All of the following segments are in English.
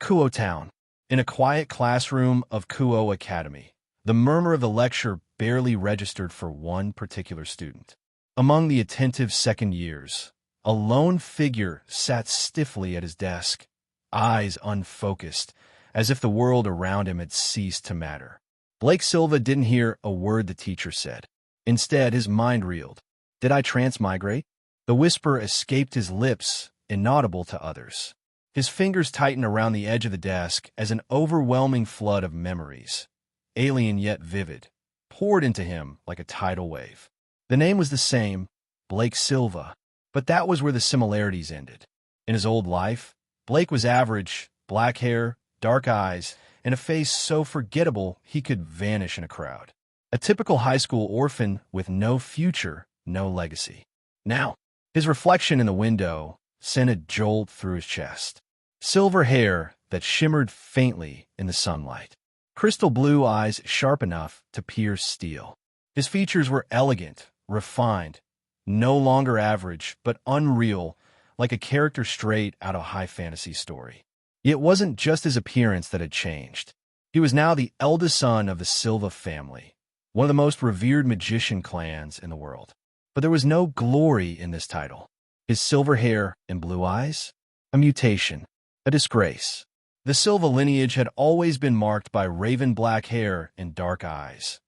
Kuo Town. In a quiet classroom of Kuo Academy, the murmur of the lecture barely registered for one particular student. Among the attentive second years, a lone figure sat stiffly at his desk, eyes unfocused, as if the world around him had ceased to matter. Blake Silva didn't hear a word the teacher said. Instead, his mind reeled. Did I transmigrate? The whisper escaped his lips, inaudible to others. His fingers tightened around the edge of the desk as an overwhelming flood of memories, alien yet vivid, poured into him like a tidal wave. The name was the same, Blake Silva, but that was where the similarities ended. In his old life, Blake was average, black hair, dark eyes, and a face so forgettable he could vanish in a crowd. A typical high school orphan with no future, no legacy. Now, his reflection in the window sent a jolt through his chest. Silver hair that shimmered faintly in the sunlight. Crystal blue eyes sharp enough to pierce steel. His features were elegant, refined, no longer average, but unreal, like a character straight out of a high fantasy story. It wasn't just his appearance that had changed. He was now the eldest son of the Silva family, one of the most revered magician clans in the world. But there was no glory in this title. His silver hair and blue eyes? A mutation, a disgrace. The Silva lineage had always been marked by raven black hair and dark eyes,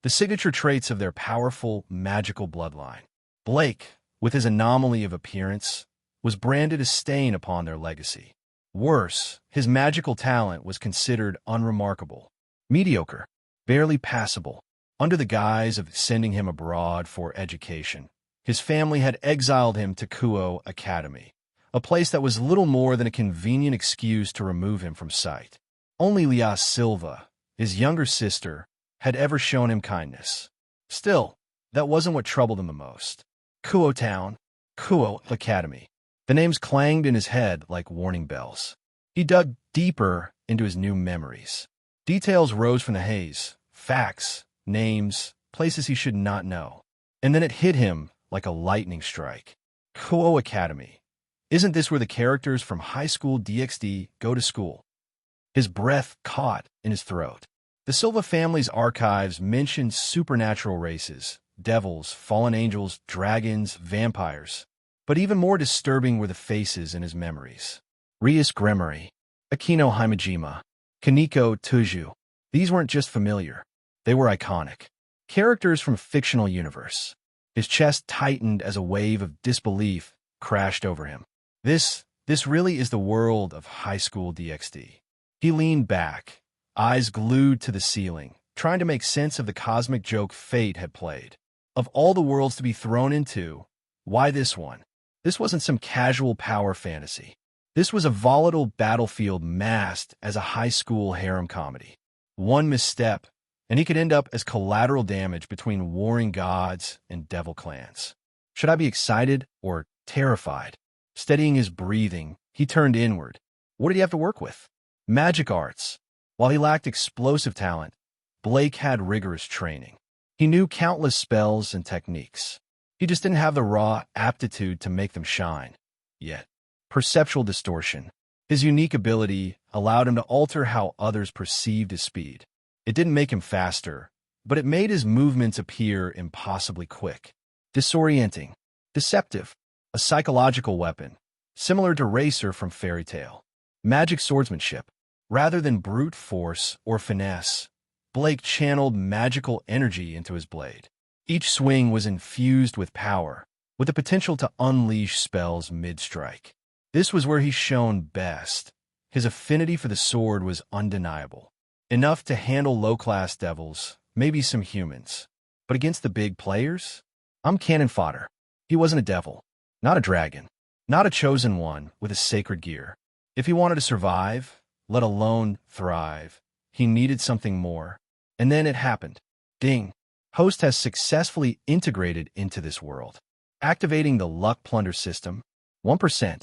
the signature traits of their powerful, magical bloodline. Blake, with his anomaly of appearance, was branded a stain upon their legacy. Worse, his magical talent was considered unremarkable, mediocre, barely passable. Under the guise of sending him abroad for education, his family had exiled him to Kuo Academy, a place that was little more than a convenient excuse to remove him from sight. Only Leah Silva, his younger sister, had ever shown him kindness. Still, that wasn't what troubled him the most. Kuo Town, Kuo Academy. The names clanged in his head like warning bells. He dug deeper into his new memories. Details rose from the haze, facts, names, places he should not know. And then it hit him like a lightning strike. Kuo Academy. Isn't this where the characters from High School DxD go to school? His breath caught in his throat. The Silva family's archives mentioned supernatural races, devils, fallen angels, dragons, vampires. But even more disturbing were the faces in his memories. Rias Gremory, Akino Himejima, Kaneko Tuju. These weren't just familiar. They were iconic. Characters from a fictional universe. His chest tightened as a wave of disbelief crashed over him. This really is the world of High School DxD. He leaned back, eyes glued to the ceiling, trying to make sense of the cosmic joke fate had played. Of all the worlds to be thrown into, why this one? This wasn't some casual power fantasy. This was a volatile battlefield masked as a high school harem comedy. One misstep, and he could end up as collateral damage between warring gods and devil clans. Should I be excited or terrified? Steadying his breathing, he turned inward. What did he have to work with? Magic arts. While he lacked explosive talent, Blake had rigorous training. He knew countless spells and techniques. He just didn't have the raw aptitude to make them shine. Yet, perceptual distortion. His unique ability allowed him to alter how others perceived his speed. It didn't make him faster, but it made his movements appear impossibly quick. Disorienting. Deceptive. A psychological weapon, similar to Racer from Fairy Tale. Magic swordsmanship. Rather than brute force or finesse, Blake channeled magical energy into his blade. Each swing was infused with power, with the potential to unleash spells mid-strike. This was where he shone best. His affinity for the sword was undeniable. Enough to handle low-class devils, maybe some humans. But against the big players? I'm cannon fodder. He wasn't a devil, not a dragon, not a chosen one with a sacred gear. If he wanted to survive, let alone thrive, he needed something more. And then it happened. Ding. Host has successfully integrated into this world, activating the Luck Plunder System. 1%,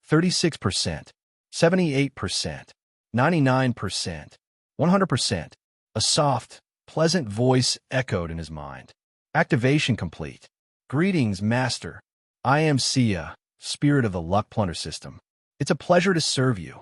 36%, 78%, 99%, 100%. A soft, pleasant voice echoed in his mind. Activation complete. Greetings, Master. I am Sia, spirit of the Luck Plunder System. It's a pleasure to serve you.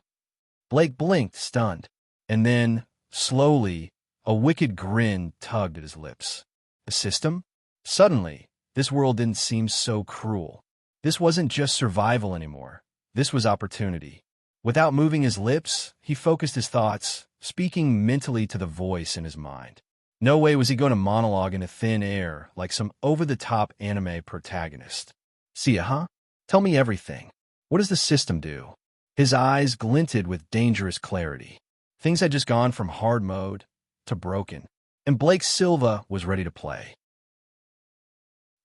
Blake blinked, stunned. And then, slowly, a wicked grin tugged at his lips. The system? Suddenly, this world didn't seem so cruel. This wasn't just survival anymore. This was opportunity. Without moving his lips, he focused his thoughts, speaking mentally to the voice in his mind. No way was he going to monologue into thin air like some over-the-top anime protagonist. See ya, huh? Tell me everything. What does the system do? His eyes glinted with dangerous clarity. Things had just gone from hard mode to broken, and Blake Silva was ready to play.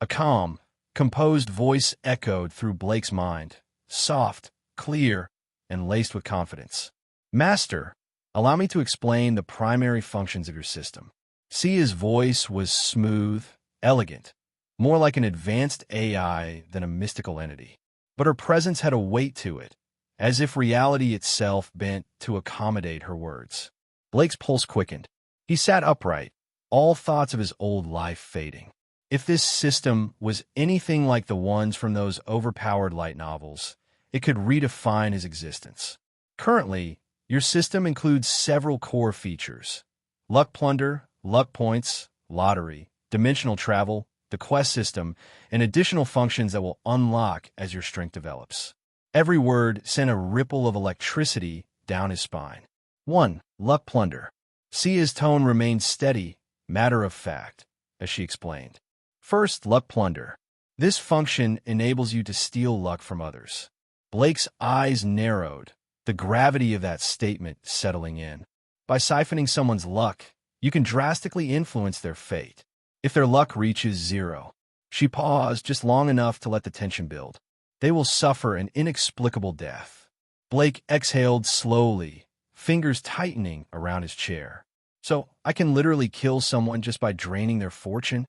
A calm, composed voice echoed through Blake's mind, soft, clear, and laced with confidence. Master, allow me to explain the primary functions of your system. Sia's voice was smooth, elegant, more like an advanced AI than a mystical entity. But her presence had a weight to it, as if reality itself bent to accommodate her words. Blake's pulse quickened. He sat upright, all thoughts of his old life fading. If this system was anything like the ones from those overpowered light novels, it could redefine his existence. Currently, your system includes several core features: Luck Plunder, Luck Points, Lottery, Dimensional Travel, the Quest System, and additional functions that will unlock as your strength develops. Every word sent a ripple of electricity down his spine. 1. Luck Plunder. Sia's tone remained steady, matter of fact, as she explained. First, Luck Plunder. This function enables you to steal luck from others. Blake's eyes narrowed, the gravity of that statement settling in. By siphoning someone's luck, you can drastically influence their fate. If their luck reaches 0, she paused just long enough to let the tension build. They will suffer an inexplicable death. Blake exhaled slowly, fingers tightening around his chair. So I can literally kill someone just by draining their fortune?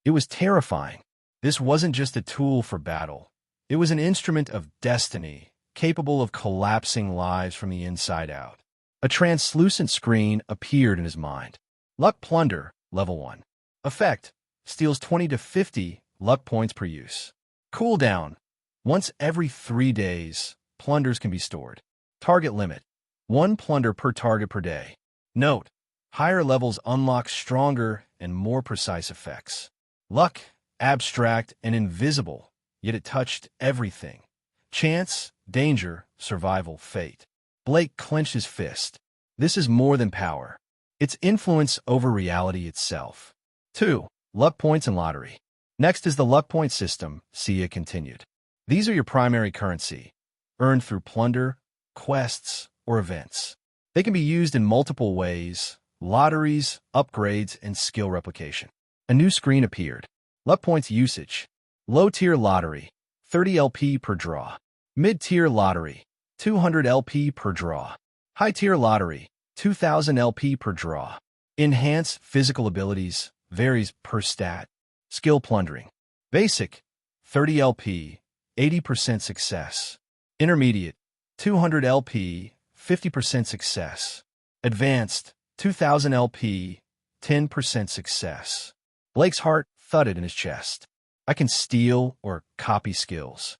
It was terrifying. This wasn't just a tool for battle. It was an instrument of destiny, capable of collapsing lives from the inside out. A translucent screen appeared in his mind. Luck Plunder, Level 1. Effect: steals 20 to 50 luck points per use. Cooldown: once every 3 days, plunders can be stored. Target limit: 1 plunder per target per day. Note: higher levels unlock stronger and more precise effects. Luck: abstract and invisible, yet it touched everything. Chance, danger, survival, fate. Blake clenched his fist. This is more than power. It's influence over reality itself. 2. Luck Points and Lottery. Next is the Luck Point System, Sia continued. These are your primary currency, earned through plunder, quests, or events. They can be used in multiple ways: lotteries, upgrades, and skill replication. A new screen appeared. Luck Points usage: low-tier lottery, 30 LP per draw. Mid-tier lottery, 200 LP per draw. High-tier lottery, 2000 LP per draw. Enhance physical abilities, varies per stat. Skill plundering. Basic, 30 LP, 80% success. Intermediate, 200 LP, 50% success. Advanced, 2000 LP, 10% success. Blake's heart thudded in his chest. I can steal or copy skills.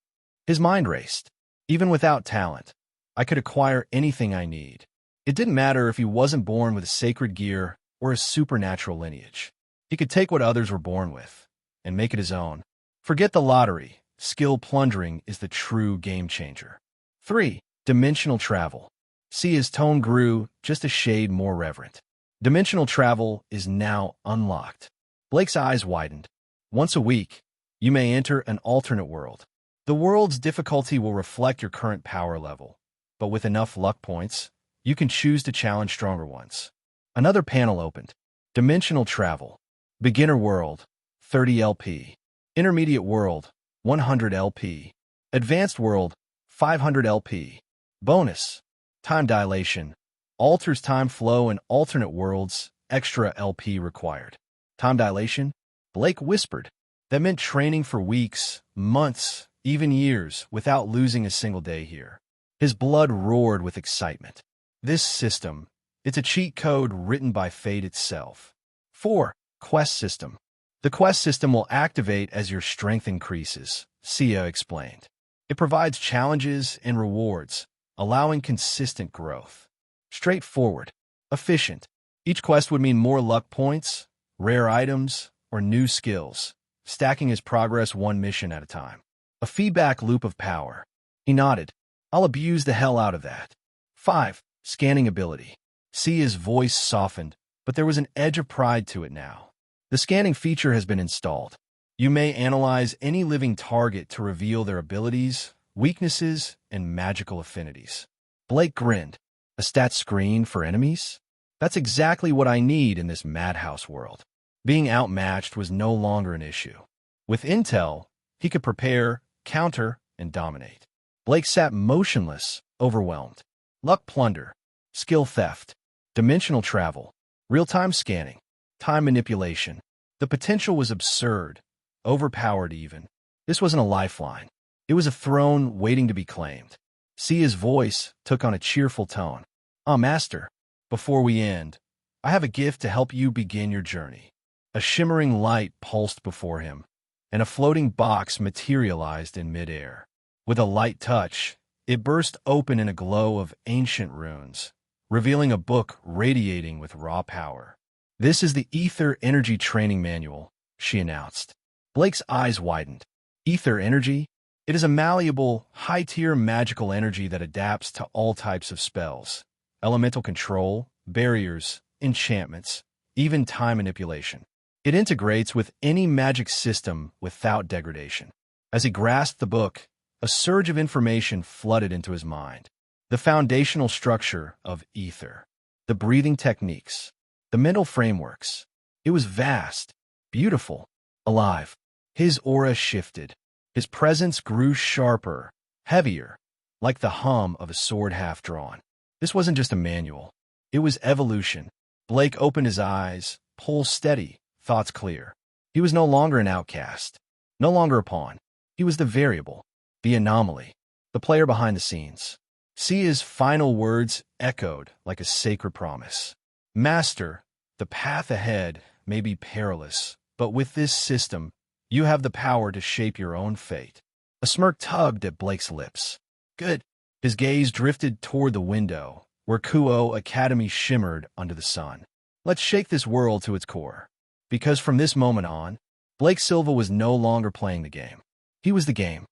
His mind raced. Even without talent, I could acquire anything I need. It didn't matter if he wasn't born with sacred gear or a supernatural lineage. He could take what others were born with and make it his own. Forget the lottery. Skill plundering is the true game changer. 3. Dimensional Travel. Sia's tone grew just a shade more reverent. Dimensional travel is now unlocked. Blake's eyes widened. Once a week, you may enter an alternate world. The world's difficulty will reflect your current power level, but with enough luck points, you can choose to challenge stronger ones. Another panel opened. Dimensional Travel. Beginner World, 30 LP. Intermediate World, 100 LP. Advanced World, 500 LP. Bonus: time dilation. Alters time flow in alternate worlds, extra LP required. Time dilation? Blake whispered. That meant training for weeks, months, even years, without losing a single day here. His blood roared with excitement. This system, it's a cheat code written by fate itself. 4. Quest System. The Quest System will activate as your strength increases, Sia explained. It provides challenges and rewards, allowing consistent growth. Straightforward, efficient. Each quest would mean more luck points, rare items, or new skills, stacking his progress one mission at a time. A feedback loop of power. He nodded. I'll abuse the hell out of that. 5. Scanning ability. Sia's voice softened, but there was an edge of pride to it now. The scanning feature has been installed. You may analyze any living target to reveal their abilities, weaknesses, and magical affinities. Blake grinned. A stat screen for enemies? That's exactly what I need in this madhouse world. Being outmatched was no longer an issue. With intel, he could prepare, counter, and dominate. Blake sat motionless, overwhelmed. Luck plunder, skill theft, dimensional travel, real-time scanning, time manipulation. The potential was absurd, overpowered even. This wasn't a lifeline. It was a throne waiting to be claimed. Sia's voice took on a cheerful tone. Master, before we end, I have a gift to help you begin your journey. A shimmering light pulsed before him, and a floating box materialized in midair. With a light touch, it burst open in a glow of ancient runes, revealing a book radiating with raw power. This is the Ether Energy Training Manual, she announced. Blake's eyes widened. Ether Energy? It is a malleable, high-tier magical energy that adapts to all types of spells. Elemental control, barriers, enchantments, even time manipulation. It integrates with any magic system without degradation. As he grasped the book, a surge of information flooded into his mind. The foundational structure of ether, the breathing techniques, the mental frameworks. It was vast, beautiful, alive. His aura shifted. His presence grew sharper, heavier, like the hum of a sword half drawn. This wasn't just a manual. It was evolution. Blake opened his eyes, pulse steady, thoughts clear. He was no longer an outcast, no longer a pawn. He was the variable, the anomaly, the player behind the scenes. Sia's final words echoed like a sacred promise. Master, the path ahead may be perilous, but with this system, you have the power to shape your own fate. A smirk tugged at Blake's lips. Good. His gaze drifted toward the window, where Kuo Academy shimmered under the sun. Let's shake this world to its core. Because from this moment on, Blake Silva was no longer playing the game. He was the game.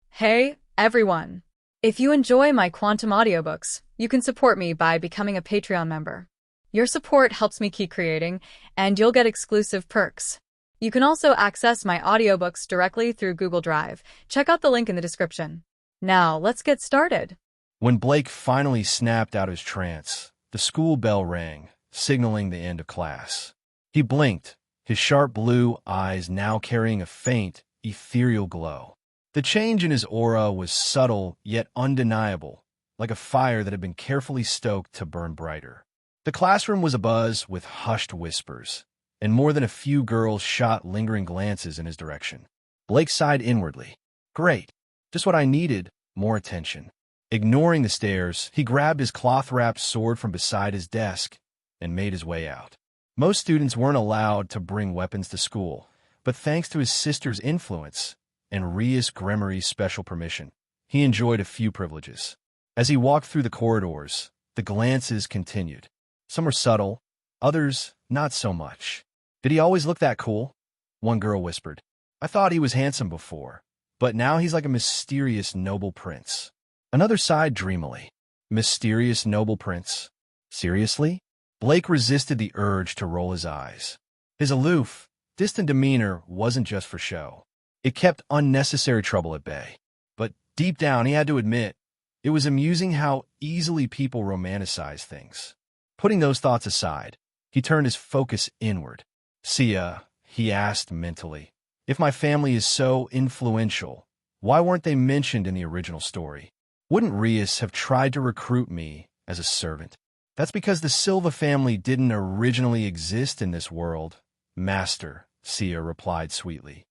Hey, everyone! If you enjoy my quantum audiobooks, you can support me by becoming a Patreon member. Your support helps me keep creating, and you'll get exclusive perks. You can also access my audiobooks directly through Google Drive. Check out the link in the description. Now, let's get started. When Blake finally snapped out of his trance, the school bell rang, signaling the end of class. He blinked, his sharp blue eyes now carrying a faint, ethereal glow. The change in his aura was subtle yet undeniable, like a fire that had been carefully stoked to burn brighter. The classroom was abuzz with hushed whispers, and more than a few girls shot lingering glances in his direction. Blake sighed inwardly. Great. Just what I needed, more attention. Ignoring the stares, he grabbed his cloth-wrapped sword from beside his desk and made his way out. Most students weren't allowed to bring weapons to school, but thanks to his sister's influence and Rias Gremory's special permission, he enjoyed a few privileges. As he walked through the corridors, the glances continued. Some were subtle, others not so much. Did he always look that cool? One girl whispered. I thought he was handsome before, but now he's like a mysterious noble prince. Another sighed dreamily. Mysterious noble prince? Seriously? Blake resisted the urge to roll his eyes. His aloof, distant demeanor wasn't just for show. It kept unnecessary trouble at bay. But deep down, he had to admit, it was amusing how easily people romanticize things. Putting those thoughts aside, he turned his focus inward. Sia, he asked mentally, if my family is so influential, why weren't they mentioned in the original story? Wouldn't Rias have tried to recruit me as a servant? That's because the Silva family didn't originally exist in this world, Master, Sia replied sweetly.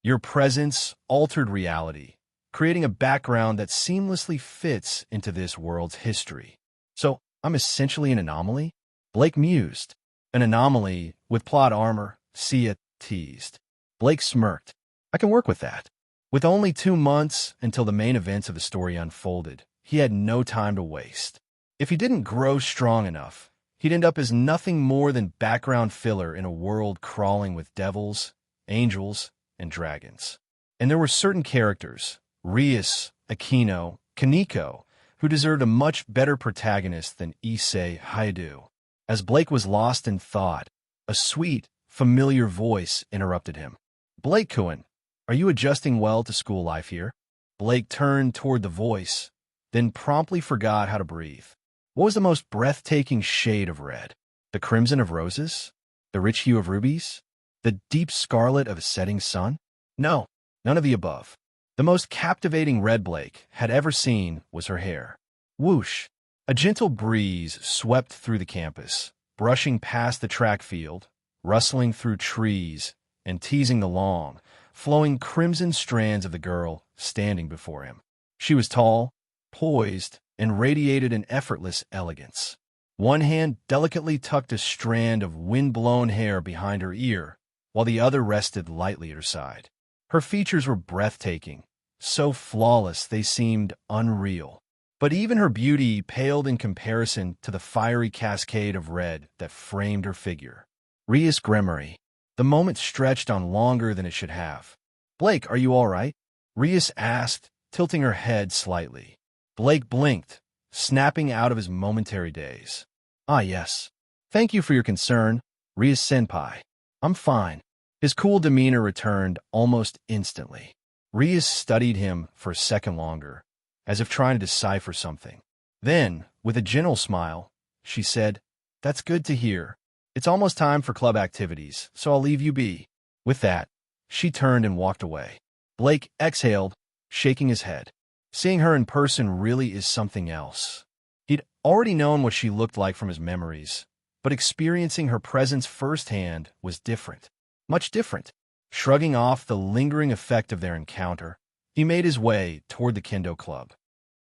Your presence altered reality, creating a background that seamlessly fits into this world's history. So, I'm essentially an anomaly? Blake mused. An anomaly with plot armor, Sia teased. Blake smirked. I can work with that. With only 2 months until the main events of the story unfolded, he had no time to waste. If he didn't grow strong enough, he'd end up as nothing more than background filler in a world crawling with devils, angels, and dragons. And there were certain characters, Rias, Aquino, Kaneko, who deserved a much better protagonist than Issei Haidu. As Blake was lost in thought, a sweet, familiar voice interrupted him. "Blake-kun, are you adjusting well to school life here?" Blake turned toward the voice, then promptly forgot how to breathe. What was the most breathtaking shade of red? The crimson of roses? The rich hue of rubies? The deep scarlet of a setting sun? No, none of the above. The most captivating red Blake had ever seen was her hair. Whoosh! A gentle breeze swept through the campus, brushing past the track field, rustling through trees, and teasing the long, flowing crimson strands of the girl standing before him. She was tall, poised, and radiated an effortless elegance. One hand delicately tucked a strand of wind-blown hair behind her ear, while the other rested lightly at her side. Her features were breathtaking, so flawless they seemed unreal. But even her beauty paled in comparison to the fiery cascade of red that framed her figure. Rias Gremory. The moment stretched on longer than it should have. "Blake, are you all right?" Rias asked, tilting her head slightly. Blake blinked, snapping out of his momentary daze. "Ah, yes. Thank you for your concern, Rias-senpai. I'm fine." His cool demeanor returned almost instantly. Rias studied him for a second longer, as if trying to decipher something. Then, with a gentle smile, she said, "That's good to hear. It's almost time for club activities, so I'll leave you be." With that, she turned and walked away. Blake exhaled, shaking his head. Seeing her in person really is something else. He'd already known what she looked like from his memories, but experiencing her presence firsthand was different. Much different. Shrugging off the lingering effect of their encounter, he made his way toward the kendo club.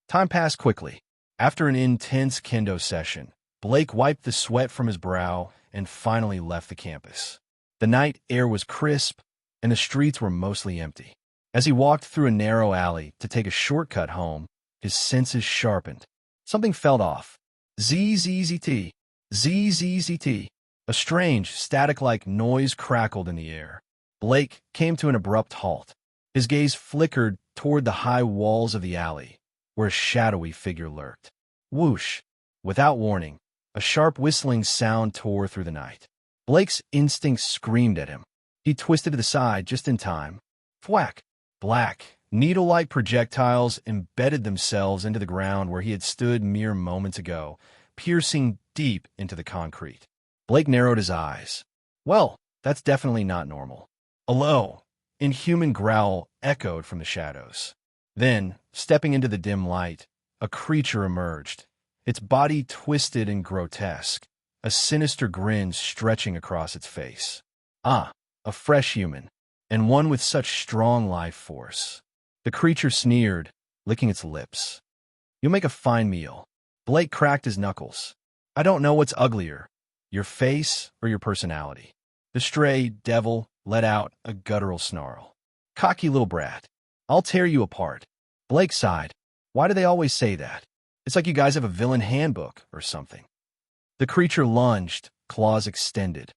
Time passed quickly. After an intense kendo session, Blake wiped the sweat from his brow and finally left the campus. The night air was crisp, and the streets were mostly empty. As he walked through a narrow alley to take a shortcut home, his senses sharpened. Something felt off. ZZZT. ZZZT. A strange, static-like noise crackled in the air. Blake came to an abrupt halt. His gaze flickered toward the high walls of the alley, where a shadowy figure lurked. Whoosh! Without warning, a sharp whistling sound tore through the night. Blake's instincts screamed at him. He twisted to the side just in time. Thwack! Black, needle-like projectiles embedded themselves into the ground where he had stood mere moments ago, piercing deep into the concrete. Blake narrowed his eyes. Well, that's definitely not normal. A low, inhuman growl echoed from the shadows. Then, stepping into the dim light, a creature emerged, its body twisted and grotesque, a sinister grin stretching across its face. Ah, a fresh human, and one with such strong life force. The creature sneered, licking its lips. "You'll make a fine meal." Blake cracked his knuckles. "I don't know what's uglier, your face or your personality." The stray devil let out a guttural snarl. "Cocky little brat. I'll tear you apart." Blake sighed. "Why do they always say that? It's like you guys have a villain handbook or something." The creature lunged, claws extended.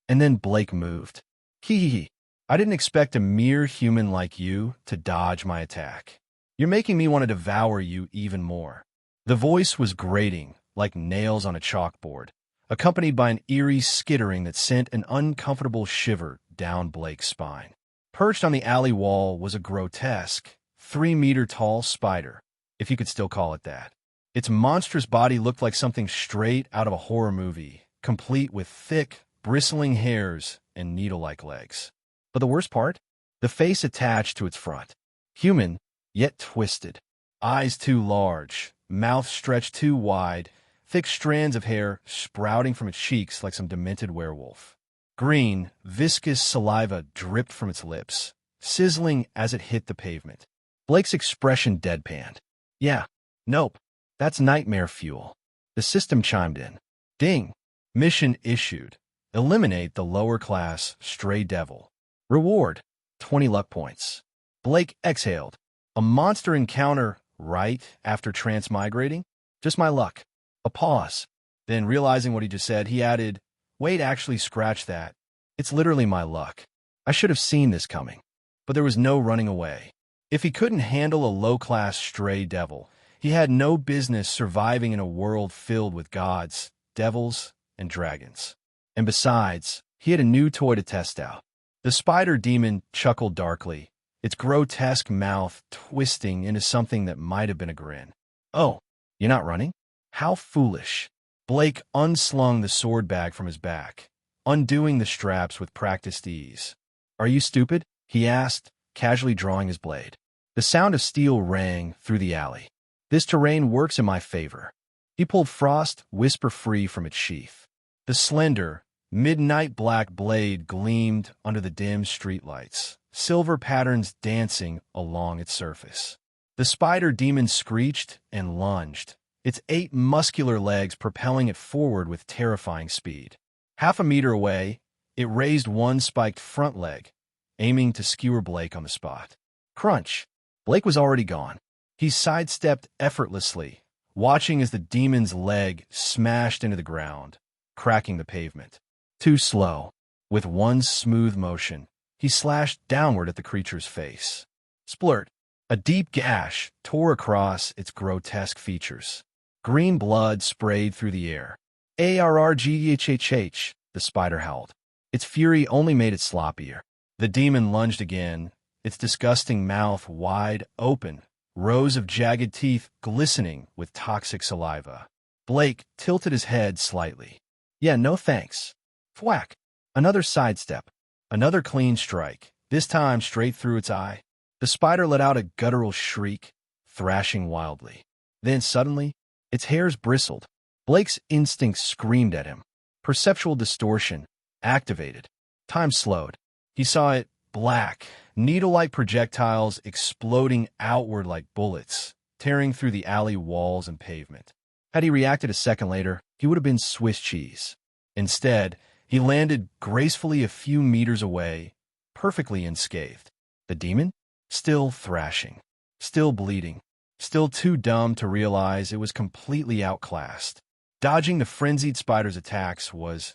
And then Blake moved. "Hee. I didn't expect a mere human like you to dodge my attack. You're making me want to devour you even more." The voice was grating, like nails on a chalkboard, accompanied by an eerie skittering that sent an uncomfortable shiver down Blake's spine. Perched on the alley wall was a grotesque, 3-meter-tall spider, if you could still call it that. Its monstrous body looked like something straight out of a horror movie, complete with thick, bristling hairs and needle-like legs. But the worst part? The face attached to its front. Human, yet twisted. Eyes too large, mouth stretched too wide, thick strands of hair sprouting from its cheeks like some demented werewolf. Green, viscous saliva dripped from its lips, sizzling as it hit the pavement. Blake's expression deadpanned. "Yeah, nope, that's nightmare fuel." The system chimed in. "Ding. Mission issued. Eliminate the lower-class stray devil. Reward, 20 luck points. Blake exhaled. A monster encounter right after transmigrating? Just my luck. A pause. Then, realizing what he just said, he added, wait, actually scratch that. It's literally my luck. I should have seen this coming. But there was no running away. If he couldn't handle a low-class stray devil, he had no business surviving in a world filled with gods, devils, and dragons. And besides, he had a new toy to test out. The spider demon chuckled darkly, its grotesque mouth twisting into something that might have been a grin. Oh, you're not running? How foolish. Blake unslung the sword bag from his back, undoing the straps with practiced ease. Are you stupid? He asked, casually drawing his blade. The sound of steel rang through the alley. This terrain works in my favor. He pulled Frost Whisper free from its sheath. The slender, midnight black blade gleamed under the dim streetlights, silver patterns dancing along its surface. The spider demon screeched and lunged, its 8 muscular legs propelling it forward with terrifying speed. Half a meter away, it raised one spiked front leg, aiming to skewer Blake on the spot. Crunch! Blake was already gone. He sidestepped effortlessly, watching as the demon's leg smashed into the ground, cracking the pavement. Too slow. With one smooth motion, he slashed downward at the creature's face. Splurt! A deep gash tore across its grotesque features. Green blood sprayed through the air. Arrghhhh, the spider howled. Its fury only made it sloppier. The demon lunged again, its disgusting mouth wide open, rows of jagged teeth glistening with toxic saliva. Blake tilted his head slightly. Yeah, no thanks. Thwack! Another sidestep. Another clean strike, this time straight through its eye. The spider let out a guttural shriek, thrashing wildly. Then suddenly, its hairs bristled. Blake's instincts screamed at him. Perceptual distortion activated. Time slowed. He saw it black, needle-like projectiles exploding outward like bullets, tearing through the alley walls and pavement. Had he reacted a second later, he would have been Swiss cheese. Instead, he landed gracefully a few meters away, perfectly unscathed. The demon? Still thrashing, still bleeding, still too dumb to realize it was completely outclassed. Dodging the frenzied spider's attacks was,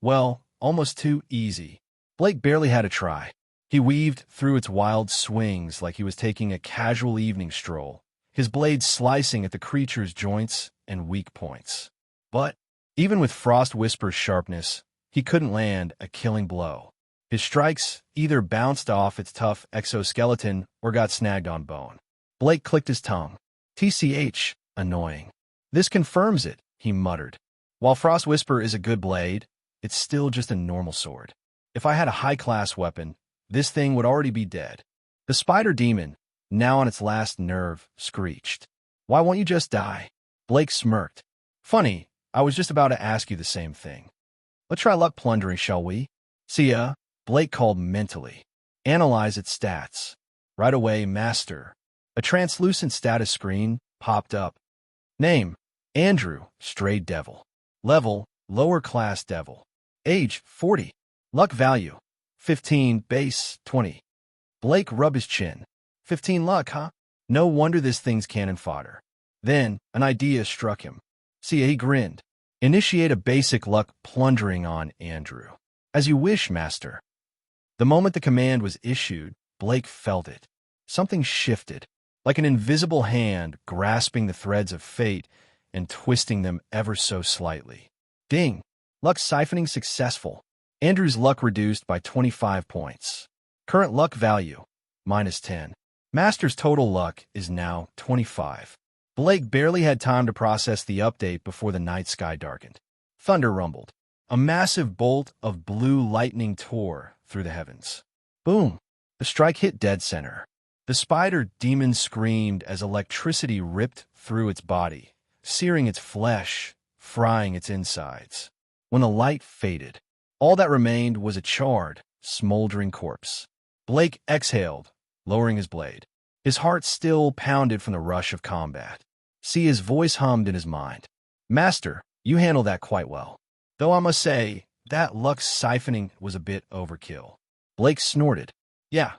well, almost too easy. Blake barely had to try. He weaved through its wild swings like he was taking a casual evening stroll, his blade slicing at the creature's joints and weak points. But, even with Frost Whisper's sharpness, he couldn't land a killing blow. His strikes either bounced off its tough exoskeleton or got snagged on bone. Blake clicked his tongue. TCH, annoying. This confirms it, he muttered. While Frost Whisper is a good blade, it's still just a normal sword. If I had a high-class weapon, this thing would already be dead. The spider demon, now on its last nerve, screeched. Why won't you just die? Blake smirked. Funny, I was just about to ask you the same thing. Let's try luck plundering, shall we? See ya, Blake called mentally. Analyze its stats. Right away, Master. A translucent status screen popped up. Name, Andrew, Stray Devil. Level, Lower Class Devil. Age, 40. Luck value, 15, base, 20. Blake rubbed his chin. 15 luck, huh? No wonder this thing's cannon fodder. Then, an idea struck him. See, he grinned. Initiate a basic luck plundering on Andrew. As you wish, Master. The moment the command was issued, Blake felt it. Something shifted, like an invisible hand grasping the threads of fate and twisting them ever so slightly. Ding! Luck siphoning successful. Andrew's luck reduced by 25 points. Current luck value, -10. Master's total luck is now 25. Blake barely had time to process the update before the night sky darkened. Thunder rumbled. A massive bolt of blue lightning tore through the heavens. Boom! The strike hit dead center. The spider demon screamed as electricity ripped through its body, searing its flesh, frying its insides. When the light faded, all that remained was a charred, smoldering corpse. Blake exhaled, lowering his blade. His heart still pounded from the rush of combat. See, his voice hummed in his mind. Master, you handled that quite well. Though I must say, that luck siphoning was a bit overkill. Blake snorted. Yeah,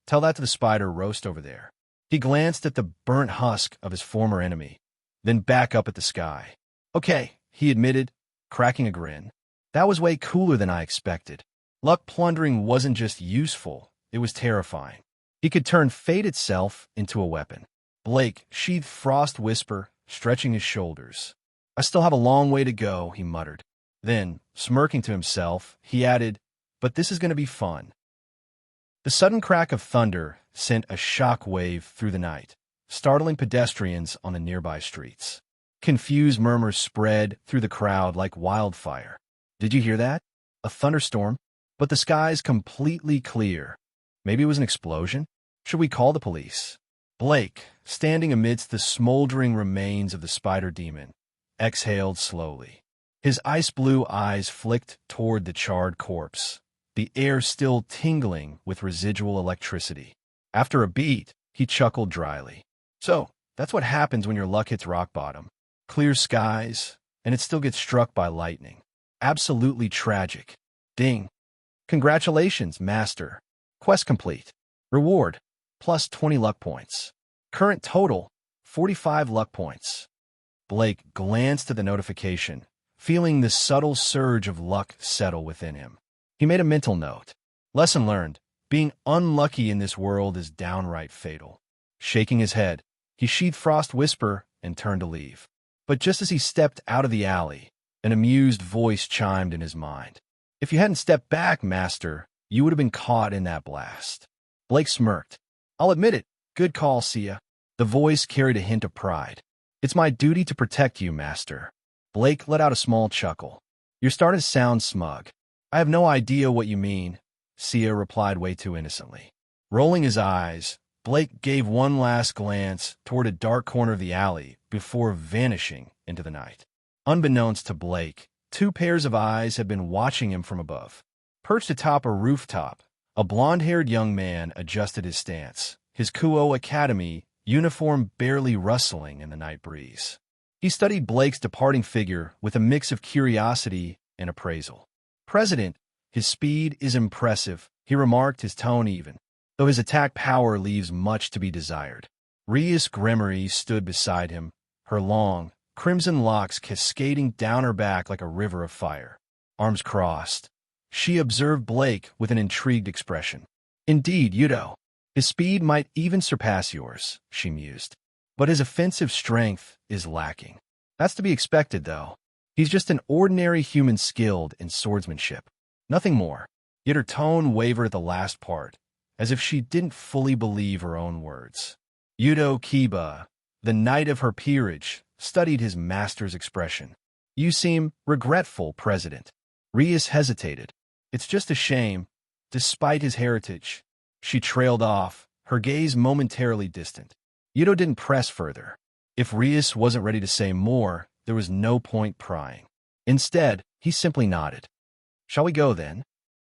tell that to the spider roast over there. He glanced at the burnt husk of his former enemy, then back up at the sky. Okay, he admitted, cracking a grin. That was way cooler than I expected. Luck plundering wasn't just useful, it was terrifying. He could turn fate itself into a weapon. Blake sheathed Frost Whisper, stretching his shoulders. I still have a long way to go, he muttered. Then, smirking to himself, he added, but this is going to be fun. The sudden crack of thunder sent a shock wave through the night, startling pedestrians on the nearby streets. Confused murmurs spread through the crowd like wildfire. Did you hear that? A thunderstorm? But the sky's completely clear. Maybe it was an explosion? Should we call the police? Blake, standing amidst the smoldering remains of the spider demon, exhaled slowly. His ice-blue eyes flicked toward the charred corpse, the air still tingling with residual electricity. After a beat, he chuckled dryly. So, that's what happens when your luck hits rock bottom. Clear skies, and it still gets struck by lightning. Absolutely tragic. Ding. Congratulations, Master. Quest complete. Reward, plus 20 luck points. Current total, 45 luck points. Blake glanced at the notification, feeling the subtle surge of luck settle within him. He made a mental note. Lesson learned. Being unlucky in this world is downright fatal. Shaking his head, he sheathed Frost Whisper and turned to leave. But just as he stepped out of the alley, an amused voice chimed in his mind. If you hadn't stepped back, Master, you would have been caught in that blast. Blake smirked. I'll admit it. Good call, Sia. The voice carried a hint of pride. It's my duty to protect you, Master. Blake let out a small chuckle. You're starting to sound smug. I have no idea what you mean, Sia replied way too innocently. Rolling his eyes, Blake gave one last glance toward a dark corner of the alley before vanishing into the night. Unbeknownst to Blake, two pairs of eyes had been watching him from above. Perched atop a rooftop, a blond-haired young man adjusted his stance, his Kuo Academy uniform barely rustling in the night breeze. He studied Blake's departing figure with a mix of curiosity and appraisal. President, his speed is impressive, he remarked, his tone even, though his attack power leaves much to be desired. Rias Gremory stood beside him, her long, crimson locks cascading down her back like a river of fire. Arms crossed, she observed Blake with an intrigued expression. Indeed, Yudo. His speed might even surpass yours, she mused. But his offensive strength is lacking. That's to be expected, though. He's just an ordinary human skilled in swordsmanship. Nothing more. Yet her tone wavered at the last part, as if she didn't fully believe her own words. Yudo Kiba, the knight of her peerage, studied his master's expression. You seem regretful, President. Rias hesitated. It's just a shame, despite his heritage. She trailed off, her gaze momentarily distant. Yudo didn't press further. If Rias wasn't ready to say more, there was no point prying. Instead, he simply nodded. Shall we go then?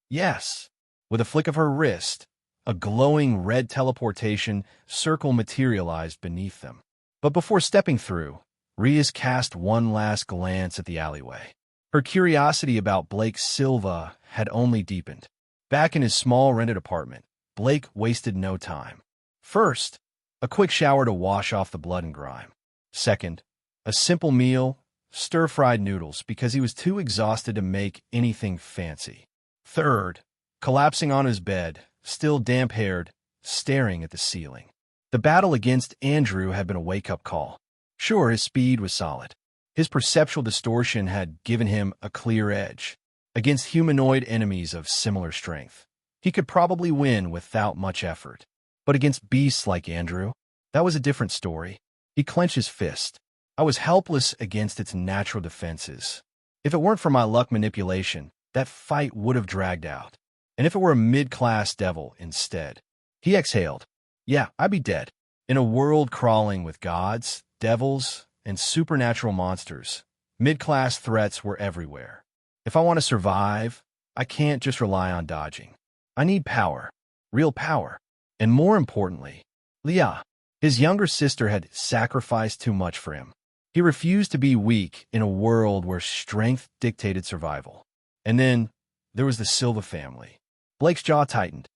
Yes. With a flick of her wrist, a glowing red teleportation circle materialized beneath them. But before stepping through, Rias cast one last glance at the alleyway. Her curiosity about Blake Silva had only deepened. Back in his small rented apartment, Blake wasted no time. First, a quick shower to wash off the blood and grime. Second, a simple meal, stir-fried noodles, because he was too exhausted to make anything fancy. Third, collapsing on his bed, still damp-haired, staring at the ceiling. The battle against Andrew had been a wake-up call. Sure, his speed was solid. His perceptual distortion had given him a clear edge. Against humanoid enemies of similar strength, he could probably win without much effort. But against beasts like Andrew, that was a different story. He clenched his fist. I was helpless against its natural defenses. If it weren't for my luck manipulation, that fight would have dragged out. And if it were a mid-class devil instead? He exhaled. Yeah, I'd be dead. In a world crawling with gods, devils, and supernatural monsters, mid-class threats were everywhere. If I want to survive, I can't just rely on dodging. I need power. Real power. And more importantly, Leah. His younger sister had sacrificed too much for him. He refused to be weak in a world where strength dictated survival. And then there was the Silva family. Blake's jaw tightened.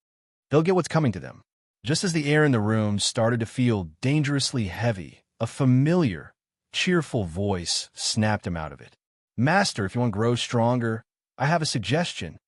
They'll get what's coming to them. Just as the air in the room started to feel dangerously heavy, a familiar, cheerful voice snapped him out of it. "Master, if you want to grow stronger, I have a suggestion."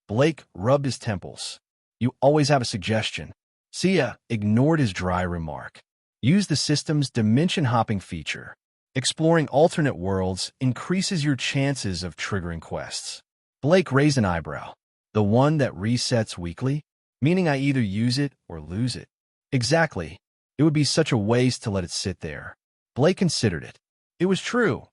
Blake rubbed his temples. "You always have a suggestion." Sia ignored his dry remark. "Use the system's dimension-hopping feature. Exploring alternate worlds increases your chances of triggering quests." Blake raised an eyebrow. "The one that resets weekly? Meaning I either use it or lose it." "Exactly. It would be such a waste to let it sit there." Blake considered it. It was true.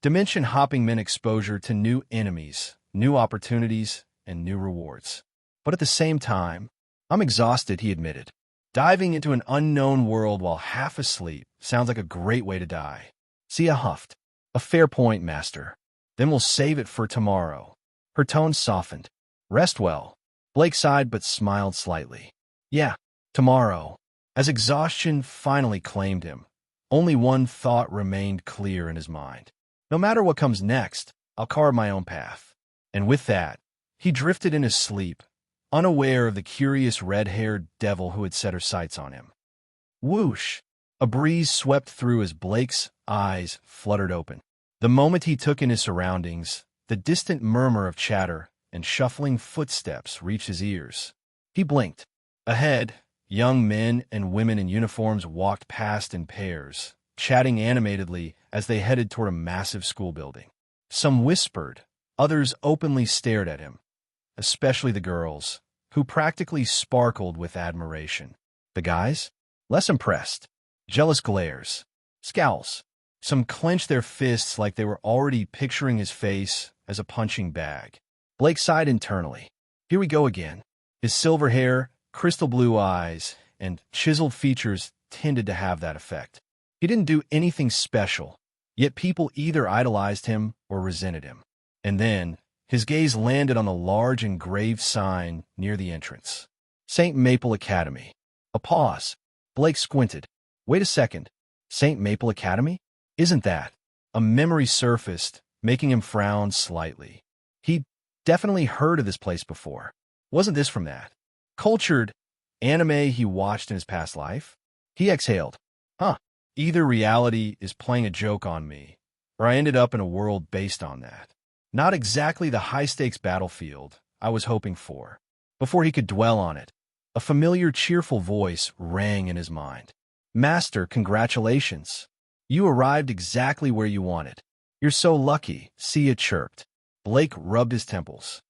Dimension hopping meant exposure to new enemies, new opportunities, and new rewards. But at the same time, "I'm exhausted," he admitted. "Diving into an unknown world while half asleep sounds like a great way to die." Sia huffed. "A fair point, Master. Then we'll save it for tomorrow." Her tone softened. "Rest well." Blake sighed but smiled slightly. "Yeah, tomorrow." As exhaustion finally claimed him, only one thought remained clear in his mind. "No matter what comes next, I'll carve my own path." And with that, he drifted in his sleep, unaware of the curious red-haired devil who had set her sights on him. Whoosh! A breeze swept through as Blake's eyes fluttered open. The moment he took in his surroundings, the distant murmur of chatter and shuffling footsteps reached his ears. He blinked. Ahead, young men and women in uniforms walked past in pairs, chatting animatedly as they headed toward a massive school building. Some whispered, others openly stared at him, especially the girls, who practically sparkled with admiration. The guys? Less impressed. Jealous glares. Scowls. Some clenched their fists like they were already picturing his face as a punching bag. Blake sighed internally. Here we go again. His silver hair, crystal blue eyes, and chiseled features tended to have that effect. He didn't do anything special, yet people either idolized him or resented him. And then, his gaze landed on a large engraved sign near the entrance. St. Maple Academy. A pause. Blake squinted. Wait a second. St. Maple Academy? Isn't that? A memory surfaced, making him frown slightly. He'd definitely heard of this place before. Wasn't this from that cultured anime he watched in his past life? He exhaled. Either reality is playing a joke on me, or I ended up in a world based on that. Not exactly the high-stakes battlefield I was hoping for. Before he could dwell on it, a familiar, cheerful voice rang in his mind. Master, congratulations. You arrived exactly where you wanted. You're so lucky, Sia chirped. Blake rubbed his temples.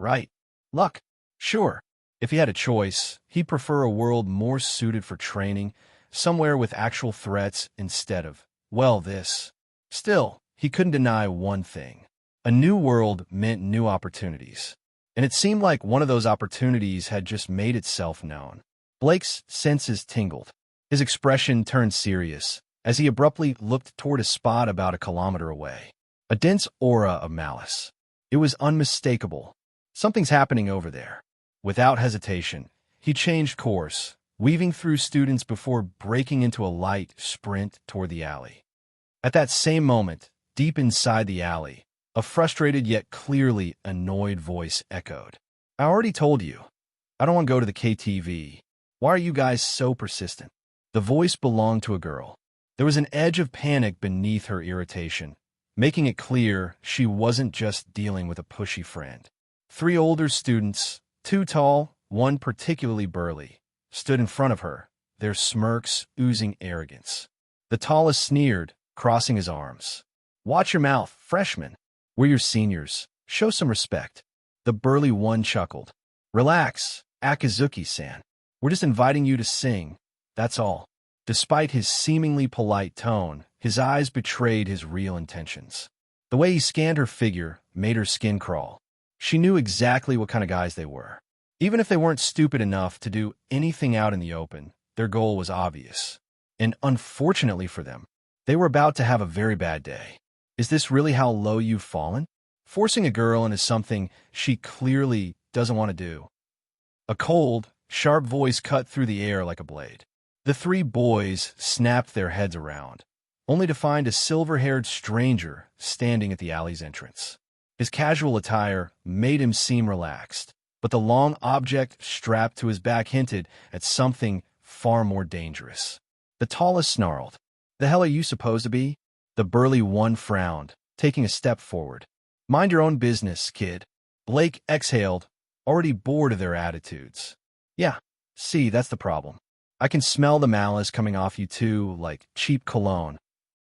Right. Luck. Sure. If he had a choice, he'd prefer a world more suited for training, somewhere with actual threats instead of, well, this. Still, he couldn't deny one thing. A new world meant new opportunities. And it seemed like one of those opportunities had just made itself known. Blake's senses tingled. His expression turned serious as he abruptly looked toward a spot about a kilometer away. A dense aura of malice. It was unmistakable. Something's happening over there. Without hesitation, he changed course, weaving through students before breaking into a light sprint toward the alley. At that same moment, deep inside the alley, a frustrated yet clearly annoyed voice echoed. I already told you. I don't want to go to the KTV. Why are you guys so persistent? The voice belonged to a girl. There was an edge of panic beneath her irritation, making it clear she wasn't just dealing with a pushy friend. 3 older students, 2 tall, 1 particularly burly, stood in front of her, their smirks oozing arrogance. The tallest sneered, crossing his arms. Watch your mouth, freshman. We're your seniors. Show some respect. The burly one chuckled. Relax, Akizuki-san. We're just inviting you to sing. That's all. Despite his seemingly polite tone, his eyes betrayed his real intentions. The way he scanned her figure made her skin crawl. She knew exactly what kind of guys they were. Even if they weren't stupid enough to do anything out in the open, their goal was obvious. And unfortunately for them, they were about to have a very bad day. Is this really how low you've fallen? Forcing a girl into something she clearly doesn't want to do. A cold, sharp voice cut through the air like a blade. The 3 boys snapped their heads around, only to find a silver-haired stranger standing at the alley's entrance. His casual attire made him seem relaxed, but the long object strapped to his back hinted at something far more dangerous. The tallest snarled, "The hell are you supposed to be?" The burly one frowned, taking a step forward. "Mind your own business, kid." Blake exhaled, already bored of their attitudes. "Yeah, see, that's the problem. I can smell the malice coming off you too, like cheap cologne."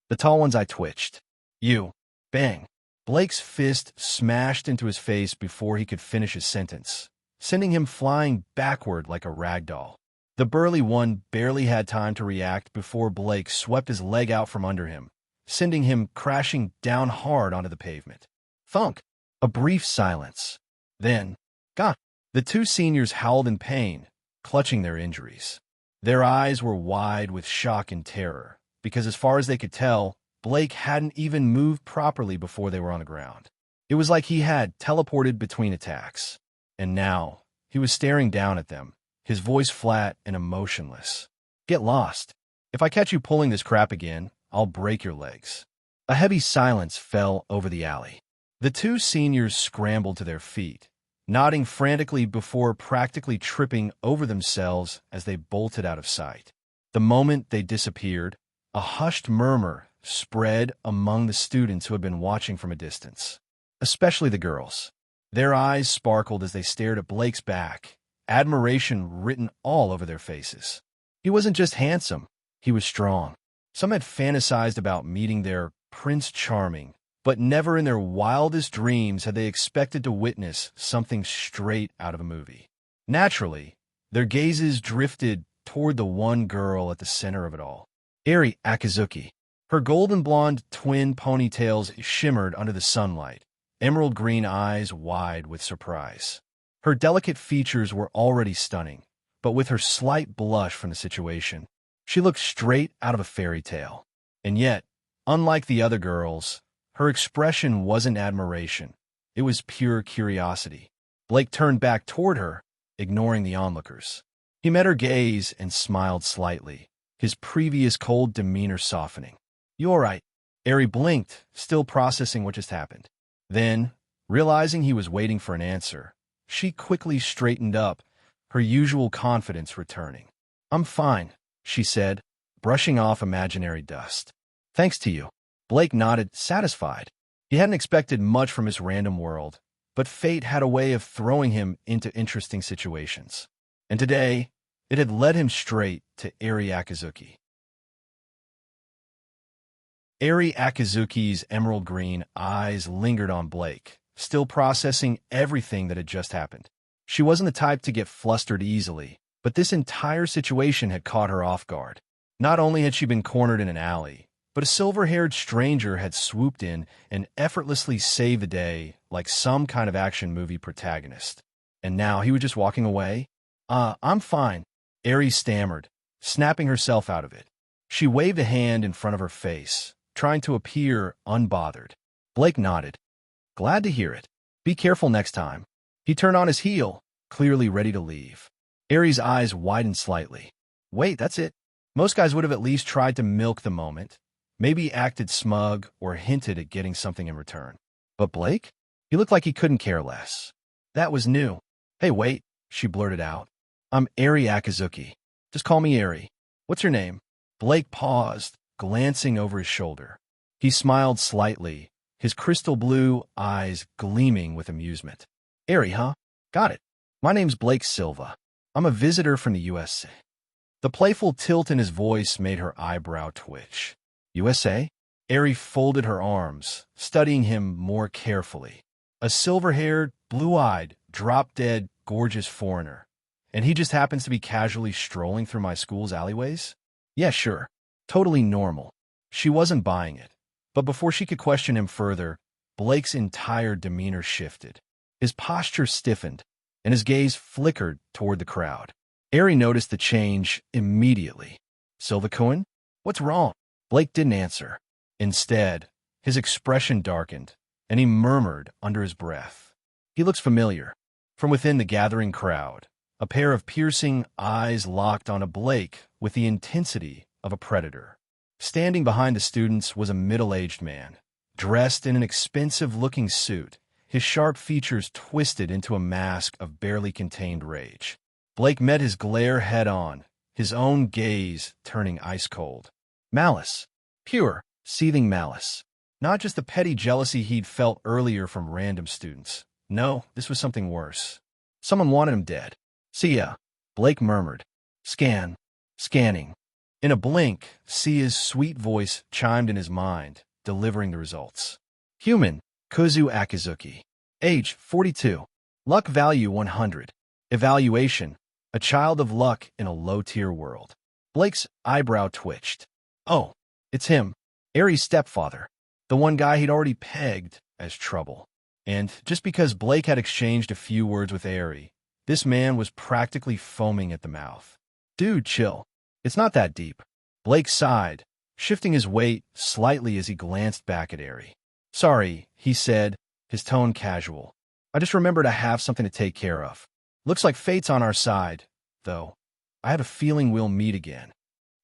The tall one's eye twitched. "You." Bang. Blake's fist smashed into his face before he could finish his sentence, sending him flying backward like a rag doll. The burly one barely had time to react before Blake swept his leg out from under him, sending him crashing down hard onto the pavement. Thunk! A brief silence. Then, "God!" The two seniors howled in pain, clutching their injuries. Their eyes were wide with shock and terror, because as far as they could tell, Blake hadn't even moved properly before they were on the ground. It was like he had teleported between attacks. And now, he was staring down at them, his voice flat and emotionless. "Get lost. If I catch you pulling this crap again, I'll break your legs." A heavy silence fell over the alley. The two seniors scrambled to their feet, nodding frantically before practically tripping over themselves as they bolted out of sight. The moment they disappeared, a hushed murmur spread among the students who had been watching from a distance, especially the girls. Their eyes sparkled as they stared at Blake's back, admiration written all over their faces. He wasn't just handsome, he was strong. Some had fantasized about meeting their Prince Charming, but never in their wildest dreams had they expected to witness something straight out of a movie. Naturally, their gazes drifted toward the one girl at the center of it all, Eri Akazuki. Her golden blonde twin ponytails shimmered under the sunlight, emerald green eyes wide with surprise. Her delicate features were already stunning, but with her slight blush from the situation, she looked straight out of a fairy tale. And yet, unlike the other girls, her expression wasn't admiration. It was pure curiosity. Blake turned back toward her, ignoring the onlookers. He met her gaze and smiled slightly, his previous cold demeanor softening. "You all right?" Eri blinked, still processing what just happened. Then, realizing he was waiting for an answer, she quickly straightened up, her usual confidence returning. "I'm fine," she said, brushing off imaginary dust. "Thanks to you." Blake nodded, satisfied. He hadn't expected much from his random world, but fate had a way of throwing him into interesting situations. And today, it had led him straight to Eri Akazuki. Eri Akazuki's emerald green eyes lingered on Blake, still processing everything that had just happened. She wasn't the type to get flustered easily, but this entire situation had caught her off guard. Not only had she been cornered in an alley, but a silver-haired stranger had swooped in and effortlessly saved the day like some kind of action movie protagonist. And now he was just walking away? I'm fine," Eri stammered, snapping herself out of it. She waved a hand in front of her face, trying to appear unbothered. Blake nodded. "Glad to hear it. Be careful next time." He turned on his heel, clearly ready to leave. Eri's eyes widened slightly. Wait, that's it. Most guys would have at least tried to milk the moment, maybe acted smug or hinted at getting something in return. But Blake? He looked like he couldn't care less. That was new. "Hey, wait," she blurted out. "I'm Eri Akazuki. Just call me Eri. What's your name?" Blake paused, glancing over his shoulder. He smiled slightly, his crystal blue eyes gleaming with amusement. "Eri, huh? Got it. My name's Blake Silva. I'm a visitor from the USA. The playful tilt in his voice made her eyebrow twitch. "USA?" Eri folded her arms, studying him more carefully. A silver-haired, blue-eyed, drop-dead, gorgeous foreigner. And he just happens to be casually strolling through my school's alleyways? Yeah, sure. Totally normal. She wasn't buying it. But before she could question him further, Blake's entire demeanor shifted. His posture stiffened, and his gaze flickered toward the crowd. Eri noticed the change immediately. "Silva Cohen? What's wrong?" Blake didn't answer. Instead, his expression darkened, and he murmured under his breath. "He looks familiar." From within the gathering crowd, a pair of piercing eyes locked on a Blake with the intensity of a predator. Standing behind the students was a middle-aged man, dressed in an expensive-looking suit his sharp features twisted into a mask of barely contained rage. Blake met his glare head-on, his own gaze turning ice-cold. Malice. Pure, seething malice. Not just the petty jealousy he'd felt earlier from random students. No, this was something worse. Someone wanted him dead. "Sia," Blake murmured. Scanning. In a blink, Sia's sweet voice chimed in his mind, delivering the results. Human, Kuzu Akizuki. Age, 42. Luck value, 100. Evaluation, a child of luck in a low-tier world. Blake's eyebrow twitched. Oh, it's him, Aries' stepfather. The one guy he'd already pegged as trouble. And just because Blake had exchanged a few words with Aerie, this man was practically foaming at the mouth. Dude, chill. It's not that deep. Blake sighed, shifting his weight slightly as he glanced back at Aerie. Sorry, he said, his tone casual. I just remembered I have something to take care of. Looks like fate's on our side, though. I have a feeling we'll meet again.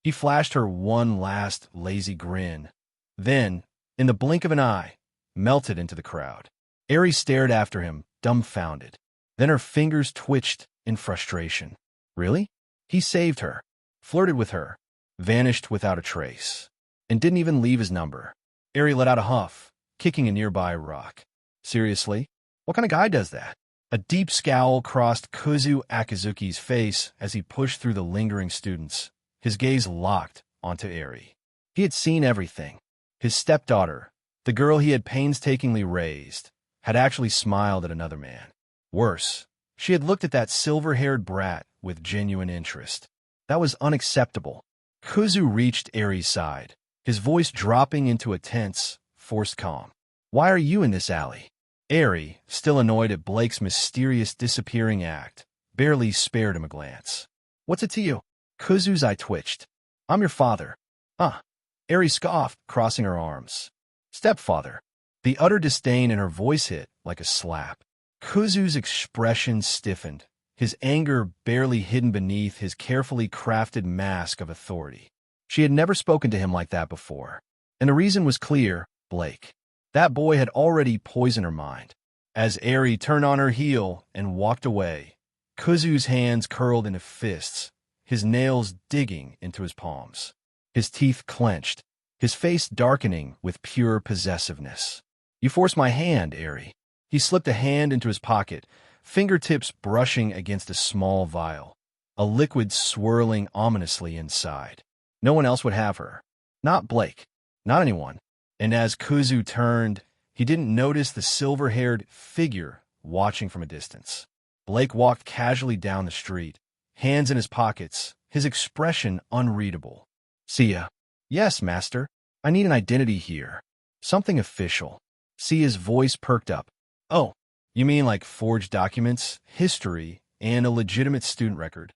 He flashed her one last lazy grin, then, in the blink of an eye, melted into the crowd. Aerie stared after him, dumbfounded. Then her fingers twitched in frustration. Really? He saved her, flirted with her, vanished without a trace, and didn't even leave his number. Aerie let out a huff, kicking a nearby rock. Seriously? What kind of guy does that? A deep scowl crossed Kuzu Akizuki's face as he pushed through the lingering students, his gaze locked onto Aerie. He had seen everything. His stepdaughter, the girl he had painstakingly raised, had actually smiled at another man. Worse, she had looked at that silver-haired brat with genuine interest. That was unacceptable. Kuzu reached Aerie's side, his voice dropping into a tense, forced calm. Why are you in this alley? Aerie, still annoyed at Blake's mysterious disappearing act, barely spared him a glance. What's it to you? Kuzu's eye twitched. I'm your father. Huh. Aerie scoffed, crossing her arms. Stepfather. The utter disdain in her voice hit like a slap. Kuzu's expression stiffened, his anger barely hidden beneath his carefully crafted mask of authority. She had never spoken to him like that before. And the reason was clear, Blake. That boy had already poisoned her mind. As Aerie turned on her heel and walked away, Kuzu's hands curled into fists, his nails digging into his palms. His teeth clenched, his face darkening with pure possessiveness. You forced my hand, Aerie. He slipped a hand into his pocket, fingertips brushing against a small vial, a liquid swirling ominously inside. No one else would have her. Not Blake. Not anyone. And as Kuzu turned, he didn't notice the silver-haired figure watching from a distance. Blake walked casually down the street, hands in his pockets, his expression unreadable. Sia. Yes, master. I need an identity here. Something official. Sia's voice perked up. Oh, you mean like forged documents, history, and a legitimate student record?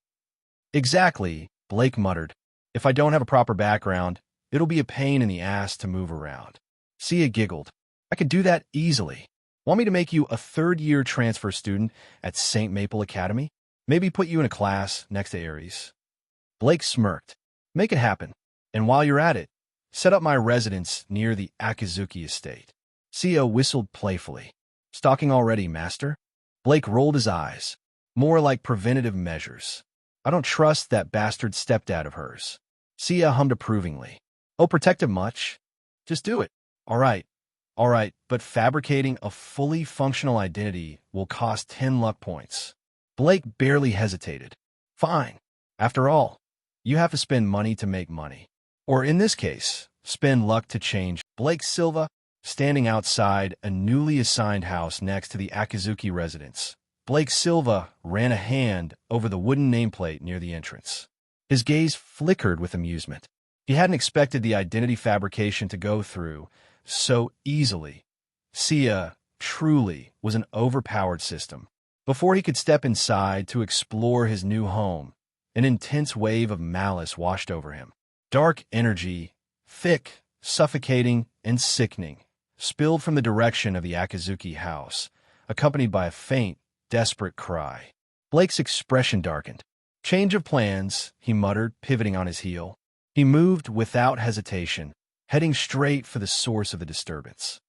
Exactly, Blake muttered. If I don't have a proper background, it'll be a pain in the ass to move around. Sia giggled. I could do that easily. Want me to make you a third-year transfer student at St. Maple Academy? Maybe put you in a class next to Aries. Blake smirked. Make it happen. And while you're at it, set up my residence near the Akizuki estate. Sia whistled playfully. Stalking already, master? Blake rolled his eyes. More like preventative measures. I don't trust that bastard stepdad of hers. Sia hummed approvingly. Oh, protective much? Just do it. All right, but fabricating a fully functional identity will cost 10 luck points. Blake barely hesitated. Fine. After all, you have to spend money to make money. Or in this case, spend luck to change. Blake Silva, standing outside a newly assigned house next to the Akizuki residence. Blake Silva ran a hand over the wooden nameplate near the entrance. His gaze flickered with amusement. He hadn't expected the identity fabrication to go through so easily. Sia, truly, was an overpowered system. Before he could step inside to explore his new home, an intense wave of malice washed over him. Dark energy, thick, suffocating, and sickening, spilled from the direction of the Akizuki house, accompanied by a faint, desperate cry. Blake's expression darkened. Change of plans, he muttered, pivoting on his heel. He moved without hesitation, heading straight for the source of the disturbance.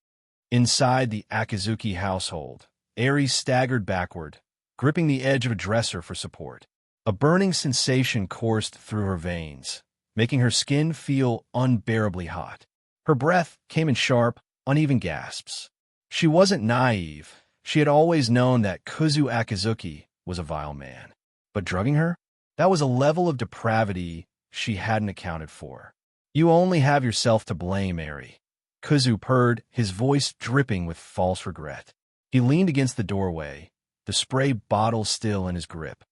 Inside the Akizuki household, Aries staggered backward, gripping the edge of a dresser for support. A burning sensation coursed through her veins, making her skin feel unbearably hot. Her breath came in sharp, uneven gasps. She wasn't naive. She had always known that Kuzu Akizuki was a vile man. But drugging her? That was a level of depravity she hadn't accounted for. You only have yourself to blame, Eri. Kuzu purred, his voice dripping with false regret. He leaned against the doorway, the spray bottle still in his grip.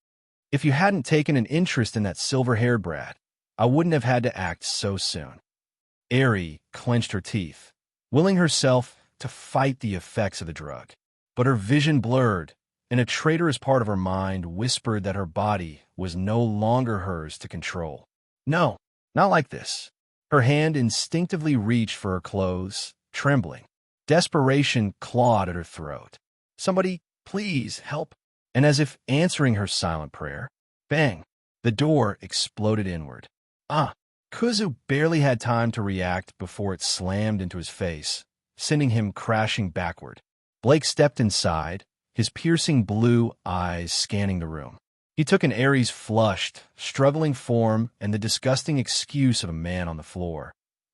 If you hadn't taken an interest in that silver-haired brat, I wouldn't have had to act so soon. Eri clenched her teeth, willing herself to fight the effects of the drug. But her vision blurred, and a traitorous part of her mind whispered that her body was no longer hers to control. No, not like this. Her hand instinctively reached for her clothes, trembling. Desperation clawed at her throat. Somebody, please, help. And as if answering her silent prayer, bang, the door exploded inward. Kuzu barely had time to react before it slammed into his face, sending him crashing backward. Blake stepped inside, his piercing blue eyes scanning the room. He took an Aries' flushed, struggling form and the disgusting excuse of a man on the floor,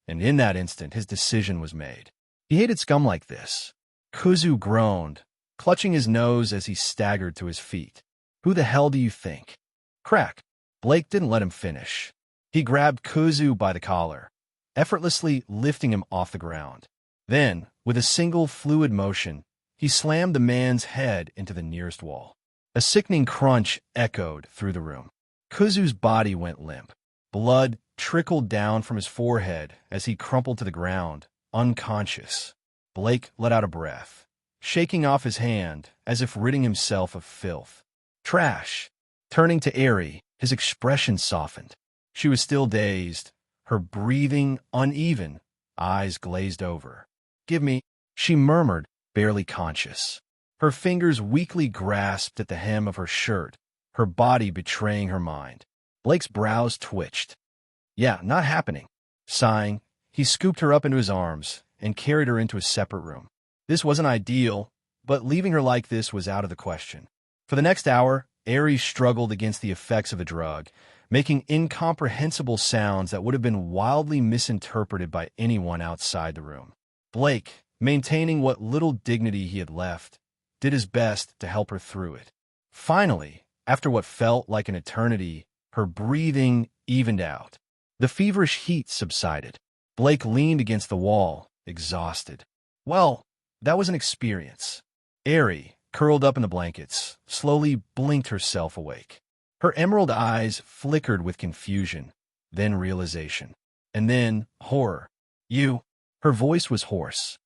and in that instant his decision was made. He hated scum like this. Kuzu groaned, clutching his nose as he staggered to his feet. Who the hell do you think? Crack. Blake didn't let him finish. He grabbed Kuzu by the collar, effortlessly lifting him off the ground. Then, with a single fluid motion, he slammed the man's head into the nearest wall. A sickening crunch echoed through the room. Kuzu's body went limp. Blood trickled down from his forehead as he crumpled to the ground, unconscious. Blake let out a breath, shaking off his hand as if ridding himself of filth. Trash. Turning to Eri, his expression softened. She was still dazed, her breathing uneven, eyes glazed over. Give me, she murmured, barely conscious. Her fingers weakly grasped at the hem of her shirt, her body betraying her mind. Blake's brows twitched. Yeah, not happening. Sighing, he scooped her up into his arms and carried her into a separate room. This wasn't ideal, but leaving her like this was out of the question. For the next hour, Aries struggled against the effects of the drug, making incomprehensible sounds that would have been wildly misinterpreted by anyone outside the room. Blake, maintaining what little dignity he had left, did his best to help her through it. Finally, after what felt like an eternity, her breathing evened out. The feverish heat subsided. Blake leaned against the wall, exhausted. Well, that was an experience. Eri, curled up in the blankets, slowly blinked herself awake. Her emerald eyes flickered with confusion, then realization, and then horror. You. Her voice was hoarse.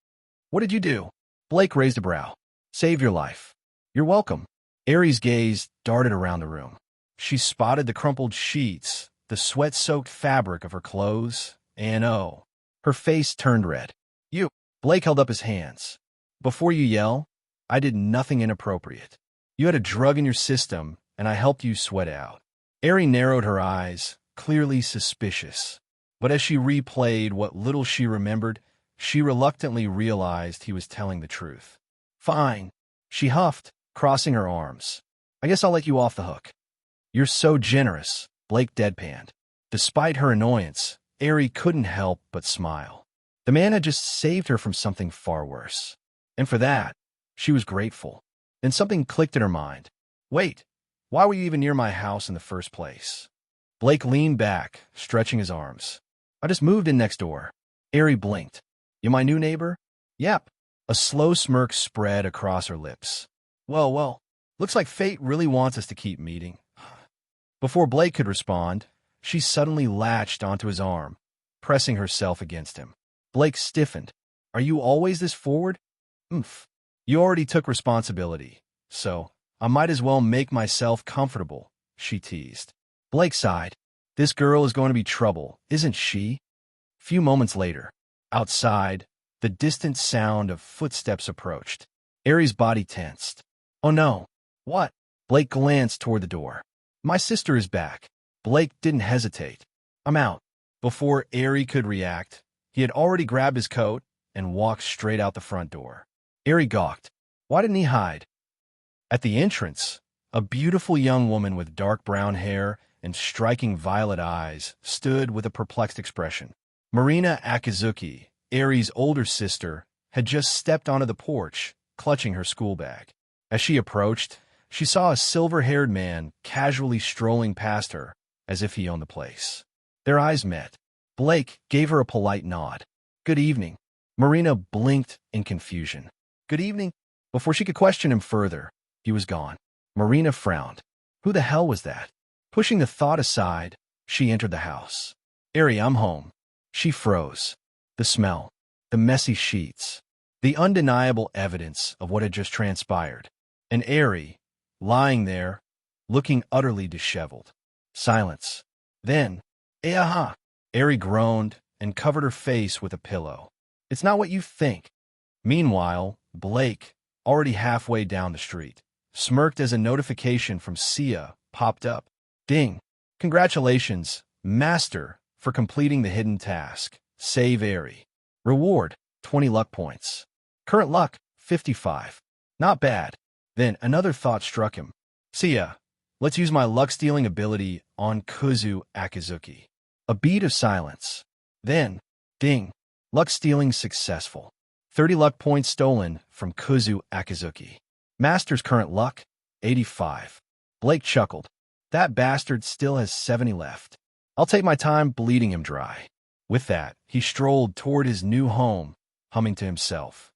What did you do? Blake raised a brow. Save your life. You're welcome. Aries' gaze darted around the room. She spotted the crumpled sheets, the sweat-soaked fabric of her clothes, and her face turned red. You. Blake held up his hands. Before you yell, I did nothing inappropriate. You had a drug in your system, and I helped you sweat out. Eri narrowed her eyes, clearly suspicious. But as she replayed what little she remembered, she reluctantly realized he was telling the truth. Fine, she huffed, crossing her arms. I guess I'll let you off the hook. You're so generous, Blake deadpanned. Despite her annoyance, Eri couldn't help but smile. The man had just saved her from something far worse. And for that, she was grateful. Then something clicked in her mind. Wait, why were you even near my house in the first place? Blake leaned back, stretching his arms. I just moved in next door. Eri blinked. You my new neighbor? Yep. A slow smirk spread across her lips. Well, looks like fate really wants us to keep meeting. Before Blake could respond, she suddenly latched onto his arm, pressing herself against him. Blake stiffened. Are you always this forward? You already took responsibility, so I might as well make myself comfortable, she teased. Blake sighed. This girl is going to be trouble, isn't she? Few moments later, outside, the distant sound of footsteps approached. Aries' body tensed. Oh no. What? Blake glanced toward the door. My sister is back. Blake didn't hesitate. I'm out. Before Eri could react, he had already grabbed his coat, and walked straight out the front door. Ari gawked. Why didn't he hide? At the entrance, a beautiful young woman with dark brown hair and striking violet eyes stood with a perplexed expression. Marina Akizuki, Ari's older sister, had just stepped onto the porch, clutching her school bag. As she approached, she saw a silver-haired man casually strolling past her, as if he owned the place. Their eyes met. Blake gave her a polite nod. "Good evening." Marina blinked in confusion. "Good evening." Before she could question him further, he was gone. Marina frowned. Who the hell was that? Pushing the thought aside, she entered the house. "Ari, I'm home." She froze. The smell, the messy sheets, the undeniable evidence of what had just transpired. And Ari, lying there, looking utterly disheveled. Silence. Then, aha! Ari groaned and covered her face with a pillow. "It's not what you think." Meanwhile, Blake, already halfway down the street, smirked as a notification from Sia popped up. "Ding! Congratulations, Master, for completing the hidden task. Save Ari. Reward, 20 luck points. Current luck, 55. Not bad." Then another thought struck him. "Sia, let's use my luck-stealing ability on Kuzu Akizuki." A beat of silence. Then, ding, luck-stealing successful. 30 luck points stolen from Kuzu Akizuki. Master's current luck, 85. Blake chuckled. That bastard still has 70 left. I'll take my time bleeding him dry. With that, he strolled toward his new home, humming to himself.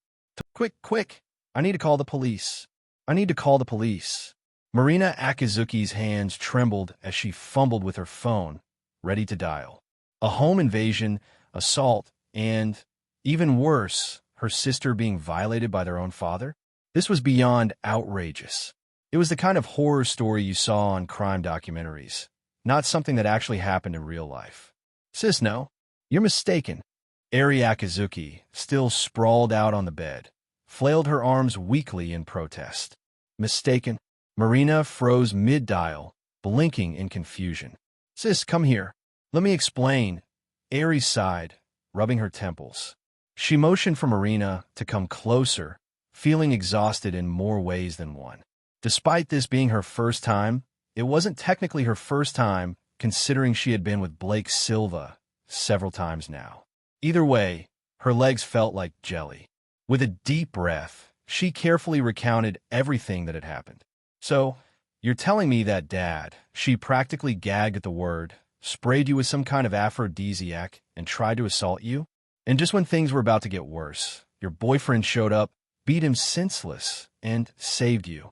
Quick, quick, I need to call the police. I need to call the police. Marina Akizuki's hands trembled as she fumbled with her phone, ready to dial. A home invasion, assault, and, even worse, her sister being violated by their own father? This was beyond outrageous. It was the kind of horror story you saw on crime documentaries, not something that actually happened in real life. "Sis, no, you're mistaken." Ari Akizuki, still sprawled out on the bed, flailed her arms weakly in protest. "Mistaken?" Marina froze mid-dial, blinking in confusion. "Sis, come here. Let me explain." Ari sighed, rubbing her temples. She motioned for Marina to come closer, feeling exhausted in more ways than one. Despite this being her first time, it wasn't technically her first time, considering she had been with Blake Silva several times now. Either way, her legs felt like jelly. With a deep breath, she carefully recounted everything that had happened. "So, you're telling me that Dad," she practically gagged at the word, "sprayed you with some kind of aphrodisiac and tried to assault you? And just when things were about to get worse, your boyfriend showed up, beat him senseless, and saved you."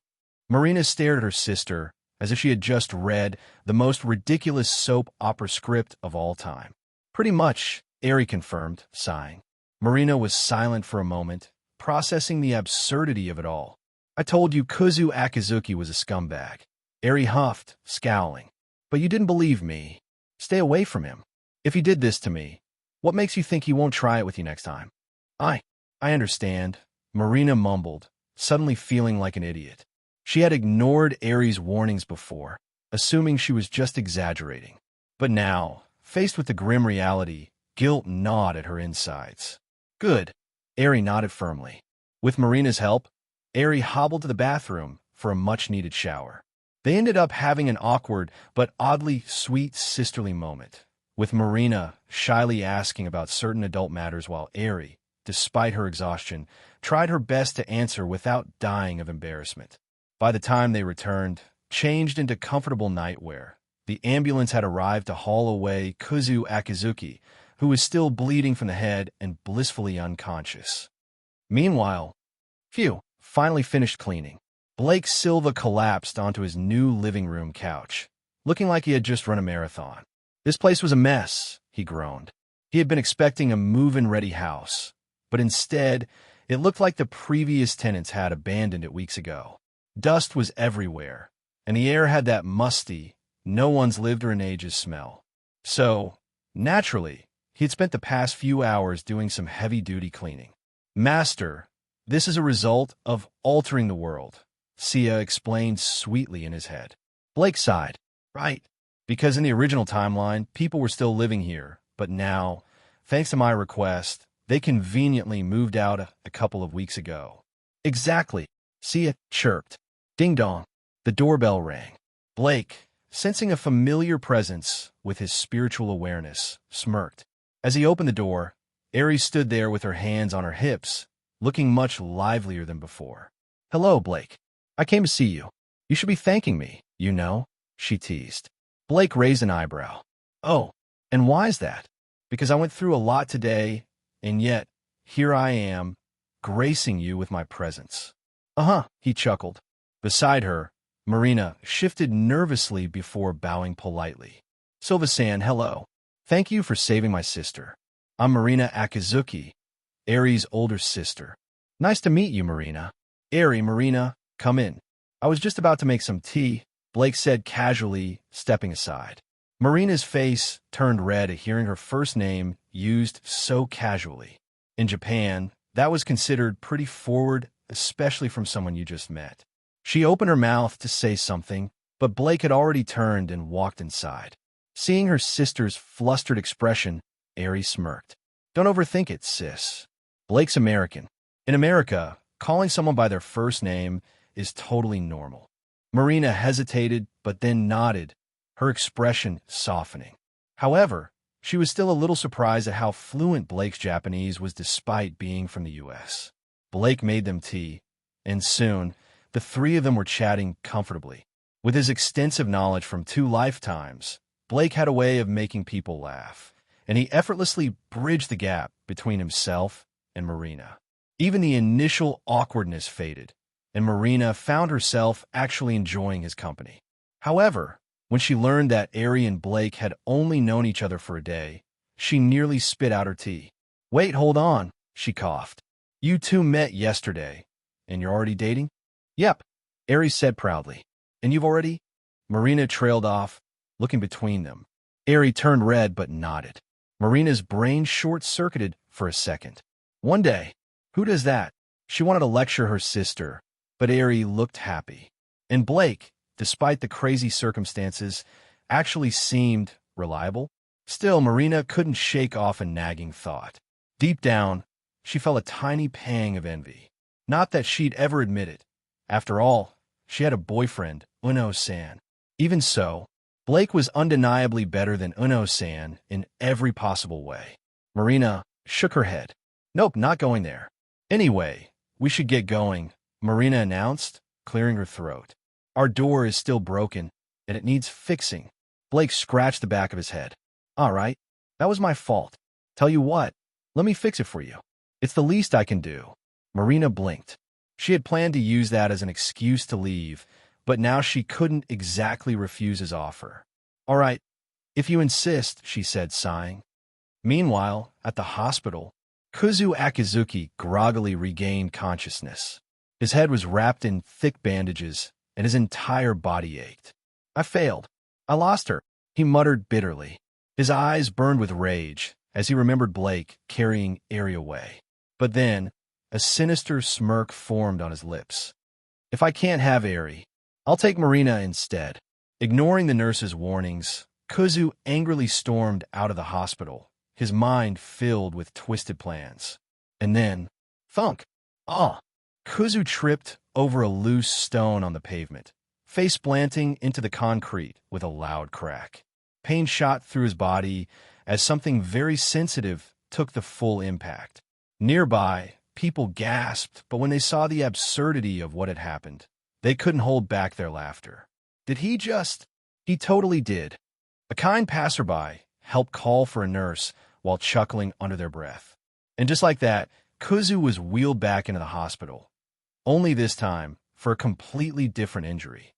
Marina stared at her sister as if she had just read the most ridiculous soap opera script of all time. "Pretty much," Ari confirmed, sighing. Marina was silent for a moment, processing the absurdity of it all. "I told you Kuzu Akizuki was a scumbag." Ari huffed, scowling. "But you didn't believe me. Stay away from him. If he did this to me, what makes you think he won't try it with you next time?" I understand," Marina mumbled, suddenly feeling like an idiot. She had ignored Ari's warnings before, assuming she was just exaggerating. But now, faced with the grim reality, guilt gnawed at her insides. "Good." Ari nodded firmly. With Marina's help, Ari hobbled to the bathroom for a much-needed shower. They ended up having an awkward but oddly sweet sisterly moment, with Marina shyly asking about certain adult matters while Ari, despite her exhaustion, tried her best to answer without dying of embarrassment. By the time they returned, changed into comfortable nightwear, the ambulance had arrived to haul away Kuzu Akizuki, who was still bleeding from the head and blissfully unconscious. Meanwhile, finally finished cleaning. Blake Silva collapsed onto his new living room couch, looking like he had just run a marathon. "This place was a mess," he groaned. He had been expecting a move-in-ready house, but instead, it looked like the previous tenants had abandoned it weeks ago. Dust was everywhere, and the air had that musty, no-one's-lived-in-ages smell. So, naturally, he had spent the past few hours doing some heavy-duty cleaning. "Master, this is a result of altering the world," Sia explained sweetly in his head. Blake sighed. "Right, because in the original timeline, people were still living here, but now, thanks to my request, They conveniently moved out a couple of weeks ago. Exactly. Sia chirped. Ding dong. The doorbell rang. Blake, sensing a familiar presence with his spiritual awareness, smirked. As he opened the door, Aries stood there with her hands on her hips, looking much livelier than before. Hello, Blake. I came to see you. You should be thanking me, you know, she teased. Blake raised an eyebrow. Oh, and why is that? Because I went through a lot today, and yet, here I am, gracing you with my presence. Uh-huh, he chuckled. Beside her, Marina shifted nervously before bowing politely. Silva-san, hello. Thank you for saving my sister. I'm Marina Akizuki, Aries' older sister. Nice to meet you, Marina. Marina, come in. I was just about to make some tea, Blake said casually, stepping aside. Marina's face turned red at hearing her first name used so casually. In Japan, that was considered pretty forward, especially from someone you just met. She opened her mouth to say something, but Blake had already turned and walked inside. Seeing her sister's flustered expression, Aries smirked. Don't overthink it, sis. Blake's American. In America, calling someone by their first name is totally normal. Marina hesitated, but then nodded, her expression softening. However, she was still a little surprised at how fluent Blake's Japanese was despite being from the U.S. Blake made them tea, and soon, the three of them were chatting comfortably. With his extensive knowledge from 2 lifetimes, Blake had a way of making people laugh, and he effortlessly bridged the gap between himself and Marina. Even the initial awkwardness faded, and Marina found herself actually enjoying his company. However, when she learned that Aries and Blake had only known each other for a day, she nearly spit out her tea. Wait, hold on, she coughed. You two met yesterday, and you're already dating? Yep, Aries said proudly. And you've already? Marina trailed off, looking between them. Aries turned red but nodded. Marina's brain short-circuited for a second. One day. Who does that? She wanted to lecture her sister, but Aries looked happy. And Blake, despite the crazy circumstances, actually seemed reliable. Still, Marina couldn't shake off a nagging thought. Deep down, she felt a tiny pang of envy. Not that she'd ever admit it. After all, she had a boyfriend, Uno-san. Even so, Blake was undeniably better than Uno-san in every possible way. Marina shook her head. Nope, not going there. Anyway, we should get going, Marina announced, clearing her throat. Our door is still broken, and it needs fixing. Blake scratched the back of his head. All right, that was my fault. Tell you what, let me fix it for you. It's the least I can do. Marina blinked. She had planned to use that as an excuse to leave, but now she couldn't exactly refuse his offer. All right, if you insist, she said, sighing. Meanwhile, at the hospital, Kuzu Akizuki groggily regained consciousness. His head was wrapped in thick bandages, and his entire body ached. I failed. I lost her, he muttered bitterly. His eyes burned with rage as he remembered Blake carrying Aries away. But then, a sinister smirk formed on his lips. If I can't have Aries, I'll take Marina instead. Ignoring the nurse's warnings, Kuzu angrily stormed out of the hospital, his mind filled with twisted plans. And then, thunk! Ah! Kuzu tripped over a loose stone on the pavement, face-planting into the concrete with a loud crack. Pain shot through his body as something very sensitive took the full impact. Nearby, people gasped, but when they saw the absurdity of what had happened, they couldn't hold back their laughter. Did he just? He totally did. A kind passerby helped call for a nurse while chuckling under their breath. And just like that, Kuzu was wheeled back into the hospital, only this time for a completely different injury.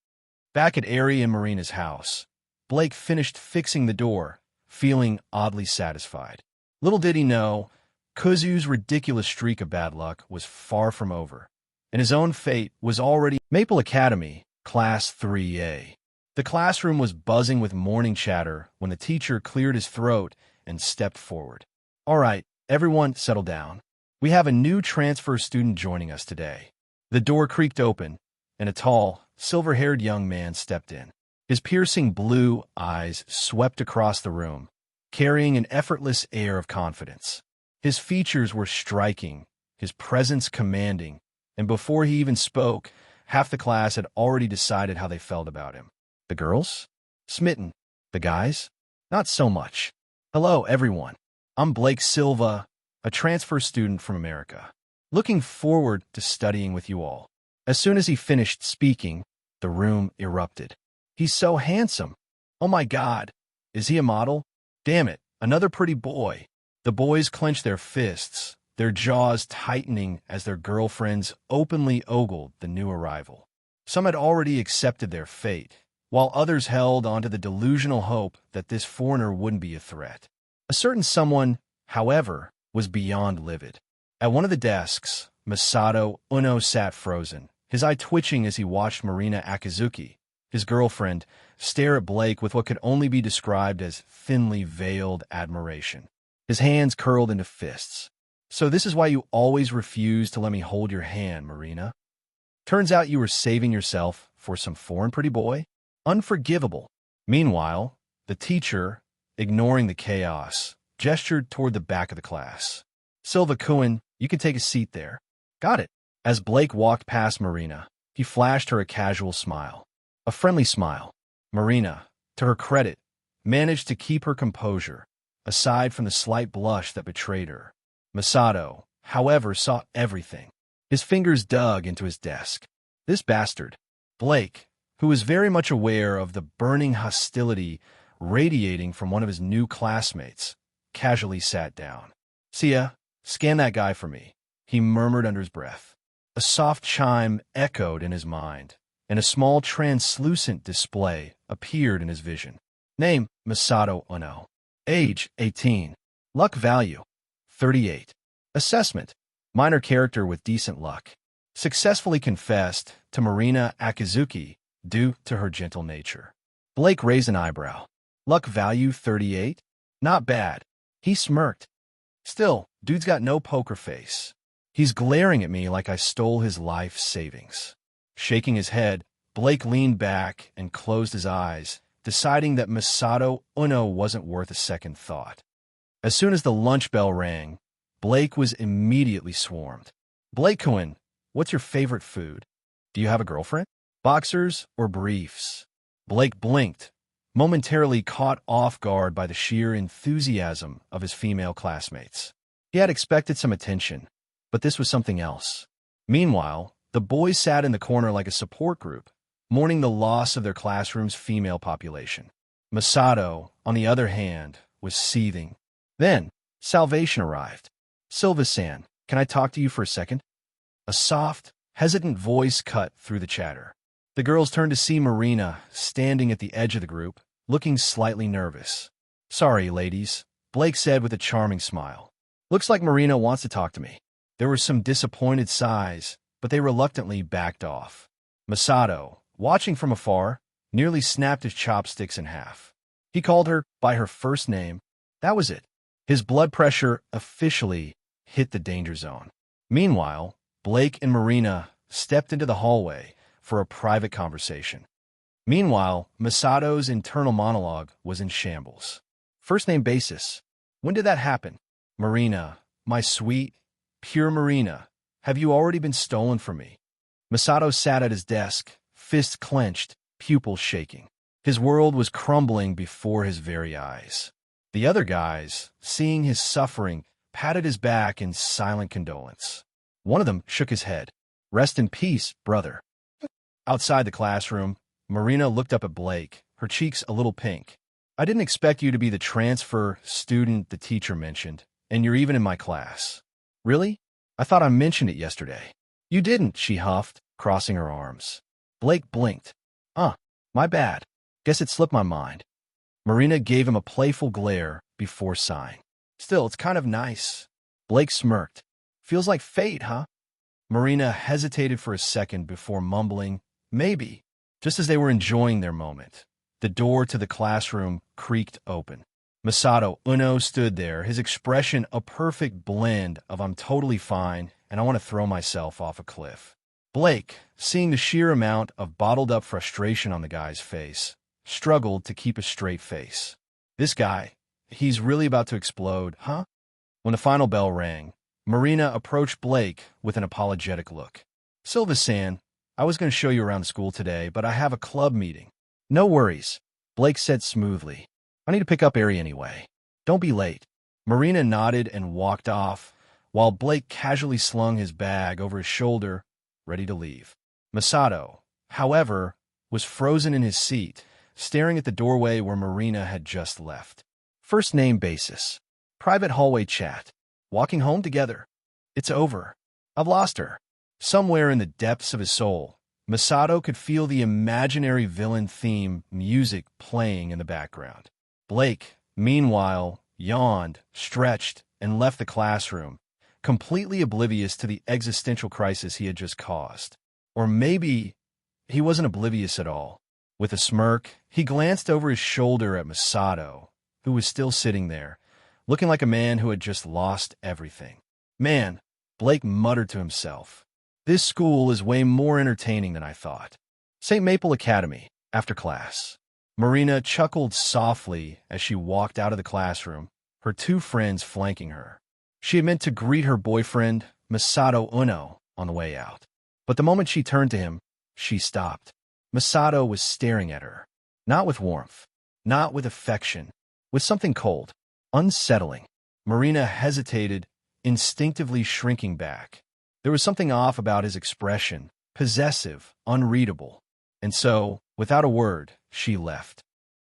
Back at Aries and Marina's house, Blake finished fixing the door, feeling oddly satisfied. Little did he know, Kuzu's ridiculous streak of bad luck was far from over, and his own fate was already Maple Academy, Class 3A. The classroom was buzzing with morning chatter when the teacher cleared his throat and stepped forward. All right, everyone settle down. We have a new transfer student joining us today. The door creaked open, and a tall, silver-haired young man stepped in. His piercing blue eyes swept across the room, carrying an effortless air of confidence. His features were striking, his presence commanding, and before he even spoke, half the class had already decided how they felt about him. The girls? Smitten. The guys? Not so much. Hello, everyone. I'm Blake Silva, a transfer student from America. Looking forward to studying with you all. As soon as he finished speaking, the room erupted. He's so handsome. Oh my God. Is he a model? Damn it, another pretty boy. The boys clenched their fists, their jaws tightening as their girlfriends openly ogled the new arrival. Some had already accepted their fate, while others held onto the delusional hope that this foreigner wouldn't be a threat. A certain someone, however, was beyond livid. At one of the desks, Masato Uno sat frozen, his eye twitching as he watched Marina Akizuki, his girlfriend, stare at Blake with what could only be described as thinly veiled admiration. His hands curled into fists. So this is why you always refuse to let me hold your hand, Marina? Turns out you were saving yourself for some foreign pretty boy? Unforgivable. Meanwhile, the teacher, ignoring the chaos, gestured toward the back of the class. Silva-kun, you can take a seat there. Got it. As Blake walked past Marina, he flashed her a casual smile. A friendly smile. Marina, to her credit, managed to keep her composure, aside from the slight blush that betrayed her. Masato, however, saw everything. His fingers dug into his desk. This bastard, Blake, who was very much aware of the burning hostility radiating from one of his new classmates, casually sat down. Sia, scan that guy for me, he murmured under his breath. A soft chime echoed in his mind, and a small translucent display appeared in his vision. Name, Masato Uno. Age, 18. Luck value, 38. Assessment, minor character with decent luck. Successfully confessed to Marina Akizuki due to her gentle nature. Blake raised an eyebrow. Luck value, 38? Not bad. He smirked. Still, dude's got no poker face. He's glaring at me like I stole his life savings. Shaking his head, Blake leaned back and closed his eyes, deciding that Masato Uno wasn't worth a second thought. As soon as the lunch bell rang, Blake was immediately swarmed. Blake-kun, what's your favorite food? Do you have a girlfriend? Boxers or briefs? Blake blinked, momentarily caught off guard by the sheer enthusiasm of his female classmates. He had expected some attention, but this was something else. Meanwhile, the boys sat in the corner like a support group, mourning the loss of their classroom's female population. Masato, on the other hand, was seething. Then, salvation arrived. Silva-san, can I talk to you for a second? A soft, hesitant voice cut through the chatter. The girls turned to see Marina standing at the edge of the group, looking slightly nervous. Sorry, ladies, Blake said with a charming smile. Looks like Marina wants to talk to me. There were some disappointed sighs, but they reluctantly backed off. Masato, watching from afar, nearly snapped his chopsticks in half. He called her by her first name. That was it. His blood pressure officially hit the danger zone. Meanwhile, Blake and Marina stepped into the hallway for a private conversation. Meanwhile, Masato's internal monologue was in shambles. First name basis. When did that happen? Marina, my sweet, pure Marina, have you already been stolen from me? Masato sat at his desk, fists clenched, pupils shaking. His world was crumbling before his very eyes. The other guys, seeing his suffering, patted his back in silent condolence. One of them shook his head. Rest in peace, brother. Outside the classroom, Marina looked up at Blake, her cheeks a little pink. I didn't expect you to be the transfer student the teacher mentioned, and you're even in my class. Really? I thought I mentioned it yesterday. You didn't, she huffed, crossing her arms. Blake blinked. My bad. Guess it slipped my mind. Marina gave him a playful glare before sighing. Still, it's kind of nice. Blake smirked. Feels like fate, huh? Marina hesitated for a second before mumbling, maybe. Just as they were enjoying their moment, the door to the classroom creaked open. Masato Uno stood there, his expression a perfect blend of I'm totally fine and I want to throw myself off a cliff. Blake, seeing the sheer amount of bottled-up frustration on the guy's face, struggled to keep a straight face. This guy, he's really about to explode, huh? When the final bell rang, Marina approached Blake with an apologetic look. "Silva-san, I was going to show you around the school today, but I have a club meeting." "No worries," Blake said smoothly. "I need to pick up Ari anyway. Don't be late." Marina nodded and walked off, while Blake casually slung his bag over his shoulder, ready to leave. Masato, however, was frozen in his seat, staring at the doorway where Marina had just left. First name basis. Private hallway chat. Walking home together. It's over. I've lost her. Somewhere in the depths of his soul, Masato could feel the imaginary villain theme music playing in the background. Blake, meanwhile, yawned, stretched, and left the classroom, completely oblivious to the existential crisis he had just caused. Or maybe he wasn't oblivious at all. With a smirk, he glanced over his shoulder at Masato, who was still sitting there, looking like a man who had just lost everything. "Man," Blake muttered to himself, "this school is way more entertaining than I thought." St. Maple Academy, after class. Marina chuckled softly as she walked out of the classroom, her two friends flanking her. She had meant to greet her boyfriend, Masato Uno, on the way out. But the moment she turned to him, she stopped. Masato was staring at her, not with warmth, not with affection, with something cold, unsettling. Marina hesitated, instinctively shrinking back. There was something off about his expression, possessive, unreadable. And so, without a word, she left.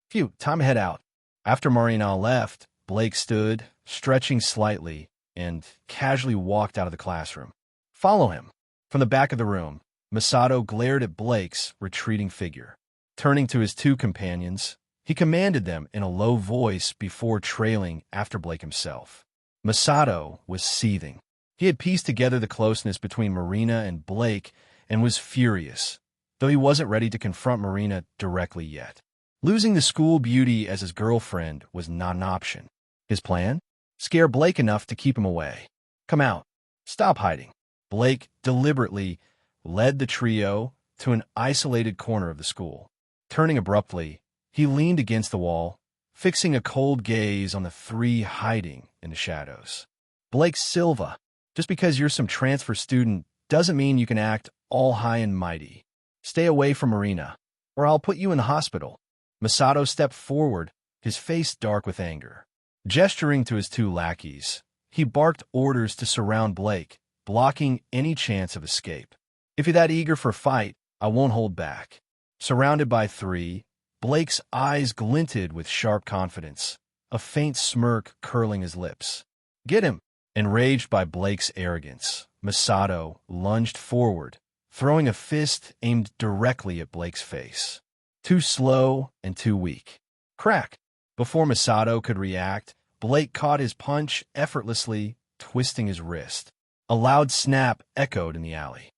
"Phew, time to head out." After Marina left, Blake stood, stretching slightly, and casually walked out of the classroom. "Follow him." From the back of the room, Masato glared at Blake's retreating figure. Turning to his two companions, he commanded them in a low voice before trailing after Blake himself. Masato was seething. He had pieced together the closeness between Marina and Blake and was furious, though he wasn't ready to confront Marina directly yet. Losing the school beauty as his girlfriend was not an option. His plan? Scare Blake enough to keep him away. "Come out. Stop hiding." Blake deliberately led the trio to an isolated corner of the school. Turning abruptly, he leaned against the wall, fixing a cold gaze on the three hiding in the shadows. "Blake Silva, just because you're some transfer student doesn't mean you can act all high and mighty. Stay away from Marina, or I'll put you in the hospital." Masato stepped forward, his face dark with anger. Gesturing to his two lackeys, he barked orders to surround Blake, blocking any chance of escape. "If you're that eager for a fight, I won't hold back." Surrounded by three, Blake's eyes glinted with sharp confidence, a faint smirk curling his lips. "Get him!" Enraged by Blake's arrogance, Masato lunged forward, throwing a fist aimed directly at Blake's face. Too slow and too weak. Crack! Before Masato could react, Blake caught his punch effortlessly, twisting his wrist. A loud snap echoed in the alley.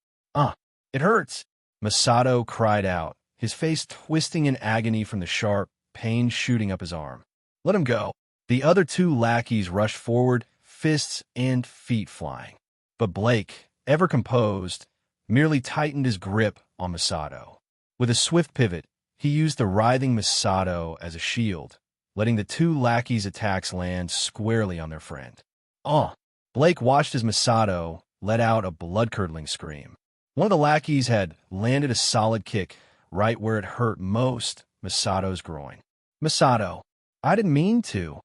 It hurts!" Masato cried out, his face twisting in agony from the sharp pain shooting up his arm. "Let him go." The other two lackeys rushed forward, fists and feet flying. But Blake, ever composed, merely tightened his grip on Masato. With a swift pivot, he used the writhing Masato as a shield, letting the two lackeys' attacks land squarely on their friend. Blake watched as Masato let out a blood-curdling scream. One of the lackeys had landed a solid kick right where it hurt most, Masato's groin. "Masato, I didn't mean to."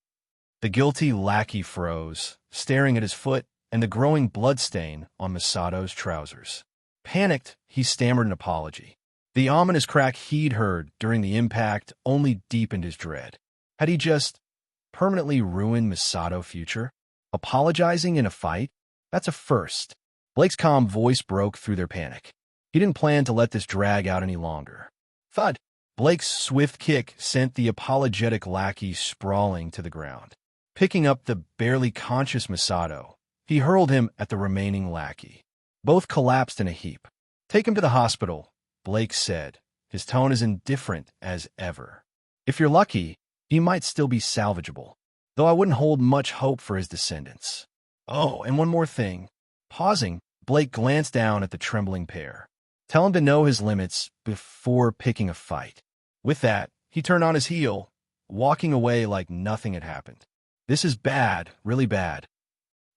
The guilty lackey froze, staring at his foot and the growing bloodstain on Masato's trousers. Panicked, he stammered an apology. The ominous crack he'd heard during the impact only deepened his dread. Had he just permanently ruined Masato's future? Apologizing in a fight? That's a first. Blake's calm voice broke through their panic. He didn't plan to let this drag out any longer. Thud! Blake's swift kick sent the apologetic lackey sprawling to the ground. Picking up the barely conscious Masato, he hurled him at the remaining lackey. Both collapsed in a heap. "Take him to the hospital," Blake said, his tone as indifferent as ever. "If you're lucky, he might still be salvageable, though I wouldn't hold much hope for his descendants. Oh, and one more thing." Pausing, Blake glanced down at the trembling pair. "Tell him to know his limits before picking a fight." With that, he turned on his heel, walking away like nothing had happened. "This is bad, really bad."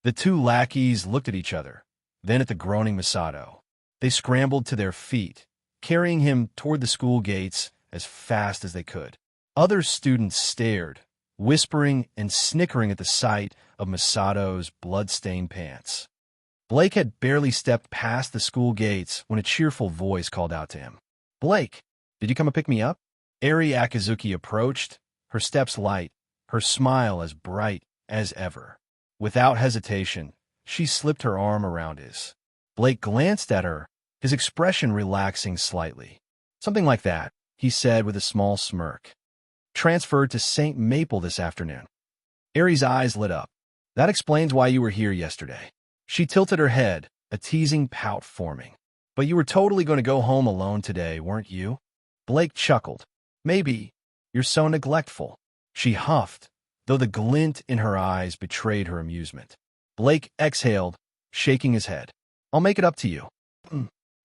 The two lackeys looked at each other, then at the groaning Masato. They scrambled to their feet, carrying him toward the school gates as fast as they could. Other students stared, whispering and snickering at the sight of Masato's blood-stained pants. Blake had barely stepped past the school gates when a cheerful voice called out to him. "Blake, did you come to pick me up?" Eri Akizuki approached, her steps light, her smile as bright as ever. Without hesitation, she slipped her arm around his. Blake glanced at her, his expression relaxing slightly. "Something like that," he said with a small smirk. "Transferred to St. Maple this afternoon." Eri's eyes lit up. "That explains why you were here yesterday." She tilted her head, a teasing pout forming. "But you were totally going to go home alone today, weren't you?" Blake chuckled. "Maybe. You're so neglectful." She huffed, though the glint in her eyes betrayed her amusement. Blake exhaled, shaking his head. "I'll make it up to you."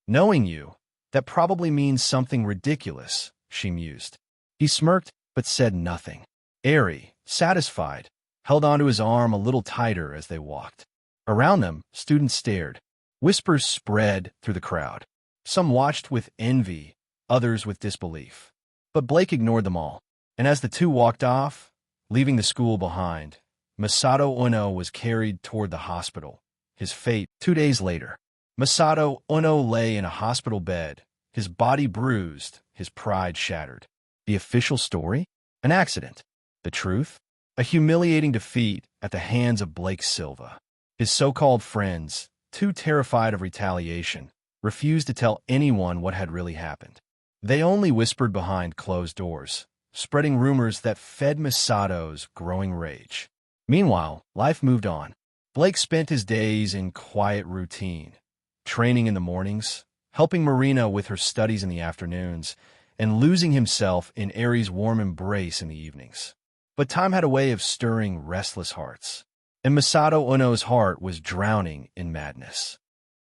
"Knowing you, that probably means something ridiculous," she mused. He smirked, but said nothing. Eri, satisfied, held onto his arm a little tighter as they walked. Around them, students stared. Whispers spread through the crowd. Some watched with envy, others with disbelief. But Blake ignored them all. And as the two walked off, leaving the school behind, Masato Uno was carried toward the hospital. His fate 2 days later. Masato Uno lay in a hospital bed, his body bruised, his pride shattered. The official story? An accident. The truth? A humiliating defeat at the hands of Blake Silva. His so-called friends, too terrified of retaliation, refused to tell anyone what had really happened. They only whispered behind closed doors, spreading rumors that fed Masato's growing rage. Meanwhile, life moved on. Blake spent his days in quiet routine, training in the mornings, helping Marina with her studies in the afternoons, and losing himself in Eri's warm embrace in the evenings. But time had a way of stirring restless hearts, and Masato Uno's heart was drowning in madness.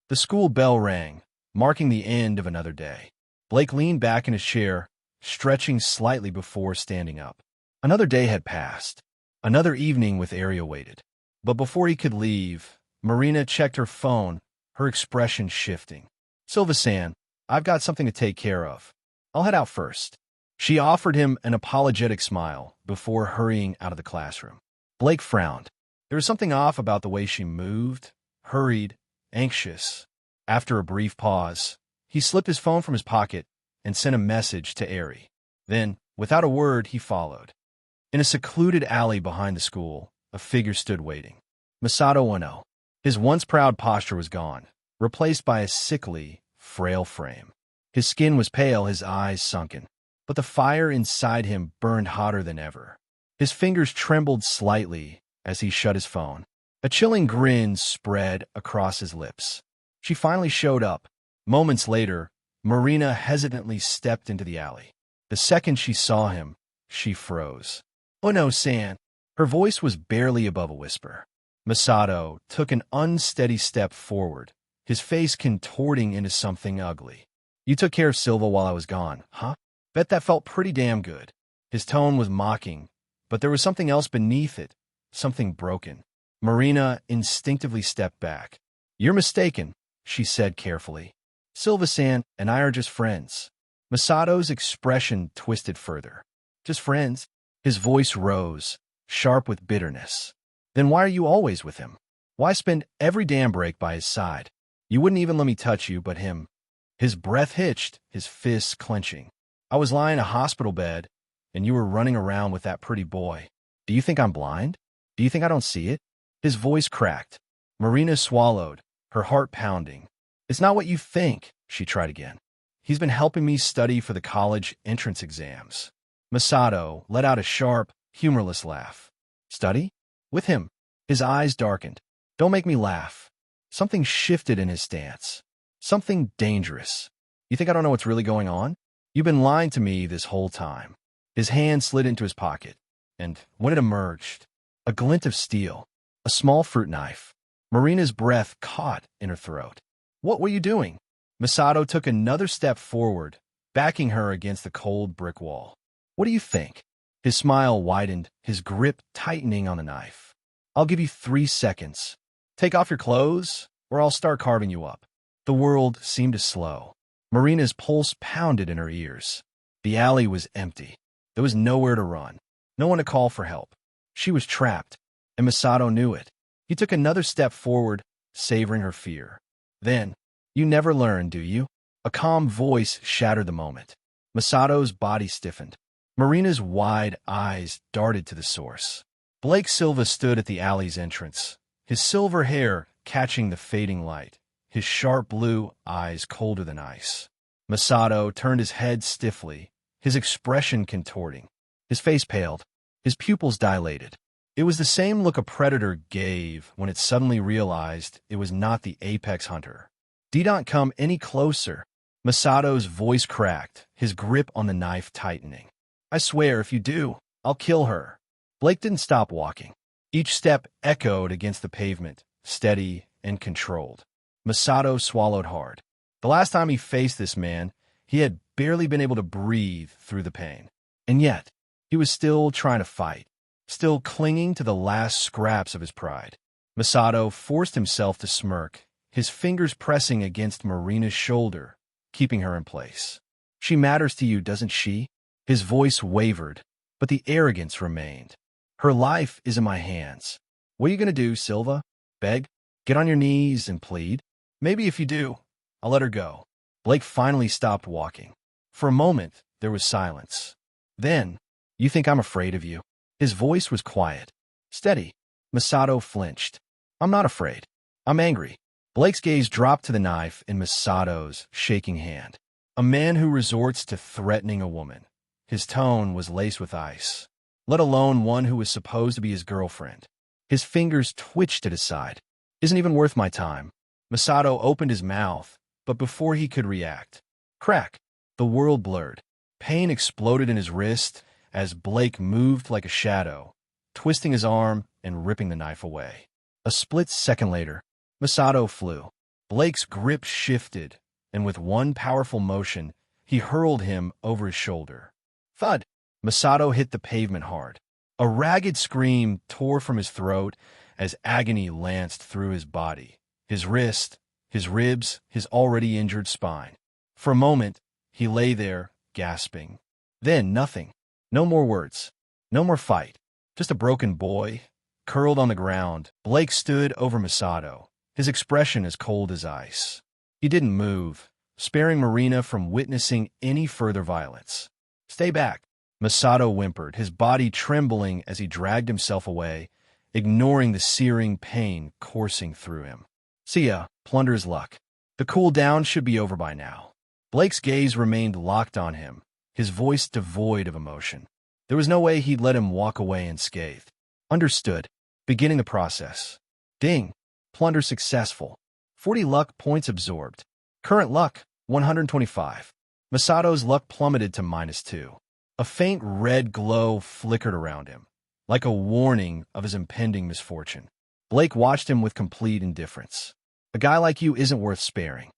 The school bell rang, marking the end of another day. Blake leaned back in his chair, stretching slightly before standing up. Another day had passed. Another evening with Eri awaited. But before he could leave, Marina checked her phone, her expression shifting. "Silva-san, I've got something to take care of. I'll head out first." She offered him an apologetic smile before hurrying out of the classroom. Blake frowned. There was something off about the way she moved, hurried, anxious. After a brief pause, he slipped his phone from his pocket and sent a message to Eri. Then, without a word, he followed. In a secluded alley behind the school, a figure stood waiting. Masato Uno. His once proud posture was gone, replaced by a sickly, frail frame. His skin was pale, his eyes sunken, but the fire inside him burned hotter than ever. His fingers trembled slightly as he shut his phone. A chilling grin spread across his lips. She finally showed up. Moments later, Marina hesitantly stepped into the alley. The second she saw him, she froze. "Uno-san." Her voice was barely above a whisper. Masato took an unsteady step forward, his face contorting into something ugly. "You took care of Silva while I was gone, huh? Bet that felt pretty damn good." His tone was mocking, but there was something else beneath it, something broken. Marina instinctively stepped back. "You're mistaken," she said carefully. "Silva-san and I are just friends." Masato's expression twisted further. "Just friends?" His voice rose, sharp with bitterness. "Then why are you always with him? Why spend every damn break by his side? You wouldn't even let me touch you, but him." His breath hitched, his fists clenching. "I was lying in a hospital bed, and you were running around with that pretty boy. Do you think I'm blind? Do you think I don't see it?" His voice cracked. Marina swallowed, her heart pounding. "It's not what you think," she tried again. "He's been helping me study for the college entrance exams." Masato let out a sharp, humorless laugh. "Study? With him?" His eyes darkened. "Don't make me laugh." Something shifted in his stance. Something dangerous. "You think I don't know what's really going on? You've been lying to me this whole time." His hand slid into his pocket, and when it emerged, a glint of steel, a small fruit knife. Marina's breath caught in her throat. "What were you doing?" Masato took another step forward, backing her against the cold brick wall. "What do you think?" His smile widened, his grip tightening on the knife. "I'll give you 3 seconds. Take off your clothes, or I'll start carving you up. The world seemed to slow. Marina's pulse pounded in her ears. The alley was empty. There was nowhere to run, no one to call for help. She was trapped, and Masato knew it. He took another step forward, savoring her fear. Then, "You never learn, do you?" A calm voice shattered the moment. Masato's body stiffened. Marina's wide eyes darted to the source. Blake Silva stood at the alley's entrance, his silver hair catching the fading light, his sharp blue eyes colder than ice. Masato turned his head stiffly, his expression contorting. His face paled, his pupils dilated. It was the same look a predator gave when it suddenly realized it was not the apex hunter. "Don't come any closer." Masato's voice cracked, his grip on the knife tightening. "I swear, if you do, I'll kill her." Blake didn't stop walking. Each step echoed against the pavement, steady and controlled. Masato swallowed hard. The last time he faced this man, he had barely been able to breathe through the pain. And yet, he was still trying to fight, still clinging to the last scraps of his pride. Masato forced himself to smirk, his fingers pressing against Marina's shoulder, keeping her in place. "She matters to you, doesn't she?" His voice wavered, but the arrogance remained. "Her life is in my hands. What are you going to do, Silva? Beg? Get on your knees and plead? Maybe if you do, I'll let her go." Blake finally stopped walking. For a moment, there was silence. Then, "You think I'm afraid of you?" His voice was quiet, steady. Masato flinched. "I'm not afraid. I'm angry." Blake's gaze dropped to the knife in Masato's shaking hand. A man who resorts to threatening a woman. His tone was laced with ice, let alone one who was supposed to be his girlfriend. His fingers twitched at his side. "Isn't even worth my time." Masato opened his mouth, but before he could react, crack, the world blurred. Pain exploded in his wrist as Blake moved like a shadow, twisting his arm and ripping the knife away. A split second later, Masato flew. Blake's grip shifted, and with one powerful motion, he hurled him over his shoulder. Thud! Masato hit the pavement hard. A ragged scream tore from his throat as agony lanced through his body, his wrist, his ribs, his already injured spine. For a moment, he lay there, gasping. Then nothing. No more words. No more fight. Just a broken boy, curled on the ground. Blake stood over Masato, his expression as cold as ice. He didn't move, sparing Marina from witnessing any further violence. "Stay back," Masato whimpered, his body trembling as he dragged himself away, ignoring the searing pain coursing through him. "See ya, Plunder's luck. The cool down should be over by now." Blake's gaze remained locked on him, his voice devoid of emotion. There was no way he'd let him walk away unscathed. "Understood. Beginning the process." Ding. Plunder successful. 40 luck points absorbed. Current luck, 125. Masato's luck plummeted to -2. A faint red glow flickered around him, like a warning of his impending misfortune. Blake watched him with complete indifference. "A guy like you isn't worth sparing."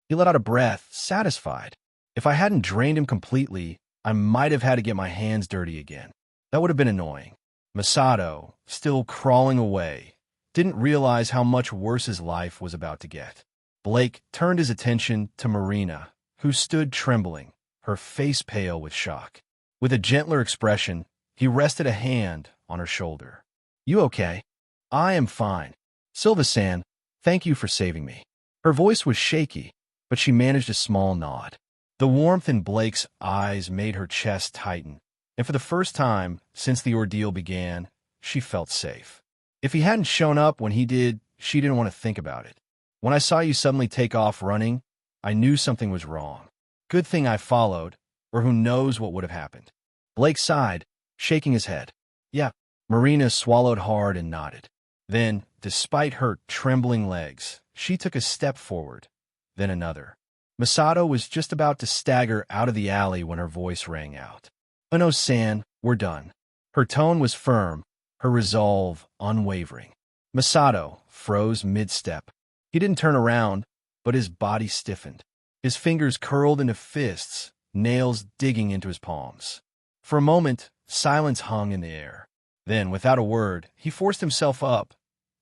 He let out a breath, satisfied. "If I hadn't drained him completely, I might have had to get my hands dirty again. That would have been annoying." Masato, still crawling away, didn't realize how much worse his life was about to get. Blake turned his attention to Marina, who stood trembling, her face pale with shock. With a gentler expression, he rested a hand on her shoulder. "You okay?" "I am fine. Silva-san, thank you for saving me." Her voice was shaky, but she managed a small nod. The warmth in Blake's eyes made her chest tighten, and for the first time since the ordeal began, she felt safe. If he hadn't shown up when he did, she didn't want to think about it. "When I saw you suddenly take off running, I knew something was wrong. Good thing I followed, or who knows what would have happened." Blake sighed, shaking his head. "Yeah." Marina swallowed hard and nodded. Then, despite her trembling legs, she took a step forward, then another. Masato was just about to stagger out of the alley when her voice rang out. "Ono-san, we're done." Her tone was firm, her resolve unwavering. Masato froze mid-step. He didn't turn around, but his body stiffened. His fingers curled into fists, nails digging into his palms. For a moment, silence hung in the air. Then, without a word, he forced himself up,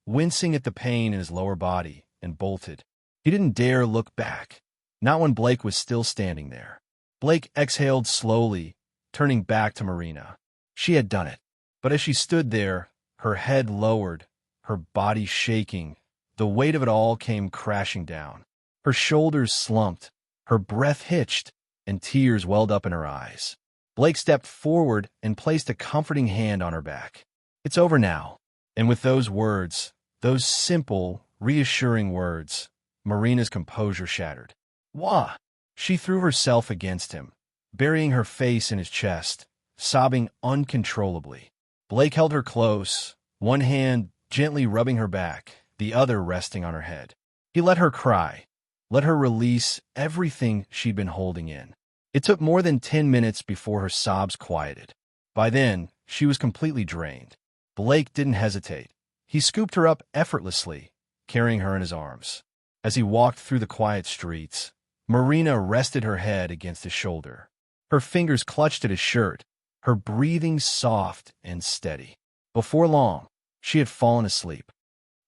wincing at the pain in his lower body, and bolted. He didn't dare look back, not when Blake was still standing there. Blake exhaled slowly, turning back to Marina. She had done it. But as she stood there, her head lowered, her body shaking, the weight of it all came crashing down. Her shoulders slumped, her breath hitched, and tears welled up in her eyes. Blake stepped forward and placed a comforting hand on her back. "It's over now." And with those words, those simple, reassuring words, Marina's composure shattered. "Wah!" She threw herself against him, burying her face in his chest, sobbing uncontrollably. Blake held her close, one hand gently rubbing her back, the other resting on her head. He let her cry, let her release everything she'd been holding in. It took more than 10 minutes before her sobs quieted. By then, she was completely drained. Blake didn't hesitate. He scooped her up effortlessly, carrying her in his arms. As he walked through the quiet streets, Marina rested her head against his shoulder. Her fingers clutched at his shirt, her breathing soft and steady. Before long, she had fallen asleep.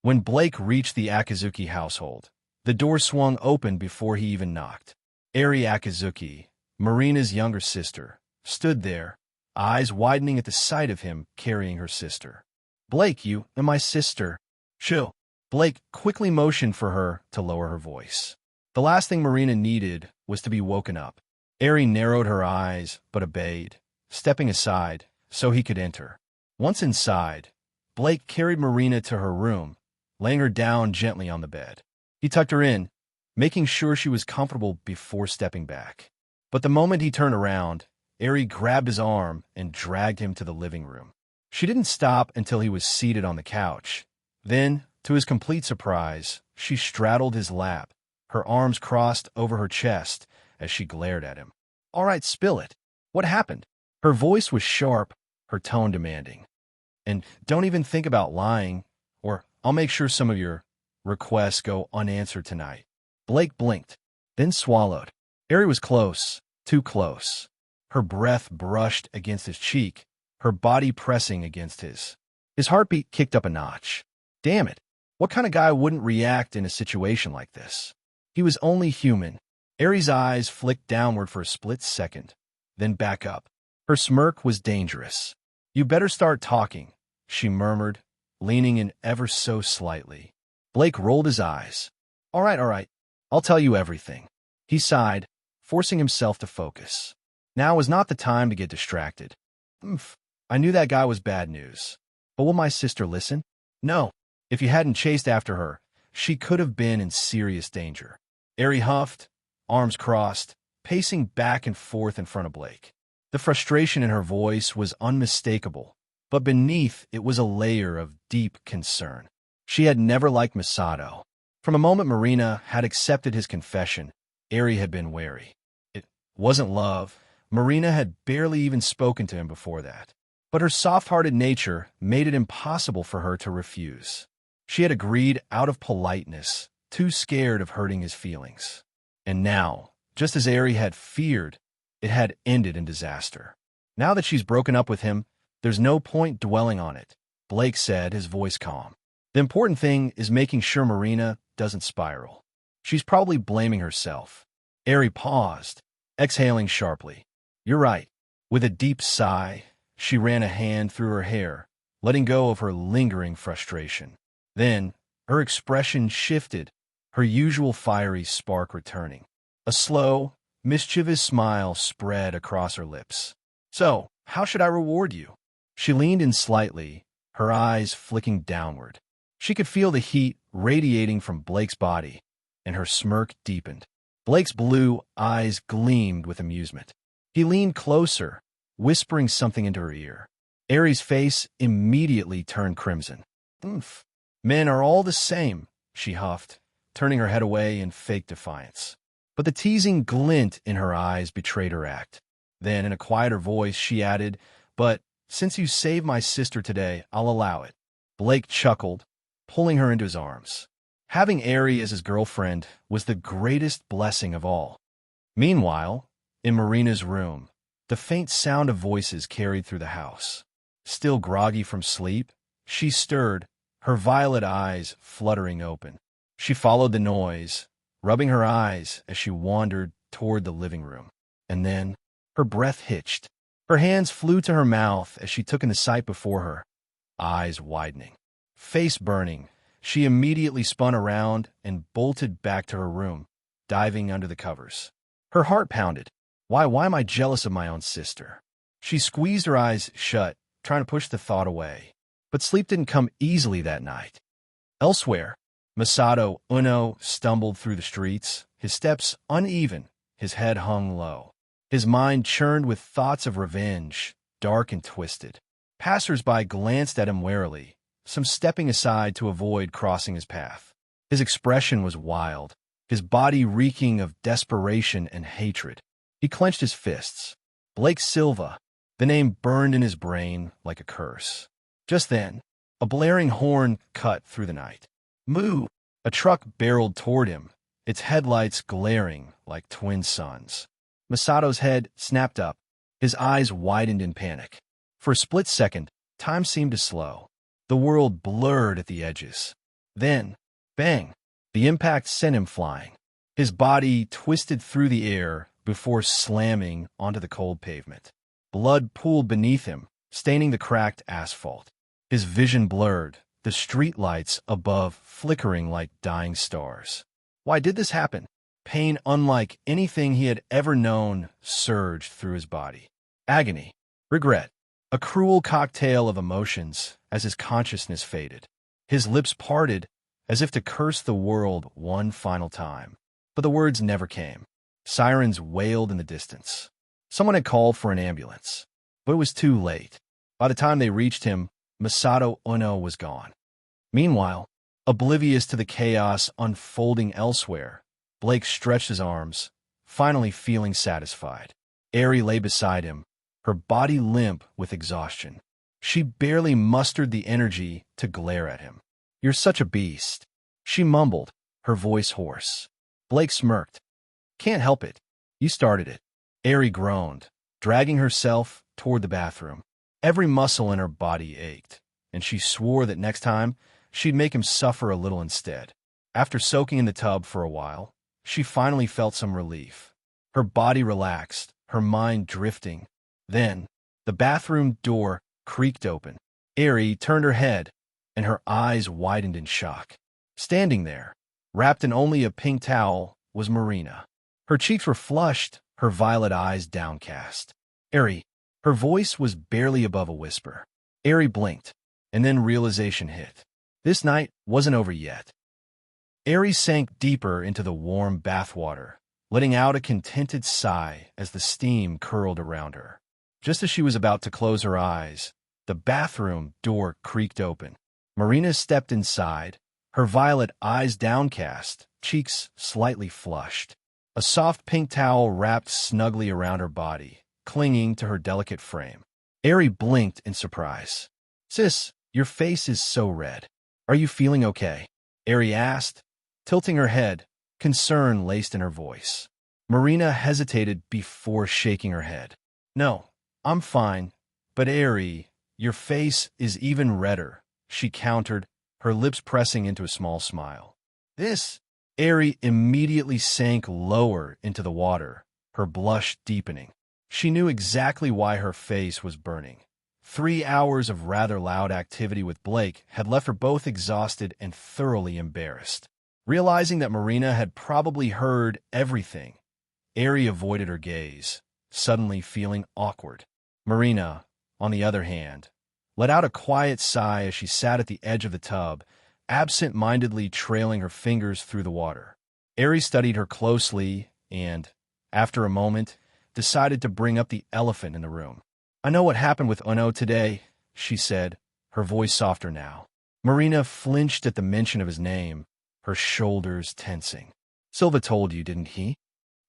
When Blake reached the Akizuki household, the door swung open before he even knocked. Eri Akizuki, Marina's younger sister, stood there, eyes widening at the sight of him carrying her sister. "Blake, you and my sister." "Chill." Blake quickly motioned for her to lower her voice. The last thing Marina needed was to be woken up. Eri narrowed her eyes, but obeyed, stepping aside so he could enter. Once inside, Blake carried Marina to her room, laying her down gently on the bed. He tucked her in, making sure she was comfortable before stepping back. But the moment he turned around, Eri grabbed his arm and dragged him to the living room. She didn't stop until he was seated on the couch. Then, to his complete surprise, she straddled his lap, her arms crossed over her chest as she glared at him. "All right, spill it. What happened?" Her voice was sharp, her tone demanding. "And don't even think about lying, or I'll make sure some of your requests go unanswered tonight." Blake blinked, then swallowed. Eri was close, too close. Her breath brushed against his cheek, her body pressing against his. His heartbeat kicked up a notch. Damn it, what kind of guy wouldn't react in a situation like this? He was only human. Eri's eyes flicked downward for a split second, then back up. Her smirk was dangerous. "You better start talking," she murmured, leaning in ever so slightly. Blake rolled his eyes. All right, I'll tell you everything." He sighed, forcing himself to focus. Now was not the time to get distracted. I knew that guy was bad news. But will my sister listen? No. If you hadn't chased after her, she could have been in serious danger. Eri huffed, arms crossed, pacing back and forth in front of Blake. The frustration in her voice was unmistakable, but beneath it was a layer of deep concern. She had never liked Masato. From the moment Marina had accepted his confession, Eri had been wary. It wasn't love. Marina had barely even spoken to him before that. But her soft-hearted nature made it impossible for her to refuse. She had agreed out of politeness, too scared of hurting his feelings. And now, just as Eri had feared, it had ended in disaster. Now that she's broken up with him, there's no point dwelling on it, Blake said, his voice calm. The important thing is making sure Marina doesn't spiral. She's probably blaming herself. Eri paused, exhaling sharply. You're right. With a deep sigh, she ran a hand through her hair, letting go of her lingering frustration. Then, her expression shifted, her usual fiery spark returning. A slow, mischievous smile spread across her lips. So, how should I reward you? She leaned in slightly, her eyes flicking downward. She could feel the heat radiating from Blake's body, and her smirk deepened. Blake's blue eyes gleamed with amusement. He leaned closer, whispering something into her ear. Eri's face immediately turned crimson. Men are all the same, she huffed, turning her head away in fake defiance. But the teasing glint in her eyes betrayed her act. Then, in a quieter voice, she added, But since you saved my sister today, I'll allow it. Blake chuckled, pulling her into his arms. Having Eri as his girlfriend was the greatest blessing of all. Meanwhile, in Marina's room, the faint sound of voices carried through the house. Still groggy from sleep, she stirred, her violet eyes fluttering open. She followed the noise, rubbing her eyes as she wandered toward the living room. And then her breath hitched. Her hands flew to her mouth as she took in the sight before her, eyes widening. Face burning, she immediately spun around and bolted back to her room, diving under the covers. Her heart pounded. Why am I jealous of my own sister? She squeezed her eyes shut, trying to push the thought away. But sleep didn't come easily that night. Elsewhere, Masato Uno stumbled through the streets, his steps uneven, his head hung low. His mind churned with thoughts of revenge, dark and twisted. Passers-by glanced at him warily, some stepping aside to avoid crossing his path. His expression was wild, his body reeking of desperation and hatred. He clenched his fists. Blake Silva, the name burned in his brain like a curse. Just then, a blaring horn cut through the night. Moo! A truck barreled toward him, its headlights glaring like twin suns. Masato's head snapped up, his eyes widened in panic. For a split second, time seemed to slow. The world blurred at the edges. Then, bang! The impact sent him flying. His body twisted through the air before slamming onto the cold pavement. Blood pooled beneath him, staining the cracked asphalt. His vision blurred, the streetlights above flickering like dying stars. Why did this happen? Pain unlike anything he had ever known surged through his body. Agony, regret, a cruel cocktail of emotions as his consciousness faded. His lips parted as if to curse the world one final time. But the words never came. Sirens wailed in the distance. Someone had called for an ambulance, but it was too late. By the time they reached him, Masato Uno was gone. Meanwhile, oblivious to the chaos unfolding elsewhere, Blake stretched his arms, finally feeling satisfied. Eri lay beside him, her body limp with exhaustion. She barely mustered the energy to glare at him. "You're such a beast," she mumbled, her voice hoarse. Blake smirked. "Can't help it. You started it." Eri groaned, dragging herself toward the bathroom. Every muscle in her body ached, and she swore that next time she'd make him suffer a little instead. After soaking in the tub for a while, she finally felt some relief. Her body relaxed, her mind drifting. Then, the bathroom door creaked open. Eri turned her head, and her eyes widened in shock. Standing there, wrapped in only a pink towel, was Marina. Her cheeks were flushed, her violet eyes downcast. "Eri," her voice was barely above a whisper. Eri blinked, and then realization hit. This night wasn't over yet. Eri sank deeper into the warm bathwater, letting out a contented sigh as the steam curled around her. Just as she was about to close her eyes, the bathroom door creaked open. Marina stepped inside, her violet eyes downcast, cheeks slightly flushed. A soft pink towel wrapped snugly around her body, clinging to her delicate frame. Eri blinked in surprise. "Sis, your face is so red. Are you feeling okay?" Eri asked, tilting her head, concern laced in her voice. Marina hesitated before shaking her head. "No, I'm fine, but Eri, your face is even redder," she countered, her lips pressing into a small smile. "This?" Eri immediately sank lower into the water, her blush deepening. She knew exactly why her face was burning. 3 hours of rather loud activity with Blake had left her both exhausted and thoroughly embarrassed. Realizing that Marina had probably heard everything, Eri avoided her gaze, suddenly feeling awkward. Marina, on the other hand, let out a quiet sigh as she sat at the edge of the tub, absent-mindedly trailing her fingers through the water. Eri studied her closely and, after a moment, decided to bring up the elephant in the room. "I know what happened with Uno today," she said, her voice softer now. Marina flinched at the mention of his name, her shoulders tensing. "Silva told you, didn't he?"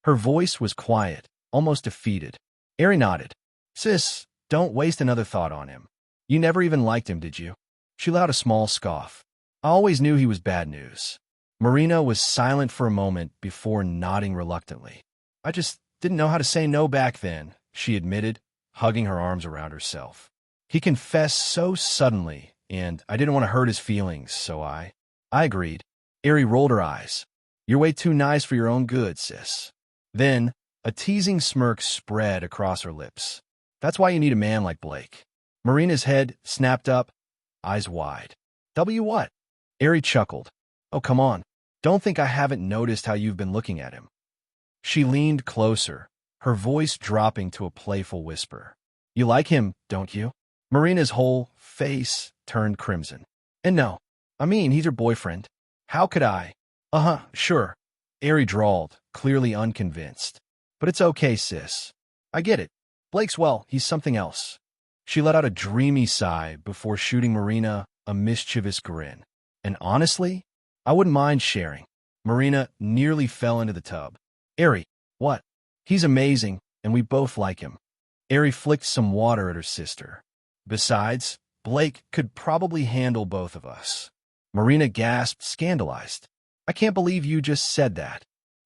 Her voice was quiet, almost defeated. Eri nodded. "Sis, don't waste another thought on him. You never even liked him, did you?" She let out a small scoff. "I always knew he was bad news." Marina was silent for a moment before nodding reluctantly. "I just didn't know how to say no back then," she admitted, hugging her arms around herself. He confessed so suddenly, and I didn't want to hurt his feelings, so I agreed. Ari rolled her eyes. You're way too nice for your own good, sis. Then, a teasing smirk spread across her lips. That's why you need a man like Blake. Marina's head snapped up, eyes wide. W what? Ari chuckled. Oh, come on. Don't think I haven't noticed how you've been looking at him. She leaned closer, her voice dropping to a playful whisper. You like him, don't you? Marina's whole face turned crimson. And no, I mean, he's your boyfriend. How could I? Sure. Ari drawled, clearly unconvinced. But it's okay, sis. I get it. Blake's, well, he's something else. She let out a dreamy sigh before shooting Marina a mischievous grin. And honestly, I wouldn't mind sharing. Marina nearly fell into the tub. Ari, what? He's amazing, and we both like him. Ari flicked some water at her sister. Besides, Blake could probably handle both of us. Marina gasped, scandalized. I can't believe you just said that.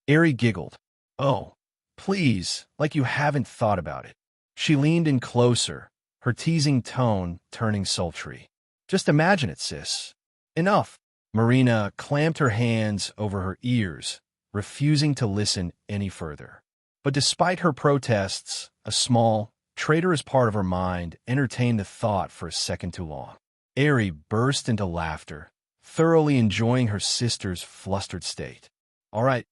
Ari giggled. Oh, please, like you haven't thought about it. She leaned in closer, her teasing tone turning sultry. Just imagine it, sis. Enough. Marina clamped her hands over her ears, refusing to listen any further. But despite her protests, a small, traitorous part of her mind entertained the thought for a second too long. Ari burst into laughter, thoroughly enjoying her sister's flustered state. All right,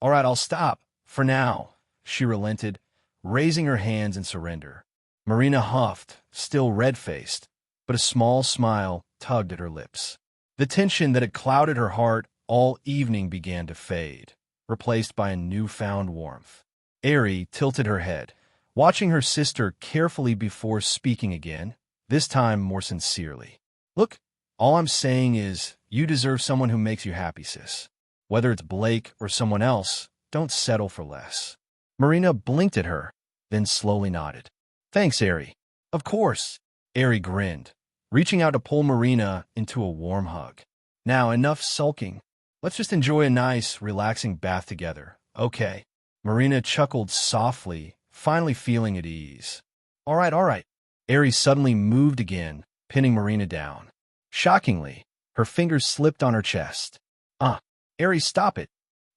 I'll stop. For now, she relented, raising her hands in surrender. Marina huffed, still red-faced, but a small smile tugged at her lips. The tension that had clouded her heart all evening began to fade, replaced by a newfound warmth. Ari tilted her head, watching her sister carefully before speaking again, this time more sincerely. Look, all I'm saying is you deserve someone who makes you happy, sis. Whether it's Blake or someone else, don't settle for less. Marina blinked at her, then slowly nodded. Thanks, Ari. Of course. Ari grinned, reaching out to pull Marina into a warm hug. Now, enough sulking. Let's just enjoy a nice, relaxing bath together, okay? Marina chuckled softly, finally feeling at ease. All right. Ari suddenly moved again, pinning Marina down. Shockingly, her fingers slipped on her chest. Ari, stop it.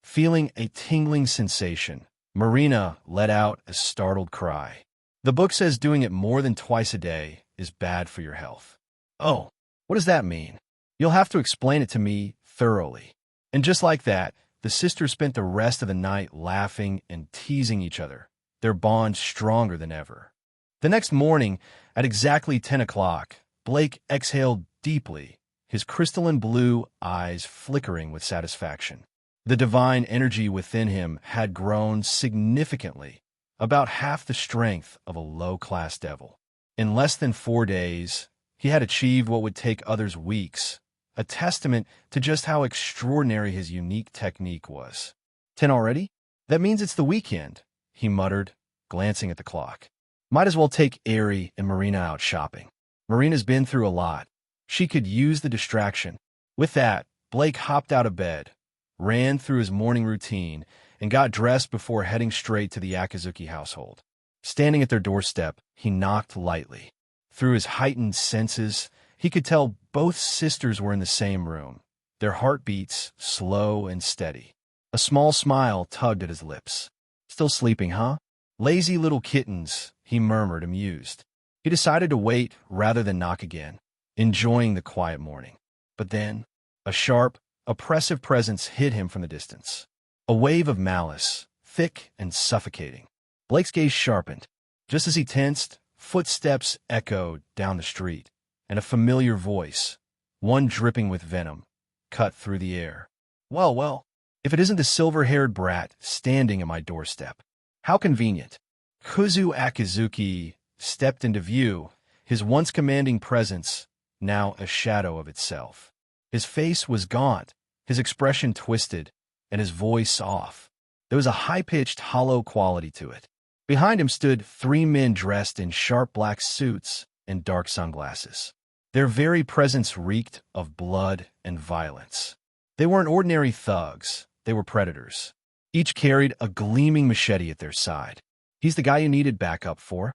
Feeling a tingling sensation, Marina let out a startled cry. The book says doing it more than twice a day is bad for your health. Oh, what does that mean? You'll have to explain it to me thoroughly. And just like that, the sisters spent the rest of the night laughing and teasing each other, their bond stronger than ever. The next morning, at exactly 10 o'clock, Blake exhaled deeply, his crystalline blue eyes flickering with satisfaction. The divine energy within him had grown significantly, about half the strength of a low-class devil. In less than 4 days, he had achieved what would take others weeks, a testament to just how extraordinary his unique technique was. 10 already? That means it's the weekend, he muttered, glancing at the clock. Might as well take Ari and Marina out shopping. Marina's been through a lot. She could use the distraction. With that, Blake hopped out of bed, ran through his morning routine, and got dressed before heading straight to the Akizuki household. Standing at their doorstep, he knocked lightly. Through his heightened senses, he could tell both sisters were in the same room, their heartbeats slow and steady. A small smile tugged at his lips. Still sleeping, huh? Lazy little kittens, he murmured, amused. He decided to wait rather than knock again, enjoying the quiet morning. But then, a sharp, oppressive presence hit him from the distance. A wave of malice, thick and suffocating. Blake's gaze sharpened. Just as he tensed, footsteps echoed down the street, and a familiar voice, one dripping with venom, cut through the air. Well, if it isn't the silver-haired brat standing at my doorstep. How convenient. Kuzu Akizuki stepped into view, his once commanding presence now a shadow of itself. His face was gaunt, his expression twisted, and his voice off. There was a high-pitched, hollow quality to it. Behind him stood 3 men dressed in sharp black suits and dark sunglasses. Their very presence reeked of blood and violence. They weren't ordinary thugs, they were predators. Each carried a gleaming machete at their side. He's the guy you needed backup for.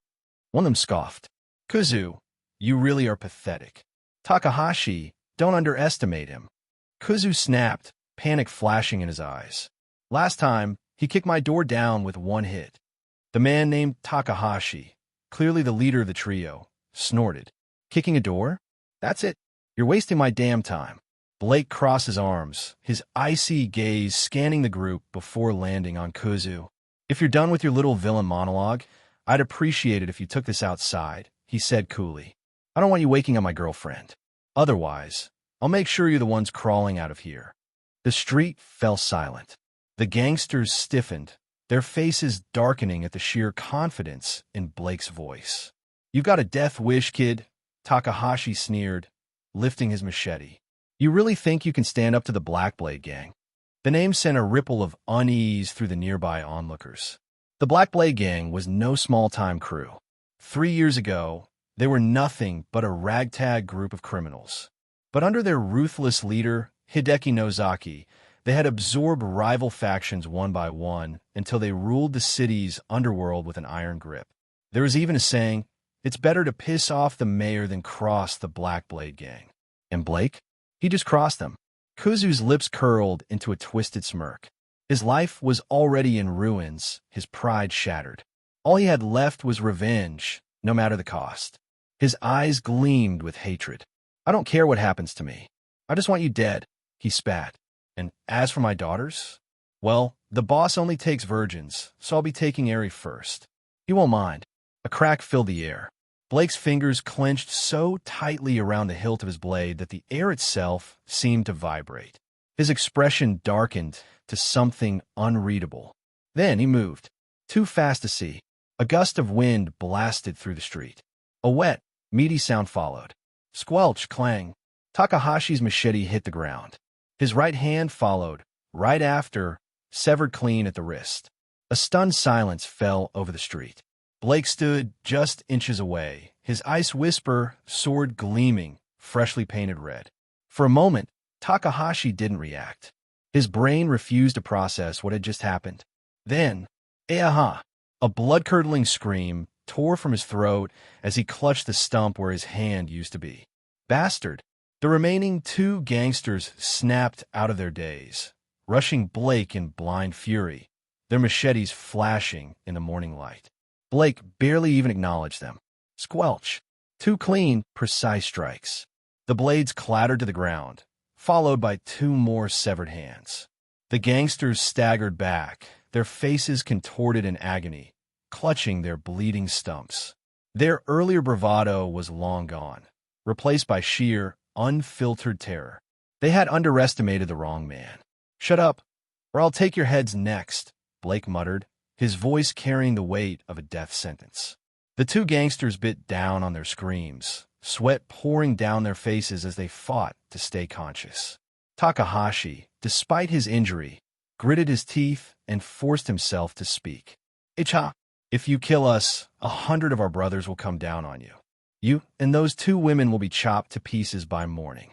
One of them scoffed. Kuzu, you really are pathetic. Takahashi, don't underestimate him. Kuzu snapped, panic flashing in his eyes. Last time, he kicked my door down with one hit. The man named Takahashi, clearly the leader of the trio, snorted. Kicking a door? That's it. You're wasting my damn time. Blake crossed his arms, his icy gaze scanning the group before landing on Kuzu. If you're done with your little villain monologue, I'd appreciate it if you took this outside, he said coolly. I don't want you waking up my girlfriend. Otherwise, I'll make sure you're the ones crawling out of here. The street fell silent. The gangsters stiffened, their faces darkening at the sheer confidence in Blake's voice. You've got a death wish, kid, Takahashi sneered, lifting his machete. You really think you can stand up to the Blackblade gang? The name sent a ripple of unease through the nearby onlookers. The Blackblade gang was no small-time crew. 3 years ago, they were nothing but a ragtag group of criminals. But under their ruthless leader, Hideki Nozaki, they had absorbed rival factions one by one until they ruled the city's underworld with an iron grip. There was even a saying, it's better to piss off the mayor than cross the Blackblade gang. And Blake? He just crossed them. Kuzu's lips curled into a twisted smirk. His life was already in ruins, his pride shattered. All he had left was revenge, no matter the cost. His eyes gleamed with hatred. I don't care what happens to me. I just want you dead, he spat. And as for my daughters? Well, the boss only takes virgins, so I'll be taking Eri first. You won't mind. A crack filled the air. Blake's fingers clenched so tightly around the hilt of his blade that the air itself seemed to vibrate. His expression darkened to something unreadable. Then he moved. Too fast to see. A gust of wind blasted through the street. A wet, meaty sound followed. Squelch, clang. Takahashi's machete hit the ground. His right hand followed, right after, severed clean at the wrist. A stunned silence fell over the street. Blake stood just inches away, his ice whisper, sword gleaming, freshly painted red. For a moment, Takahashi didn't react. His brain refused to process what had just happened. Then, aha! A blood-curdling scream tore from his throat as he clutched the stump where his hand used to be. Bastard! The remaining 2 gangsters snapped out of their daze, rushing Blake in blind fury, their machetes flashing in the morning light. Blake barely even acknowledged them. Squelch. 2 clean, precise strikes. The blades clattered to the ground, followed by 2 more severed hands. The gangsters staggered back, their faces contorted in agony, clutching their bleeding stumps. Their earlier bravado was long gone, replaced by sheer, unfiltered terror. They had underestimated the wrong man. Shut up, or I'll take your heads next, Blake muttered, his voice carrying the weight of a death sentence. The 2 gangsters bit down on their screams, sweat pouring down their faces as they fought to stay conscious. Takahashi, despite his injury, gritted his teeth and forced himself to speak. Icha, if you kill us, 100 of our brothers will come down on you. You and those 2 women will be chopped to pieces by morning.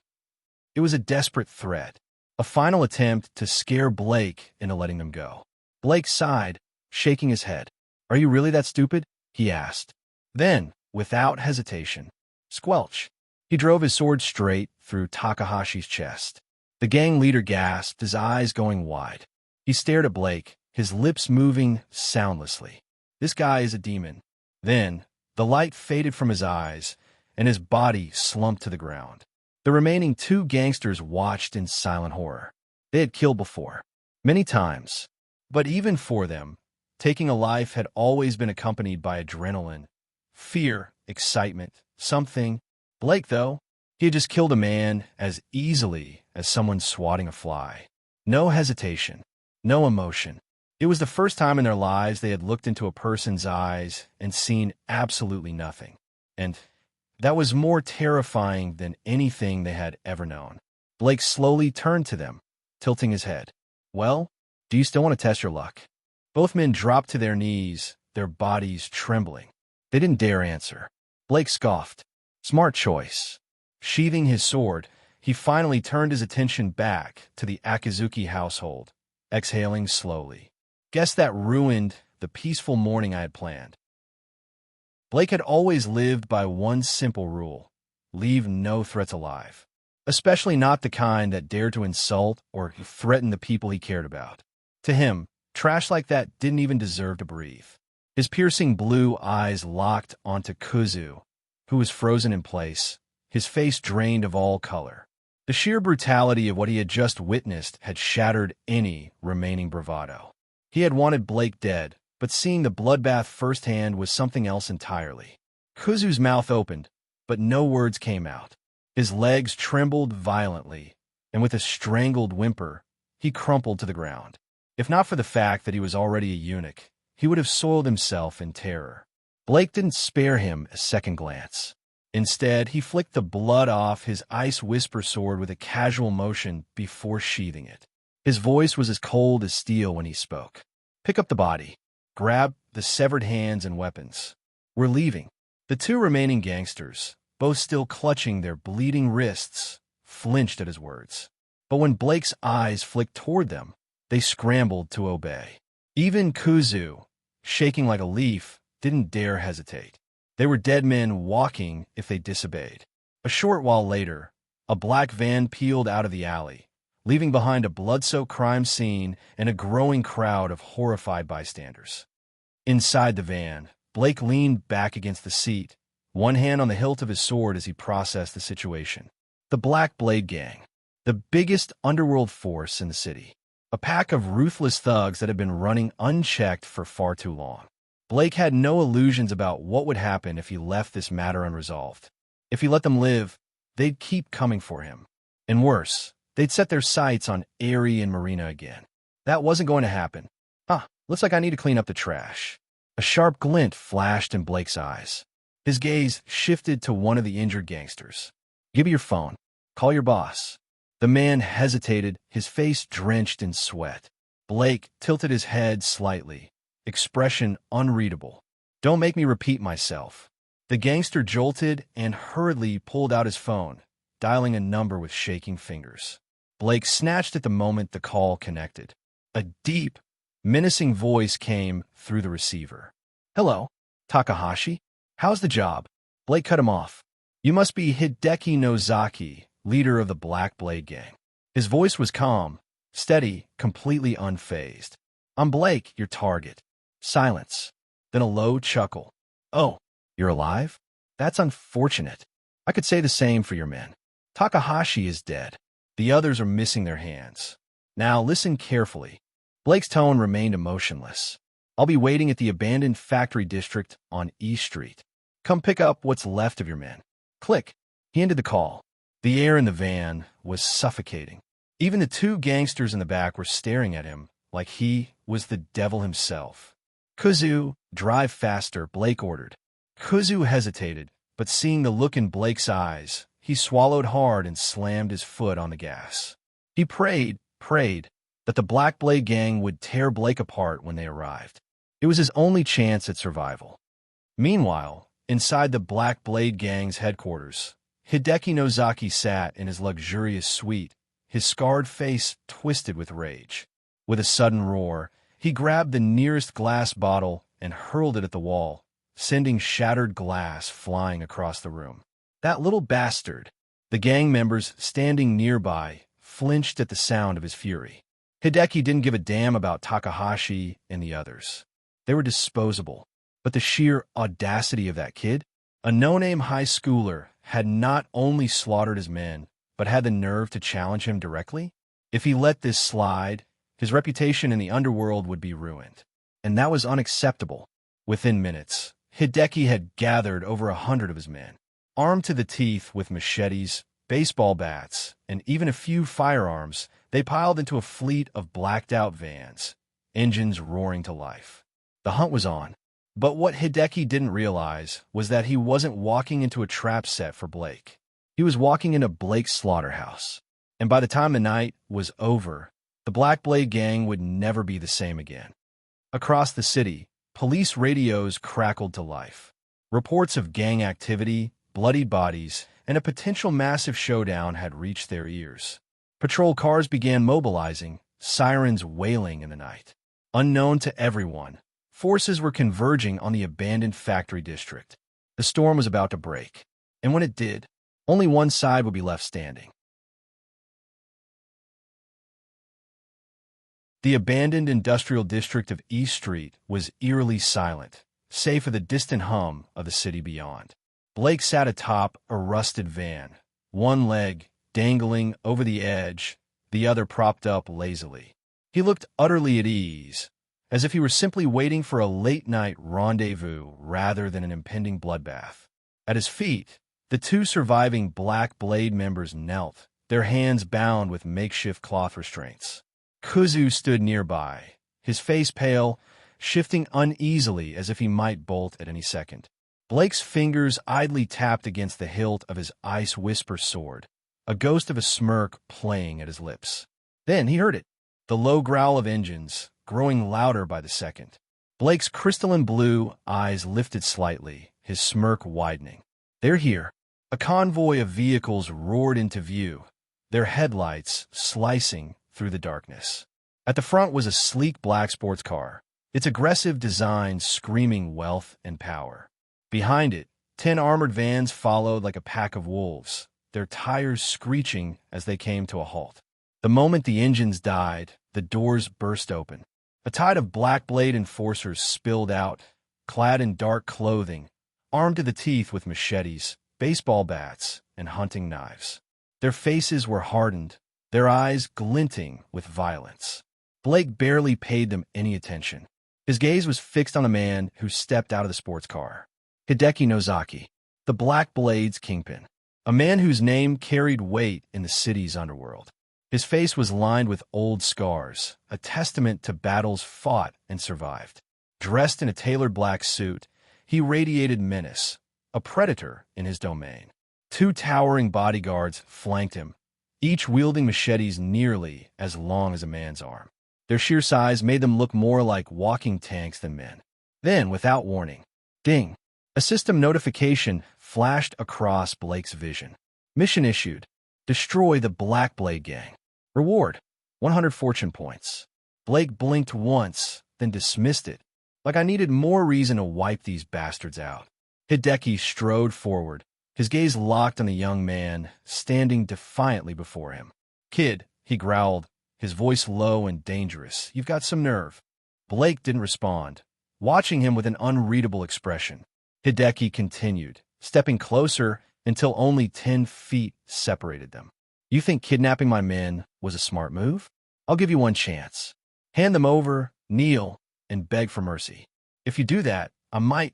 It was a desperate threat, a final attempt to scare Blake into letting them go. Blake sighed, shaking his head. Are you really that stupid? He asked. Then, without hesitation, squelch. He drove his sword straight through Takahashi's chest. The gang leader gasped, his eyes going wide. He stared at Blake, his lips moving soundlessly. This guy is a demon. Then, the light faded from his eyes, and his body slumped to the ground. The remaining 2 gangsters watched in silent horror. They had killed before, many times. But even for them, taking a life had always been accompanied by adrenaline, fear, excitement, something. Blake, though, he had just killed a man as easily as someone swatting a fly. No hesitation, no emotion. It was the first time in their lives they had looked into a person's eyes and seen absolutely nothing. And that was more terrifying than anything they had ever known. Blake slowly turned to them, tilting his head. Well, do you still want to test your luck? Both men dropped to their knees, their bodies trembling. They didn't dare answer. Blake scoffed. Smart choice. Sheathing his sword, he finally turned his attention back to the Akizuki household, exhaling slowly. Guess that ruined the peaceful morning I had planned. Blake had always lived by one simple rule. leave no threats alive, especially not the kind that dared to insult or threaten the people he cared about. To him, trash like that didn't even deserve to breathe. His piercing blue eyes locked onto Kuzu, who was frozen in place, his face drained of all color. The sheer brutality of what he had just witnessed had shattered any remaining bravado. He had wanted Blake dead, but seeing the bloodbath firsthand was something else entirely. Kuzu's mouth opened, but no words came out. His legs trembled violently, and with a strangled whimper, he crumpled to the ground. If not for the fact that he was already a eunuch, he would have soiled himself in terror. Blake didn't spare him a second glance. Instead, he flicked the blood off his ice whisper sword with a casual motion before sheathing it. His voice was as cold as steel when he spoke. "Pick up the body. Grab the severed hands and weapons. We're leaving." The two remaining gangsters, both still clutching their bleeding wrists, flinched at his words. But when Blake's eyes flicked toward them, they scrambled to obey. Even Kuzu, shaking like a leaf, didn't dare hesitate. They were dead men walking if they disobeyed. A short while later, a black van peeled out of the alley, leaving behind a blood-soaked crime scene and a growing crowd of horrified bystanders. Inside the van, Blake leaned back against the seat, one hand on the hilt of his sword as he processed the situation. The Black Blade Gang, the biggest underworld force in the city. A pack of ruthless thugs that had been running unchecked for far too long. Blake had no illusions about what would happen if he left this matter unresolved. If he let them live, they'd keep coming for him. And worse, they'd set their sights on Aerie and Marina again. That wasn't going to happen. Looks like I need to clean up the trash. A sharp glint flashed in Blake's eyes. His gaze shifted to one of the injured gangsters. "Give me your phone. Call your boss." The man hesitated, his face drenched in sweat. Blake tilted his head slightly, expression unreadable. "Don't make me repeat myself." The gangster jolted and hurriedly pulled out his phone, dialing a number with shaking fingers. Blake snatched at the moment the call connected. A deep, menacing voice came through the receiver. "Hello, Takahashi? How's the job?" Blake cut him off. "You must be Hideki Nozaki, leader of the Black Blade Gang." His voice was calm, steady, completely unfazed. "I'm Blake, your target." Silence. Then a low chuckle. "Oh, you're alive? That's unfortunate. I could say the same for your men. Takahashi is dead. The others are missing their hands. Now listen carefully." Blake's tone remained emotionless. "I'll be waiting at the abandoned factory district on East Street. Come pick up what's left of your men." Click. He ended the call. The air in the van was suffocating. Even the two gangsters in the back were staring at him like he was the devil himself. "Kuzu, drive faster," Blake ordered. Kuzu hesitated, but seeing the look in Blake's eyes, he swallowed hard and slammed his foot on the gas. He prayed, that the Black Blade Gang would tear Blake apart when they arrived. It was his only chance at survival. Meanwhile, inside the Black Blade Gang's headquarters, Hideki Nozaki sat in his luxurious suite, his scarred face twisted with rage. With a sudden roar, he grabbed the nearest glass bottle and hurled it at the wall, sending shattered glass flying across the room. That little bastard! The gang members standing nearby flinched at the sound of his fury. Hideki didn't give a damn about Takahashi and the others. They were disposable. But the sheer audacity of that kid, a no-name high schooler, had not only slaughtered his men, but had the nerve to challenge him directly? If he let this slide, his reputation in the underworld would be ruined. And that was unacceptable. Within minutes, Hideki had gathered over 100 of his men. Armed to the teeth with machetes, baseball bats, and even a few firearms, they piled into a fleet of blacked-out vans, engines roaring to life. The hunt was on. But what Hideki didn't realize was that he wasn't walking into a trap set for Blake. He was walking into Blake's slaughterhouse. And by the time the night was over, the Black Blade Gang would never be the same again. Across the city, police radios crackled to life. Reports of gang activity, bloodied bodies, and a potential massive showdown had reached their ears. Patrol cars began mobilizing, sirens wailing in the night. Unknown to everyone, forces were converging on the abandoned factory district. The storm was about to break. And when it did, Only one side would be left standing. The abandoned industrial district of East Street was eerily silent, save for the distant hum of the city beyond. Blake sat atop a rusted van, one leg dangling over the edge, the other propped up lazily. He looked utterly at ease, as if he were simply waiting for a late-night rendezvous rather than an impending bloodbath. At his feet, the two surviving Black Blade members knelt, their hands bound with makeshift cloth restraints. Kuzu stood nearby, his face pale, shifting uneasily as if he might bolt at any second. Blake's fingers idly tapped against the hilt of his Ice Whisper sword, a ghost of a smirk playing at his lips. Then he heard it, the low growl of engines, growing louder by the second. Blake's crystalline blue eyes lifted slightly, his smirk widening. "They're here." A convoy of vehicles roared into view, their headlights slicing through the darkness. At the front was a sleek black sports car, its aggressive design screaming wealth and power. Behind it, 10 armored vans followed like a pack of wolves, their tires screeching as they came to a halt. The moment the engines died, the doors burst open. A tide of Black Blade enforcers spilled out, clad in dark clothing, armed to the teeth with machetes, baseball bats, and hunting knives. Their faces were hardened, their eyes glinting with violence. Blake barely paid them any attention. His gaze was fixed on the man who stepped out of the sports car. Hideki Nozaki, the Black Blade's kingpin, a man whose name carried weight in the city's underworld. His face was lined with old scars, a testament to battles fought and survived. Dressed in a tailored black suit, he radiated menace, a predator in his domain. 2 towering bodyguards flanked him, each wielding machetes nearly as long as a man's arm. Their sheer size made them look more like walking tanks than men. Then, without warning, ding! A system notification flashed across Blake's vision. Mission issued. Destroy the Black Blade gang. Reward, 100 fortune points. Blake blinked once, then dismissed it, like I needed more reason to wipe these bastards out. Hideki strode forward, his gaze locked on the young man, standing defiantly before him. "Kid," he growled, his voice low and dangerous, "you've got some nerve." Blake didn't respond, watching him with an unreadable expression. Hideki continued, stepping closer until only 10 feet separated them. "You think kidnapping my men was a smart move? I'll give you one chance. Hand them over, kneel, and beg for mercy. If you do that, I might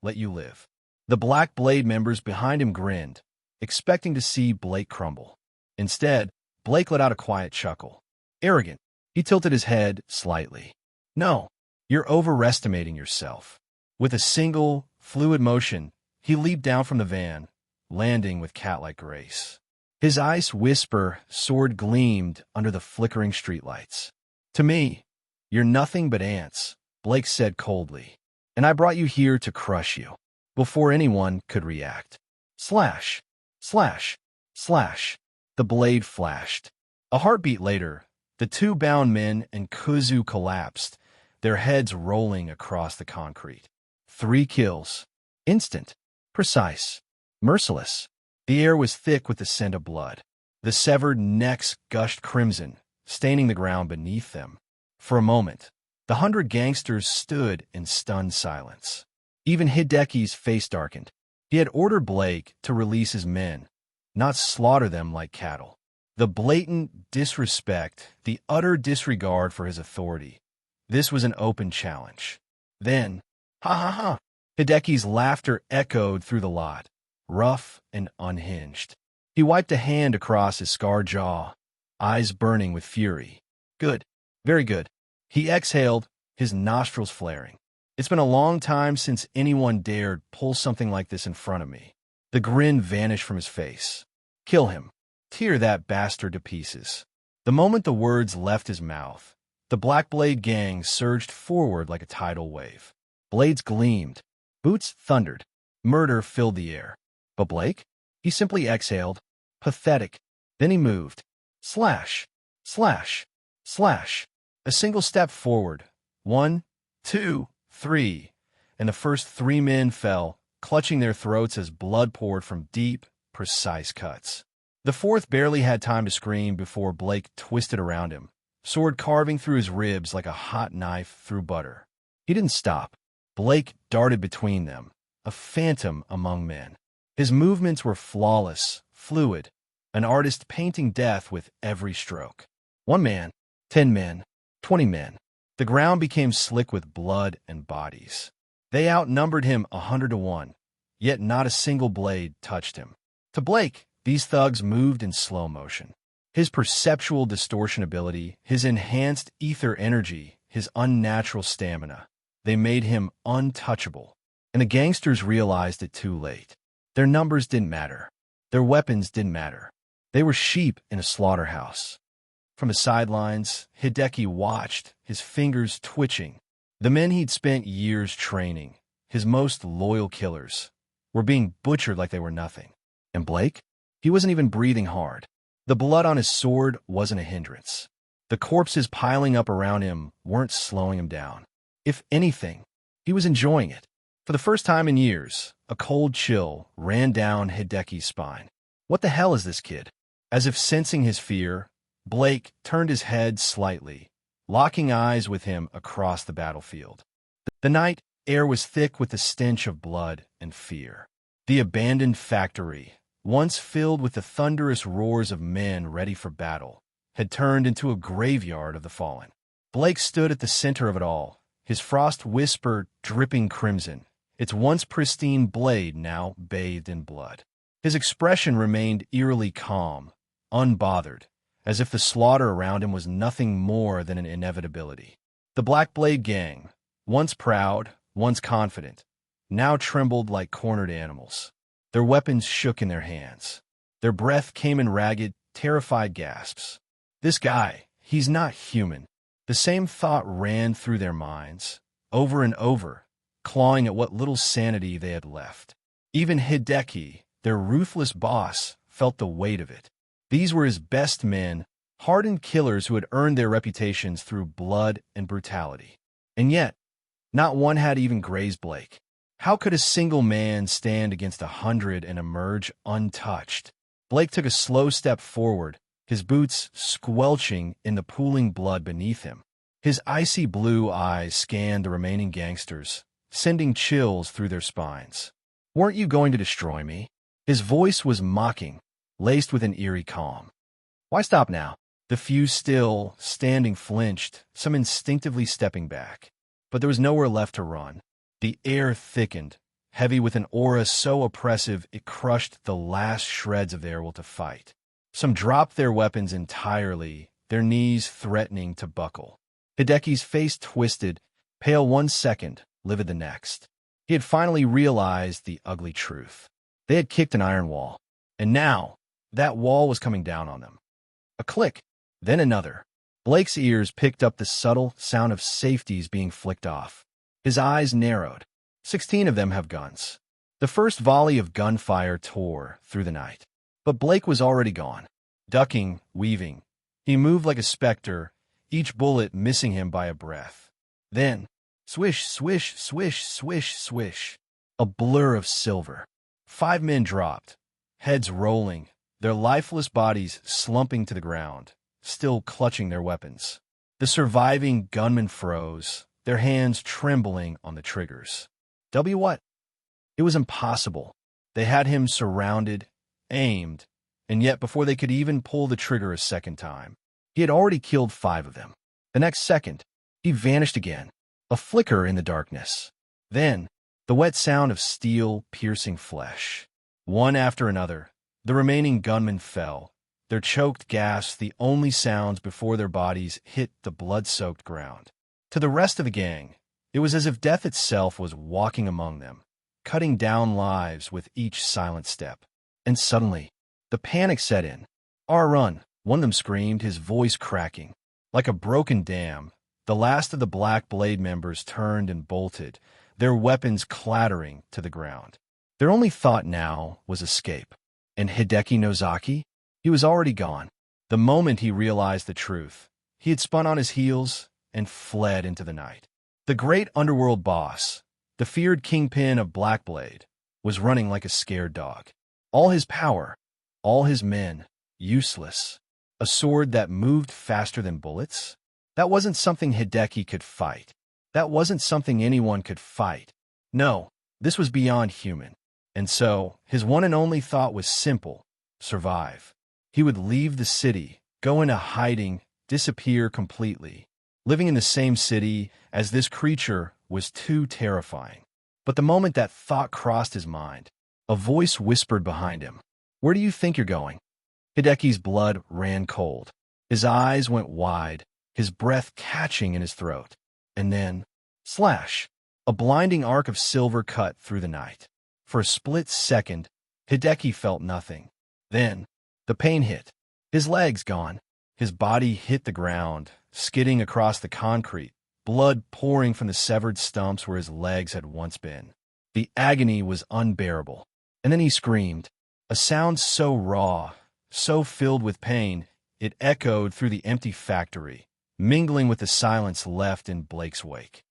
let you live." The Black Blade members behind him grinned, expecting to see Blake crumble. Instead, Blake let out a quiet chuckle. Arrogant, he tilted his head slightly. "No, you're overestimating yourself." With a single, fluid motion, he leaped down from the van, landing with cat-like grace. His Ice Whisper sword gleamed under the flickering streetlights. "To me, you're nothing but ants," Blake said coldly, "and I brought you here to crush you." Before anyone could react. Slash, slash, slash. The blade flashed. A heartbeat later, the 2 bound men and Kuzu collapsed, their heads rolling across the concrete. 3 kills. Instant. Precise. Merciless. The air was thick with the scent of blood. The severed necks gushed crimson, staining the ground beneath them. For a moment, the 100 gangsters stood in stunned silence. Even Hideki's face darkened. He had ordered Blake to release his men, not slaughter them like cattle. The blatant disrespect, the utter disregard for his authority. This was an open challenge. Then, ha ha ha! Hideki's laughter echoed through the lot, rough and unhinged. He wiped a hand across his scarred jaw, eyes burning with fury. "Good. Very good." He exhaled, his nostrils flaring. "It's been a long time since anyone dared pull something like this in front of me." The grin vanished from his face. "Kill him. Tear that bastard to pieces." The moment the words left his mouth, the Black Blade gang surged forward like a tidal wave. Blades gleamed. Boots thundered. Murder filled the air. But Blake? He simply exhaled. Pathetic. Then he moved. Slash. Slash. Slash. A single step forward. 1, 2, 3, and the first 3 men fell, clutching their throats as blood poured from deep, precise cuts. The fourth barely had time to scream before Blake twisted around him, sword carving through his ribs like a hot knife through butter. He didn't stop. Blake darted between them, a phantom among men. His movements were flawless, fluid, an artist painting death with every stroke. 1 man, 10 men, 20 men. The ground became slick with blood and bodies. They outnumbered him 100 to 1, yet not a single blade touched him. To Blake, these thugs moved in slow motion. His perceptual distortion ability, his enhanced ether energy, his unnatural stamina, they made him untouchable. And the gangsters realized it too late. Their numbers didn't matter. Their weapons didn't matter. They were sheep in a slaughterhouse. From the sidelines, Hideki watched, his fingers twitching. The men he'd spent years training, his most loyal killers, were being butchered like they were nothing. And Blake? He wasn't even breathing hard. The blood on his sword wasn't a hindrance. The corpses piling up around him weren't slowing him down. If anything, he was enjoying it. For the first time in years, a cold chill ran down Hideki's spine. What the hell is this kid? As if sensing his fear, Blake turned his head slightly, locking eyes with him across the battlefield. The night air was thick with the stench of blood and fear. The abandoned factory, once filled with the thunderous roars of men ready for battle, had turned into a graveyard of the fallen. Blake stood at the center of it all, his frost whisper dripping crimson, its once pristine blade now bathed in blood. His expression remained eerily calm, unbothered, as if the slaughter around him was nothing more than an inevitability. The Black Blade Gang, once proud, once confident, now trembled like cornered animals. Their weapons shook in their hands. Their breath came in ragged, terrified gasps. This guy, he's not human. The same thought ran through their minds, over and over, clawing at what little sanity they had left. Even Hideki, their ruthless boss, felt the weight of it. These were his best men, hardened killers who had earned their reputations through blood and brutality. And yet, not one had even grazed Blake. How could a single man stand against 100 and emerge untouched? Blake took a slow step forward, his boots squelching in the pooling blood beneath him. His icy blue eyes scanned the remaining gangsters, sending chills through their spines. "Weren't you going to destroy me?" His voice was mocking, laced with an eerie calm. "Why stop now?" The few still standing flinched, some instinctively stepping back. But there was nowhere left to run. The air thickened, heavy with an aura so oppressive it crushed the last shreds of their will to fight. Some dropped their weapons entirely, their knees threatening to buckle. Hideki's face twisted, pale 1 second, livid the next. He had finally realized the ugly truth. They had kicked an iron wall, and now that wall was coming down on them. A click, then another. Blake's ears picked up the subtle sound of safeties being flicked off. His eyes narrowed. 16 of them have guns. The first volley of gunfire tore through the night. But Blake was already gone. Ducking, weaving. He moved like a specter, each bullet missing him by a breath. Then, swish, swish, swish, swish, swish. A blur of silver. 5 men dropped, heads rolling, their lifeless bodies slumping to the ground, still clutching their weapons. The surviving gunmen froze, their hands trembling on the triggers. What? It was impossible. They had him surrounded, aimed, and yet before they could even pull the trigger a second time, he had already killed 5 of them. The next second, he vanished again, a flicker in the darkness. Then, the wet sound of steel piercing flesh. One after another, the remaining gunmen fell, their choked gasps the only sounds before their bodies hit the blood-soaked ground. To the rest of the gang, it was as if death itself was walking among them, cutting down lives with each silent step. And suddenly, the panic set in. "Our run," one of them screamed, his voice cracking. Like a broken dam, the last of the Black Blade members turned and bolted, their weapons clattering to the ground. Their only thought now was escape. And Hideki Nozaki? He was already gone. The moment he realized the truth, he had spun on his heels and fled into the night. The great underworld boss, the feared kingpin of Black Blade, was running like a scared dog. All his power, all his men, useless. A sword that moved faster than bullets? That wasn't something Hideki could fight. That wasn't something anyone could fight. No, this was beyond human. And so, his one and only thought was simple: survive. He would leave the city, go into hiding, disappear completely. Living in the same city as this creature was too terrifying. But the moment that thought crossed his mind, a voice whispered behind him, "Where do you think you're going?" Hideki's blood ran cold. His eyes went wide, his breath catching in his throat. And then, slash! A blinding arc of silver cut through the night. For a split second, Hideki felt nothing. Then, the pain hit. His legs gone. His body hit the ground, skidding across the concrete, blood pouring from the severed stumps where his legs had once been. The agony was unbearable. And then he screamed, a sound so raw, so filled with pain, it echoed through the empty factory, mingling with the silence left in Blake's wake.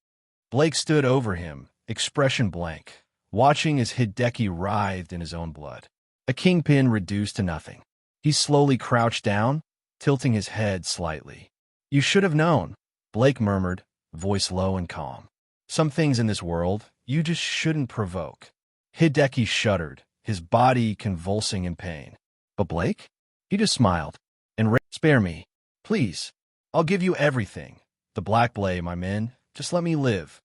Blake stood over him, expression blank, watching as Hideki writhed in his own blood. A kingpin reduced to nothing. He slowly crouched down, tilting his head slightly. "You should have known," Blake murmured, voice low and calm. "Some things in this world you just shouldn't provoke." Hideki shuddered, his body convulsing in pain. But Blake? He just smiled. "Spare me, please. I'll give you everything. The Black Blade, my men. Just let me live."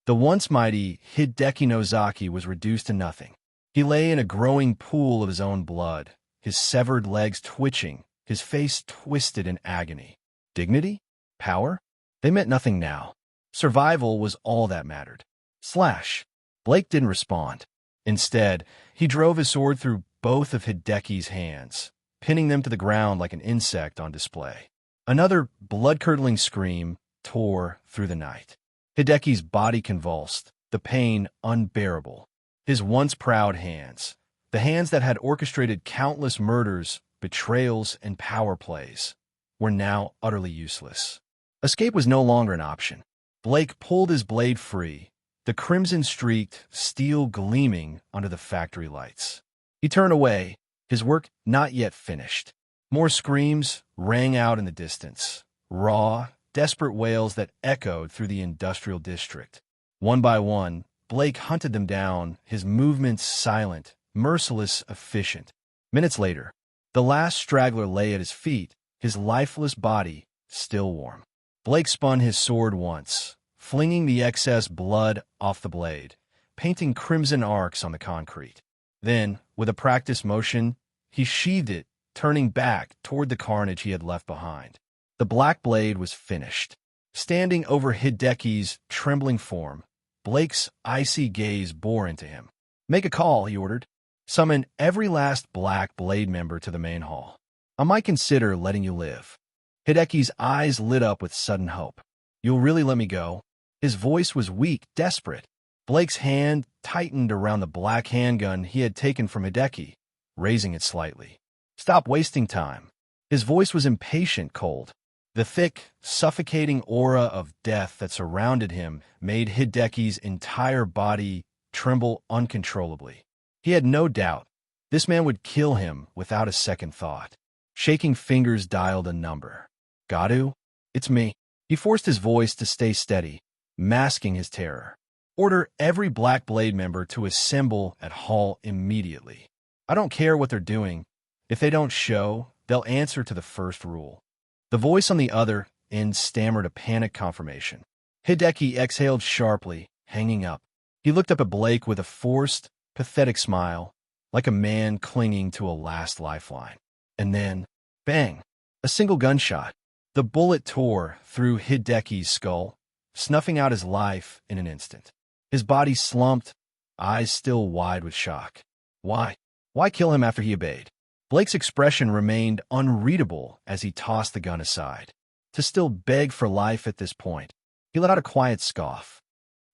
The once mighty Hideki Nozaki was reduced to nothing. He lay in a growing pool of his own blood, his severed legs twitching, his face twisted in agony. Dignity? Power? They meant nothing now. Survival was all that mattered. Slash! Blake didn't respond. Instead, he drove his sword through both of Hideki's hands, pinning them to the ground like an insect on display. Another blood-curdling scream tore through the night. Hideki's body convulsed, the pain unbearable. His once proud hands, the hands that had orchestrated countless murders, betrayals, and power plays, were now utterly useless. Escape was no longer an option. Blake pulled his blade free, the crimson-streaked steel gleaming under the factory lights. He turned away, his work not yet finished. More screams rang out in the distance, raw, desperate wails that echoed through the industrial district. One by one, Blake hunted them down, his movements silent, merciless, efficient. Minutes later, the last straggler lay at his feet, his lifeless body still warm. Blake spun his sword once, flinging the excess blood off the blade, painting crimson arcs on the concrete. Then, with a practiced motion, he sheathed it, turning back toward the carnage he had left behind. The black blade was finished. Standing over Hideki's trembling form, Blake's icy gaze bore into him. "Make a call," he ordered. "Summon every last Black Blade member to the main hall. I might consider letting you live." Hideki's eyes lit up with sudden hope. "You'll really let me go?" His voice was weak, desperate. Blake's hand tightened around the black handgun he had taken from Hideki, raising it slightly. "Stop wasting time." His voice was impatient, cold. The thick, suffocating aura of death that surrounded him made Hideki's entire body tremble uncontrollably. He had no doubt this man would kill him without a second thought. Shaking fingers dialed a number. "Gadu? It's me." He forced his voice to stay steady, masking his terror. "Order every Black Blade member to assemble at Hall immediately. I don't care what they're doing. If they don't show, they'll answer to the first rule." The voice on the other end stammered a panic confirmation. Hideki exhaled sharply, hanging up. He looked up at Blake with a forced, pathetic smile, like a man clinging to a last lifeline. And then, bang! A single gunshot. The bullet tore through Hideki's skull, snuffing out his life in an instant. His body slumped, eyes still wide with shock. Why? Why kill him after he obeyed? Blake's expression remained unreadable as he tossed the gun aside. To still beg for life at this point, he let out a quiet scoff.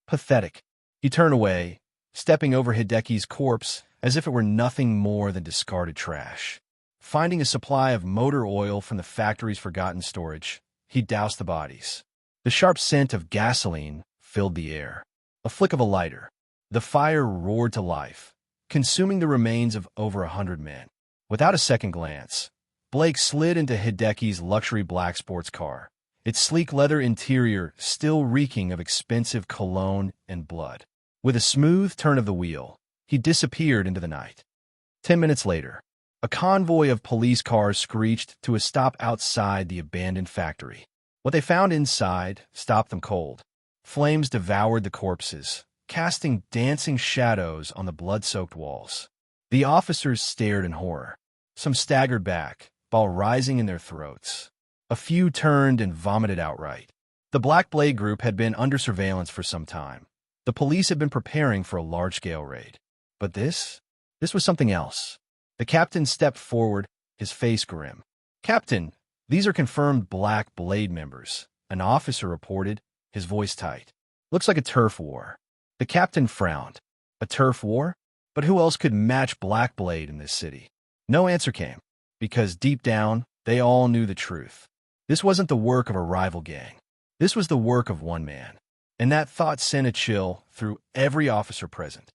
Pathetic. He turned away, stepping over Hideki's corpse as if it were nothing more than discarded trash. Finding a supply of motor oil from the factory's forgotten storage, he doused the bodies. The sharp scent of gasoline filled the air. A flick of a lighter. The fire roared to life, consuming the remains of over 100 men. Without a second glance, Blake slid into Hideki's luxury black sports car, its sleek leather interior still reeking of expensive cologne and blood. With a smooth turn of the wheel, he disappeared into the night. 10 minutes later, a convoy of police cars screeched to a stop outside the abandoned factory. What they found inside stopped them cold. Flames devoured the corpses, casting dancing shadows on the blood-soaked walls. The officers stared in horror. Some staggered back, ball rising in their throats. A few turned and vomited outright. The Black Blade Group had been under surveillance for some time. The police had been preparing for a large-scale raid. But this was something else. The captain stepped forward, his face grim. "Captain, these are confirmed Black Blade members," an officer reported, his voice tight. "Looks like a turf war." The captain frowned. A turf war? But who else could match Black Blade in this city? No answer came, because deep down, they all knew the truth. This wasn't the work of a rival gang. This was the work of one man. And that thought sent a chill through every officer present.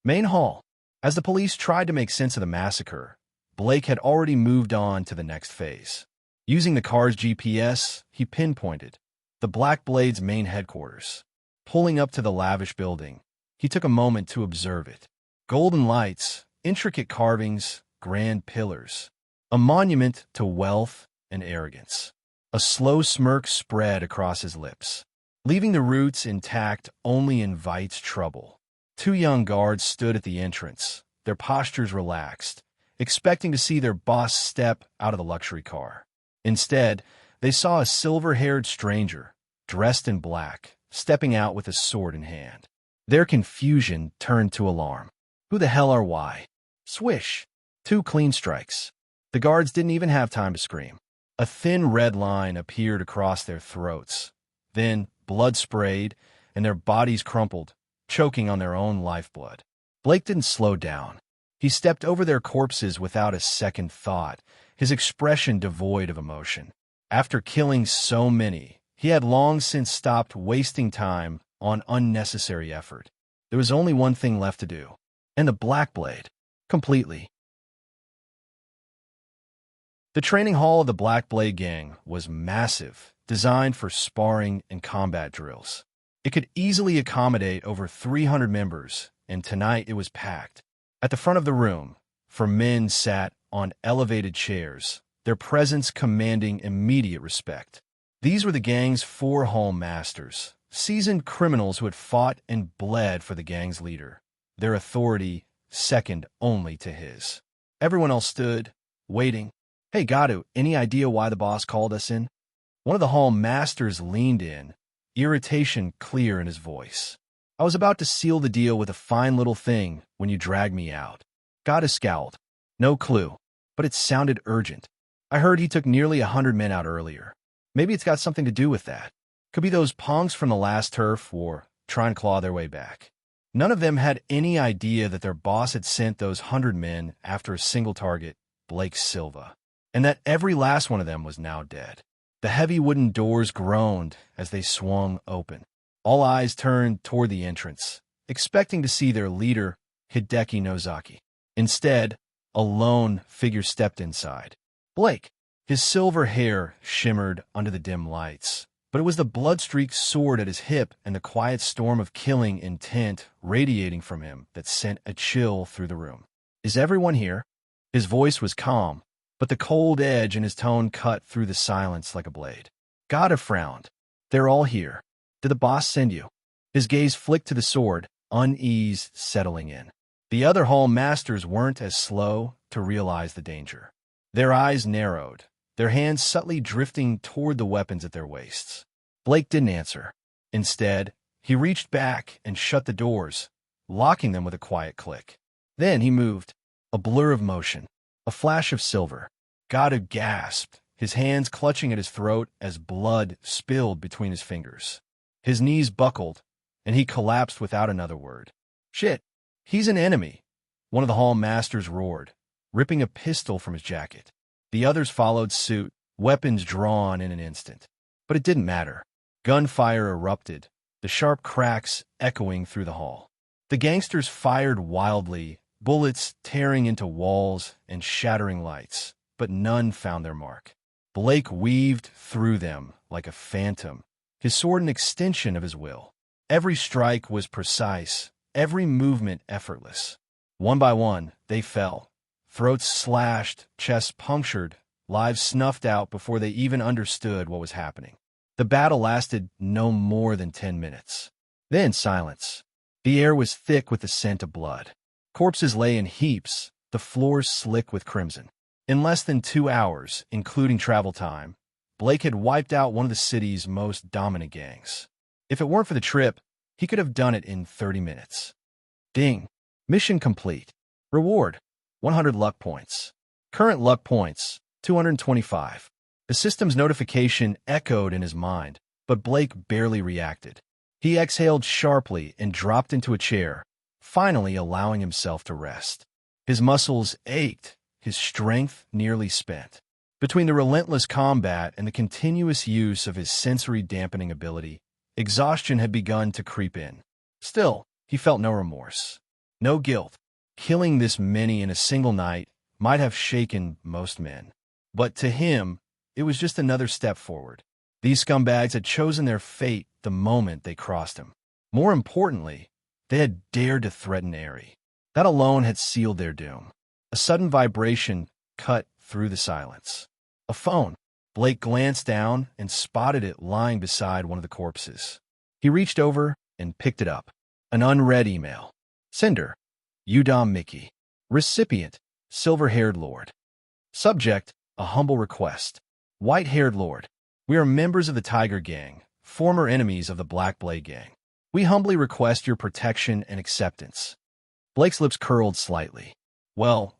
Main Hall. As the police tried to make sense of the massacre, Blake had already moved on to the next phase. Using the car's GPS, he pinpointed the Black Blade's main headquarters. Pulling up to the lavish building, he took a moment to observe it. Golden lights, intricate carvings, grand pillars. A monument to wealth and arrogance. A slow smirk spread across his lips. Leaving the roots intact only invites trouble. 2 young guards stood at the entrance, their postures relaxed, expecting to see their boss step out of the luxury car. Instead, they saw a silver-haired stranger, dressed in black, stepping out with a sword in hand. Their confusion turned to alarm. Who the hell are we? Swish! 2 clean strikes. The guards didn't even have time to scream. A thin red line appeared across their throats. Then, blood sprayed, and their bodies crumpled, choking on their own lifeblood. Blake didn't slow down. He stepped over their corpses without a second thought, his expression devoid of emotion. After killing so many, he had long since stopped wasting time on unnecessary effort. There was only one thing left to do, and the Black Blade, completely. The training hall of the Black Blade Gang was massive, designed for sparring and combat drills. It could easily accommodate over 300 members, and tonight it was packed. At the front of the room, 4 men sat on elevated chairs, their presence commanding immediate respect. These were the gang's 4 hall masters, seasoned criminals who had fought and bled for the gang's leader, their authority second only to his. Everyone else stood, waiting. "Hey, Gadu, any idea why the boss called us in?" One of the hall masters leaned in, irritation clear in his voice. "I was about to seal the deal with a fine little thing when you dragged me out." Gadu scowled. "No clue, but it sounded urgent. I heard he took nearly 100 men out earlier. Maybe it's got something to do with that. Could be those punks from the last turf war trying to claw their way back." None of them had any idea that their boss had sent those 100 men after a single target, Blake Silva, and that every last one of them was now dead. The heavy wooden doors groaned as they swung open. All eyes turned toward the entrance, expecting to see their leader, Hideki Nozaki. Instead, a lone figure stepped inside. Blake. His silver hair shimmered under the dim lights, but it was the blood-streaked sword at his hip and the quiet storm of killing intent radiating from him that sent a chill through the room. "Is everyone here?" His voice was calm, but the cold edge in his tone cut through the silence like a blade. Gada frowned. "They're all here. Did the boss send you?" His gaze flicked to the sword, unease settling in. The other hall masters weren't as slow to realize the danger. Their eyes narrowed, their hands subtly drifting toward the weapons at their waists. Blake didn't answer. Instead, he reached back and shut the doors, locking them with a quiet click. Then he moved, a blur of motion, a flash of silver. Gada gasped, his hands clutching at his throat as blood spilled between his fingers. His knees buckled, and he collapsed without another word. "Shit, he's an enemy," one of the hall masters roared, ripping a pistol from his jacket. The others followed suit, weapons drawn in an instant. But it didn't matter. Gunfire erupted, the sharp cracks echoing through the hall. The gangsters fired wildly, bullets tearing into walls and shattering lights, but none found their mark. Blake weaved through them like a phantom, his sword an extension of his will. Every strike was precise, every movement effortless. One by one, they fell. Throats slashed, chests punctured, lives snuffed out before they even understood what was happening. The battle lasted no more than 10 minutes. Then silence. The air was thick with the scent of blood. Corpses lay in heaps, the floors slick with crimson. In less than 2 hours, including travel time, Blake had wiped out one of the city's most dominant gangs. If it weren't for the trip, he could have done it in 30 minutes. Ding. Mission complete. Reward: 100 luck points. Current luck points: 225. The system's notification echoed in his mind, but Blake barely reacted. He exhaled sharply and dropped into a chair, finally allowing himself to rest. His muscles ached, his strength nearly spent. Between the relentless combat and the continuous use of his sensory-dampening ability, exhaustion had begun to creep in. Still, he felt no remorse, no guilt. Killing this many in a single night might have shaken most men. But to him, it was just another step forward. These scumbags had chosen their fate the moment they crossed him. More importantly, they had dared to threaten Ari. That alone had sealed their doom. A sudden vibration cut through the silence. A phone. Blake glanced down and spotted it lying beside one of the corpses. He reached over and picked it up. An unread email. Sender: Udom Mickey. Recipient: Silver-haired Lord. Subject: a humble request. White-haired Lord. We are members of the Tiger Gang, former enemies of the Black Blade Gang. We humbly request your protection and acceptance. Blake's lips curled slightly. Well,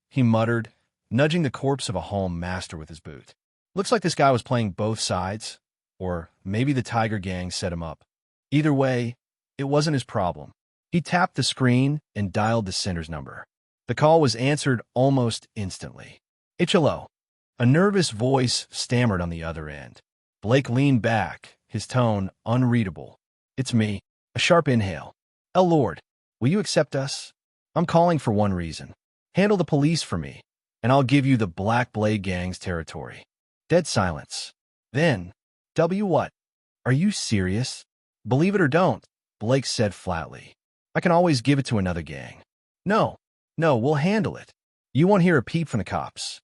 he muttered, nudging the corpse of a home master with his boot. Looks like this guy was playing both sides, or maybe the Tiger Gang set him up. Either way, it wasn't his problem. He tapped the screen and dialed the sender's number. The call was answered almost instantly. "Hello." A nervous voice stammered on the other end. Blake leaned back, his tone unreadable. "It's me." A sharp inhale. Lord, will you accept us? I'm calling for one reason. Handle the police for me, and I'll give you the Black Blade Gang's territory. Dead silence. Then, what? Are you serious? Believe it or don't, Blake said flatly. I can always give it to another gang. No, we'll handle it. You won't hear a peep from the cops.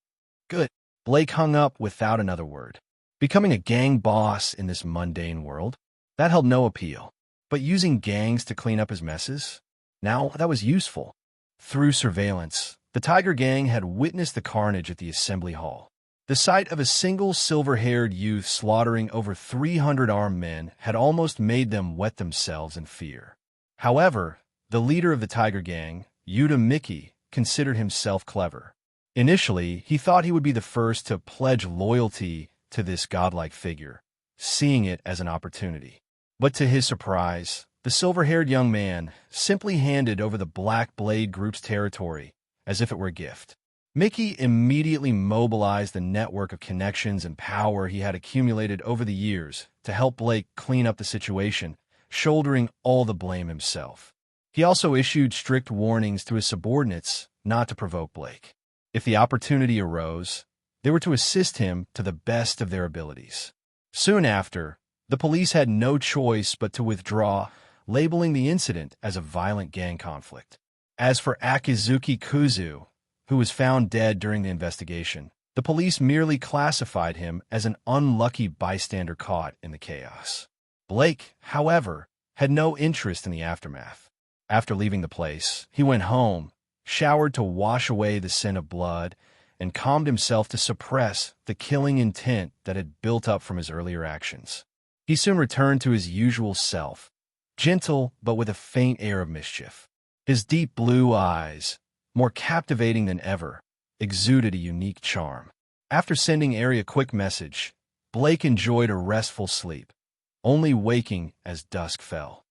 Good. Blake hung up without another word. Becoming a gang boss in this mundane world, that held no appeal. But using gangs to clean up his messes? Now that was useful. Through surveillance, the Tiger Gang had witnessed the carnage at the assembly hall. The sight of a single silver-haired youth slaughtering over 300 armed men had almost made them wet themselves in fear. However, the leader of the Tiger Gang, Udom Mickey, considered himself clever. Initially, he thought he would be the first to pledge loyalty to this godlike figure, seeing it as an opportunity. But to his surprise, the silver-haired young man simply handed over the Black Blade Group's territory as if it were a gift. Mickey immediately mobilized the network of connections and power he had accumulated over the years to help Blake clean up the situation, shouldering all the blame himself. He also issued strict warnings to his subordinates not to provoke Blake. If the opportunity arose, they were to assist him to the best of their abilities. Soon after, the police had no choice but to withdraw, labeling the incident as a violent gang conflict. As for Akizuki Kuzu, who was found dead during the investigation, the police merely classified him as an unlucky bystander caught in the chaos. Blake, however, had no interest in the aftermath. After leaving the place, he went home, showered to wash away the scent of blood, and calmed himself to suppress the killing intent that had built up from his earlier actions. He soon returned to his usual self, gentle but with a faint air of mischief. His deep blue eyes, more captivating than ever, exuded a unique charm. After sending Ari a quick message, Blake enjoyed a restful sleep, only waking as dusk fell.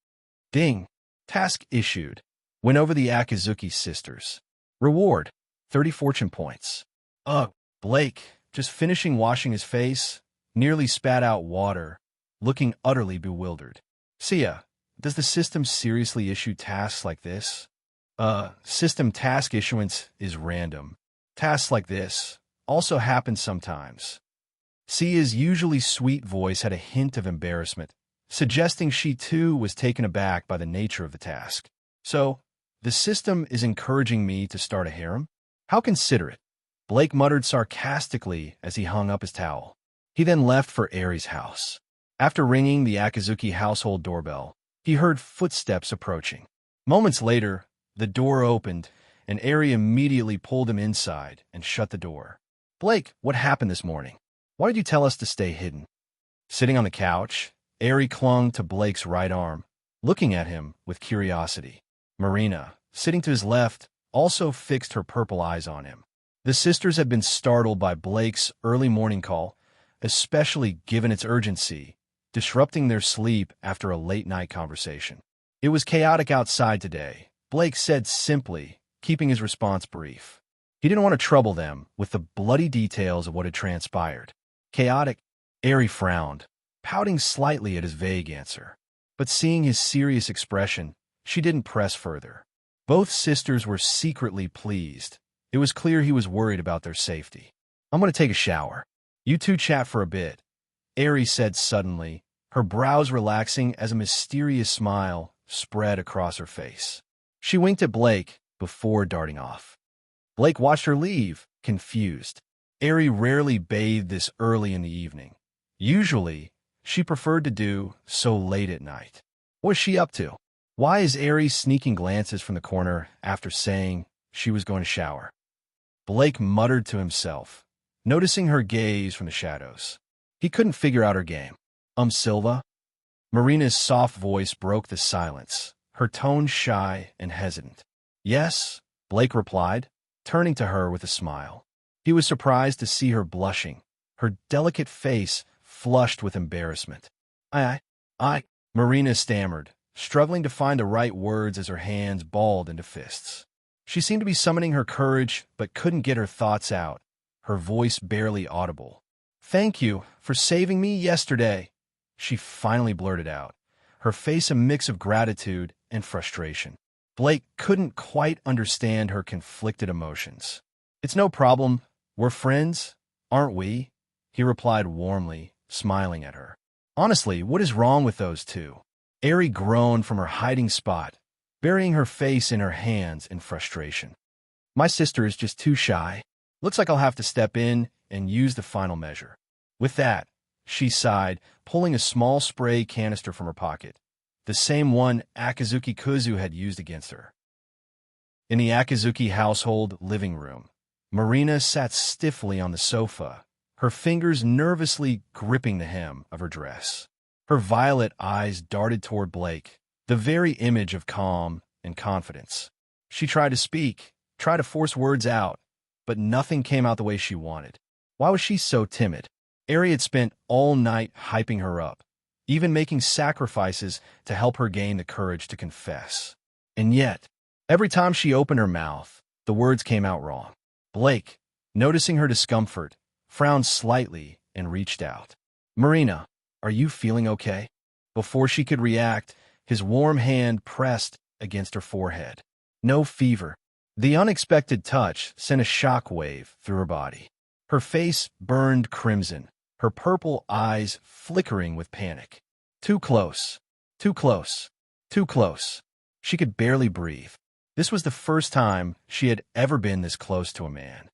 Ding! Task issued. Went over the Akizuki sisters. Reward: 30 fortune points. Blake, just finishing washing his face, nearly spat out water, looking utterly bewildered. "See ya. Does the system seriously issue tasks like this?" System task issuance is random. Tasks like this also happen sometimes. Sia's usually sweet voice had a hint of embarrassment, suggesting she too was taken aback by the nature of the task. So, the system is encouraging me to start a harem? How considerate. Blake muttered sarcastically as he hung up his towel. He then left for Ari's house. After ringing the Akazuki household doorbell, he heard footsteps approaching. Moments later, the door opened, and Ari immediately pulled him inside and shut the door. Blake, what happened this morning? Why did you tell us to stay hidden? Sitting on the couch, Ari clung to Blake's right arm, looking at him with curiosity. Marina, sitting to his left, also fixed her purple eyes on him. The sisters had been startled by Blake's early morning call, especially given its urgency, disrupting their sleep after a late-night conversation. It was chaotic outside today, Blake said simply, keeping his response brief. He didn't want to trouble them with the bloody details of what had transpired. Chaotic? Ari frowned, pouting slightly at his vague answer. But seeing his serious expression, she didn't press further. Both sisters were secretly pleased. It was clear he was worried about their safety. I'm going to take a shower. You two chat for a bit, Ari said suddenly, her brows relaxing as a mysterious smile spread across her face. She winked at Blake before darting off. Blake watched her leave, confused. Ari rarely bathed this early in the evening. Usually, she preferred to do so late at night. What was she up to? Why is Ari sneaking glances from the corner after saying she was going to shower? Blake muttered to himself, noticing her gaze from the shadows. He couldn't figure out her game. Silva? Marina's soft voice broke the silence, her tone shy and hesitant. Yes, Blake replied, turning to her with a smile. He was surprised to see her blushing, her delicate face flushed with embarrassment. I, Marina stammered, struggling to find the right words as her hands balled into fists. She seemed to be summoning her courage, but couldn't get her thoughts out, her voice barely audible. Thank you for saving me yesterday, she finally blurted out, her face a mix of gratitude and frustration. Blake couldn't quite understand her conflicted emotions. It's no problem. We're friends, aren't we? He replied warmly, smiling at her. Honestly, what is wrong with those two? Ari groaned from her hiding spot, burying her face in her hands in frustration. My sister is just too shy. Looks like I'll have to step in and use the final measure. With that, she sighed, pulling a small spray canister from her pocket, the same one Akazuki Kuzu had used against her. In the Akazuki household living room, Marina sat stiffly on the sofa, her fingers nervously gripping the hem of her dress. Her violet eyes darted toward Blake, the very image of calm and confidence. She tried to speak, tried to force words out, but nothing came out the way she wanted. Why was she so timid? Ari had spent all night hyping her up, even making sacrifices to help her gain the courage to confess. And yet, every time she opened her mouth, the words came out wrong. Blake, noticing her discomfort, frowned slightly and reached out. Marina, are you feeling okay? Before she could react, his warm hand pressed against her forehead. No fever. The unexpected touch sent a shock wave through her body. Her face burned crimson, her purple eyes flickering with panic. Too close, too close, too close. She could barely breathe. This was the first time she had ever been this close to a man.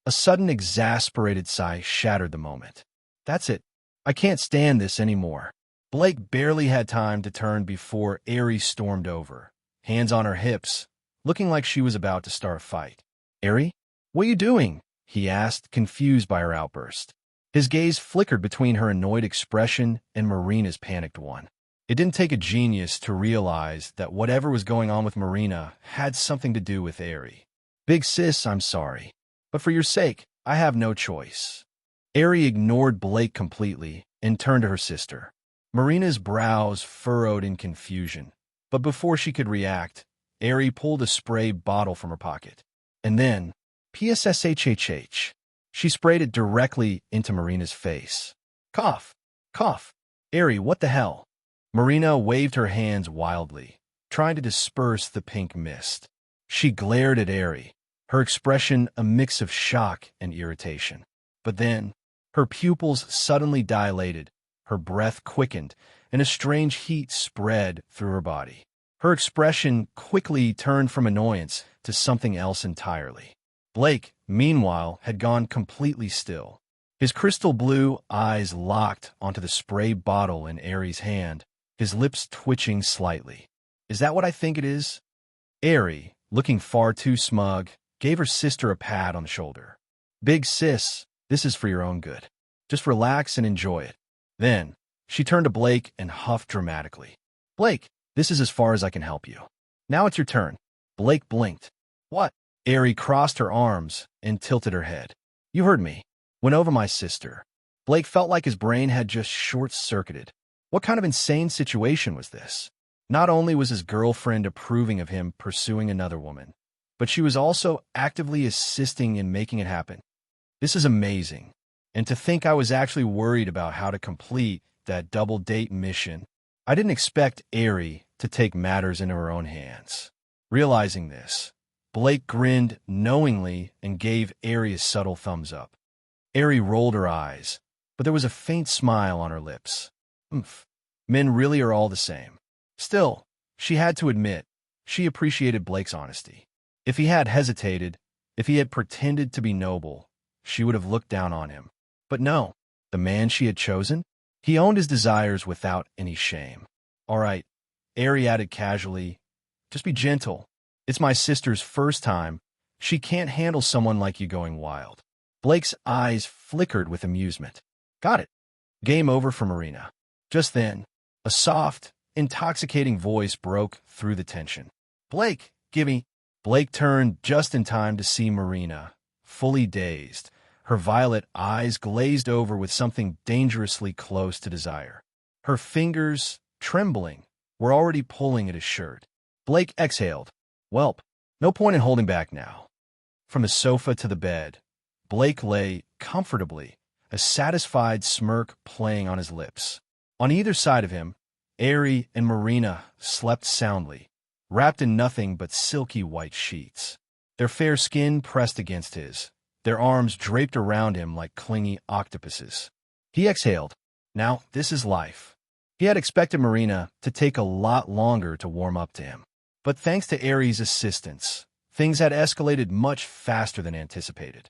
A sudden exasperated sigh shattered the moment. That's it. I can't stand this anymore. Blake barely had time to turn before Ari stormed over, hands on her hips, looking like she was about to start a fight. Ari? What are you doing? He asked, confused by her outburst. His gaze flickered between her annoyed expression and Marina's panicked one. It didn't take a genius to realize that whatever was going on with Marina had something to do with Ari. Big sis, I'm sorry. But for your sake, I have no choice. Ari ignored Blake completely and turned to her sister. Marina's brows furrowed in confusion, but before she could react, Ari pulled a spray bottle from her pocket. And then, PSSHHH. She sprayed it directly into Marina's face. Cough! Cough! Ari, what the hell? Marina waved her hands wildly, trying to disperse the pink mist. She glared at Aerie, her expression a mix of shock and irritation. But then, her pupils suddenly dilated, her breath quickened, and a strange heat spread through her body. Her expression quickly turned from annoyance to something else entirely. Blake, meanwhile, had gone completely still. His crystal blue eyes locked onto the spray bottle in Aerie's hand, his lips twitching slightly. "Is that what I think it is?" Aerie, looking far too smug, gave her sister a pat on the shoulder. "Big sis, this is for your own good. Just relax and enjoy it." Then, she turned to Blake and huffed dramatically. "Blake, this is as far as I can help you. Now it's your turn." Blake blinked. "What?" Aerie crossed her arms and tilted her head. "You heard me. Went over my sister." Blake felt like his brain had just short-circuited. What kind of insane situation was this? Not only was his girlfriend approving of him pursuing another woman, but she was also actively assisting in making it happen. This is amazing. And to think I was actually worried about how to complete that double date mission. I didn't expect Aerie to take matters into her own hands. Realizing this, Blake grinned knowingly and gave Aerie a subtle thumbs up. Aerie rolled her eyes, but there was a faint smile on her lips. Men really are all the same. Still, she had to admit, she appreciated Blake's honesty. If he had hesitated, if he had pretended to be noble, she would have looked down on him. But no, the man she had chosen, he owned his desires without any shame. "All right," Aerie added casually, "just be gentle. It's my sister's first time. She can't handle someone like you going wild." Blake's eyes flickered with amusement. "Got it." Game over for Marina. Just then, a soft, intoxicating voice broke through the tension. "Blake, gimme." Blake turned just in time to see Marina, fully dazed, her violet eyes glazed over with something dangerously close to desire. Her fingers, trembling, were already pulling at his shirt. Blake exhaled. "Welp, no point in holding back now." From the sofa to the bed, Blake lay comfortably, a satisfied smirk playing on his lips. On either side of him, Aerie and Marina slept soundly, wrapped in nothing but silky white sheets. Their fair skin pressed against his, their arms draped around him like clingy octopuses. He exhaled. Now, this is life. He had expected Marina to take a lot longer to warm up to him. But thanks to Aerie's assistance, things had escalated much faster than anticipated.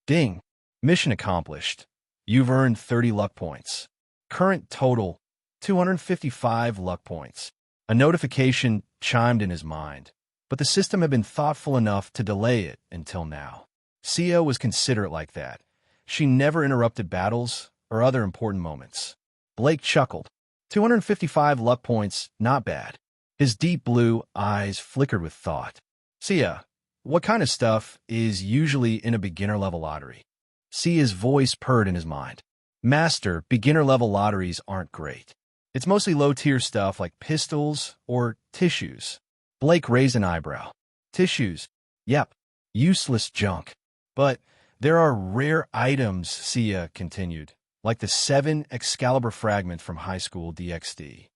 Ding! Mission accomplished. You've earned 30 luck points. Current total, 255 luck points. A notification chimed in his mind, but the system had been thoughtful enough to delay it until now. Sia was considerate like that. She never interrupted battles or other important moments. Blake chuckled. 255 luck points, not bad. His deep blue eyes flickered with thought. Sia, what kind of stuff is usually in a beginner-level lottery? Sia's voice purred in his mind. Master, beginner-level lotteries aren't great. It's mostly low-tier stuff like pistols or tissues. Blake raised an eyebrow. Tissues? Yep. Useless junk. But there are rare items, Sia continued, like the 7 Excalibur fragment from High School DxD.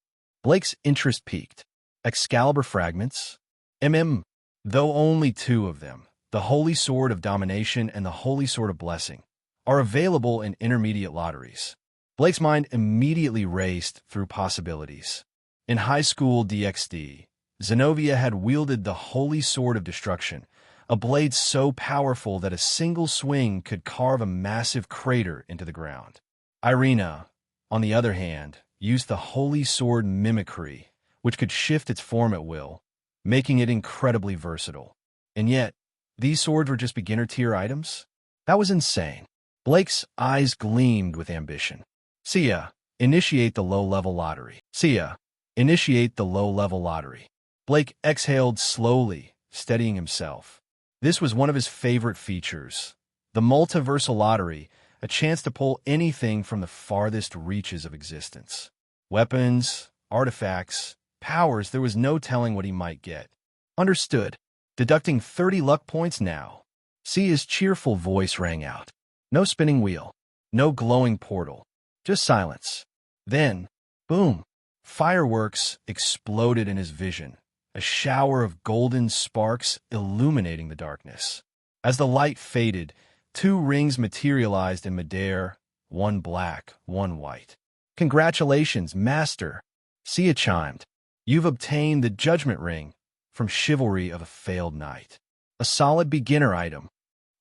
Blake's interest peaked. Excalibur fragments? Though only 2 of them, the Holy Sword of Domination and the Holy Sword of Blessing, are available in intermediate lotteries. Blake's mind immediately raced through possibilities. In High School DxD, Zenobia had wielded the Holy Sword of Destruction, a blade so powerful that a single swing could carve a massive crater into the ground. Irina, on the other hand, used the Holy Sword Mimicry, which could shift its form at will, making it incredibly versatile. And yet, these swords were just beginner-tier items? That was insane. Blake's eyes gleamed with ambition. Sia, initiate the low-level lottery. Sia, initiate the low-level lottery. Blake exhaled slowly, steadying himself. This was one of his favorite features. The multiversal lottery, a chance to pull anything from the farthest reaches of existence. Weapons, artifacts, powers, there was no telling what he might get. Understood. Deducting 30 luck points now. Sia's cheerful voice rang out. No spinning wheel. No glowing portal. Just silence. Then, boom, fireworks exploded in his vision, a shower of golden sparks illuminating the darkness. As the light faded, 2 rings materialized in midair, one black, one white. "Congratulations, Master," Sia chimed. "You've obtained the Judgment Ring from Chivalry of a Failed Knight. A solid beginner item."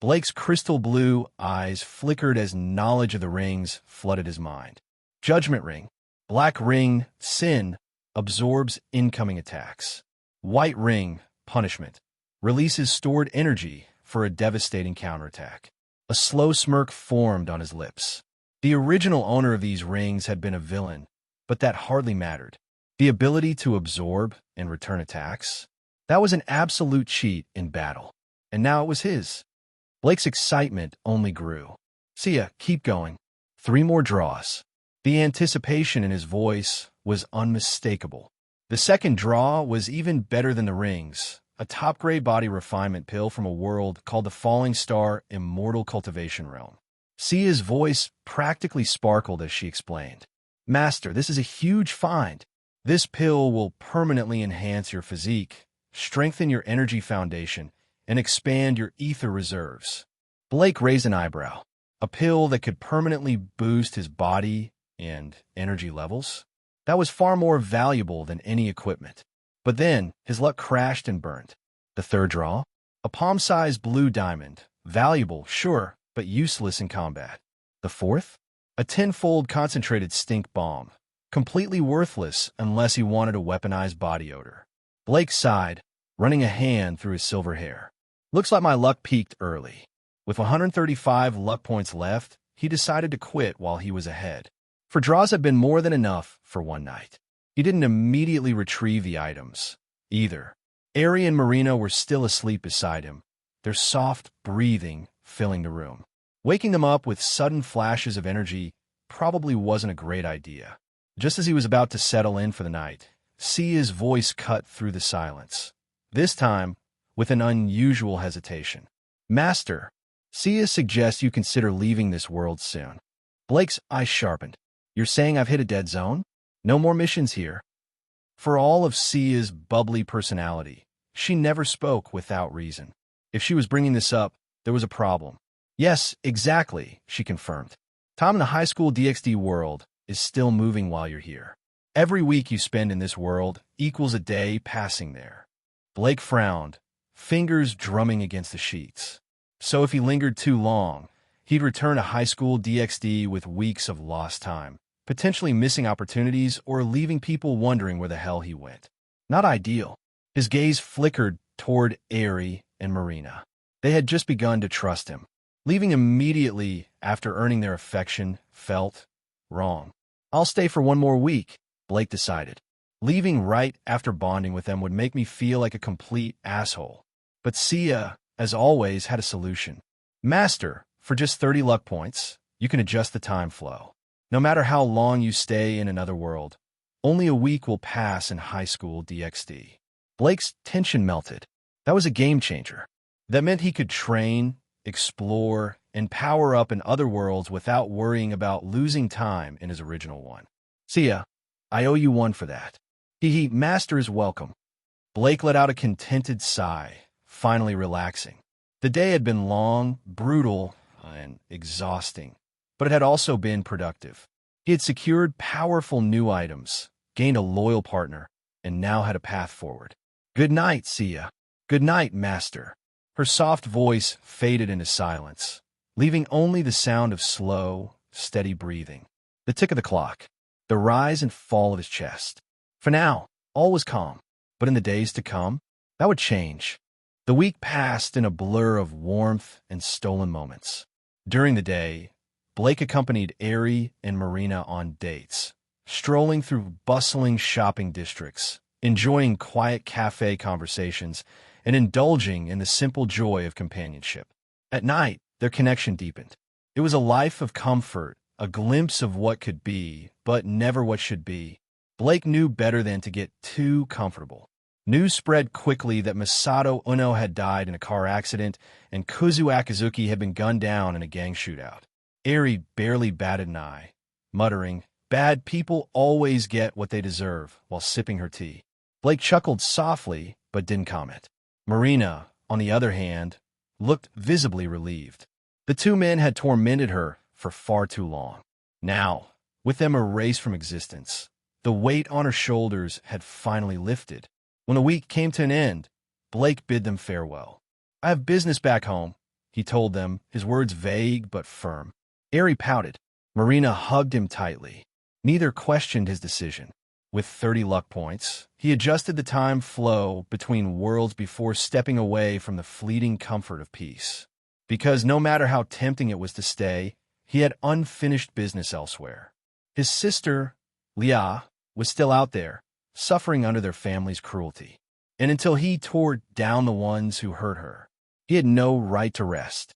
Blake's crystal blue eyes flickered as knowledge of the rings flooded his mind. Judgment Ring. Black ring, sin, absorbs incoming attacks. White ring, punishment, releases stored energy for a devastating counterattack. A slow smirk formed on his lips. The original owner of these rings had been a villain, but that hardly mattered. The ability to absorb and return attacks? That was an absolute cheat in battle, and now it was his. Blake's excitement only grew. "Sia, keep going. 3 more draws." The anticipation in his voice was unmistakable. The second draw was even better than the rings, a top-grade body refinement pill from a world called the Falling Star Immortal Cultivation Realm. Sia's voice practically sparkled as she explained. "Master, this is a huge find. This pill will permanently enhance your physique, strengthen your energy foundation, and expand your ether reserves." Blake raised an eyebrow. A pill that could permanently boost his body and energy levels? That was far more valuable than any equipment. But then, his luck crashed and burned. The third draw? A palm-sized blue diamond. Valuable, sure, but useless in combat. The fourth? A tenfold concentrated stink bomb. Completely worthless unless he wanted a weaponized body odor. Blake sighed, running a hand through his silver hair. "Looks like my luck peaked early." With 135 luck points left, he decided to quit while he was ahead. For draws had been more than enough for one night. He didn't immediately retrieve the items, either. Ari and Marina were still asleep beside him, their soft breathing filling the room. Waking them up with sudden flashes of energy probably wasn't a great idea. Just as he was about to settle in for the night, Sia's voice cut through the silence, this time with an unusual hesitation. "Master, Sia suggests you consider leaving this world soon." Blake's eyes sharpened. "You're saying I've hit a dead zone? No more missions here?" For all of Sia's bubbly personality, she never spoke without reason. If she was bringing this up, there was a problem. "Yes, exactly," she confirmed. "Time in the High School DxD world is still moving while you're here. Every week you spend in this world equals a day passing there." Blake frowned, fingers drumming against the sheets. So if he lingered too long, he'd return to High School DxD with weeks of lost time, potentially missing opportunities or leaving people wondering where the hell he went. Not ideal. His gaze flickered toward Ari and Marina. They had just begun to trust him. Leaving immediately after earning their affection felt wrong. "I'll stay for 1 more week," Blake decided. Leaving right after bonding with them would make me feel like a complete asshole. But Sia, as always, had a solution. "Master, for just 30 luck points, you can adjust the time flow. No matter how long you stay in another world, only a week will pass in High School DxD." Blake's tension melted. That was a game changer. That meant he could train, explore, and power up in other worlds without worrying about losing time in his original one. "Sia, I owe you one for that." Master is welcome." Blake let out a contented sigh, finally relaxing. The day had been long, brutal, and exhausting, but it had also been productive. He had secured powerful new items, gained a loyal partner, and now had a path forward. "Good night, Sia." "Good night, Master." Her soft voice faded into silence, leaving only the sound of slow, steady breathing. The tick of the clock, the rise and fall of his chest. For now, all was calm, but in the days to come, that would change. The week passed in a blur of warmth and stolen moments. During the day, Blake accompanied Ari and Marina on dates, strolling through bustling shopping districts, enjoying quiet cafe conversations, and indulging in the simple joy of companionship. At night, their connection deepened. It was a life of comfort, a glimpse of what could be, but never what should be. Blake knew better than to get too comfortable. News spread quickly that Masato Uno had died in a car accident, and Kuzu Akizuki had been gunned down in a gang shootout. Ari barely batted an eye, muttering, "Bad people always get what they deserve," while sipping her tea. Blake chuckled softly, but didn't comment. Marina, on the other hand, looked visibly relieved. The two men had tormented her for far too long. Now, with them erased from existence, the weight on her shoulders had finally lifted. When the week came to an end, Blake bid them farewell. "I have business back home," he told them, his words vague but firm. Ari pouted. Marina hugged him tightly. Neither questioned his decision. With 30 luck points, he adjusted the time flow between worlds before stepping away from the fleeting comfort of peace. Because no matter how tempting it was to stay, he had unfinished business elsewhere. His sister, Leah, was still out there, suffering under their family's cruelty. And until he tore down the ones who hurt her, he had no right to rest.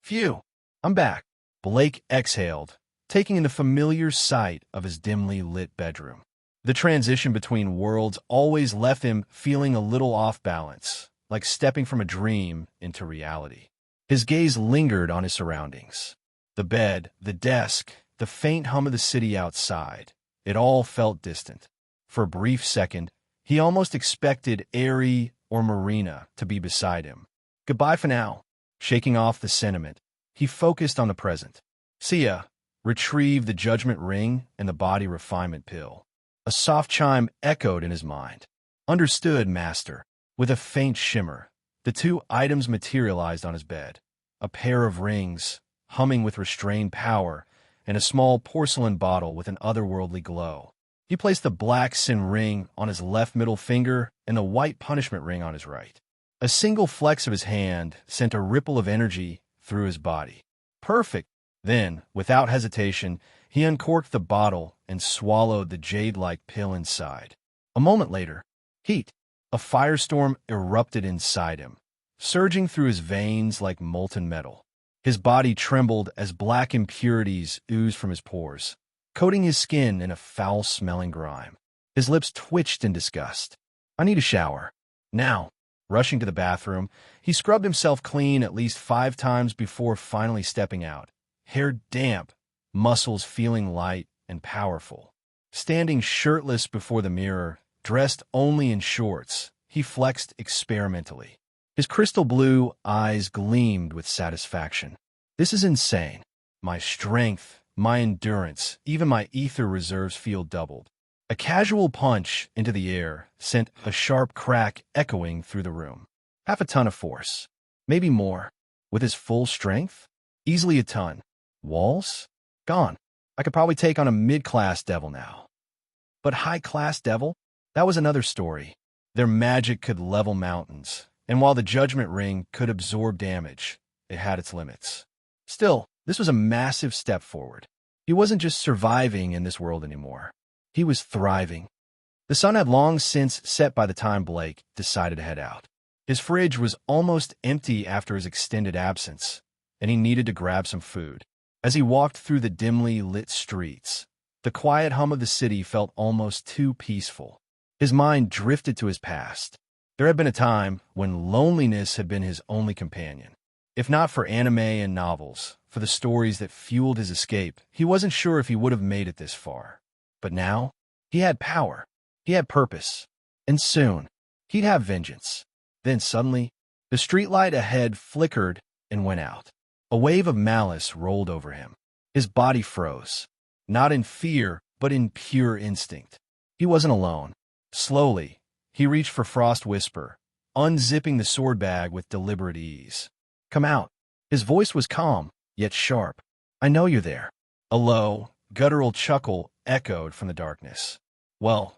"Phew, I'm back," Blake exhaled, taking in the familiar sight of his dimly lit bedroom. The transition between worlds always left him feeling a little off balance, like stepping from a dream into reality. His gaze lingered on his surroundings. The bed, the desk, the faint hum of the city outside. It all felt distant. For a brief second, he almost expected Ari or Marina to be beside him. Goodbye for now. Shaking off the sentiment, he focused on the present. "See ya," retrieved the judgment ring and the body refinement pill. A soft chime echoed in his mind. "Understood, master." With a faint shimmer, the two items materialized on his bed. A pair of rings, humming with restrained power, and a small porcelain bottle with an otherworldly glow. He placed the black sin ring on his left middle finger and the white punishment ring on his right. A single flex of his hand sent a ripple of energy through his body. Perfect. Then, without hesitation, he uncorked the bottle and swallowed the jade-like pill inside. A moment later, heat, a firestorm erupted inside him, surging through his veins like molten metal. His body trembled as black impurities oozed from his pores, coating his skin in a foul-smelling grime. His lips twitched in disgust. "I need a shower. Now." Rushing to the bathroom, he scrubbed himself clean at least 5 times before finally stepping out. Hair damp, muscles feeling light and powerful. Standing shirtless before the mirror, dressed only in shorts, he flexed experimentally. His crystal blue eyes gleamed with satisfaction. "This is insane. My strength, my endurance, even my ether reserves feel doubled." A casual punch into the air sent a sharp crack echoing through the room. Half a ton of force. Maybe more. With his full strength? Easily a ton. Walls? Gone. I could probably take on a mid-class devil now. But high-class devil? That was another story. Their magic could level mountains, and while the judgment ring could absorb damage, it had its limits. Still, this was a massive step forward. He wasn't just surviving in this world anymore. He was thriving. The sun had long since set by the time Blake decided to head out. His fridge was almost empty after his extended absence, and he needed to grab some food. As he walked through the dimly lit streets, the quiet hum of the city felt almost too peaceful. His mind drifted to his past. There had been a time when loneliness had been his only companion. If not for anime and novels, for the stories that fueled his escape, he wasn't sure if he would have made it this far. But now, he had power, he had purpose, and soon, he'd have vengeance. Then suddenly, the streetlight ahead flickered and went out. A wave of malice rolled over him. His body froze, not in fear, but in pure instinct. He wasn't alone. Slowly, he reached for Frost Whisper, unzipping the sword bag with deliberate ease. "Come out." His voice was calm, yet sharp. "I know you're there." A low, guttural chuckle echoed from the darkness. "Well,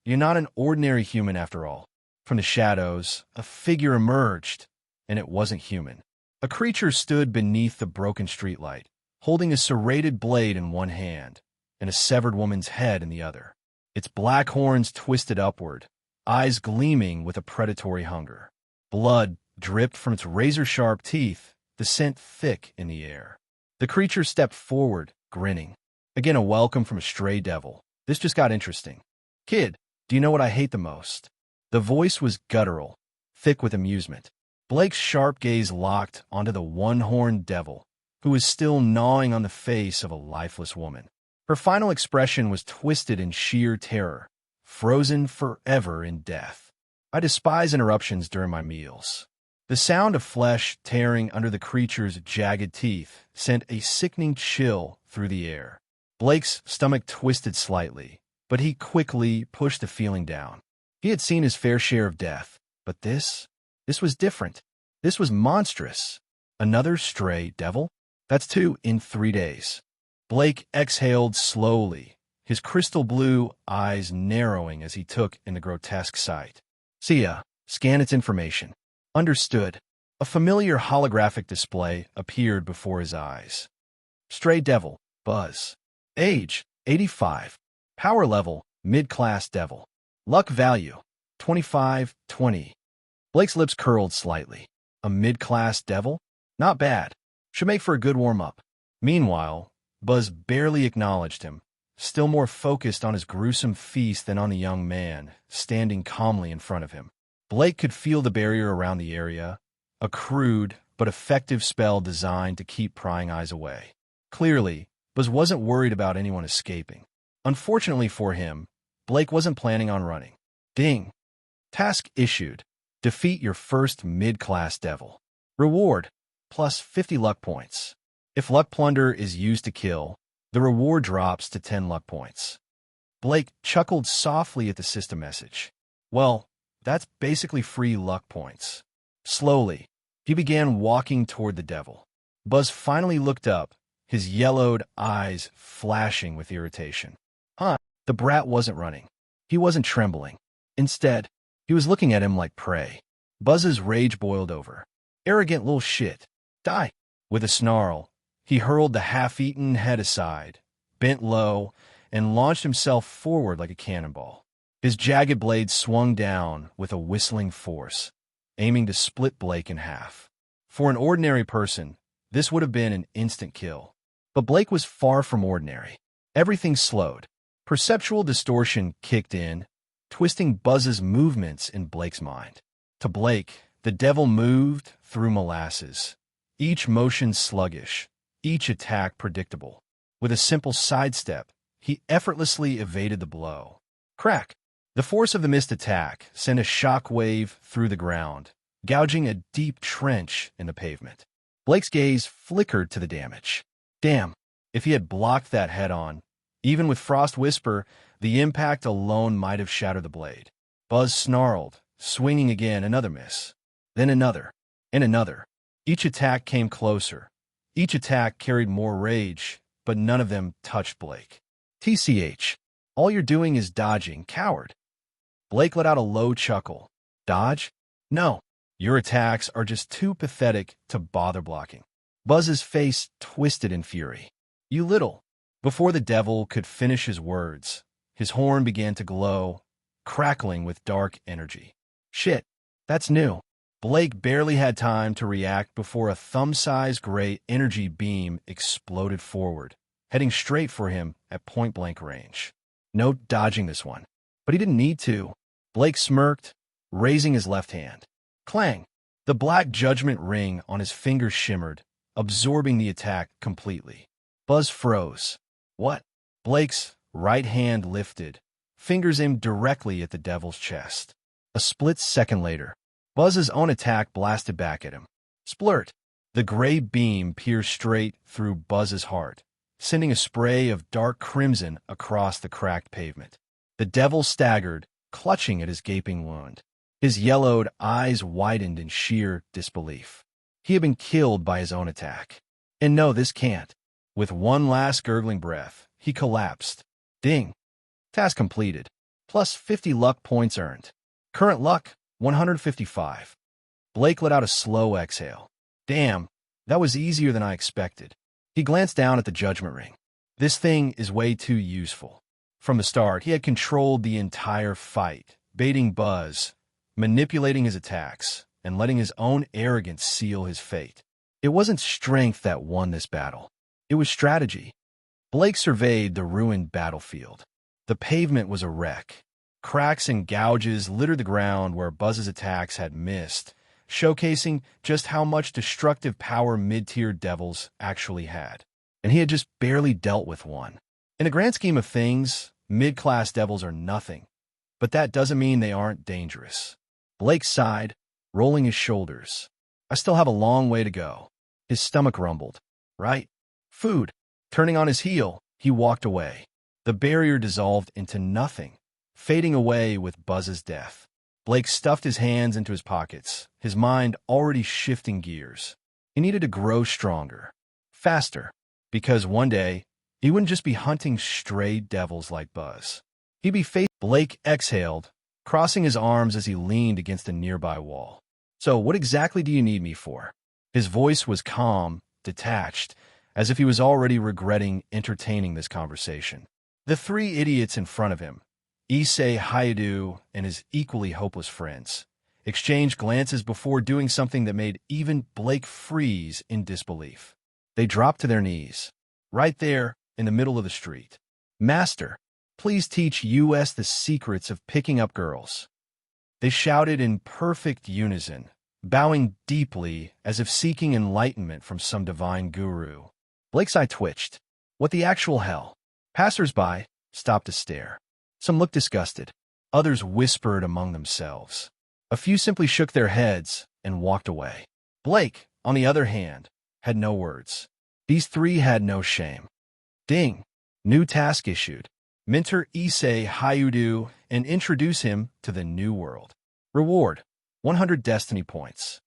you're not an ordinary human after all." From the shadows, a figure emerged, and it wasn't human. A creature stood beneath the broken streetlight, holding a serrated blade in one hand and a severed woman's head in the other. Its black horns twisted upward, eyes gleaming with a predatory hunger. Blood dripped from its razor-sharp teeth, the scent thick in the air. The creature stepped forward, grinning. Again, a welcome from a stray devil. This just got interesting. "Kid, do you know what I hate the most?" The voice was guttural, thick with amusement. Blake's sharp gaze locked onto the one-horned devil, who was still gnawing on the face of a lifeless woman. Her final expression was twisted in sheer terror, frozen forever in death. I despise interruptions during my meals. The sound of flesh tearing under the creature's jagged teeth sent a sickening chill through the air. Blake's stomach twisted slightly, but he quickly pushed the feeling down. He had seen his fair share of death, but this was different. This was monstrous. Another stray devil? That's 2 in 3 days. Blake exhaled slowly, his crystal blue eyes narrowing as he took in the grotesque sight. "See ya. Scan its information." Understood. A familiar holographic display appeared before his eyes. Stray devil, Buzz. Age, 85. Power level, mid-class devil. Luck value, 25/20. Blake's lips curled slightly. A mid-class devil? Not bad. Should make for a good warm-up. Meanwhile, Buzz barely acknowledged him, still more focused on his gruesome feast than on the young man standing calmly in front of him. Blake could feel the barrier around the area, a crude but effective spell designed to keep prying eyes away. Clearly, Buzz wasn't worried about anyone escaping. Unfortunately for him, Blake wasn't planning on running. Ding. Task issued. Defeat your first mid-class devil. Reward, plus 50 luck points. If Luck Plunder is used to kill, the reward drops to 10 luck points. Blake chuckled softly at the system message. Well, that's basically free luck points. Slowly, he began walking toward the devil. Buzz finally looked up, his yellowed eyes flashing with irritation. The brat wasn't running. He wasn't trembling. Instead, he was looking at him like prey. Buzz's rage boiled over. Arrogant little shit. Die. With a snarl, he hurled the half-eaten head aside, bent low, and launched himself forward like a cannonball. His jagged blade swung down with a whistling force, aiming to split Blake in half. For an ordinary person, this would have been an instant kill. But Blake was far from ordinary. Everything slowed. Perceptual distortion kicked in, twisting Buzz's movements in Blake's mind. To Blake, the devil moved through molasses, each motion sluggish, each attack predictable. With a simple sidestep, he effortlessly evaded the blow. Crack! The force of the missed attack sent a shock wave through the ground, gouging a deep trench in the pavement. Blake's gaze flickered to the damage. Damn, if he had blocked that head-on, even with Frost Whisper, the impact alone might have shattered the blade. Buzz snarled, swinging again, another miss. Then another, and another. Each attack came closer. Each attack carried more rage, but none of them touched Blake. TCH, all you're doing is dodging, coward. Blake let out a low chuckle. Dodge? No, your attacks are just too pathetic to bother blocking. Buzz's face twisted in fury. You little. Before the devil could finish his words, his horn began to glow, crackling with dark energy. Shit, that's new. Blake barely had time to react before a thumb-sized gray energy beam exploded forward, heading straight for him at point-blank range. No dodging this one. But he didn't need to. Blake smirked, raising his left hand. Clang! The black judgment ring on his finger shimmered, absorbing the attack completely. Buzz froze. What? Blake's right hand lifted, fingers aimed directly at the devil's chest. A split second later, Buzz's own attack blasted back at him. Splurt! The gray beam pierced straight through Buzz's heart, sending a spray of dark crimson across the cracked pavement. The devil staggered, clutching at his gaping wound. His yellowed eyes widened in sheer disbelief. He had been killed by his own attack. And no, this can't. With one last gurgling breath, he collapsed. Ding. Task completed. Plus 50 luck points earned. Current luck, 155. Blake let out a slow exhale. Damn, that was easier than I expected. He glanced down at the judgment ring. This thing is way too useful. From the start, he had controlled the entire fight, baiting Buzz, manipulating his attacks, and letting his own arrogance seal his fate. It wasn't strength that won this battle. It was strategy. Blake surveyed the ruined battlefield. The pavement was a wreck. Cracks and gouges littered the ground where Buzz's attacks had missed, showcasing just how much destructive power mid-tier devils actually had. And he had just barely dealt with one. In the grand scheme of things, mid-class devils are nothing. but that doesn't mean they aren't dangerous. Blake sighed, rolling his shoulders. I still have a long way to go. His stomach rumbled. Right? Food. Turning on his heel, he walked away. The barrier dissolved into nothing, fading away with Buzz's death. Blake stuffed his hands into his pockets, his mind already shifting gears. He needed to grow stronger, faster, because one day, he wouldn't just be hunting stray devils like Buzz. He'd be facing. Blake exhaled, crossing his arms as he leaned against a nearby wall. So what exactly do you need me for? His voice was calm, detached, as if he was already regretting entertaining this conversation. The three idiots in front of him, Issei, Hayadu, and his equally hopeless friends, exchanged glances before doing something that made even Blake freeze in disbelief. They dropped to their knees, right there in the middle of the street. Master, please teach us the secrets of picking up girls. They shouted in perfect unison, bowing deeply as if seeking enlightenment from some divine guru. Blake's eye twitched. What the actual hell? Passers-by stopped to stare. Some looked disgusted. Others whispered among themselves. A few simply shook their heads and walked away. Blake, on the other hand, had no words. These three had no shame. Ding! New task issued. Mentor Issei Hayudu and introduce him to the new world. Reward, 100 destiny points.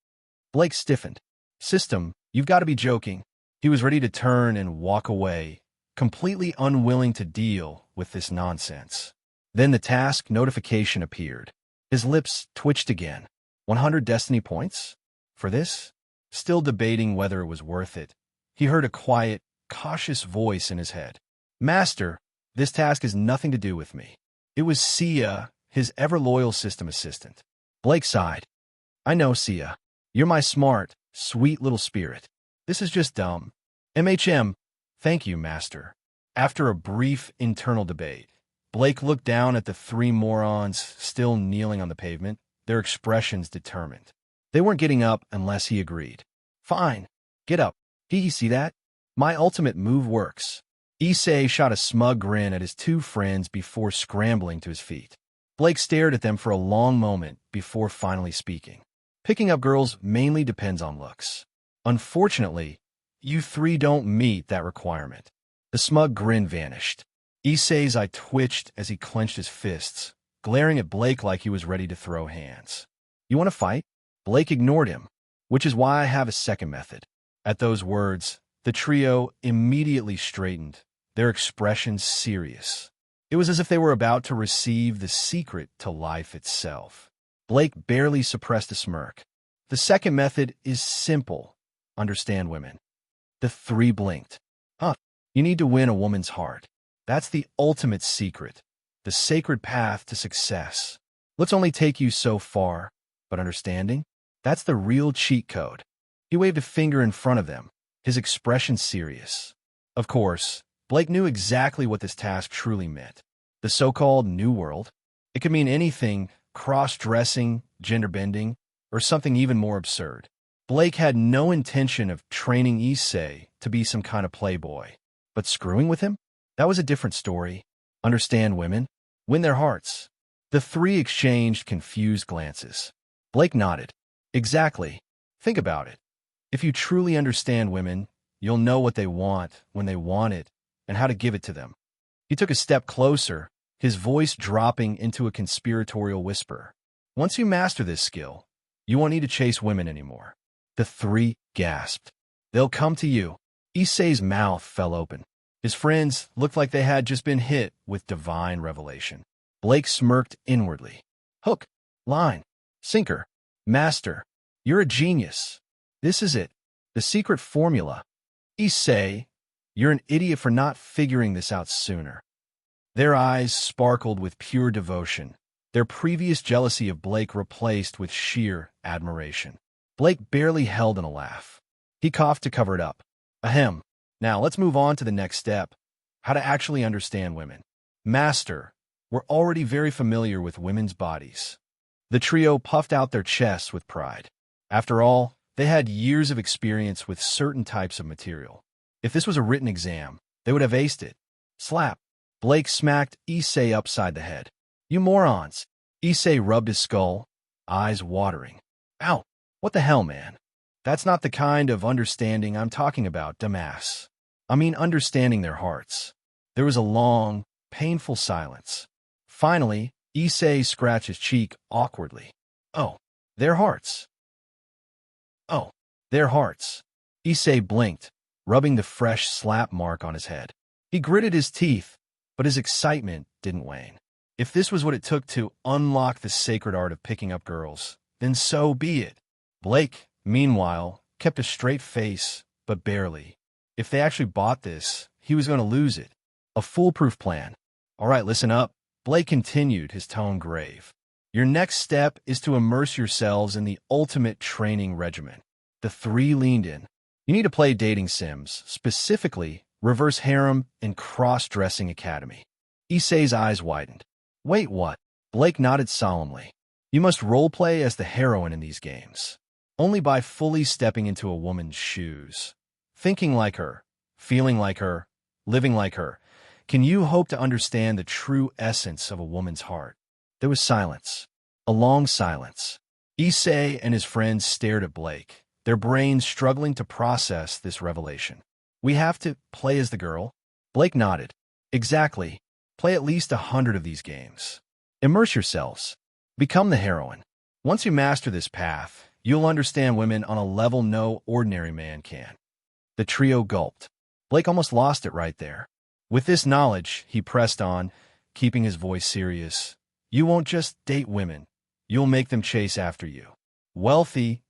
Blake stiffened. System, you've got to be joking. He was ready to turn and walk away, completely unwilling to deal with this nonsense. Then the task notification appeared. His lips twitched again. 100 destiny points? For this? Still debating whether it was worth it, he heard a quiet, cautious voice in his head. Master, this task has nothing to do with me. It was Sia, his ever-loyal system assistant. Blake sighed. I know, Sia. You're my smart, sweet little spirit. This is just dumb. MHM, thank you, Master. After a brief internal debate, Blake looked down at the three morons still kneeling on the pavement, their expressions determined. They weren't getting up unless he agreed. Fine, get up. You see that? My ultimate move works. Issei shot a smug grin at his two friends before scrambling to his feet. Blake stared at them for a long moment before finally speaking. Picking up girls mainly depends on looks. Unfortunately, you three don't meet that requirement. The smug grin vanished. Issei's eye twitched as he clenched his fists, glaring at Blake like he was ready to throw hands. You want to fight? Blake ignored him, which is why I have a second method. At those words, the trio immediately straightened, their expressions serious. It was as if they were about to receive the secret to life itself. Blake barely suppressed a smirk. The second method is simple. Understand women. The three blinked. You need to win a woman's heart. That's the ultimate secret, the sacred path to success. Looks only take you so far, but understanding? That's the real cheat code. He waved a finger in front of them, his expression serious. Of course, Blake knew exactly what this task truly meant. The so-called New World. It could mean anything, cross-dressing, gender-bending, or something even more absurd. Blake had no intention of training Issei to be some kind of playboy. But screwing with him? That was a different story. Understand women? Win their hearts. The three exchanged confused glances. Blake nodded. Exactly. Think about it. If you truly understand women, you'll know what they want when they want it and how to give it to them. He took a step closer, his voice dropping into a conspiratorial whisper. Once you master this skill, you won't need to chase women anymore. The three gasped. They'll come to you. Issei's mouth fell open. His friends looked like they had just been hit with divine revelation. Blake smirked inwardly. Hook, line, sinker. Master, you're a genius. This is it. The secret formula. Issei, you're an idiot for not figuring this out sooner. Their eyes sparkled with pure devotion, their previous jealousy of Blake replaced with sheer admiration. Blake barely held in a laugh. He coughed to cover it up. Ahem. Now let's move on to the next step. How to actually understand women. Master, we're already very familiar with women's bodies. The trio puffed out their chests with pride. After all, they had years of experience with certain types of material. If this was a written exam, they would have aced it. Slap. Blake smacked Issei upside the head. You morons. Issei rubbed his skull, eyes watering. Ow, what the hell, man? That's not the kind of understanding I'm talking about, dumbass. I mean understanding their hearts. There was a long, painful silence. Finally, Issei scratched his cheek awkwardly. Oh, their hearts. Oh, their hearts. Issei blinked, rubbing the fresh slap mark on his head. He gritted his teeth, but his excitement didn't wane. If this was what it took to unlock the sacred art of picking up girls, then so be it. Blake, meanwhile, kept a straight face, but barely. If they actually bought this, he was going to lose it. A foolproof plan. All right, listen up. Blake continued, his tone grave. Your next step is to immerse yourselves in the ultimate training regimen. The three leaned in. You need to play dating sims, specifically reverse harem and cross-dressing academy. Issei's eyes widened. Wait, what? Blake nodded solemnly. You must roleplay as the heroine in these games. Only by fully stepping into a woman's shoes, thinking like her, feeling like her, living like her, can you hope to understand the true essence of a woman's heart. There was silence. A long silence. Issei and his friends stared at Blake, their brains struggling to process this revelation. We have to play as the girl? Blake nodded. Exactly. Play at least 100 of these games. Immerse yourselves. Become the heroine. Once you master this path, you'll understand women on a level no ordinary man can. The trio gulped. Blake almost lost it right there. With this knowledge, he pressed on, keeping his voice serious. You won't just date women. You'll make them chase after you. Wealthy,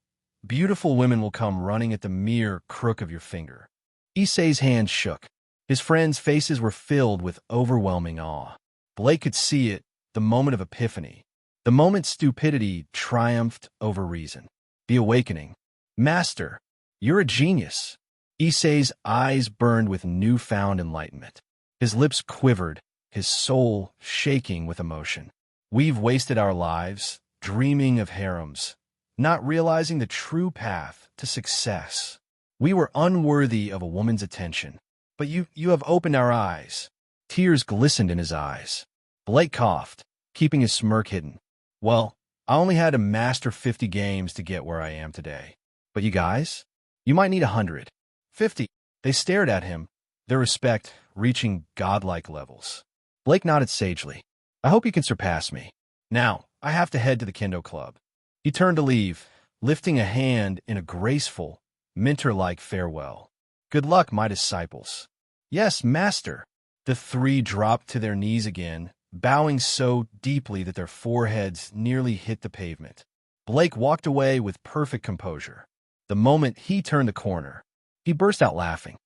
beautiful women will come running at the mere crook of your finger. Issei's hand shook. His friends' faces were filled with overwhelming awe. Blake could see it, the moment of epiphany. The moment stupidity triumphed over reason. The awakening. Master, you're a genius. Issei's eyes burned with newfound enlightenment. His lips quivered, his soul shaking with emotion. We've wasted our lives dreaming of harems, not realizing the true path to success. We were unworthy of a woman's attention. But you have opened our eyes. Tears glistened in his eyes. Blake coughed, keeping his smirk hidden. Well, I only had to master 50 games to get where I am today. But you guys? You might need 100. 50. They stared at him, their respect reaching godlike levels. Blake nodded sagely. I hope you can surpass me. Now, I have to head to the Kendo Club. He turned to leave, lifting a hand in a graceful, mentor-like farewell. Good luck, my disciples. Yes, master. The three dropped to their knees again, bowing so deeply that their foreheads nearly hit the pavement. Blake walked away with perfect composure. The moment he turned the corner, he burst out laughing.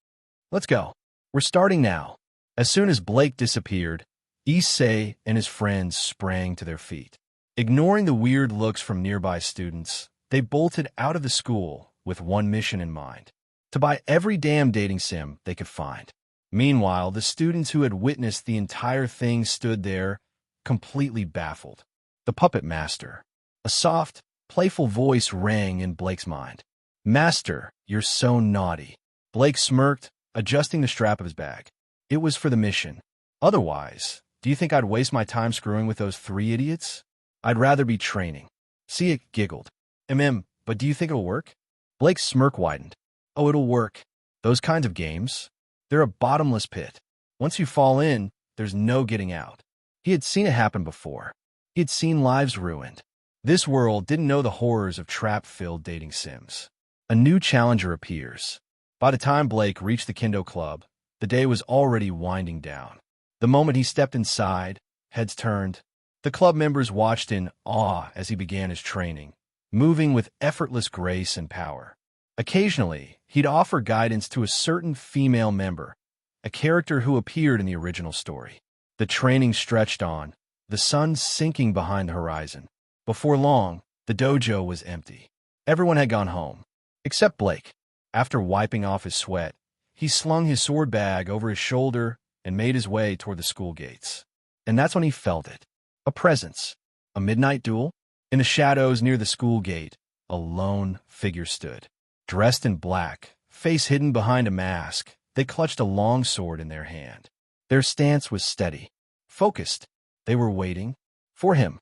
Let's go. We're starting now. As soon as Blake disappeared, Issei and his friends sprang to their feet. Ignoring the weird looks from nearby students, they bolted out of the school with one mission in mind: to buy every damn dating sim they could find. Meanwhile, the students who had witnessed the entire thing stood there, completely baffled. The puppet master. A soft, playful voice rang in Blake's mind. Master, you're so naughty. Blake smirked, adjusting the strap of his bag. It was for the mission. Otherwise, do you think I'd waste my time screwing with those three idiots? I'd rather be training. Sia giggled. But do you think it'll work? Blake's smirk widened. Oh, it'll work. Those kinds of games, they're a bottomless pit. Once you fall in, there's no getting out. He had seen it happen before. He had seen lives ruined. This world didn't know the horrors of trap-filled dating sims. A new challenger appears. By the time Blake reached the Kendo Club, the day was already winding down. The moment he stepped inside, heads turned. The club members watched in awe as he began his training, moving with effortless grace and power. Occasionally, he'd offer guidance to a certain female member, a character who appeared in the original story. The training stretched on, the sun sinking behind the horizon. Before long, the dojo was empty. Everyone had gone home, except Blake. After wiping off his sweat, he slung his sword bag over his shoulder and made his way toward the school gates. And that's when he felt it. A presence. A midnight duel? In the shadows near the school gate, a lone figure stood. Dressed in black, face hidden behind a mask, they clutched a long sword in their hand. Their stance was steady, focused. They were waiting, For him.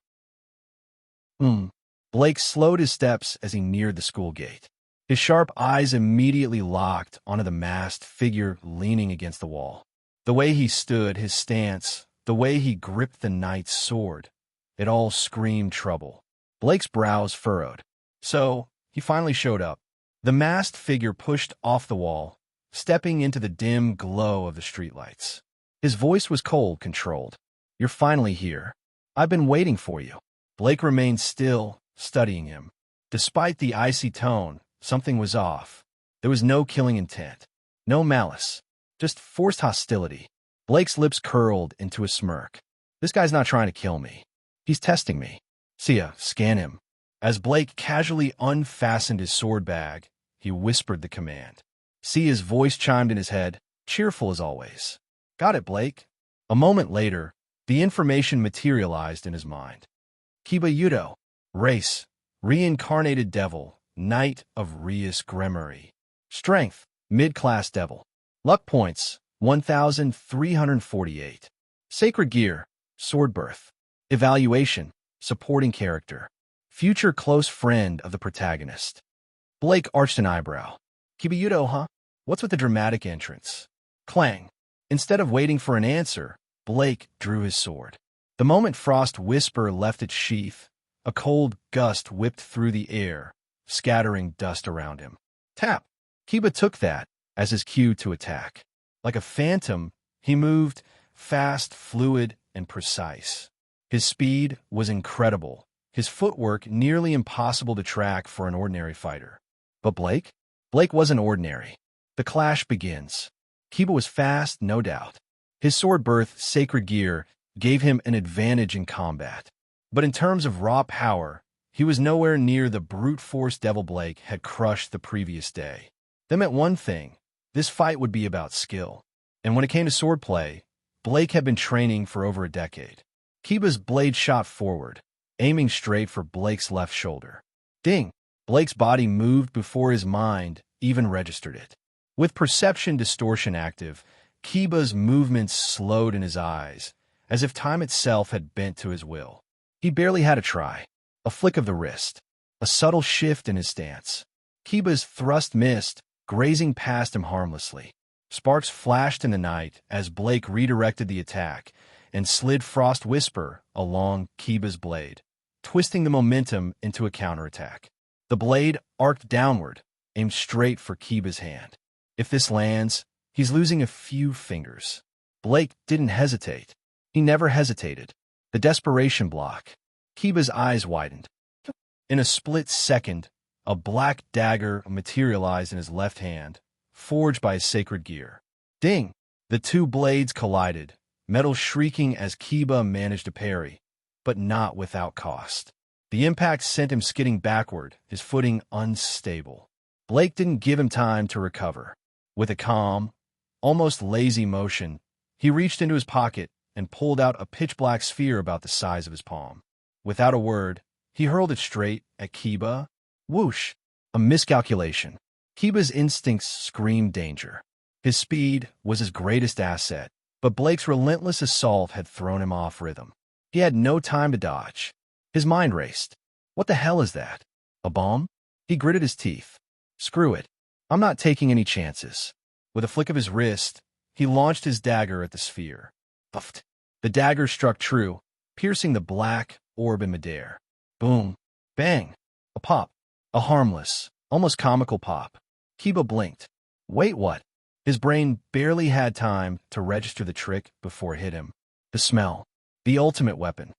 Blake slowed his steps as he neared the school gate. His sharp eyes immediately locked onto the masked figure leaning against the wall. The way he stood, his stance, the way he gripped the knight's sword, it all screamed trouble. Blake's brows furrowed. So, he finally showed up. The masked figure pushed off the wall, stepping into the dim glow of the streetlights. His voice was cold, controlled. "You're finally here. I've been waiting for you." Blake remained still, studying him. Despite the icy tone, something was off. There was no killing intent, no malice, just forced hostility. Blake's lips curled into a smirk. This guy's not trying to kill me. He's testing me. Sia, scan him. As Blake casually unfastened his sword bag, he whispered the command. Sia's voice chimed in his head, cheerful as always. Got it, Blake. A moment later, the information materialized in his mind. Kiba Yudo, race, reincarnated devil, knight of Rias Gremory. Strength, mid-class devil. Luck points, 1,348. Sacred gear, sword birth. Evaluation, supporting character. Future close friend of the protagonist. Blake arched an eyebrow. Kiba Yudo, huh? What's with the dramatic entrance? Clang. Instead of waiting for an answer, Blake drew his sword. The moment Frost Whisper left its sheath, a cold gust whipped through the air, scattering dust around him. Tap! Kiba took that as his cue to attack. Like a phantom, he moved, fast, fluid, and precise. His speed was incredible, his footwork nearly impossible to track for an ordinary fighter. But Blake? Blake wasn't ordinary. The clash begins. Kiba was fast, no doubt. His sword birth, sacred gear, gave him an advantage in combat. But in terms of raw power, he was nowhere near the brute force Devil Blake had crushed the previous day. That meant one thing, this fight would be about skill. And when it came to swordplay, Blake had been training for over a decade. Kiba's blade shot forward, aiming straight for Blake's left shoulder. Ding! Blake's body moved before his mind even registered it. With perception distortion active, Kiba's movements slowed in his eyes, as if time itself had bent to his will. He barely had a try. A flick of the wrist. A subtle shift in his stance. Kiba's thrust missed, grazing past him harmlessly. Sparks flashed in the night as Blake redirected the attack and slid Frost Whisper along Kiba's blade, twisting the momentum into a counterattack. The blade arced downward, aimed straight for Kiba's hand. If this lands, he's losing a few fingers. Blake didn't hesitate. He never hesitated. The desperation block. Kiba's eyes widened. In a split second, a black dagger materialized in his left hand, forged by his sacred gear. Ding! The two blades collided, metal shrieking as Kiba managed to parry, but not without cost. The impact sent him skidding backward, his footing unstable. Blake didn't give him time to recover. With a calm, almost lazy motion, he reached into his pocket and pulled out a pitch-black sphere about the size of his palm. Without a word, he hurled it straight at Kiba. Whoosh! A miscalculation. Kiba's instincts screamed danger. His speed was his greatest asset, but Blake's relentless assault had thrown him off rhythm. He had no time to dodge. His mind raced. What the hell is that? A bomb? He gritted his teeth. Screw it. I'm not taking any chances. With a flick of his wrist, he launched his dagger at the sphere. Puffed. The dagger struck true, piercing the black orb in midair. Boom. Bang. A pop. A harmless, almost comical pop. Kiba blinked. Wait, what? His brain barely had time to register the trick before it hit him. The smell. The ultimate weapon.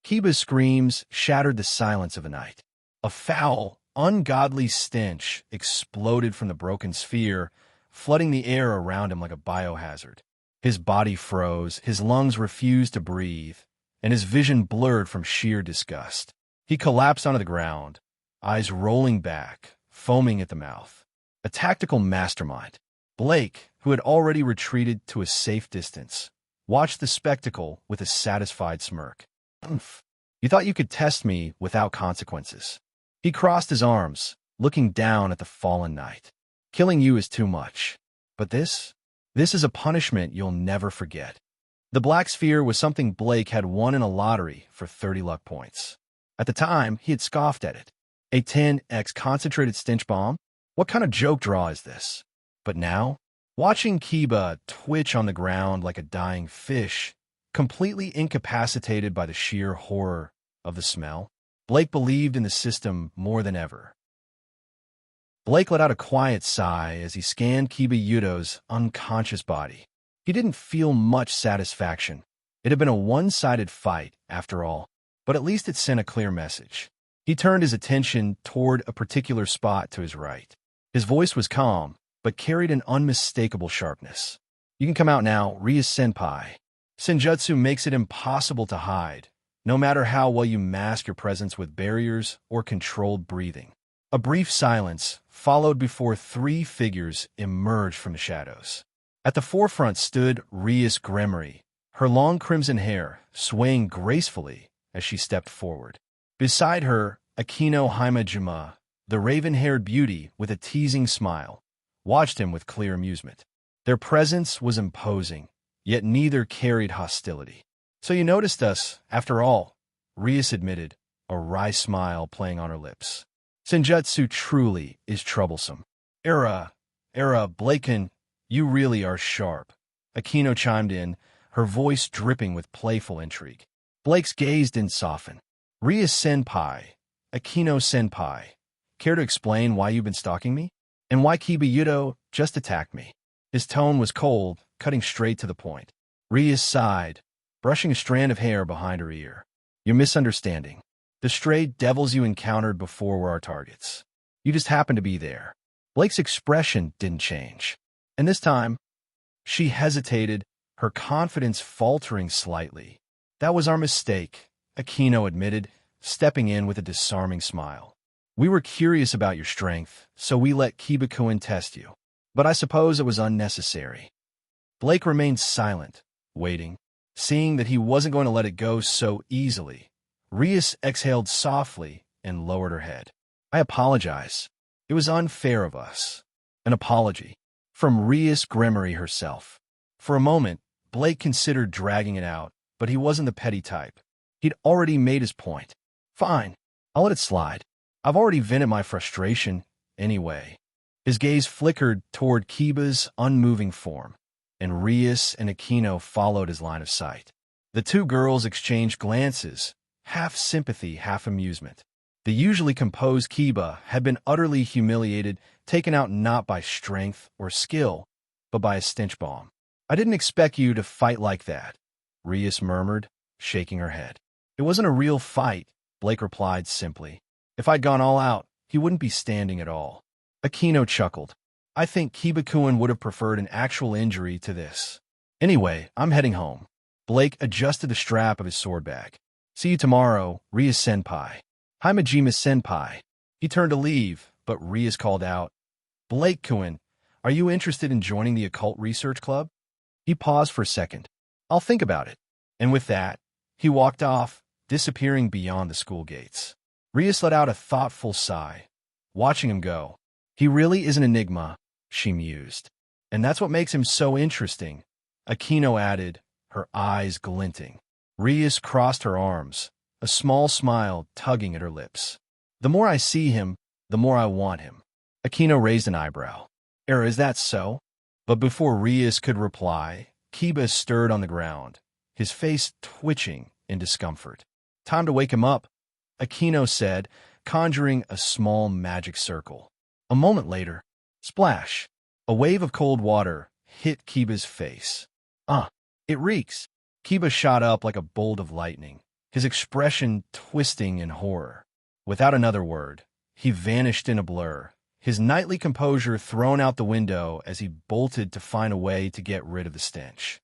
Kiba's screams shattered the silence of the night. A foul, ungodly stench exploded from the broken sphere, flooding the air around him like a biohazard. His body froze, his lungs refused to breathe, and his vision blurred from sheer disgust. He collapsed onto the ground, eyes rolling back, foaming at the mouth. A tactical mastermind. Blake, who had already retreated to a safe distance, watched the spectacle with a satisfied smirk. Umph. You thought you could test me without consequences. He crossed his arms, looking down at the fallen knight. Killing you is too much. But this is a punishment you'll never forget. The black sphere was something Blake had won in a lottery for 30 luck points. At the time, he had scoffed at it. A 10x concentrated stench bomb? What kind of joke draw is this? But now, watching Kiba twitch on the ground like a dying fish, completely incapacitated by the sheer horror of the smell, Blake believed in the system more than ever. Blake let out a quiet sigh as he scanned Kiba Yudo's unconscious body. He didn't feel much satisfaction. It had been a one-sided fight, after all, but at least it sent a clear message. He turned his attention toward a particular spot to his right. His voice was calm, but carried an unmistakable sharpness. "You can come out now, Ria-senpai. Senjutsu makes it impossible to hide, no matter how well you mask your presence with barriers or controlled breathing." A brief silence followed before three figures emerged from the shadows. At the forefront stood Rias Gremory, her long crimson hair swaying gracefully as she stepped forward. Beside her, Akino Himejima, the raven-haired beauty with a teasing smile, watched him with clear amusement. Their presence was imposing, yet neither carried hostility. "So you noticed us, after all," Rias admitted, a wry smile playing on her lips. "Senjutsu truly is troublesome." Era, Blaken, you really are sharp," Akino chimed in, her voice dripping with playful intrigue. Blake's gaze didn't soften. "Ria-senpai, Akino-senpai, care to explain why you've been stalking me? And why Kiba Yudo just attacked me?" His tone was cold, cutting straight to the point. Rias sighed, brushing a strand of hair behind her ear. "You're misunderstanding. The stray devils you encountered before were our targets. You just happened to be there." Blake's expression didn't change. And this time, she hesitated, her confidence faltering slightly. "That was our mistake," Akino admitted, stepping in with a disarming smile. "We were curious about your strength, so we let Kiba-kun test you. But I suppose it was unnecessary." Blake remained silent, waiting, seeing that he wasn't going to let it go so easily. Rias exhaled softly and lowered her head. "I apologize. It was unfair of us." An apology from Rias Gremory herself. For a moment, Blake considered dragging it out, but he wasn't the petty type. He'd already made his point. "Fine, I'll let it slide. I've already vented my frustration, anyway." His gaze flickered toward Kiba's unmoving form, and Rias and Akino followed his line of sight. The two girls exchanged glances, half sympathy, half amusement. The usually composed Kiba had been utterly humiliated, taken out not by strength or skill, but by a stench bomb. "I didn't expect you to fight like that," Rias murmured, shaking her head. "It wasn't a real fight," Blake replied simply. "If I'd gone all out, he wouldn't be standing at all." Akino chuckled. "I think Kiba-kun would have preferred an actual injury to this. Anyway, I'm heading home." Blake adjusted the strap of his sword bag. "See you tomorrow, Ria-senpai." "Himejima-senpai." He turned to leave, but Rias called out, "Blake-kun, are you interested in joining the Occult Research Club?" He paused for a second. "I'll think about it." And with that, he walked off, disappearing beyond the school gates. Rias let out a thoughtful sigh, watching him go. "He really is an enigma," she mused. "And that's what makes him so interesting," Akino added, her eyes glinting. Rias crossed her arms, a small smile tugging at her lips. "The more I see him, the more I want him." Akino raised an eyebrow. "Is that so?" But before Rias could reply, Kiba stirred on the ground, his face twitching in discomfort. "Time to wake him up," Akino said, conjuring a small magic circle. A moment later, splash! A wave of cold water hit Kiba's face. It reeks." Kiba shot up like a bolt of lightning, his expression twisting in horror. Without another word, he vanished in a blur, his knightly composure thrown out the window as he bolted to find a way to get rid of the stench.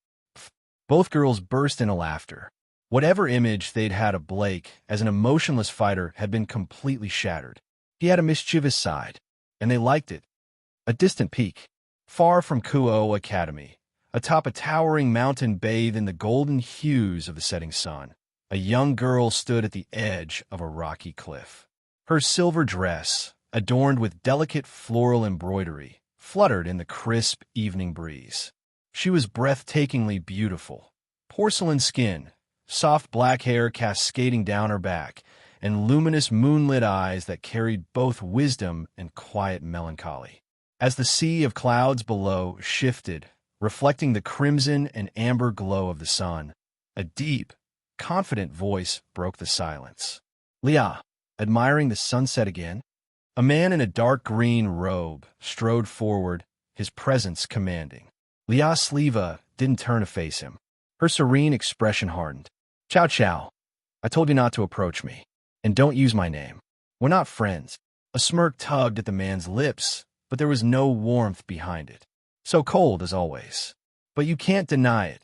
Both girls burst into laughter. Whatever image they'd had of Blake as an emotionless fighter had been completely shattered. He had a mischievous side, and they liked it. A distant peak, far from Kuo Academy, atop a towering mountain bathed in the golden hues of the setting sun, a young girl stood at the edge of a rocky cliff. Her silver dress, adorned with delicate floral embroidery, fluttered in the crisp evening breeze. She was breathtakingly beautiful, porcelain skin, soft black hair cascading down her back, and luminous moonlit eyes that carried both wisdom and quiet melancholy. As the sea of clouds below shifted, reflecting the crimson and amber glow of the sun, a deep, confident voice broke the silence. "Leah, admiring the sunset again?" A man in a dark green robe strode forward, his presence commanding. Leah Sleva didn't turn to face him. Her serene expression hardened. "Chow chow. I told you not to approach me. And don't use my name. We're not friends." A smirk tugged at the man's lips, but there was no warmth behind it. So cold as always. But you can't deny it.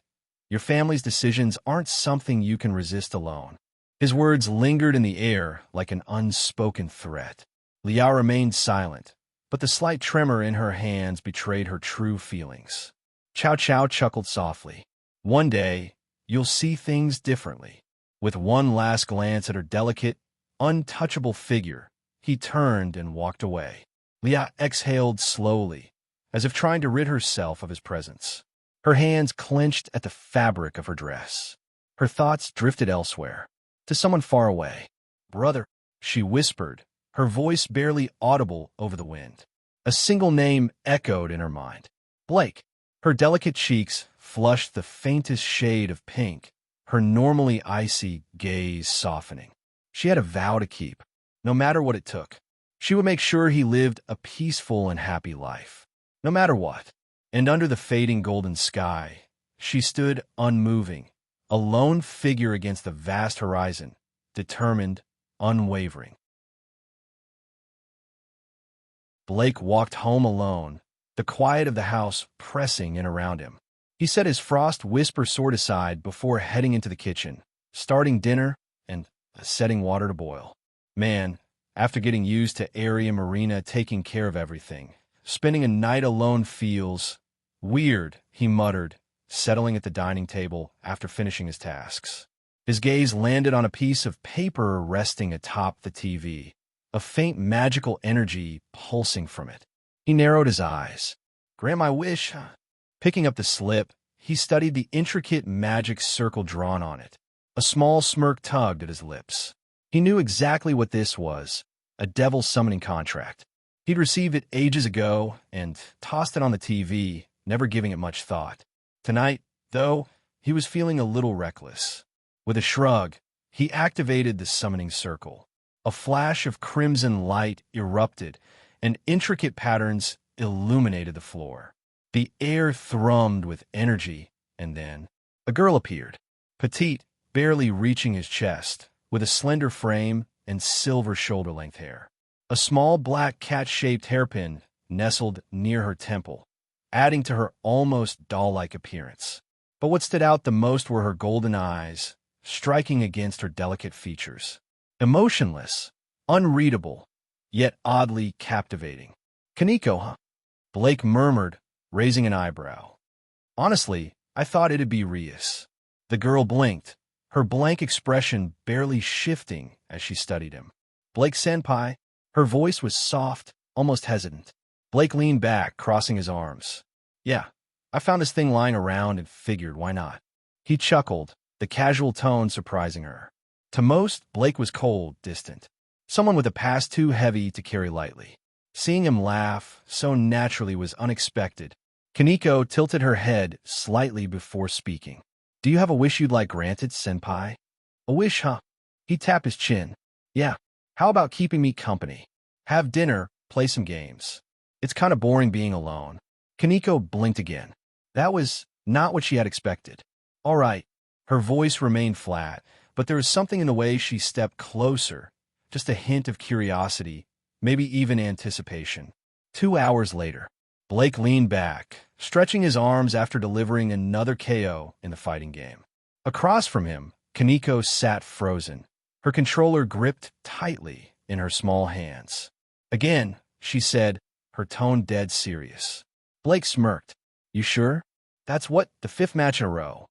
Your family's decisions aren't something you can resist alone. His words lingered in the air like an unspoken threat. Leah remained silent, but the slight tremor in her hands betrayed her true feelings. Chow Chow chuckled softly. "One day, you'll see things differently." With one last glance at her delicate, untouchable figure, he turned and walked away. Leah exhaled slowly, as if trying to rid herself of his presence. Her hands clenched at the fabric of her dress. Her thoughts drifted elsewhere, to someone far away. "Brother," she whispered, her voice barely audible over the wind. A single name echoed in her mind. Blake. Her delicate cheeks flushed the faintest shade of pink, her normally icy gaze softening. She had a vow to keep, no matter what it took. She would make sure he lived a peaceful and happy life, no matter what. And under the fading golden sky, she stood unmoving, a lone figure against the vast horizon, determined, unwavering. Blake walked home alone, the quiet of the house pressing in around him. He set his frost whisper sword aside before heading into the kitchen, starting dinner and setting water to boil. Man, after getting used to Ari and Marina taking care of everything, spending a night alone feels weird, he muttered, settling at the dining table after finishing his tasks. His gaze landed on a piece of paper resting atop the TV, a faint magical energy pulsing from it. He narrowed his eyes. "Grant my wish." Picking up the slip, he studied the intricate magic circle drawn on it. A small smirk tugged at his lips. He knew exactly what this was, a devil summoning contract. He'd received it ages ago and tossed it on the TV, never giving it much thought. Tonight, though, he was feeling a little reckless. With a shrug, he activated the summoning circle. A flash of crimson light erupted, and intricate patterns illuminated the floor. The air thrummed with energy, and then a girl appeared, petite, barely reaching his chest, with a slender frame and silver shoulder-length hair. A small black cat-shaped hairpin nestled near her temple, adding to her almost doll-like appearance. But what stood out the most were her golden eyes, striking against her delicate features. Emotionless, unreadable, yet oddly captivating. "Kaneko, huh?" Blake murmured, raising an eyebrow. "Honestly, I thought it'd be Rias." The girl blinked, her blank expression barely shifting as she studied him. "Blake senpai." Her voice was soft, almost hesitant. Blake leaned back, crossing his arms. "Yeah, I found this thing lying around and figured, why not?" He chuckled, the casual tone surprising her. To most, Blake was cold, distant, someone with a past too heavy to carry lightly. Seeing him laugh so naturally was unexpected. Kaneko tilted her head slightly before speaking. "Do you have a wish you'd like granted, senpai?" "A wish, huh?" He tapped his chin. "Yeah, how about keeping me company? Have dinner, play some games. It's kind of boring being alone." Kaneko blinked again. That was not what she had expected. "All right." Her voice remained flat, but there was something in the way she stepped closer, just a hint of curiosity, maybe even anticipation. 2 hours later, Blake leaned back, stretching his arms after delivering another KO in the fighting game. Across from him, Kaneko sat frozen, her controller gripped tightly in her small hands. "Again," she said, her tone dead serious. Blake smirked. "You sure? That's what, the 5th match in a row."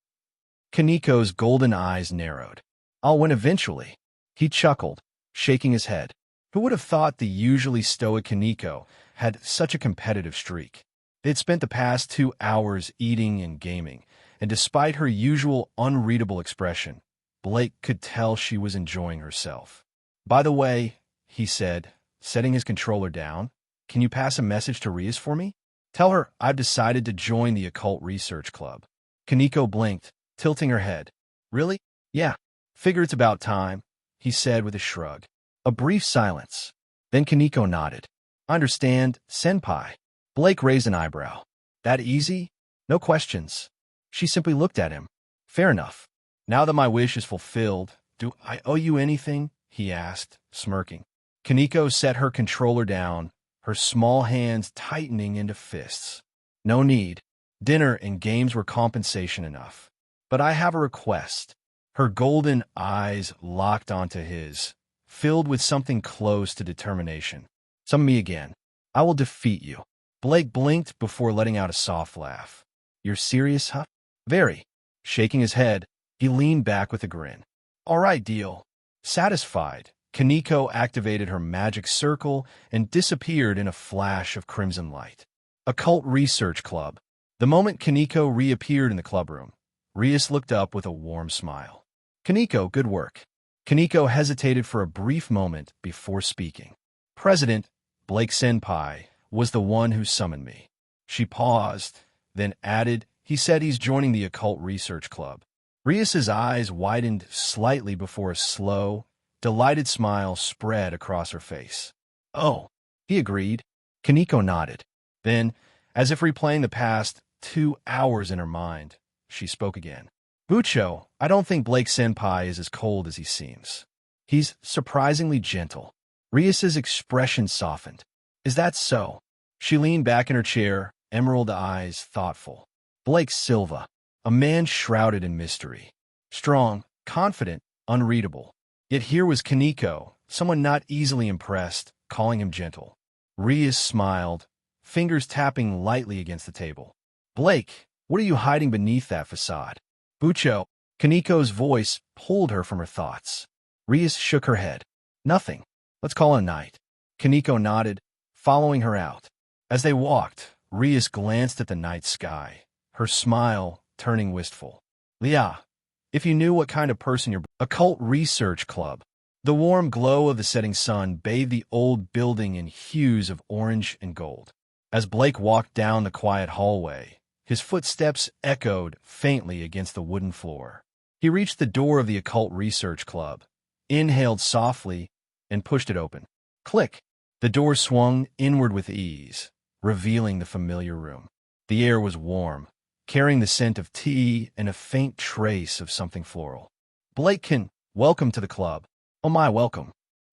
Kaneko's golden eyes narrowed. "I'll win eventually." He chuckled, shaking his head. Who would have thought the usually stoic Kaneko had such a competitive streak? They'd spent the past 2 hours eating and gaming, and despite her usual unreadable expression, Blake could tell she was enjoying herself. "By the way," he said, setting his controller down, "can you pass a message to Rias for me? Tell her I've decided to join the Occult Research Club." Kaneko blinked, tilting her head. "Really? Yeah. Figure it's about time," he said with a shrug. A brief silence. Then Kaneko nodded. "I understand, senpai." Blake raised an eyebrow. "That easy? No questions." She simply looked at him. "Fair enough. Now that my wish is fulfilled, do I owe you anything?" he asked, smirking. Kaneko set her controller down, her small hands tightening into fists. "No need. Dinner and games were compensation enough. But I have a request." Her golden eyes locked onto his, filled with something close to determination. "Summon me again. I will defeat you." Blake blinked before letting out a soft laugh. "You're serious, huh?" "Very." Shaking his head, he leaned back with a grin. "All right, deal." Satisfied, Kaneko activated her magic circle and disappeared in a flash of crimson light. Occult Research Club. The moment Kaneko reappeared in the clubroom, Rias looked up with a warm smile. "Kaneko, good work." Kaneko hesitated for a brief moment before speaking. "President, Blake Senpai, was the one who summoned me." She paused, then added, "He said he's joining the Occult Research Club." Rias's eyes widened slightly before a slow, delighted smile spread across her face. "Oh," he agreed. Kaneko nodded. Then, as if replaying the past 2 hours in her mind, she spoke again. "Bucho, I don't think Blake Senpai is as cold as he seems. He's surprisingly gentle." Rias's expression softened. "Is that so?" She leaned back in her chair, emerald eyes thoughtful. Blake Silva, a man shrouded in mystery. Strong, confident, unreadable. Yet here was Kaneko, someone not easily impressed, calling him gentle. Rias smiled, fingers tapping lightly against the table. "Blake, what are you hiding beneath that facade?" "Bucho." Kaneko's voice pulled her from her thoughts. Rias shook her head. "Nothing. Let's call it a night." Kaneko nodded, following her out. As they walked, Rias glanced at the night sky, her smile turning wistful. "Leah, if you knew what kind of person your Occult Research Club." The warm glow of the setting sun bathed the old building in hues of orange and gold. As Blake walked down the quiet hallway, his footsteps echoed faintly against the wooden floor. He reached the door of the Occult Research Club, inhaled softly, and pushed it open. Click! The door swung inward with ease, revealing the familiar room. The air was warm, carrying the scent of tea and a faint trace of something floral. "Blake welcome to the club." "Oh my, welcome."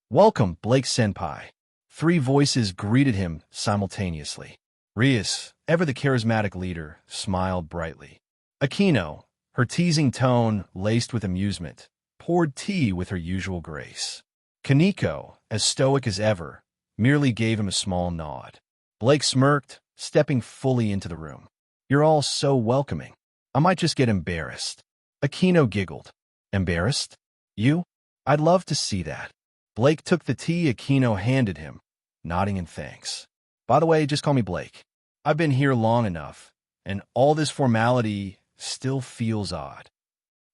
"Welcome, Blake Senpai." 3 voices greeted him simultaneously. Rias, ever the charismatic leader, smiled brightly. Aquino, her teasing tone laced with amusement, poured tea with her usual grace. Kaneko, as stoic as ever, merely gave him a small nod. Blake smirked, stepping fully into the room. "You're all so welcoming. I might just get embarrassed." Aquino giggled. "Embarrassed? You? I'd love to see that." Blake took the tea Aquino handed him, nodding in thanks. "By the way, just call me Blake. I've been here long enough, and all this formality still feels odd."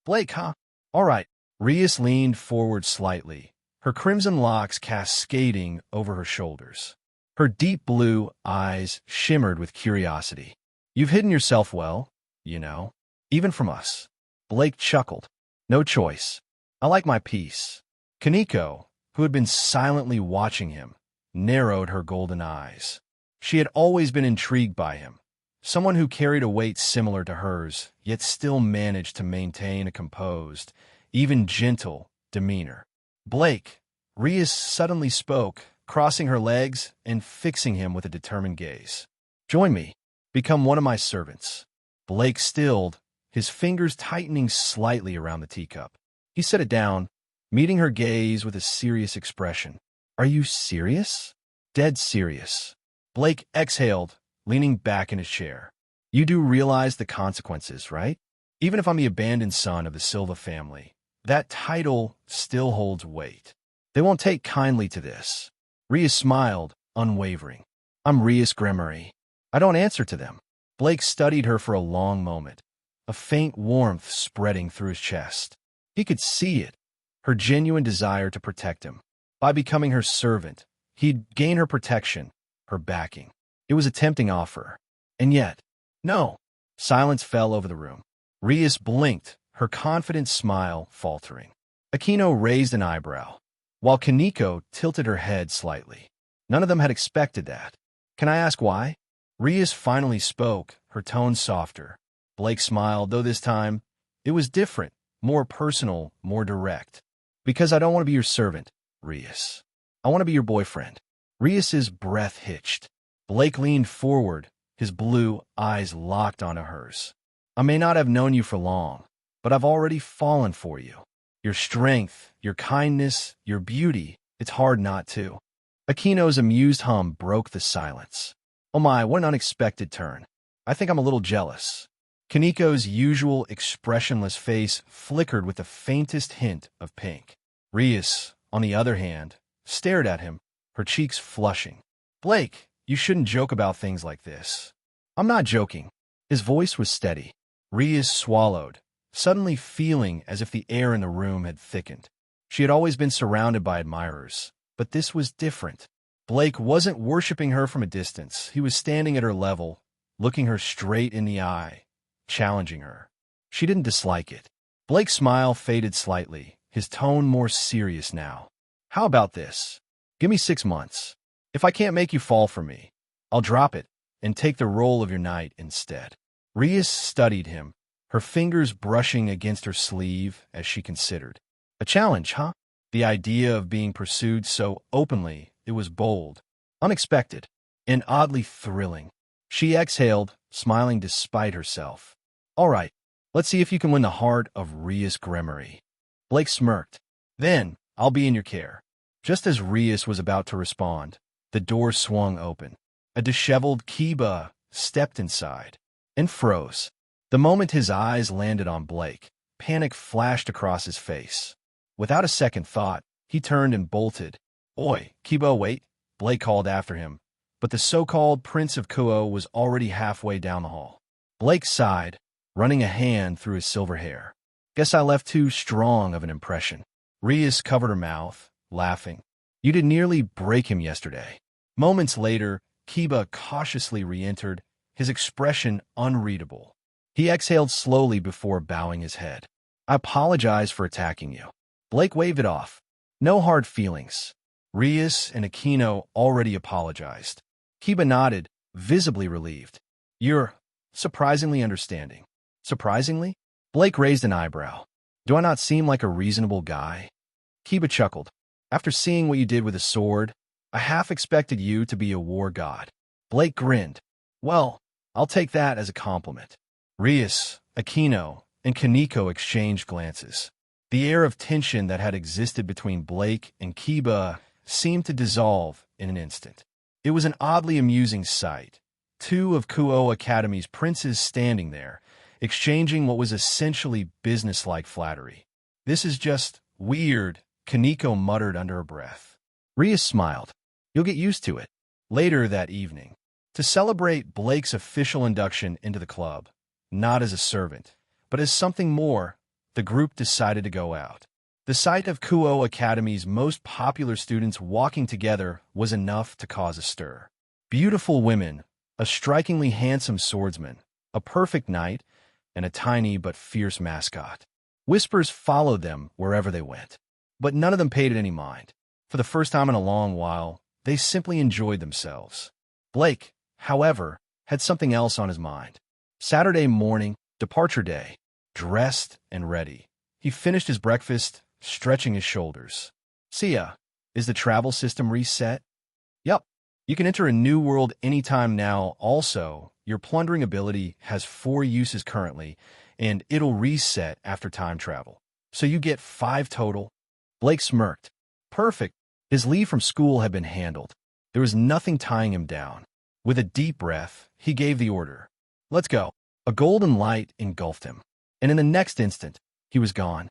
"Blake, huh? All right." Rias leaned forward slightly, her crimson locks cascading over her shoulders. Her deep blue eyes shimmered with curiosity. "You've hidden yourself well, you know, even from us." Blake chuckled. "No choice. I like my peace." Kaneko, who had been silently watching him, narrowed her golden eyes. She had always been intrigued by him, someone who carried a weight similar to hers, yet still managed to maintain a composed, even gentle, demeanor. "Blake," Rias suddenly spoke, crossing her legs and fixing him with a determined gaze. "Join me. Become one of my servants." Blake stilled, his fingers tightening slightly around the teacup. He set it down, meeting her gaze with a serious expression. "Are you serious?" "Dead serious." Blake exhaled, leaning back in his chair. "You do realize the consequences, right? Even if I'm the abandoned son of the Silva family, that title still holds weight. They won't take kindly to this." Rias smiled, unwavering. "I'm Rias Gremory. I don't answer to them." Blake studied her for a long moment, a faint warmth spreading through his chest. He could see it, her genuine desire to protect him. By becoming her servant, he'd gain her protection, her backing. It was a tempting offer. And yet, no. Silence fell over the room. Rias blinked, her confident smile faltering. Aquino raised an eyebrow, while Kaneko tilted her head slightly. None of them had expected that. Can I ask why? Rias finally spoke, her tone softer. Blake smiled, though this time it was different, more personal, more direct. Because I don't want to be your servant, Rias. I want to be your boyfriend. Rias's breath hitched. Blake leaned forward, his blue eyes locked onto hers. I may not have known you for long, but I've already fallen for you. Your strength, your kindness, your beauty, it's hard not to. Aquino's amused hum broke the silence. Oh my, what an unexpected turn. I think I'm a little jealous. Kaneko's usual expressionless face flickered with the faintest hint of pink. Rias, on the other hand, stared at him, her cheeks flushing. Blake, you shouldn't joke about things like this. I'm not joking. His voice was steady. Rias swallowed, suddenly feeling as if the air in the room had thickened. She had always been surrounded by admirers, but this was different. Blake wasn't worshiping her from a distance. He was standing at her level, looking her straight in the eye, challenging her. She didn't dislike it. Blake's smile faded slightly, his tone more serious now. How about this? Give me 6 months. If I can't make you fall for me, I'll drop it and take the role of your knight instead. Rias studied him, her fingers brushing against her sleeve as she considered. A challenge, huh? The idea of being pursued so openly, it was bold, unexpected, and oddly thrilling. She exhaled, smiling despite herself. All right, let's see if you can win the heart of Rias Gremory. Blake smirked. Then, I'll be in your care. Just as Rias was about to respond, the door swung open. A disheveled Kiba stepped inside and froze. The moment his eyes landed on Blake, panic flashed across his face. Without a second thought, he turned and bolted. Oi, Kiba, wait, Blake called after him, but the so-called Prince of Kuo was already halfway down the hall. Blake sighed, running a hand through his silver hair. Guess I left too strong of an impression. Rias covered her mouth, laughing. You did nearly break him yesterday. Moments later, Kiba cautiously re-entered, his expression unreadable. He exhaled slowly before bowing his head. I apologize for attacking you. Blake waved it off. No hard feelings. Rias and Aquino already apologized. Kiba nodded, visibly relieved. You're surprisingly understanding. Surprisingly? Blake raised an eyebrow. Do I not seem like a reasonable guy? Kiba chuckled. After seeing what you did with a sword, I half expected you to be a war god. Blake grinned. Well, I'll take that as a compliment. Rias, Aquino, and Kaneko exchanged glances. The air of tension that had existed between Blake and Kiba seemed to dissolve in an instant. It was an oddly amusing sight. 2 of Kuo Academy's princes standing there, exchanging what was essentially businesslike flattery. This is just weird, Kaneko muttered under her breath. Rias smiled. You'll get used to it. Later that evening, to celebrate Blake's official induction into the club, not as a servant, but as something more, the group decided to go out. The sight of Kuo Academy's most popular students walking together was enough to cause a stir. Beautiful women, a strikingly handsome swordsman, a perfect knight, and a tiny but fierce mascot. Whispers followed them wherever they went, but none of them paid it any mind. For the first time in a long while, they simply enjoyed themselves. Blake, however, had something else on his mind. Saturday morning, departure day, dressed and ready. He finished his breakfast, stretching his shoulders. See ya. Is the travel system reset? Yup. You can enter a new world anytime now. Also, your plundering ability has 4 uses currently, and it'll reset after time travel. So you get 5 total. Blake smirked. Perfect. His leave from school had been handled. There was nothing tying him down. With a deep breath, he gave the order. Let's go. A golden light engulfed him, and in the next instant, he was gone.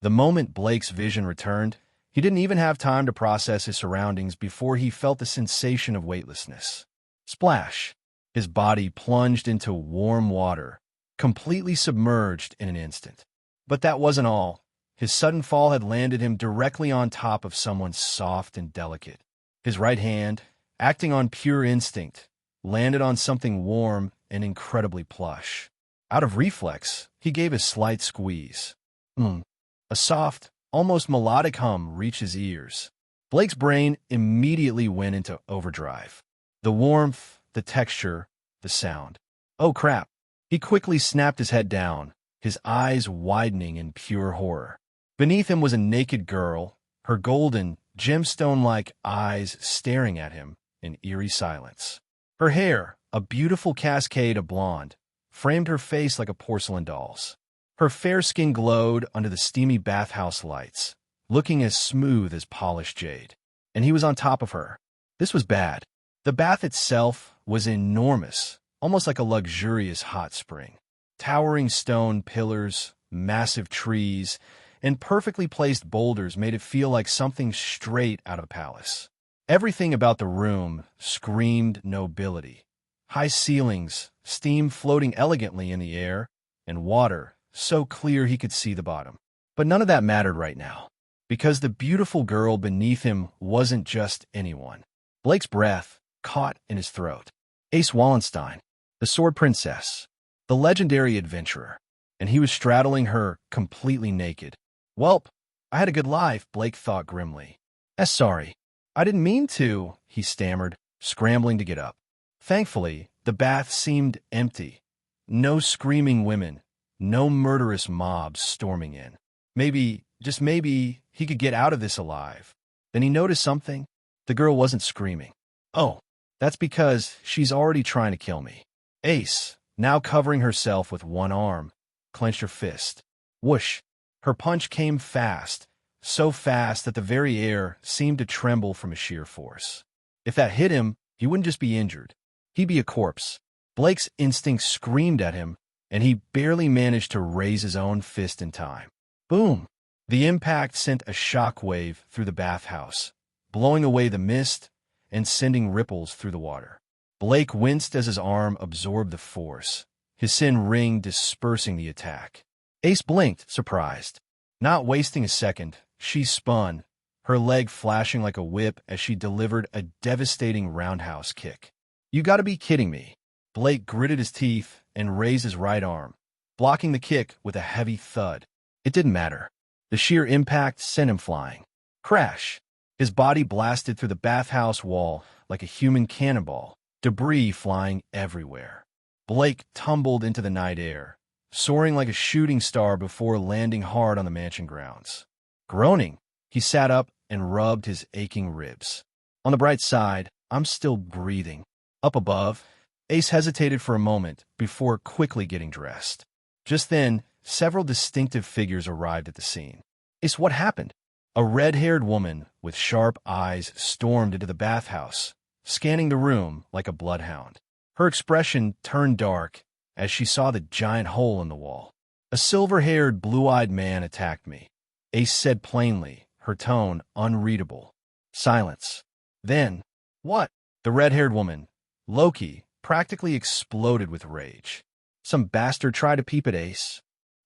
The moment Blake's vision returned, he didn't even have time to process his surroundings before he felt the sensation of weightlessness. Splash! His body plunged into warm water, completely submerged in an instant. But that wasn't all. His sudden fall had landed him directly on top of someone soft and delicate. His right hand, acting on pure instinct, landed on something warm and incredibly plush. Out of reflex, he gave a slight squeeze. A soft, almost melodic hum reached his ears. Blake's brain immediately went into overdrive. The warmth, the texture, the sound. Oh crap. He quickly snapped his head down, his eyes widening in pure horror. Beneath him was a naked girl, her golden, gemstone-like eyes staring at him in eerie silence. Her hair, a beautiful cascade of blonde, framed her face like a porcelain doll's. Her fair skin glowed under the steamy bathhouse lights, looking as smooth as polished jade. And he was on top of her. This was bad. The bath itself was enormous, almost like a luxurious hot spring. Towering stone pillars, massive trees, and perfectly placed boulders made it feel like something straight out of a palace. Everything about the room screamed nobility. High ceilings, steam floating elegantly in the air, and water so clear he could see the bottom. But none of that mattered right now, because the beautiful girl beneath him wasn't just anyone. Blake's breath caught in his throat. Ace Wallenstein, the Sword Princess, the legendary adventurer, and he was straddling her completely naked. Welp, I had a good life, Blake thought grimly. Sorry. I didn't mean to, he stammered, scrambling to get up. Thankfully, the bath seemed empty. No screaming women, no murderous mobs storming in. Maybe, just maybe, he could get out of this alive. Then he noticed something. The girl wasn't screaming. Oh, that's because she's already trying to kill me. Ace, now covering herself with one arm, clenched her fist. Whoosh! Her punch came fast, so fast that the very air seemed to tremble from a sheer force. If that hit him, he wouldn't just be injured. He'd be a corpse. Blake's instinct screamed at him, and he barely managed to raise his own fist in time. Boom! The impact sent a shockwave through the bathhouse, blowing away the mist and sending ripples through the water. Blake winced as his arm absorbed the force, his sin ring dispersing the attack. Ace blinked, surprised. Not wasting a second, she spun, her leg flashing like a whip as she delivered a devastating roundhouse kick. You gotta be kidding me. Blake gritted his teeth and raised his right arm, blocking the kick with a heavy thud. It didn't matter. The sheer impact sent him flying. Crash! His body blasted through the bathhouse wall like a human cannonball, debris flying everywhere. Blake tumbled into the night air, soaring like a shooting star before landing hard on the mansion grounds. Groaning, he sat up and rubbed his aching ribs. On the bright side, I'm still breathing. Up above, Ace hesitated for a moment before quickly getting dressed. Just then, several distinctive figures arrived at the scene. Ace, what happened? A red-haired woman with sharp eyes stormed into the bathhouse, scanning the room like a bloodhound. Her expression turned dark as she saw the giant hole in the wall. A silver-haired, blue-eyed man attacked me. Ace said plainly, her tone unreadable. Silence. Then, what? The red-haired woman, Loki, practically exploded with rage. Some bastard tried to peep at Ace.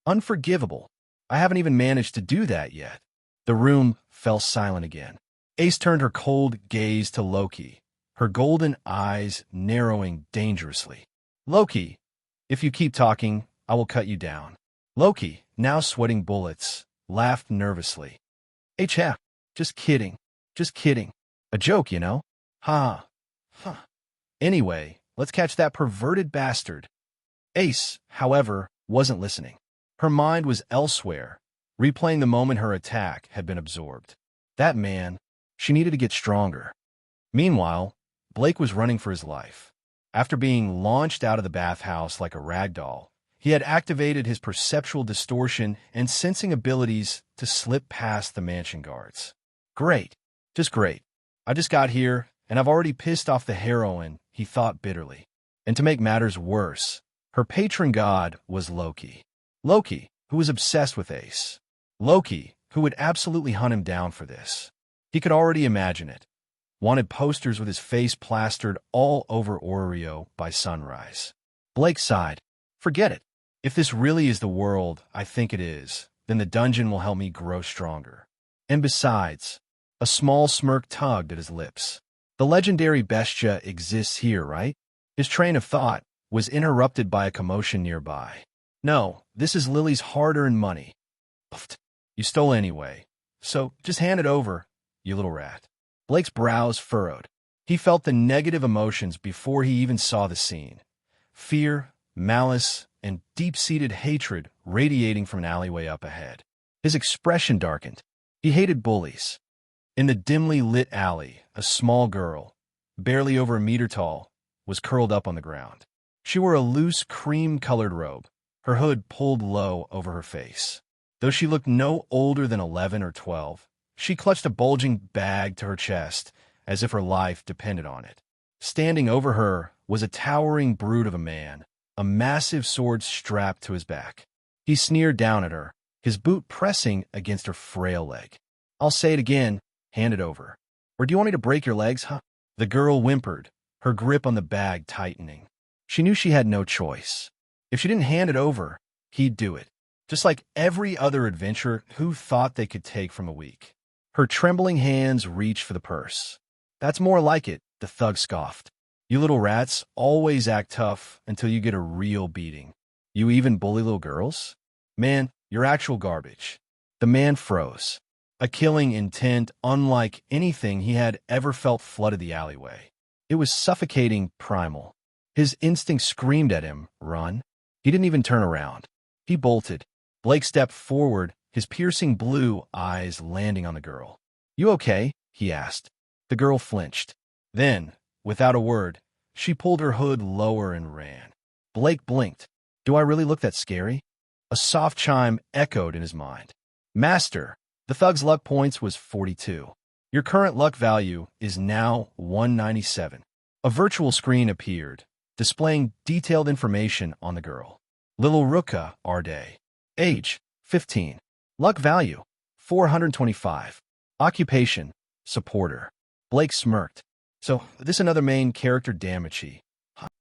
Unforgivable. I haven't even managed to do that yet. The room fell silent again. Ace turned her cold gaze to Loki, her golden eyes narrowing dangerously. Loki, if you keep talking, I will cut you down. Loki, now sweating bullets, laughed nervously. H.F. Just kidding. Just kidding. A joke, you know? Ha. Huh. Anyway, let's catch that perverted bastard. Ace, however, wasn't listening. Her mind was elsewhere, replaying the moment her attack had been absorbed. That man, she needed to get stronger. Meanwhile, Blake was running for his life. After being launched out of the bathhouse like a rag doll, he had activated his perceptual distortion and sensing abilities to slip past the mansion guards. Great. Just great. I just got here, and I've already pissed off the heroine, he thought bitterly. And to make matters worse, her patron god was Loki. Loki, who was obsessed with Ace. Loki, who would absolutely hunt him down for this. He could already imagine it. wanted posters with his face plastered all over Oreo by sunrise. Blake sighed. Forget it. If this really is the world I think it is, then the dungeon will help me grow stronger. And besides, a small smirk tugged at his lips. The legendary bestia exists here, right? His train of thought was interrupted by a commotion nearby. No, this is Lily's hard-earned money. Pfft, you stole anyway, so just hand it over, you little rat. Blake's brows furrowed. He felt the negative emotions before he even saw the scene. Fear, malice, and deep-seated hatred radiating from an alleyway up ahead. His expression darkened. He hated bullies. In the dimly lit alley, a small girl, barely over a meter tall, was curled up on the ground. She wore a loose, cream-colored robe, her hood pulled low over her face. Though she looked no older than 11 or 12, she clutched a bulging bag to her chest, as if her life depended on it. Standing over her was a towering brute of a man, a massive sword strapped to his back. He sneered down at her, his boot pressing against her frail leg. "I'll say it again, hand it over. Or do you want me to break your legs, huh?" The girl whimpered, her grip on the bag tightening. She knew she had no choice. If she didn't hand it over, he'd do it, just like every other adventurer who thought they could take from a weak. Her trembling hands reached for the purse. "That's more like it," the thug scoffed. "You little rats always act tough until you get a real beating. You even bully little girls? Man, you're actual garbage." The man froze. A killing intent unlike anything he had ever felt flooded the alleyway. It was suffocating, primal. His instinct screamed at him, "Run." He didn't even turn around. He bolted. Blake stepped forward, his piercing blue eyes landing on the girl. "You okay?" he asked. The girl flinched. Then, without a word, she pulled her hood lower and ran. Blake blinked. "Do I really look that scary?" A soft chime echoed in his mind. "Master, the thug's luck points was 42. Your current luck value is now 197. A virtual screen appeared, displaying detailed information on the girl. Lil Ruka Arde. Age, 15. Luck value, 425. Occupation, supporter. Blake smirked. "So, this another main character Damachi."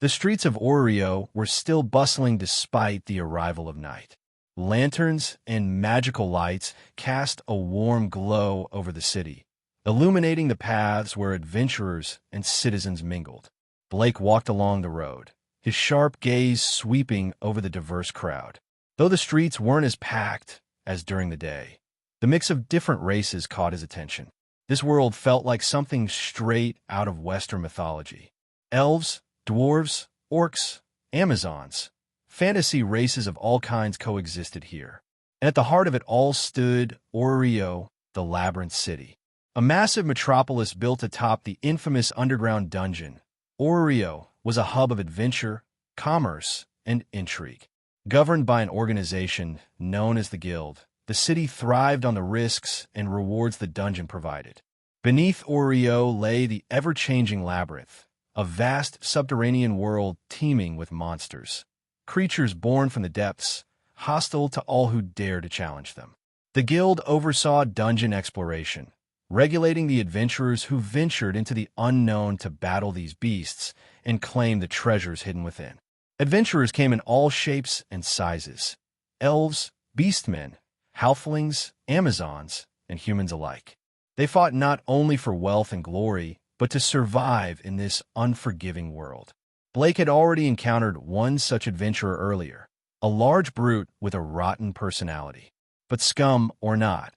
The streets of Oreo were still bustling despite the arrival of night. Lanterns and magical lights cast a warm glow over the city, illuminating the paths where adventurers and citizens mingled. Blake walked along the road, his sharp gaze sweeping over the diverse crowd. Though the streets weren't as packed as during the day, the mix of different races caught his attention. This world felt like something straight out of Western mythology. Elves, dwarves, orcs, Amazons, fantasy races of all kinds coexisted here. And at the heart of it all stood Oreo, the Labyrinth City. A massive metropolis built atop the infamous underground dungeon. Oreo was a hub of adventure, commerce, and intrigue. Governed by an organization known as the Guild, the city thrived on the risks and rewards the dungeon provided. Beneath Oreo lay the ever-changing labyrinth, a vast subterranean world teeming with monsters. Creatures born from the depths, hostile to all who dare to challenge them. The Guild oversaw dungeon exploration, regulating the adventurers who ventured into the unknown to battle these beasts and claim the treasures hidden within. Adventurers came in all shapes and sizes. Elves, beastmen, halflings, Amazons, and humans alike. They fought not only for wealth and glory, but to survive in this unforgiving world. Blake had already encountered one such adventurer earlier, a large brute with a rotten personality. But scum or not,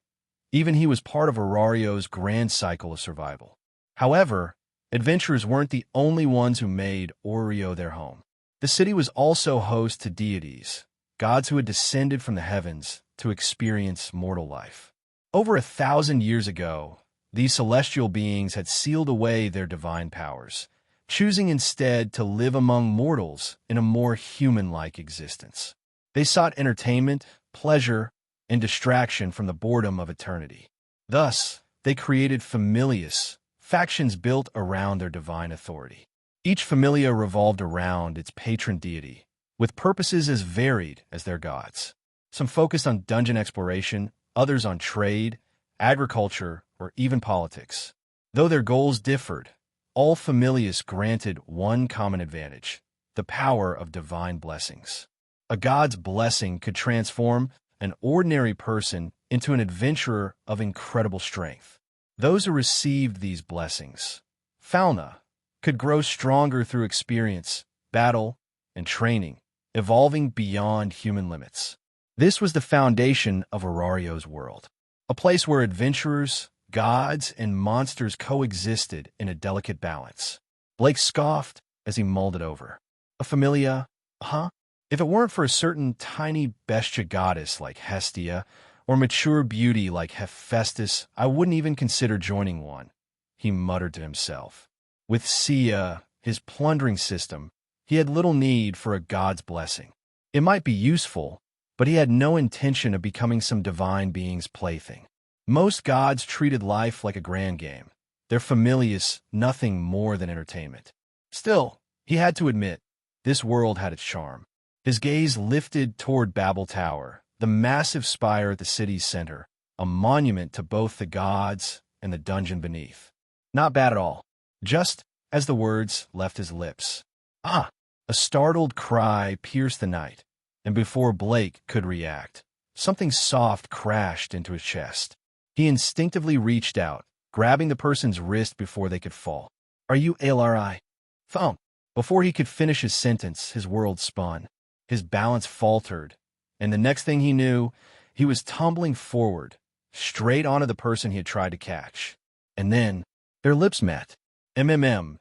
even he was part of Aurario's grand cycle of survival. However, adventurers weren't the only ones who made Oreo their home. The city was also host to deities, gods who had descended from the heavens to experience mortal life. Over 1,000 years ago, these celestial beings had sealed away their divine powers, choosing instead to live among mortals in a more human-like existence. They sought entertainment, pleasure, and distraction from the boredom of eternity. Thus, they created familias, factions built around their divine authority. Each familia revolved around its patron deity, with purposes as varied as their gods. Some focused on dungeon exploration, others on trade, agriculture, or even politics. Though their goals differed, all familias granted one common advantage: the power of divine blessings. A god's blessing could transform an ordinary person into an adventurer of incredible strength. Those who received these blessings, fauna, could grow stronger through experience, battle, and training, evolving beyond human limits. This was the foundation of Arario's world, a place where adventurers, gods, and monsters coexisted in a delicate balance. Blake scoffed as he mulled it over. A familia, huh? If it weren't for a certain tiny bestia goddess like Hestia, or mature beauty like Hephaestus, I wouldn't even consider joining one, he muttered to himself. With Sia, his plundering system, he had little need for a god's blessing. It might be useful, but he had no intention of becoming some divine being's plaything. Most gods treated life like a grand game, their familias nothing more than entertainment. Still, he had to admit, this world had its charm. His gaze lifted toward Babel Tower, the massive spire at the city's center, a monument to both the gods and the dungeon beneath. Not bad at all. Just as the words left his lips. Ah! A startled cry pierced the night, and before Blake could react, something soft crashed into his chest. He instinctively reached out, grabbing the person's wrist before they could fall. "Are you ALRI?" Thump! Before he could finish his sentence, his world spun. His balance faltered, and the next thing he knew, he was tumbling forward, straight onto the person he had tried to catch. And then, their lips met. MMM.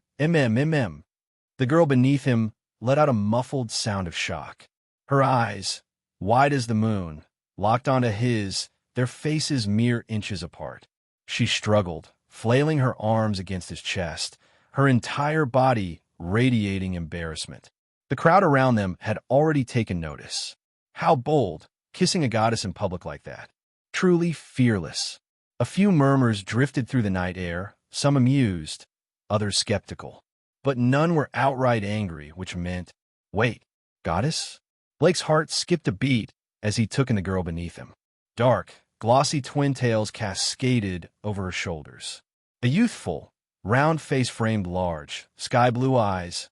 The girl beneath him let out a muffled sound of shock. Her eyes, wide as the moon, locked onto his, their faces mere inches apart. She struggled, flailing her arms against his chest, her entire body radiating embarrassment. The crowd around them had already taken notice. How bold, kissing a goddess in public like that. Truly fearless. A few murmurs drifted through the night air, some amused, others skeptical. But none were outright angry, which meant, wait, goddess? Blake's heart skipped a beat as he took in the girl beneath him. Dark, glossy twin tails cascaded over her shoulders. A youthful, round face framed large, sky-blue eyes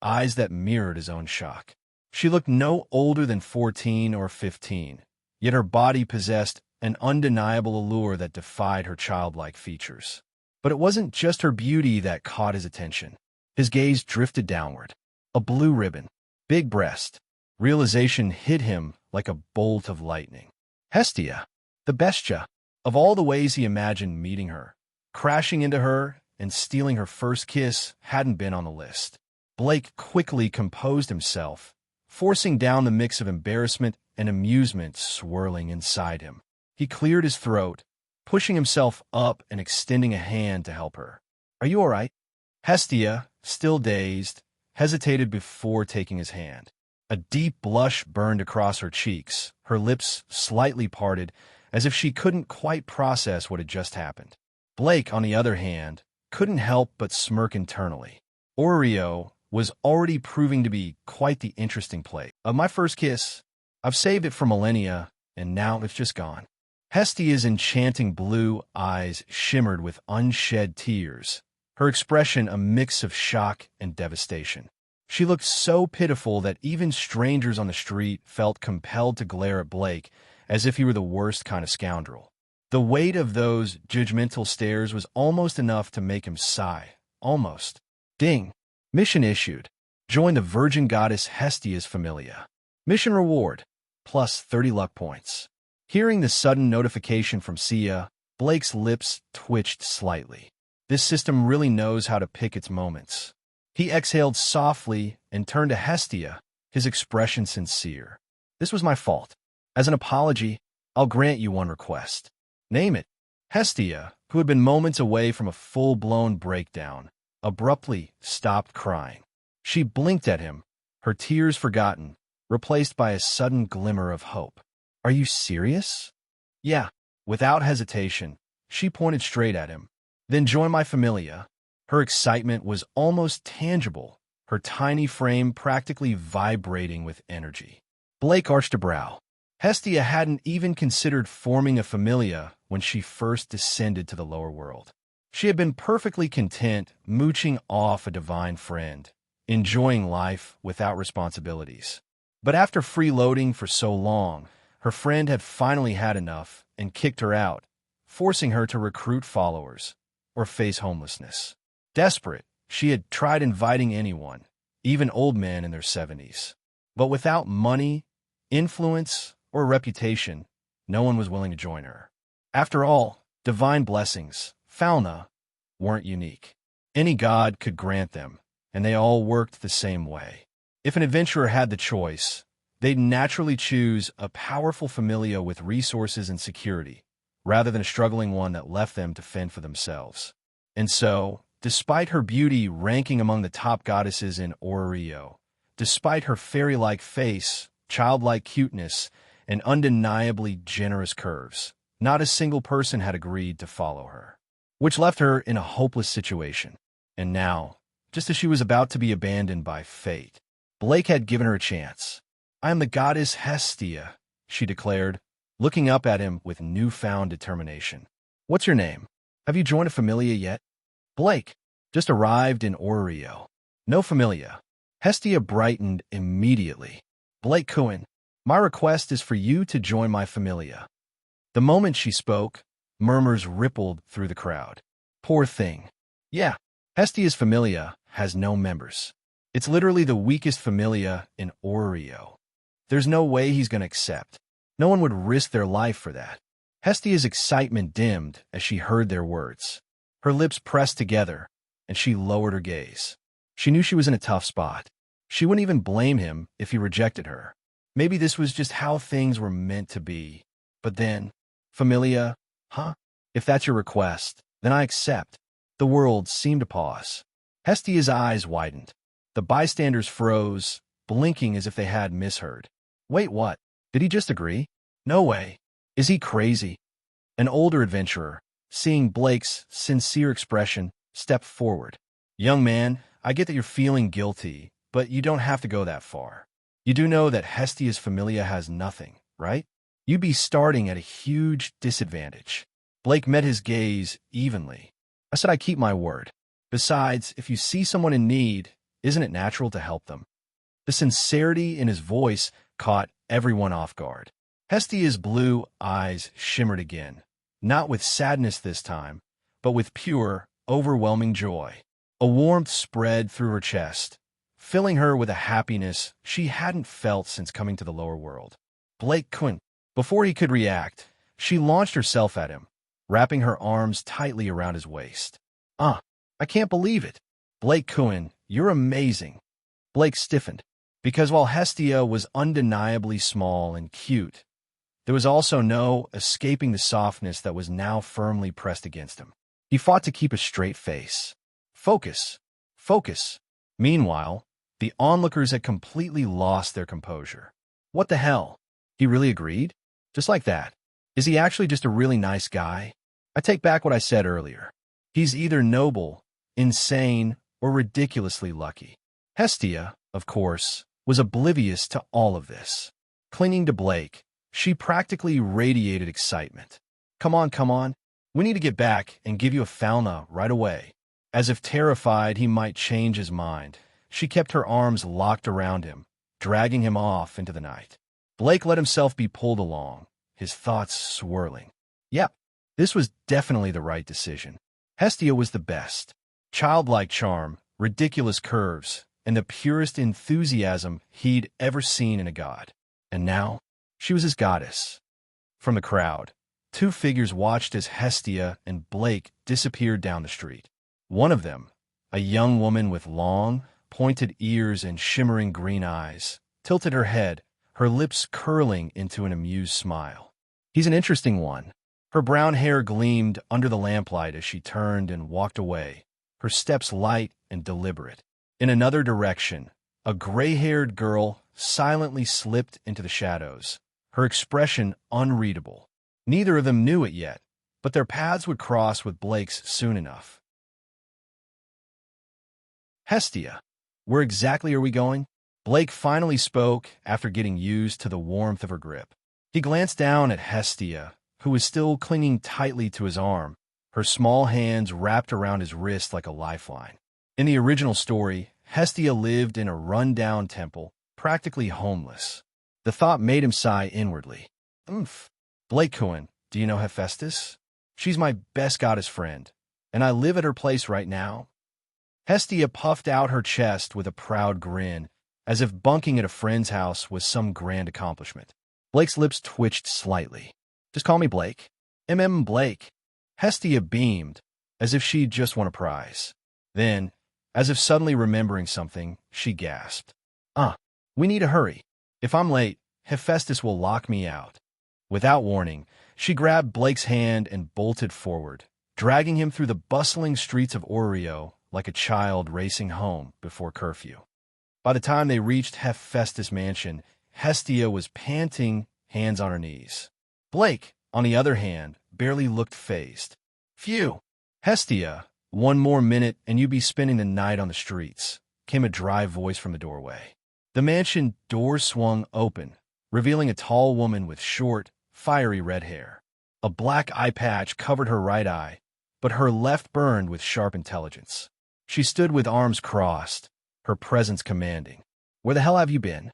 that mirrored his own shock. She looked no older than 14 or 15, yet her body possessed an undeniable allure that defied her childlike features. But it wasn't just her beauty that caught his attention. His gaze drifted downward. A blue ribbon, big breast. Realization hit him like a bolt of lightning. Hestia, the bestia. Of all the ways he imagined meeting her, crashing into her and stealing her first kiss hadn't been on the list. Blake quickly composed himself, forcing down the mix of embarrassment and amusement swirling inside him. He cleared his throat, pushing himself up and extending a hand to help her. "Are you all right?" Hestia, still dazed, hesitated before taking his hand. A deep blush burned across her cheeks, her lips slightly parted, as if she couldn't quite process what had just happened. Blake, on the other hand, couldn't help but smirk internally. Oreo was already proving to be quite the interesting play. My first kiss, I've saved it for millennia, and now it's just gone. Hestia's enchanting blue eyes shimmered with unshed tears, her expression a mix of shock and devastation. She looked so pitiful that even strangers on the street felt compelled to glare at Blake as if he were the worst kind of scoundrel. The weight of those judgmental stares was almost enough to make him sigh. Almost. Ding. Mission issued. Join the Virgin Goddess Hestia's Familia. Mission reward, plus 30 luck points. Hearing the sudden notification from Sia, Blake's lips twitched slightly. This system really knows how to pick its moments. He exhaled softly and turned to Hestia, his expression sincere. "This was my fault. As an apology, I'll grant you one request." "Name it." Hestia, who had been moments away from a full-blown breakdown, abruptly stopped crying. She blinked at him, her tears forgotten, replaced by a sudden glimmer of hope. "Are you serious?" "Yeah." Without hesitation, she pointed straight at him. "Then join my familia." Her excitement was almost tangible, her tiny frame practically vibrating with energy. Blake arched a brow. Hestia hadn't even considered forming a familia when she first descended to the lower world. She had been perfectly content mooching off a divine friend, enjoying life without responsibilities. But after freeloading for so long, her friend had finally had enough and kicked her out, forcing her to recruit followers or face homelessness. Desperate, she had tried inviting anyone, even old men in their 70s. But without money, influence, or reputation, no one was willing to join her. After all, divine blessings, fauna, weren't unique. Any god could grant them, and they all worked the same way. If an adventurer had the choice, they'd naturally choose a powerful familia with resources and security, rather than a struggling one that left them to fend for themselves. And so, despite her beauty ranking among the top goddesses in Oreo, despite her fairy-like face, childlike cuteness, and undeniably generous curves, not a single person had agreed to follow her, which left her in a hopeless situation. And now, just as she was about to be abandoned by fate, Blake had given her a chance. "I am the goddess Hestia," she declared, looking up at him with newfound determination. "What's your name? Have you joined a familia yet?" "Blake. Just arrived in Oreo. No familia." Hestia brightened immediately. "Blake Cohen, my request is for you to join my familia." The moment she spoke, murmurs rippled through the crowd. Poor thing. Yeah, Hestia's familia has no members. It's literally the weakest familia in Oreo. There's no way he's going to accept. No one would risk their life for that. Hestia's excitement dimmed as she heard their words. Her lips pressed together, and she lowered her gaze. She knew she was in a tough spot. She wouldn't even blame him if he rejected her. Maybe this was just how things were meant to be. But then, familia, huh? If that's your request, then I accept. The world seemed to pause. Hestia's eyes widened. The bystanders froze, blinking as if they had misheard. Wait, what? Did he just agree? No way. Is he crazy? An older adventurer, seeing Blake's sincere expression, stepped forward. "Young man, I get that you're feeling guilty, but you don't have to go that far. You do know that Hestia's familia has nothing, right? You'd be starting at a huge disadvantage." Blake met his gaze evenly. "I said I keep my word. Besides, if you see someone in need, isn't it natural to help them?" The sincerity in his voice caught everyone off guard. Hestia's blue eyes shimmered again, not with sadness this time, but with pure, overwhelming joy. A warmth spread through her chest, filling her with a happiness she hadn't felt since coming to the lower world. Blake couldn't. Before he could react, she launched herself at him, wrapping her arms tightly around his waist. I can't believe it. Blake Cohen, you're amazing." Blake stiffened, because while Hestia was undeniably small and cute, there was also no escaping the softness that was now firmly pressed against him. He fought to keep a straight face. Focus. Focus. Meanwhile, the onlookers had completely lost their composure. What the hell? He really agreed? Just like that? Is he actually just a really nice guy? I take back what I said earlier. He's either noble, insane, or ridiculously lucky. Hestia, of course, was oblivious to all of this. Clinging to Blake, she practically radiated excitement. Come on. We need to get back and give you a fauna right away." As if terrified he might change his mind, she kept her arms locked around him, dragging him off into the night. Blake let himself be pulled along, his thoughts swirling. Yep, this was definitely the right decision. Hestia was the best. Childlike charm, ridiculous curves, and the purest enthusiasm he'd ever seen in a god. And now, she was his goddess. From the crowd, two figures watched as Hestia and Blake disappeared down the street. One of them, a young woman with long, pointed ears and shimmering green eyes, tilted her head, her lips curling into an amused smile. "He's an interesting one." Her brown hair gleamed under the lamplight as she turned and walked away, her steps light and deliberate. In another direction, a gray-haired girl silently slipped into the shadows, her expression unreadable. Neither of them knew it yet, but their paths would cross with Blake's soon enough. "Hestia, where exactly are we going?" Blake finally spoke after getting used to the warmth of her grip. He glanced down at Hestia, who was still clinging tightly to his arm, her her small hands wrapped around his wrist like a lifeline. In the original story, Hestia lived in a run-down temple, practically homeless. The thought made him sigh inwardly. Oomph. Blake Cohen, do you know Hephaestus? She's my best goddess friend, and I live at her place right now. Hestia puffed out her chest with a proud grin, as if bunking at a friend's house was some grand accomplishment. Blake's lips twitched slightly. Just call me Blake. Blake. Hestia beamed, as if she'd just won a prize. Then, as if suddenly remembering something, she gasped. We need to hurry. If I'm late, Hephaestus will lock me out. Without warning, she grabbed Blake's hand and bolted forward, dragging him through the bustling streets of Oreo like a child racing home before curfew. By the time they reached Hephaestus' mansion, Hestia was panting, hands on her knees. Blake, on the other hand, barely looked fazed. Phew! Hestia, one more minute and you'd be spending the night on the streets, came a dry voice from the doorway. The mansion door swung open, revealing a tall woman with short, fiery red hair. A black eye patch covered her right eye, but her left burned with sharp intelligence. She stood with arms crossed, her presence commanding. Where the hell have you been?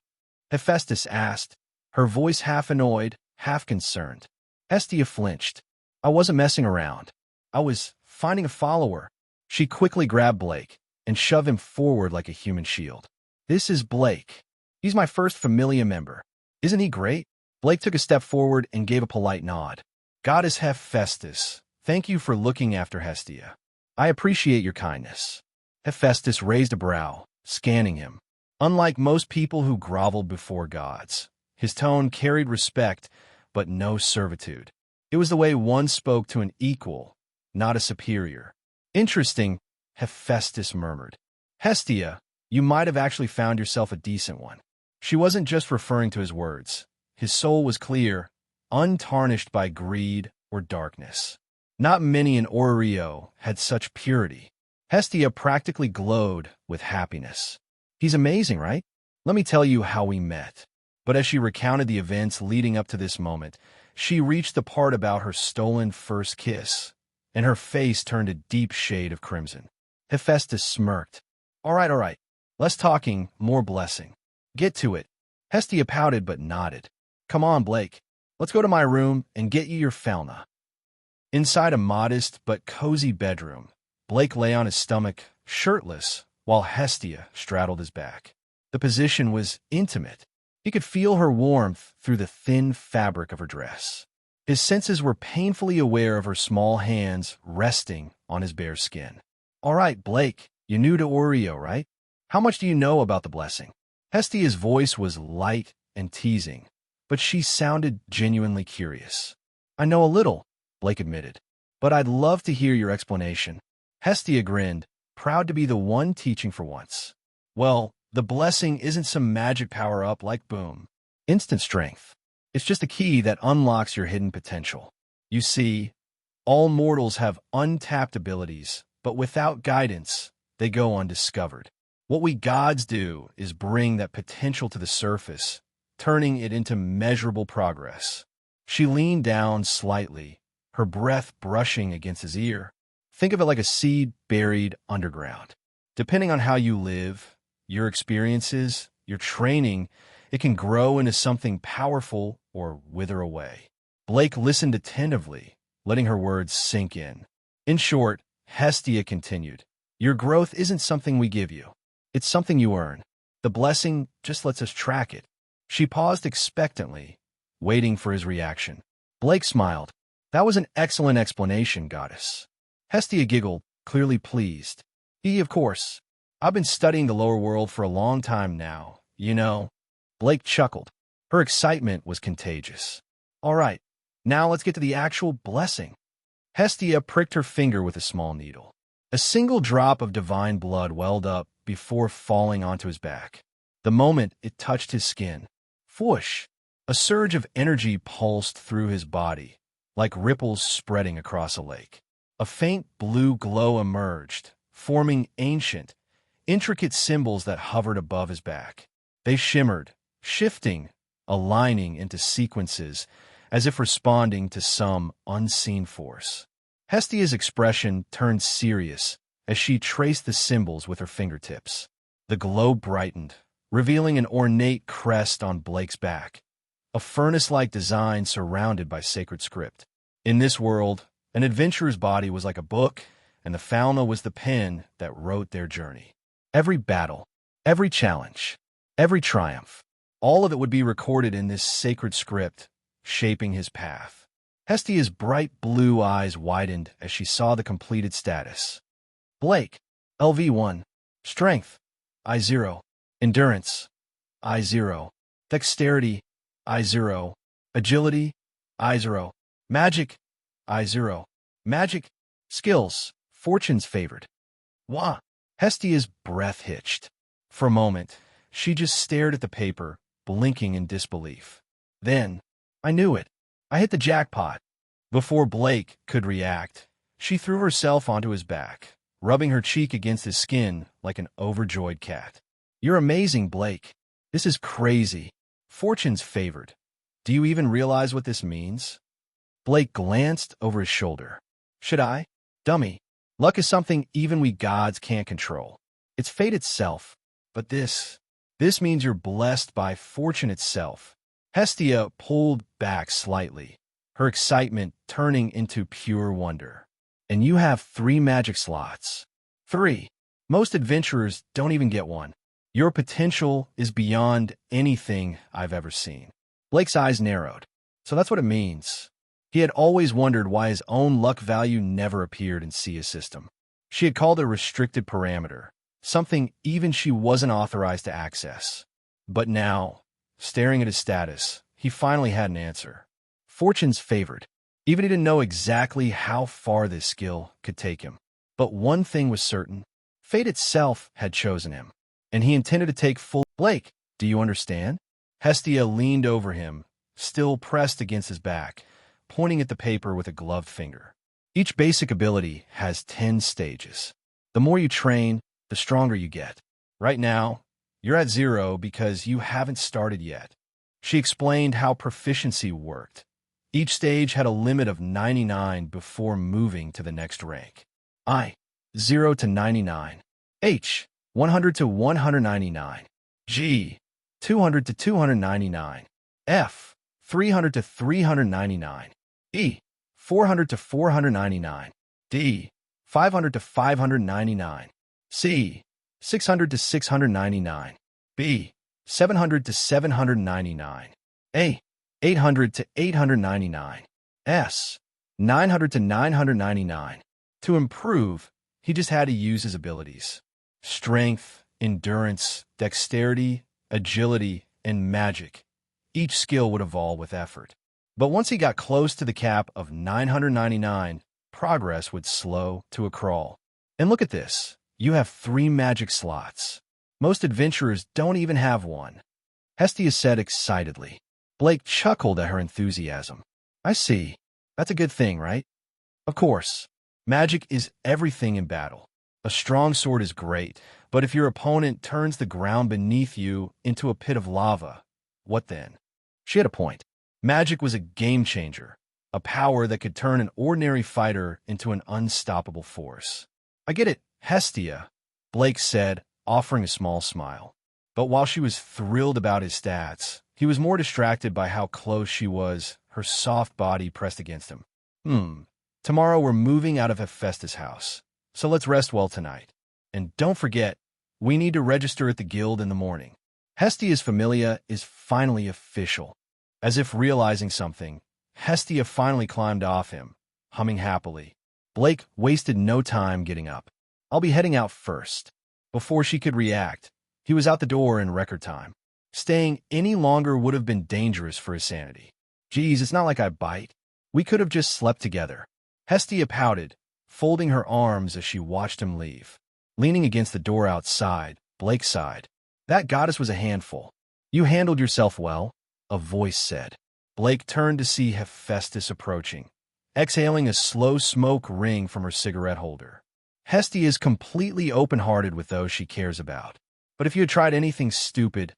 Hephaestus asked, her voice half annoyed, half concerned. Hestia flinched. I wasn't messing around. I was finding a follower. She quickly grabbed Blake and shoved him forward like a human shield. This is Blake. He's my first familia member. Isn't he great? Blake took a step forward and gave a polite nod. Goddess Hephaestus, thank you for looking after Hestia. I appreciate your kindness. Hephaestus raised a brow, scanning him. Unlike most people who groveled before gods, his tone carried respect, but no servitude. It was the way one spoke to an equal, not a superior. Interesting, Hephaestus murmured. Hestia, you might have actually found yourself a decent one. She wasn't just referring to his words. His soul was clear, untarnished by greed or darkness. Not many in Oreo had such purity. Hestia practically glowed with happiness. He's amazing, right? Let me tell you how we met. But as she recounted the events leading up to this moment, she reached the part about her stolen first kiss, and her face turned a deep shade of crimson. Hephaestus smirked. All right. Less talking, more blessing. Get to it. Hestia pouted but nodded. Come on, Blake. Let's go to my room and get you your felna. Inside a modest but cozy bedroom, Blake lay on his stomach, shirtless, while Hestia straddled his back. The position was intimate. He could feel her warmth through the thin fabric of her dress. His senses were painfully aware of her small hands resting on his bare skin. All right, Blake, you're new to Oreo, right? How much do you know about the blessing? Hestia's voice was light and teasing, but she sounded genuinely curious. I know a little, Blake admitted, but I'd love to hear your explanation. Hestia grinned, proud to be the one teaching for once. Well, the blessing isn't some magic power-up like boom. Instant strength. It's just a key that unlocks your hidden potential. You see, all mortals have untapped abilities, but without guidance, they go undiscovered. What we gods do is bring that potential to the surface, turning it into measurable progress. She leaned down slightly, her breath brushing against his ear. Think of it like a seed buried underground. Depending on how you live, your experiences, your training, it can grow into something powerful or wither away. Blake listened attentively, letting her words sink in. In short, Hestia continued, your growth isn't something we give you. It's something you earn. The blessing just lets us track it. She paused expectantly, waiting for his reaction. Blake smiled. That was an excellent explanation, goddess. Hestia giggled, clearly pleased. Of course. I've been studying the lower world for a long time now, you know. Blake chuckled. Her excitement was contagious. All right, now let's get to the actual blessing. Hestia pricked her finger with a small needle. A single drop of divine blood welled up before falling onto his back. The moment it touched his skin, whoosh, a surge of energy pulsed through his body, like ripples spreading across a lake. A faint blue glow emerged, forming ancient, intricate symbols that hovered above his back. They shimmered, shifting, aligning into sequences, as if responding to some unseen force. Hestia's expression turned serious as she traced the symbols with her fingertips. The globe brightened, revealing an ornate crest on Blake's back, a furnace-like design surrounded by sacred script. In this world, an adventurer's body was like a book, and the fauna was the pen that wrote their journey. Every battle, every challenge, every triumph, all of it would be recorded in this sacred script, shaping his path. Hestia's bright blue eyes widened as she saw the completed status. Blake, LV1. Strength, I0. Endurance, I0. Dexterity, I0. Agility, I0. Magic, I0. Magic. Skills, fortune's favored. Wah! Hestia's breath hitched. For a moment, she just stared at the paper, blinking in disbelief. Then, I knew it. I hit the jackpot. Before Blake could react, she threw herself onto his back, rubbing her cheek against his skin like an overjoyed cat. You're amazing, Blake. This is crazy. Fortune's favored. Do you even realize what this means? Blake glanced over his shoulder. Should I? Dummy. Luck is something even we gods can't control. It's fate itself. But this means you're blessed by fortune itself. Hestia pulled back slightly, her excitement turning into pure wonder. And you have 3 magic slots. 3. Most adventurers don't even get one. Your potential is beyond anything I've ever seen. Blake's eyes narrowed. So that's what it means. He had always wondered why his own luck value never appeared in Sia's system. She had called it a restricted parameter, something even she wasn't authorized to access. But now, staring at his status, he finally had an answer. Fortune's favored. Even he didn't know exactly how far this skill could take him. But one thing was certain. Fate itself had chosen him, and he intended to take full. Blake, do you understand? Hestia leaned over him, still pressed against his back, pointing at the paper with a gloved finger. Each basic ability has 10 stages. The more you train, the stronger you get. Right now, you're at 0 because you haven't started yet. She explained how proficiency worked. Each stage had a limit of 99 before moving to the next rank. I, 0 to 99. H, 100 to 199. G, 200 to 299. F, 300 to 399. E, 400 to 499. D, 500 to 599. C, 600 to 699. B, 700 to 799. A, 800 to 899. S, 900 to 999. To improve, he just had to use his abilities. Strength, endurance, dexterity, agility, and magic. Each skill would evolve with effort. But once he got close to the cap of 999, progress would slow to a crawl. And look at this. You have 3 magic slots. Most adventurers don't even have one. Hestia said excitedly. Blake chuckled at her enthusiasm. I see. That's a good thing, right? Of course. Magic is everything in battle. A strong sword is great, but if your opponent turns the ground beneath you into a pit of lava, what then? She had a point. Magic was a game changer, a power that could turn an ordinary fighter into an unstoppable force. I get it, Hestia, Blake said, offering a small smile. But while she was thrilled about his stats, he was more distracted by how close she was, her soft body pressed against him. Tomorrow we're moving out of Hephaestus' house, so let's rest well tonight. And don't forget, we need to register at the guild in the morning. Hestia's familia is finally official. As if realizing something, Hestia finally climbed off him, humming happily. Blake wasted no time getting up. I'll be heading out first. Before she could react, he was out the door in record time. Staying any longer would have been dangerous for his sanity. Geez, it's not like I bite. We could have just slept together. Hestia pouted, folding her arms as she watched him leave. Leaning against the door outside, Blake sighed. That goddess was a handful. You handled yourself well, a voice said. Blake turned to see Hephaestus approaching, exhaling a slow smoke ring from her cigarette holder. Hestia is completely open-hearted with those she cares about. But if you had tried anything stupid,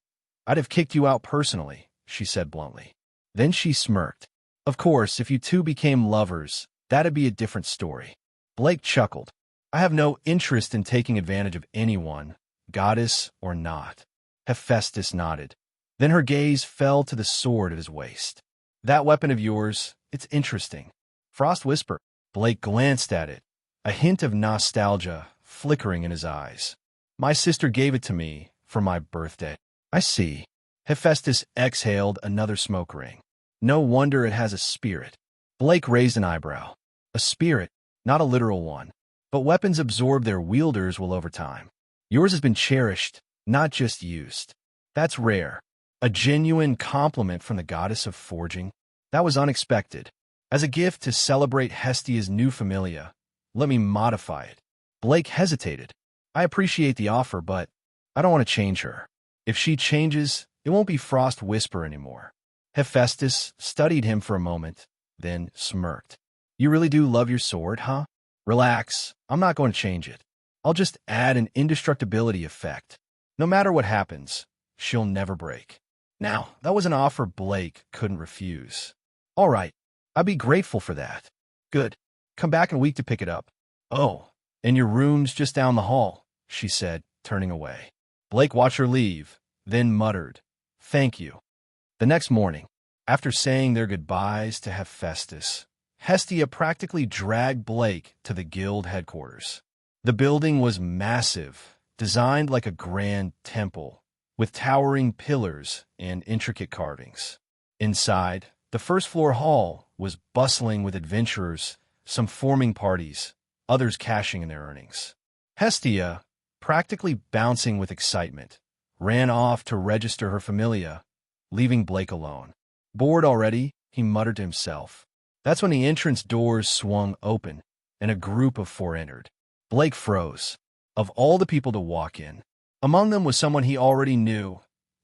I'd have kicked you out personally, she said bluntly. Then she smirked. Of course, if you two became lovers, that'd be a different story. Blake chuckled. I have no interest in taking advantage of anyone, goddess or not. Hephaestus nodded. Then her gaze fell to the sword at his waist. That weapon of yours, it's interesting. Frost Whisper. Blake glanced at it, a hint of nostalgia flickering in his eyes. My sister gave it to me for my birthday. I see. Hephaestus exhaled another smoke ring. No wonder it has a spirit. Blake raised an eyebrow. A spirit, not a literal one. But weapons absorb their wielders will over time. Yours has been cherished, not just used. That's rare. A genuine compliment from the goddess of forging. That was unexpected. As a gift to celebrate Hestia's new familia, let me modify it. Blake hesitated. I appreciate the offer, but I don't want to change her. If she changes, it won't be Frost Whisper anymore. Hephaestus studied him for a moment, then smirked. You really do love your sword, huh? Relax, I'm not going to change it. I'll just add an indestructibility effect. No matter what happens, she'll never break. Now, that was an offer Blake couldn't refuse. All right, I'd be grateful for that. Good. Come back in a week to pick it up. Oh, and your room's just down the hall, she said, turning away. Blake watched her leave, then muttered, Thank you. The next morning, after saying their goodbyes to Hephaestus, Hestia practically dragged Blake to the guild headquarters. The building was massive, designed like a grand temple, with towering pillars and intricate carvings. Inside, the first-floor hall was bustling with adventurers, some forming parties, others cashing in their earnings. Hestia, practically bouncing with excitement, ran off to register her familia, leaving Blake alone. Bored already, he muttered to himself. That's when the entrance doors swung open, and a group of four entered. Blake froze. Of all the people to walk in, among them was someone he already knew,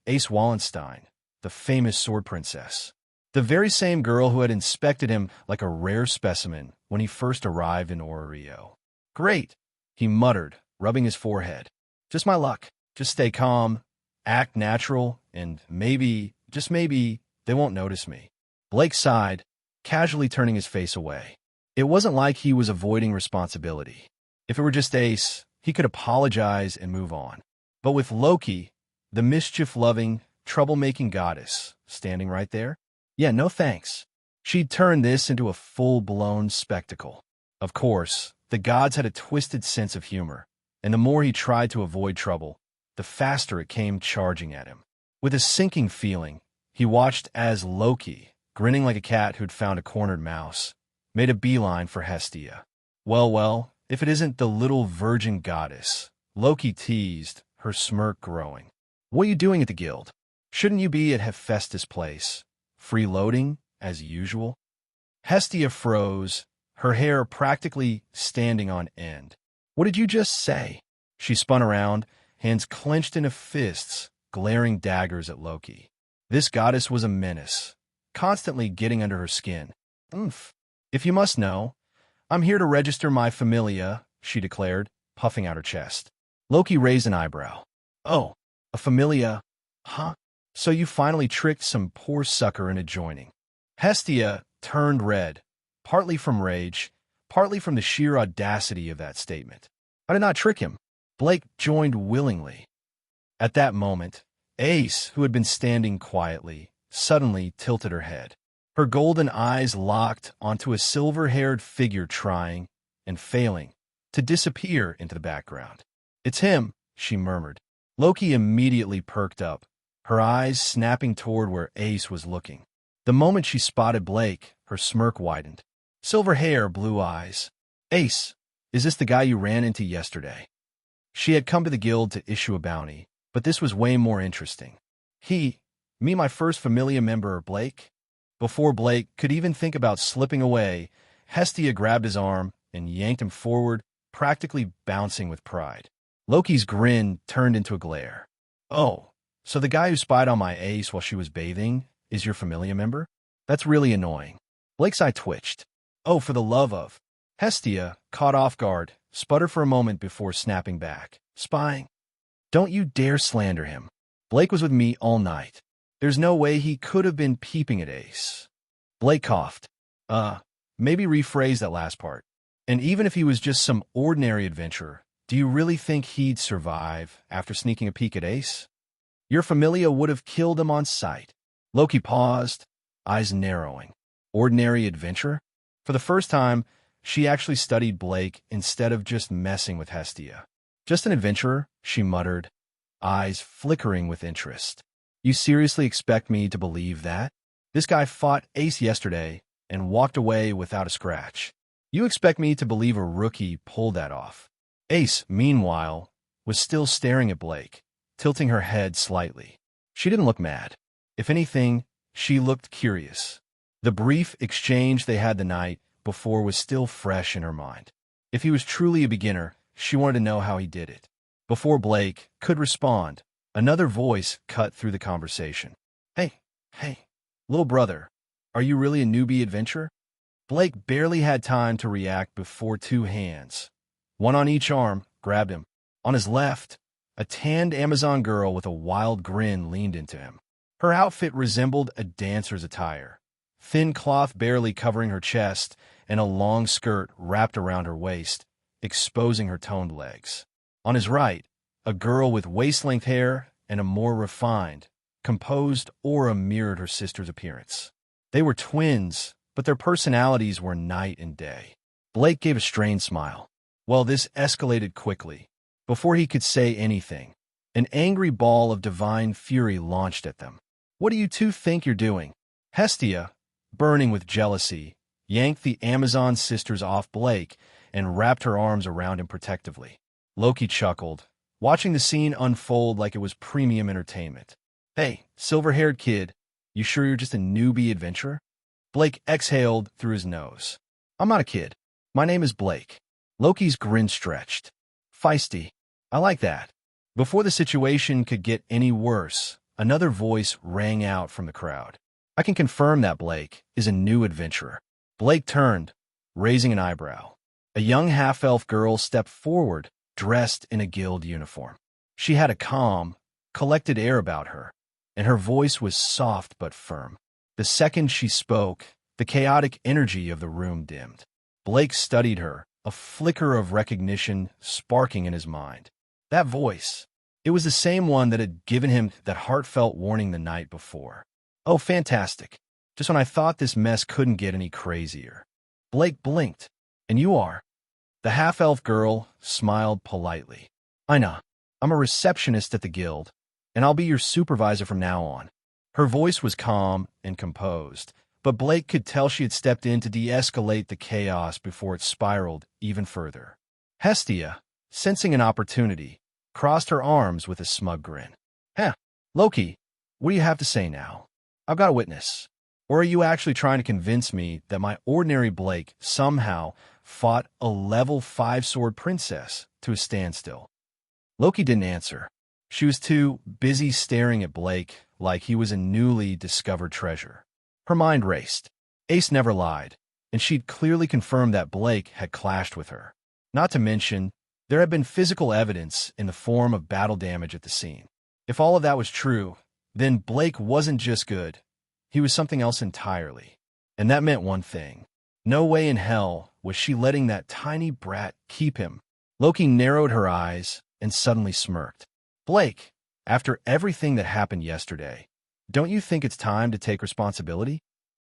Ace Wallenstein, the famous sword princess. The very same girl who had inspected him like a rare specimen when he first arrived in Rio. Great, he muttered, rubbing his forehead. Just my luck. Just stay calm, act natural, and maybe, just maybe, they won't notice me. Blake sighed, casually turning his face away. It wasn't like he was avoiding responsibility. If it were just Ace, he could apologize and move on. But with Loki, the mischief-loving, troublemaking goddess, standing right there, yeah, no thanks. She'd turned this into a full-blown spectacle. Of course, the gods had a twisted sense of humor, and the more he tried to avoid trouble, the faster it came charging at him. With a sinking feeling, he watched as Loki, grinning like a cat who'd found a cornered mouse, made a beeline for Hestia. Well, if it isn't the little virgin goddess, Loki teased, her smirk growing. What are you doing at the guild? Shouldn't you be at Hephaestus' place? Freeloading, as usual? Hestia froze, her hair practically standing on end. What did you just say? She spun around, hands clenched into fists, glaring daggers at Loki. This goddess was a menace, constantly getting under her skin. If you must know, I'm here to register my familia, she declared, puffing out her chest. Loki raised an eyebrow. Oh, a familia, huh? So you finally tricked some poor sucker into joining. Hestia turned red, partly from rage, partly from the sheer audacity of that statement. I did not trick him. Blake joined willingly. At that moment, Ace, who had been standing quietly, suddenly tilted her head. Her golden eyes locked onto a silver-haired figure trying, and failing, to disappear into the background. It's him, she murmured. Loki immediately perked up, her eyes snapping toward where Ace was looking. The moment she spotted Blake, her smirk widened. Silver hair, blue eyes. Ace, is this the guy you ran into yesterday? She had come to the guild to issue a bounty, but this was way more interesting. Me my first familia member, Blake? Before Blake could even think about slipping away, Hestia grabbed his arm and yanked him forward, practically bouncing with pride. Loki's grin turned into a glare. Oh, so the guy who spied on my Ace while she was bathing is your familia member? That's really annoying. Blake's eye twitched. Oh, for the love of... Hestia, caught off guard, sputtered for a moment before snapping back. Spying? Don't you dare slander him. Blake was with me all night. There's no way he could have been peeping at Ace. Blake coughed. Maybe rephrase that last part. And even if he was just some ordinary adventurer, do you really think he'd survive after sneaking a peek at Ace? Your familia would have killed him on sight. Loki paused, eyes narrowing. Ordinary adventurer? For the first time, she actually studied Blake instead of just messing with Hestia. Just an adventurer, she muttered, eyes flickering with interest. You seriously expect me to believe that? This guy fought Ace yesterday and walked away without a scratch. You expect me to believe a rookie pulled that off? Ace, meanwhile, was still staring at Blake, tilting her head slightly. She didn't look mad. If anything, she looked curious. The brief exchange they had the night before was still fresh in her mind. If he was truly a beginner, she wanted to know how he did it. Before Blake could respond, another voice cut through the conversation. Hey, little brother, are you really a newbie adventurer? Blake barely had time to react before two hands, one on each arm, grabbed him. On his left, a tanned Amazon girl with a wild grin leaned into him. Her outfit resembled a dancer's attire, thin cloth barely covering her chest and a long skirt wrapped around her waist, exposing her toned legs. On his right, a girl with waist-length hair and a more refined, composed aura mirrored her sister's appearance. They were twins, but their personalities were night and day. Blake gave a strained smile. Well, this escalated quickly. Before he could say anything, an angry ball of divine fury launched at them. What do you two think you're doing? Hestia, burning with jealousy, yanked the Amazon sisters off Blake and wrapped her arms around him protectively. Loki chuckled, watching the scene unfold like it was premium entertainment. Hey, silver-haired kid, you sure you're just a newbie adventurer? Blake exhaled through his nose. I'm not a kid. My name is Blake. Loki's grin stretched. Feisty. I like that. Before the situation could get any worse, another voice rang out from the crowd. I can confirm that Blake is a new adventurer. Blake turned, raising an eyebrow. A young half-elf girl stepped forward, dressed in a guild uniform. She had a calm, collected air about her, and her voice was soft but firm. The second she spoke, the chaotic energy of the room dimmed. Blake studied her, a flicker of recognition sparking in his mind. That voice, it was the same one that had given him that heartfelt warning the night before. Oh, fantastic. Just when I thought this mess couldn't get any crazier. Blake blinked. And you are? The half-elf girl smiled politely. I know. I'm a receptionist at the guild, and I'll be your supervisor from now on. Her voice was calm and composed, but Blake could tell she had stepped in to de-escalate the chaos before it spiraled even further. Hestia, sensing an opportunity, crossed her arms with a smug grin. Heh, Loki, what do you have to say now? I've got a witness. Or are you actually trying to convince me that my ordinary Blake somehow fought a level 5 sword princess to a standstill? Loki didn't answer. She was too busy staring at Blake like he was a newly discovered treasure. Her mind raced. Ace never lied, and she'd clearly confirmed that Blake had clashed with her. Not to mention, there had been physical evidence in the form of battle damage at the scene. If all of that was true, then Blake wasn't just good. He was something else entirely. And that meant one thing. No way in hell was she letting that tiny brat keep him. Loki narrowed her eyes and suddenly smirked. Blake, after everything that happened yesterday, don't you think it's time to take responsibility?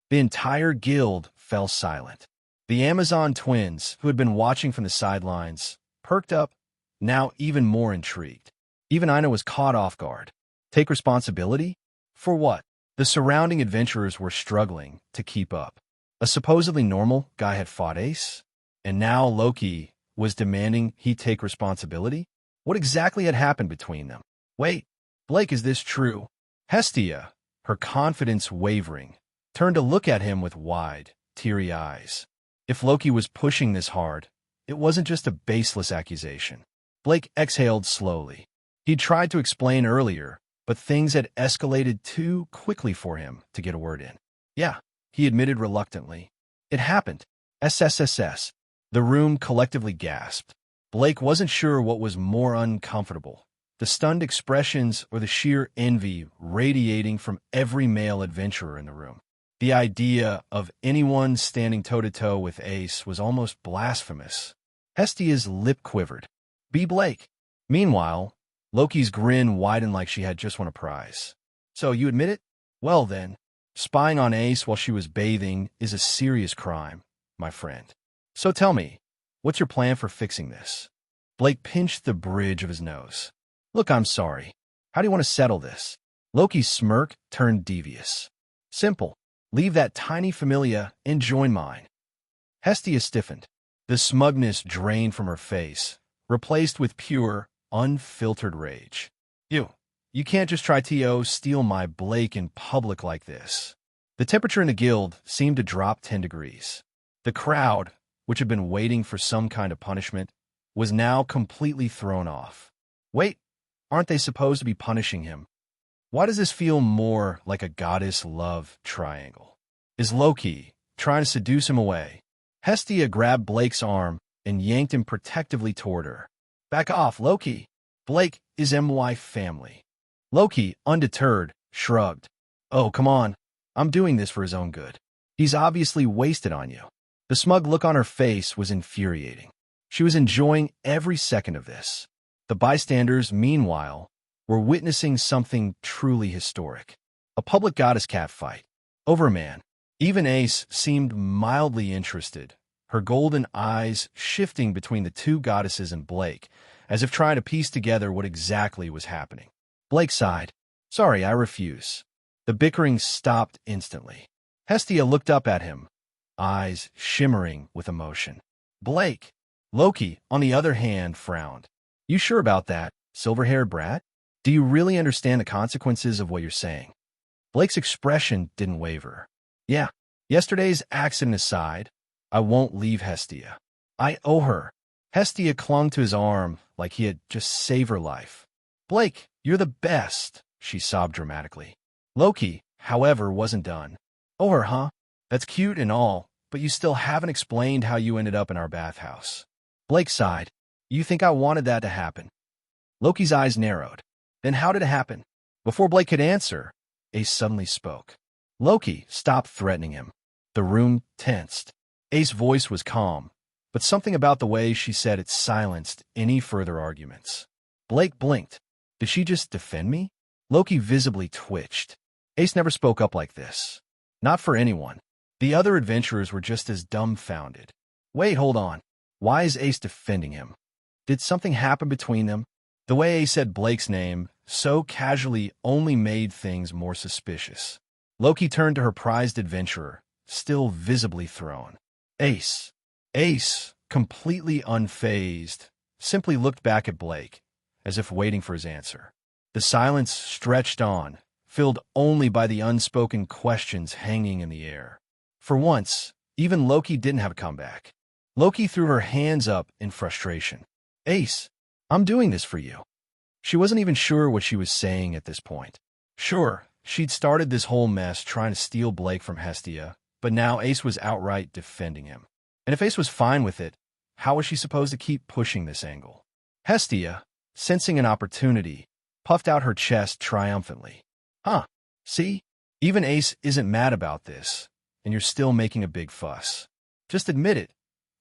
The entire guild fell silent. The Amazon twins, who had been watching from the sidelines, perked up, now even more intrigued. Even Ina was caught off guard. Take responsibility? For what? The surrounding adventurers were struggling to keep up. A supposedly normal guy had fought Ace, and now Loki was demanding he take responsibility? What exactly had happened between them? Wait, Blake, is this true? Hestia, her confidence wavering, turned to look at him with wide, teary eyes. If Loki was pushing this hard, it wasn't just a baseless accusation. Blake exhaled slowly. He'd tried to explain earlier, but things had escalated too quickly for him to get a word in. Yeah, he admitted reluctantly. It happened. SSSS. The room collectively gasped. Blake wasn't sure what was more uncomfortable, the stunned expressions or the sheer envy radiating from every male adventurer in the room. The idea of anyone standing toe-to-toe with Ace was almost blasphemous. Hestia's lip quivered. "Be Blake." Meanwhile, Loki's grin widened like she had just won a prize. "So you admit it? Well then, spying on Ace while she was bathing is a serious crime, my friend. So tell me, what's your plan for fixing this?" Blake pinched the bridge of his nose. "Look, I'm sorry. How do you want to settle this?" Loki's smirk turned devious. "Simple. Leave that tiny familia and join mine." Hestia stiffened. The smugness drained from her face, replaced with pure, unfiltered rage. You can't just try to steal my Blake in public like this." The temperature in the guild seemed to drop 10 degrees. The crowd, which had been waiting for some kind of punishment, was now completely thrown off. Wait, aren't they supposed to be punishing him? Why does this feel more like a goddess-love triangle? Is Loki trying to seduce him away? Hestia grabbed Blake's arm and yanked him protectively toward her. "Back off, Loki. Blake is my family." Loki, undeterred, shrugged. "Oh, come on. I'm doing this for his own good. He's obviously wasted on you." The smug look on her face was infuriating. She was enjoying every second of this. The bystanders, meanwhile, were witnessing something truly historic. A public goddess cat fight. Over a man. Even Ace seemed mildly interested, her golden eyes shifting between the two goddesses and Blake, as if trying to piece together what exactly was happening. Blake sighed. "Sorry, I refuse." The bickering stopped instantly. Hestia looked up at him, eyes shimmering with emotion. "Blake." Loki, on the other hand, frowned. "You sure about that, silver-haired brat? Do you really understand the consequences of what you're saying?" Blake's expression didn't waver. "Yeah, yesterday's accident aside, I won't leave Hestia. I owe her." Hestia clung to his arm like he had just saved her life. "Blake, you're the best," she sobbed dramatically. Loki, however, wasn't done. "Owe her, huh? That's cute and all, but you still haven't explained how you ended up in our bathhouse." Blake sighed. "You think I wanted that to happen?" Loki's eyes narrowed. "Then how did it happen?" Before Blake could answer, Ace suddenly spoke. Loki stopped threatening him. The room tensed. Ace's voice was calm, but something about the way she said it silenced any further arguments. Blake blinked. Did she just defend me? Loki visibly twitched. Ace never spoke up like this. Not for anyone. The other adventurers were just as dumbfounded. Wait, hold on. Why is Ace defending him? Did something happen between them? The way Ace said Blake's name so casually only made things more suspicious. Loki turned to her prized adventurer, still visibly thrown. Ace, completely unfazed, simply looked back at Blake, as if waiting for his answer. The silence stretched on, filled only by the unspoken questions hanging in the air. For once, even Loki didn't have a comeback. Loki threw her hands up in frustration. "Ace, I'm doing this for you." She wasn't even sure what she was saying at this point. Sure, she'd started this whole mess trying to steal Blake from Hestia, but now Ace was outright defending him. And if Ace was fine with it, how was she supposed to keep pushing this angle? Hestia, sensing an opportunity, puffed out her chest triumphantly. "Huh, see? Even Ace isn't mad about this, and you're still making a big fuss. Just admit it.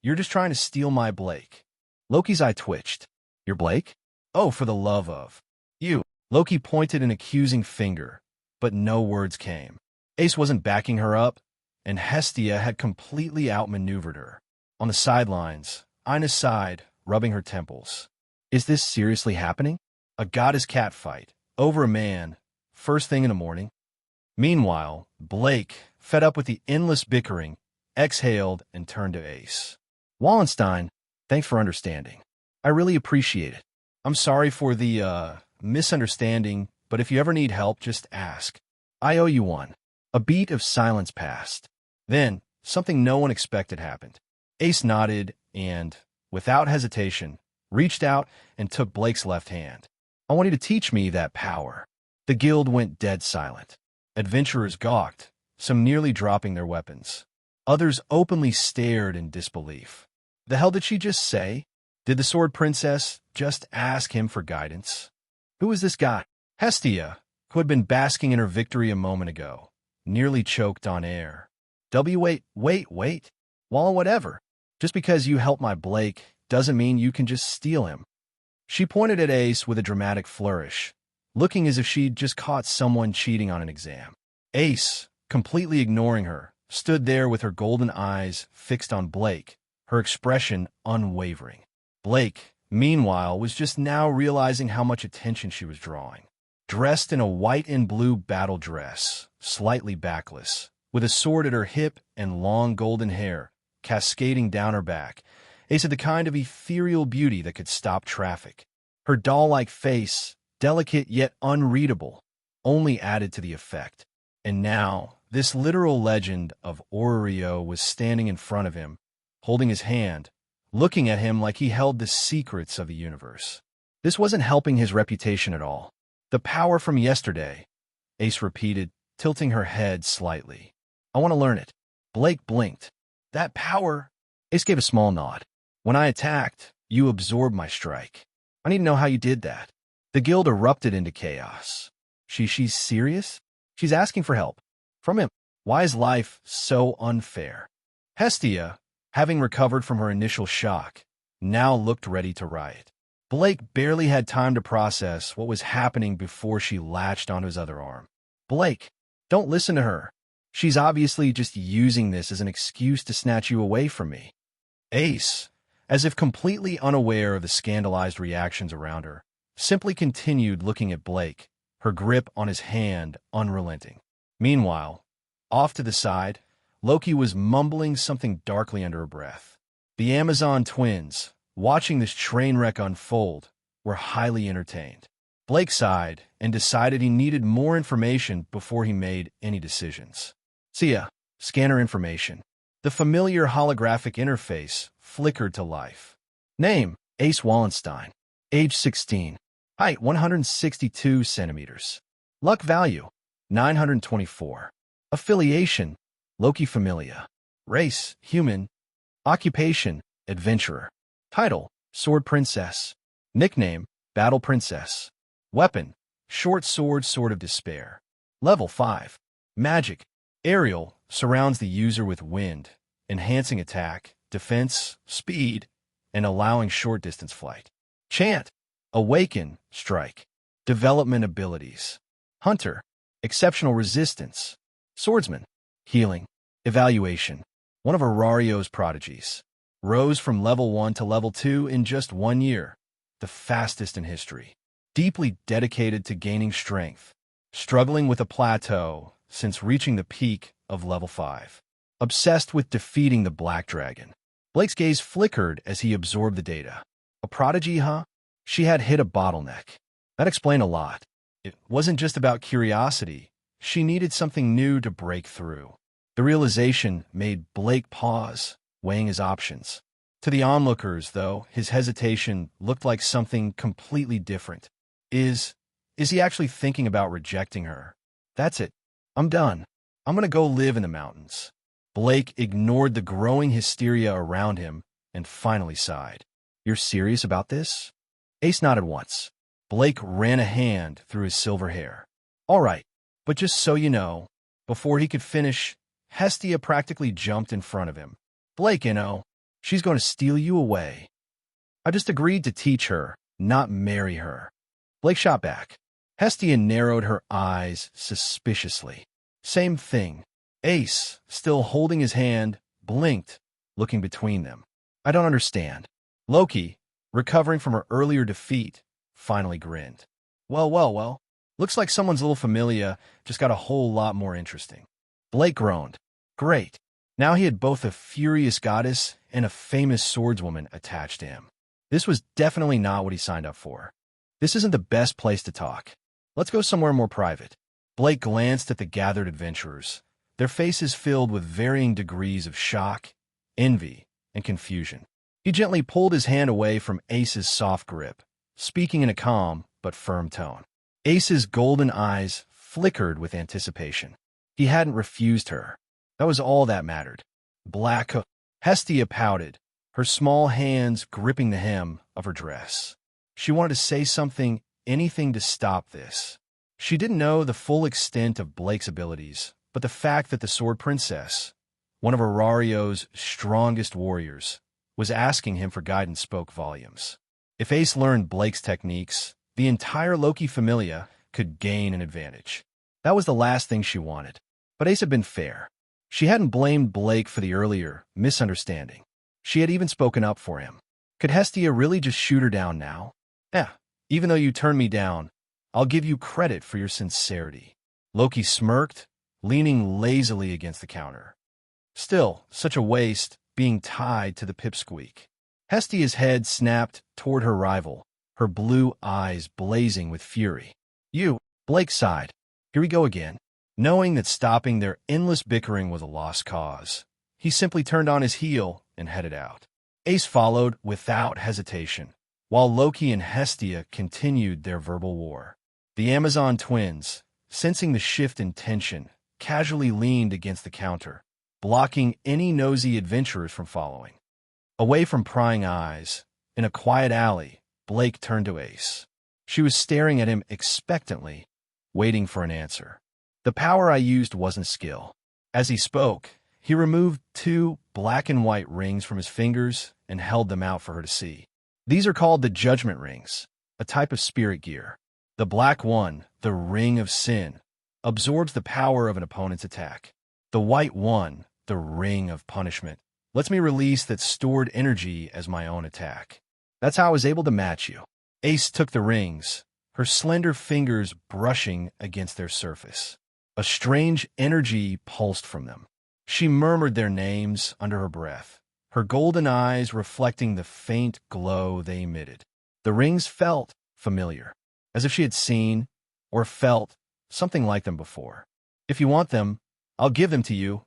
You're just trying to steal my Blake." Loki's eye twitched. "Your Blake? Oh, for the love of you." Loki pointed an accusing finger, but no words came. Ace wasn't backing her up, and Hestia had completely outmaneuvered her. On the sidelines, Ina's sighed, rubbing her temples. Is this seriously happening? A goddess cat fight, over a man, first thing in the morning? Meanwhile, Blake, fed up with the endless bickering, exhaled and turned to Ace. "Wallenstein, thanks for understanding. I really appreciate it. I'm sorry for the, misunderstanding, but if you ever need help, just ask. I owe you one." A beat of silence passed. Then, something no one expected happened. Ace nodded and, without hesitation, reached out and took Blake's left hand. "I want you to teach me that power." The guild went dead silent. Adventurers gawked, some nearly dropping their weapons. Others openly stared in disbelief. The hell did she just say? Did the Sword Princess just ask him for guidance? Who was this guy? Hestia, who had been basking in her victory a moment ago, nearly choked on air. Wait. Well, whatever. Just because you help my Blake doesn't mean you can just steal him. She pointed at Ace with a dramatic flourish, looking as if she'd just caught someone cheating on an exam. Ace, completely ignoring her, stood there with her golden eyes fixed on Blake, her expression unwavering. Blake, meanwhile, was just now realizing how much attention she was drawing. Dressed in a white and blue battle dress, slightly backless, with a sword at her hip and long golden hair cascading down her back, Ace had the kind of ethereal beauty that could stop traffic. Her doll-like face, delicate yet unreadable, only added to the effect. And now, this literal legend of Orario was standing in front of him, holding his hand, looking at him like he held the secrets of the universe. This wasn't helping his reputation at all. The power from yesterday, Ace repeated, tilting her head slightly. I want to learn it. Blake blinked. That power? Ace gave a small nod. When I attacked, you absorbed my strike. I need to know how you did that. The guild erupted into chaos. She's serious? She's asking for help. From him. Why is life so unfair? Hestia, having recovered from her initial shock, now looked ready to riot. Blake barely had time to process what was happening before she latched onto his other arm. Blake, don't listen to her. She's obviously just using this as an excuse to snatch you away from me. Ace, as if completely unaware of the scandalized reactions around her, simply continued looking at Blake, her grip on his hand unrelenting. Meanwhile, off to the side, Loki was mumbling something darkly under her breath. The Amazon twins, watching this train wreck unfold, were highly entertained. Blake sighed and decided he needed more information before he made any decisions. See ya. Scanner information. The familiar holographic interface flickered to life. Name, Ace Wallenstein. Age 16. Height 162 centimeters. Luck value, 924. Affiliation, Loki Familia. Race, human. Occupation, adventurer. Title, Sword Princess. Nickname, Battle Princess. Weapon, short sword, Sword of Despair. Level 5. Magic, aerial, surrounds the user with wind, enhancing attack, defense, speed, and allowing short-distance flight. Chant, awaken, strike. Development abilities. Hunter, exceptional resistance. Swordsman, healing. Evaluation, one of Aurario's prodigies. Rose from level 1 to level 2 in just 1 year, the fastest in history. Deeply dedicated to gaining strength, struggling with a plateau since reaching the peak of level 5. Obsessed with defeating the Black Dragon. Blake's gaze flickered as he absorbed the data. A prodigy, huh? She had hit a bottleneck. That explained a lot. It wasn't just about curiosity. She needed something new to break through. The realization made Blake pause, weighing his options. To the onlookers, though, his hesitation looked like something completely different. Is he actually thinking about rejecting her? That's it. I'm done. I'm gonna go live in the mountains. Blake ignored the growing hysteria around him and finally sighed. You're serious about this? Ace nodded once. Blake ran a hand through his silver hair. All right, but just so you know, before he could finish, Hestia practically jumped in front of him. Blake, she's going to steal you away. I just agreed to teach her, not marry her. Blake shot back. Hestia narrowed her eyes suspiciously. Same thing. Ace, still holding his hand, blinked, looking between them. I don't understand. Loki, recovering from her earlier defeat, finally grinned. Well. Looks like someone's little familia just got a whole lot more interesting. Blake groaned. Great. Now he had both a furious goddess and a famous swordswoman attached to him. This was definitely not what he signed up for. This isn't the best place to talk. Let's go somewhere more private. Blake glanced at the gathered adventurers, their faces filled with varying degrees of shock, envy, and confusion. He gently pulled his hand away from Ace's soft grip, speaking in a calm but firm tone. Ace's golden eyes flickered with anticipation. He hadn't refused her. That was all that mattered. Hestia pouted, her small hands gripping the hem of her dress. She wanted to say something, anything to stop this. She didn't know the full extent of Blake's abilities, but the fact that the Sword Princess, one of Arario's strongest warriors, was asking him for guidance spoke volumes. If Ace learned Blake's techniques, the entire Loki familia could gain an advantage. That was the last thing she wanted. But Ace had been fair. She hadn't blamed Blake for the earlier misunderstanding. She had even spoken up for him. Could Hestia really just shoot her down now? Yeah, even though you turned me down, I'll give you credit for your sincerity. Loki smirked, leaning lazily against the counter. Still, such a waste, being tied to the pipsqueak. Hestia's head snapped toward her rival, her blue eyes blazing with fury. You, Blake sighed. Here we go again. Knowing that stopping their endless bickering was a lost cause, he simply turned on his heel and headed out. Ace followed without hesitation, while Loki and Hestia continued their verbal war. The Amazon twins, sensing the shift in tension, casually leaned against the counter, blocking any nosy adventurers from following. Away from prying eyes, in a quiet alley, Blake turned to Ace. She was staring at him expectantly, waiting for an answer. The power I used wasn't skill. As he spoke, he removed 2 black and white rings from his fingers and held them out for her to see. These are called the Judgment Rings, a type of spirit gear. The black one, the Ring of Sin, absorbs the power of an opponent's attack. The white one, the Ring of Punishment, lets me release that stored energy as my own attack. That's how I was able to match you. Ace took the rings, her slender fingers brushing against their surface. A strange energy pulsed from them. She murmured their names under her breath, her golden eyes reflecting the faint glow they emitted. The rings felt familiar, as if she had seen or felt something like them before. If you want them, I'll give them to you,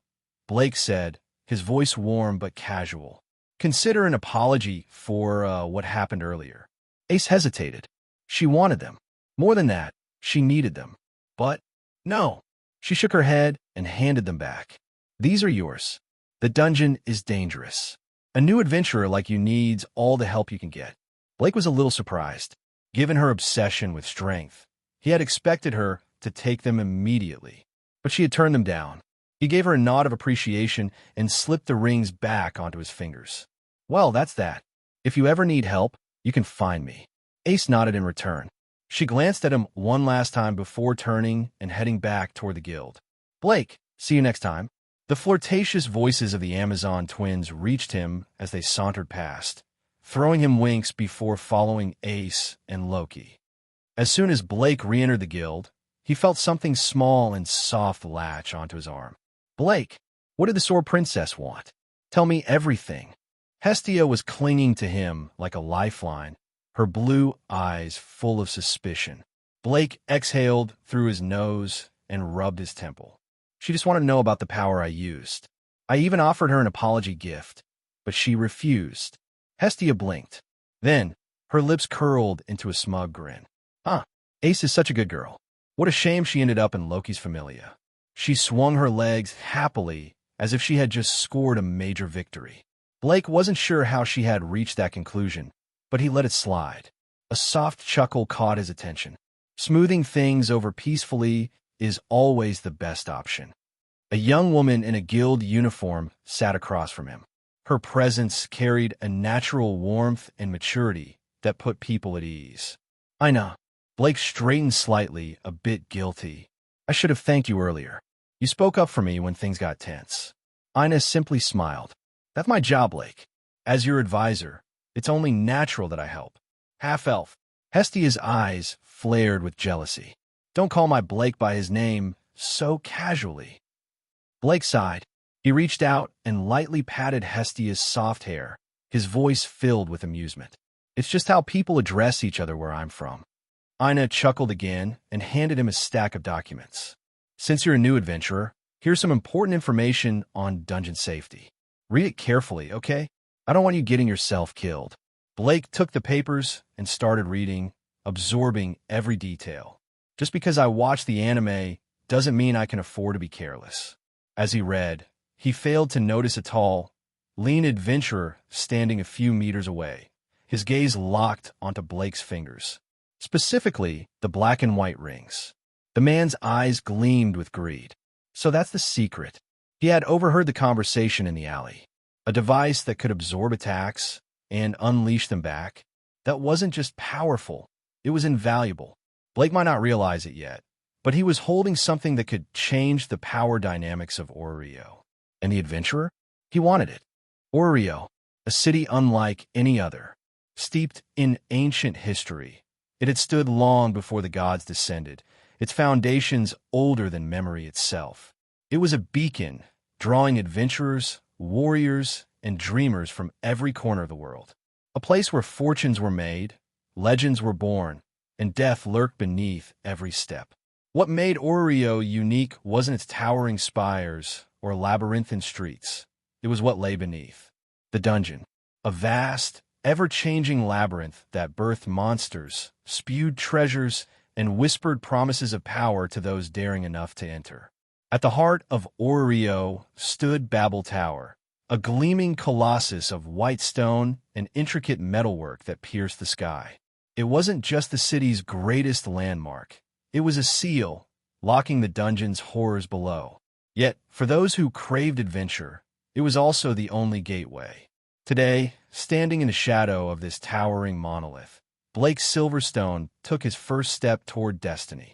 Blake said, his voice warm but casual. Consider an apology for what happened earlier. Ace hesitated. She wanted them. More than that, she needed them. But no. She shook her head and handed them back. These are yours. The dungeon is dangerous. A new adventurer like you needs all the help you can get. Blake was a little surprised. Given her obsession with strength, he had expected her to take them immediately. But she had turned them down. He gave her a nod of appreciation and slipped the rings back onto his fingers. Well, that's that. If you ever need help, you can find me. Ace nodded in return. She glanced at him one last time before turning and heading back toward the guild. Blake, see you next time. The flirtatious voices of the Amazon twins reached him as they sauntered past, throwing him winks before following Ace and Loki. As soon as Blake re-entered the guild, he felt something small and soft latch onto his arm. Blake, what did the Sword Princess want? Tell me everything. Hestia was clinging to him like a lifeline, her blue eyes full of suspicion. Blake exhaled through his nose and rubbed his temple. She just wanted to know about the power I used. I even offered her an apology gift, but she refused. Hestia blinked. Then, her lips curled into a smug grin. Ace is such a good girl. What a shame she ended up in Loki's familia. She swung her legs happily as if she had just scored a major victory. Blake wasn't sure how she had reached that conclusion, but he let it slide. A soft chuckle caught his attention. Smoothing things over peacefully is always the best option. A young woman in a guild uniform sat across from him. Her presence carried a natural warmth and maturity that put people at ease. I know. Blake straightened slightly, a bit guilty. I should have thanked you earlier. You spoke up for me when things got tense. Ina simply smiled. That's my job, Blake. As your advisor, it's only natural that I help. Half-elf. Hestia's eyes flared with jealousy. Don't call my Blake by his name so casually. Blake sighed. He reached out and lightly patted Hestia's soft hair, his voice filled with amusement. It's just how people address each other where I'm from. Ina chuckled again and handed him a stack of documents. Since you're a new adventurer, here's some important information on dungeon safety. Read it carefully, okay? I don't want you getting yourself killed. Blake took the papers and started reading, absorbing every detail. Just because I watch the anime doesn't mean I can afford to be careless. As he read, he failed to notice a tall, lean adventurer standing a few meters away, his gaze locked onto Blake's fingers, specifically the black and white rings. The man's eyes gleamed with greed. So that's the secret. He had overheard the conversation in the alley. A device that could absorb attacks and unleash them back. That wasn't just powerful, it was invaluable. Blake might not realize it yet, but he was holding something that could change the power dynamics of Oreo. And the adventurer? He wanted it. Oreo, a city unlike any other, steeped in ancient history. It had stood long before the gods descended, its foundations older than memory itself. It was a beacon, drawing adventurers, warriors, and dreamers from every corner of the world. A place where fortunes were made, legends were born, and death lurked beneath every step. What made Oreo unique wasn't its towering spires or labyrinthine streets. It was what lay beneath. The dungeon, a vast, ever-changing labyrinth that birthed monsters, spewed treasures, and whispered promises of power to those daring enough to enter. At the heart of Oreo stood Babel Tower, a gleaming colossus of white stone and intricate metalwork that pierced the sky. It wasn't just the city's greatest landmark. It was a seal, locking the dungeon's horrors below. Yet, for those who craved adventure, it was also the only gateway. Today, standing in the shadow of this towering monolith, Blake Silverstone took his first step toward destiny.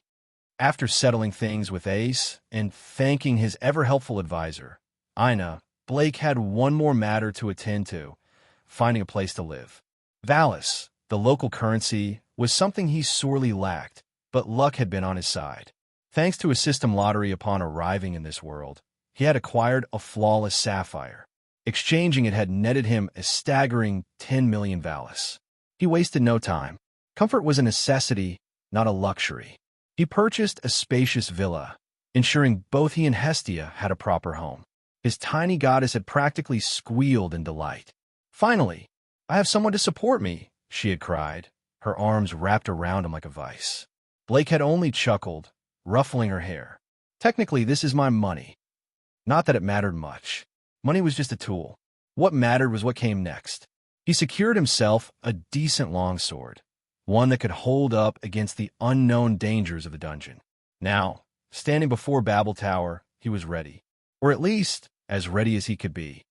After settling things with Ace and thanking his ever-helpful advisor, Ina, Blake had one more matter to attend to, finding a place to live. Valis, the local currency, was something he sorely lacked, but luck had been on his side. Thanks to a system lottery upon arriving in this world, he had acquired a flawless sapphire. Exchanging it had netted him a staggering 10 million Valis. He wasted no time. Comfort was a necessity, not a luxury. He purchased a spacious villa, ensuring both he and Hestia had a proper home. His tiny goddess had practically squealed in delight. "Finally, I have someone to support me," she had cried, her arms wrapped around him like a vice. Blake had only chuckled, ruffling her hair. "Technically, this is my money." Not that it mattered much. Money was just a tool. What mattered was what came next. He secured himself a decent longsword, one that could hold up against the unknown dangers of the dungeon. Now, standing before Babel Tower, he was ready. Or at least, as ready as he could be.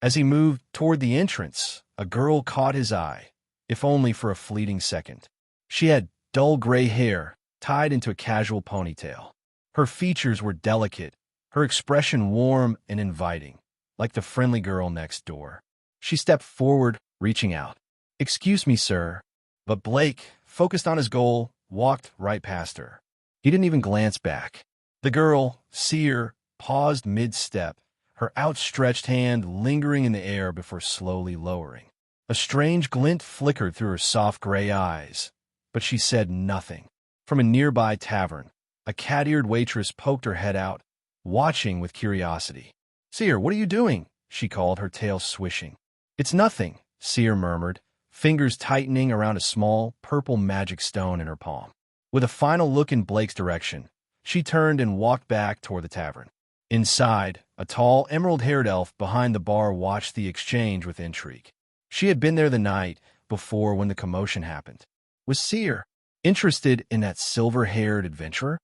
As he moved toward the entrance, a girl caught his eye, if only for a fleeting second. She had dull gray hair tied into a casual ponytail. Her features were delicate, her expression warm and inviting, like the friendly girl next door. She stepped forward, reaching out. "Excuse me, sir." But Blake, focused on his goal, walked right past her. He didn't even glance back. The girl, Seer, paused mid-step, her outstretched hand lingering in the air before slowly lowering. A strange glint flickered through her soft gray eyes, but she said nothing. From a nearby tavern, a cat-eared waitress poked her head out, watching with curiosity. "Seer, what are you doing?" she called, her tail swishing. "It's nothing," Seer murmured, fingers tightening around a small, purple magic stone in her palm. With a final look in Blake's direction, she turned and walked back toward the tavern. Inside, a tall, emerald-haired elf behind the bar watched the exchange with intrigue. She had been there the night before when the commotion happened. Was Seer interested in that silver-haired adventurer?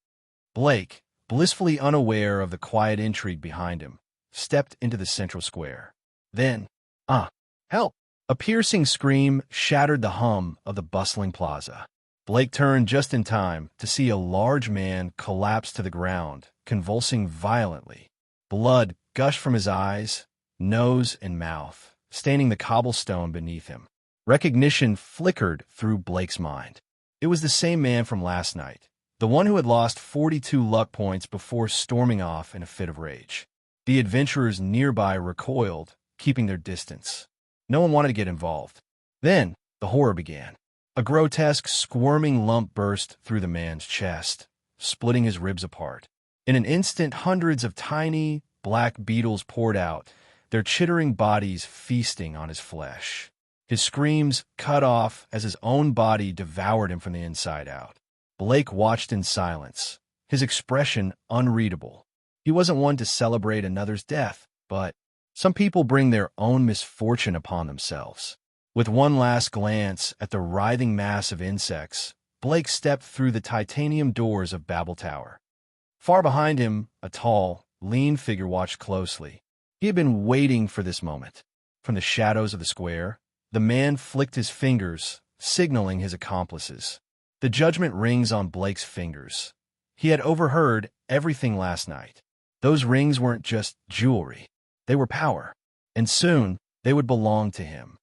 Blake, blissfully unaware of the quiet intrigue behind him, stepped into the central square. Then, help! A piercing scream shattered the hum of the bustling plaza. Blake turned just in time to see a large man collapse to the ground, convulsing violently. Blood gushed from his eyes, nose, and mouth, staining the cobblestone beneath him. Recognition flickered through Blake's mind. It was the same man from last night, the one who had lost 42 luck points before storming off in a fit of rage. The adventurers nearby recoiled, keeping their distance. No one wanted to get involved. Then, the horror began. A grotesque, squirming lump burst through the man's chest, splitting his ribs apart. In an instant, hundreds of tiny, black beetles poured out, their chittering bodies feasting on his flesh. His screams cut off as his own body devoured him from the inside out. Blake watched in silence, his expression unreadable. He wasn't one to celebrate another's death, but some people bring their own misfortune upon themselves. With one last glance at the writhing mass of insects, Blake stepped through the titanium doors of Babel Tower. Far behind him, a tall, lean figure watched closely. He had been waiting for this moment. From the shadows of the square, the man flicked his fingers, signaling his accomplices. The judgment rings on Blake's fingers. He had overheard everything last night. Those rings weren't just jewelry. They were power. And soon, they would belong to him.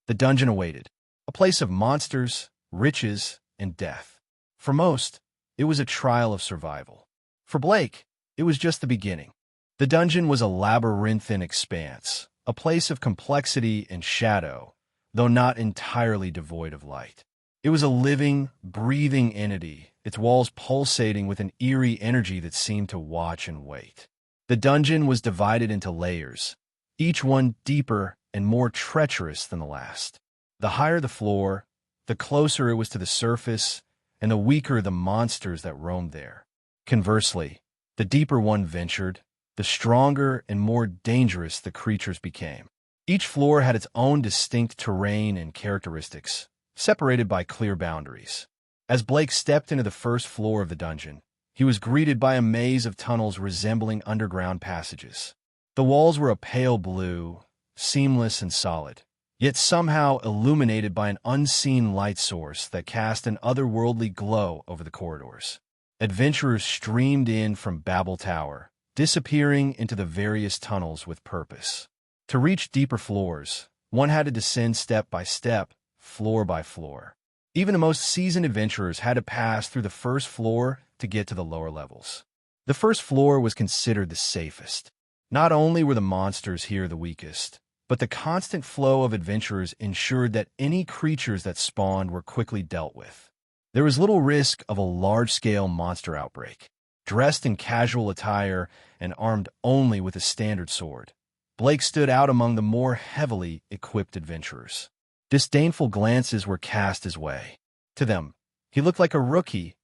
The dungeon awaited. A place of monsters, riches, and death. For most, it was a trial of survival. For Blake, it was just the beginning. The dungeon was a labyrinthine expanse, a place of complexity and shadow, though not entirely devoid of light. It was a living, breathing entity, its walls pulsating with an eerie energy that seemed to watch and wait. The dungeon was divided into layers, each one deeper and more treacherous than the last. The higher the floor, the closer it was to the surface, and the weaker the monsters that roamed there. Conversely, the deeper one ventured, the stronger and more dangerous the creatures became. Each floor had its own distinct terrain and characteristics, separated by clear boundaries. As Blake stepped into the first floor of the dungeon, he was greeted by a maze of tunnels resembling underground passages. The walls were a pale blue, seamless and solid, yet somehow illuminated by an unseen light source that cast an otherworldly glow over the corridors. Adventurers streamed in from Babel Tower, disappearing into the various tunnels with purpose. To reach deeper floors, one had to descend step by step, floor by floor. Even the most seasoned adventurers had to pass through the first floor to get to the lower levels. The first floor was considered the safest. Not only were the monsters here the weakest, but the constant flow of adventurers ensured that any creatures that spawned were quickly dealt with. There was little risk of a large-scale monster outbreak. Dressed in casual attire and armed only with a standard sword, Blake stood out among the more heavily equipped adventurers. Disdainful glances were cast his way. To them, he looked like a rookie,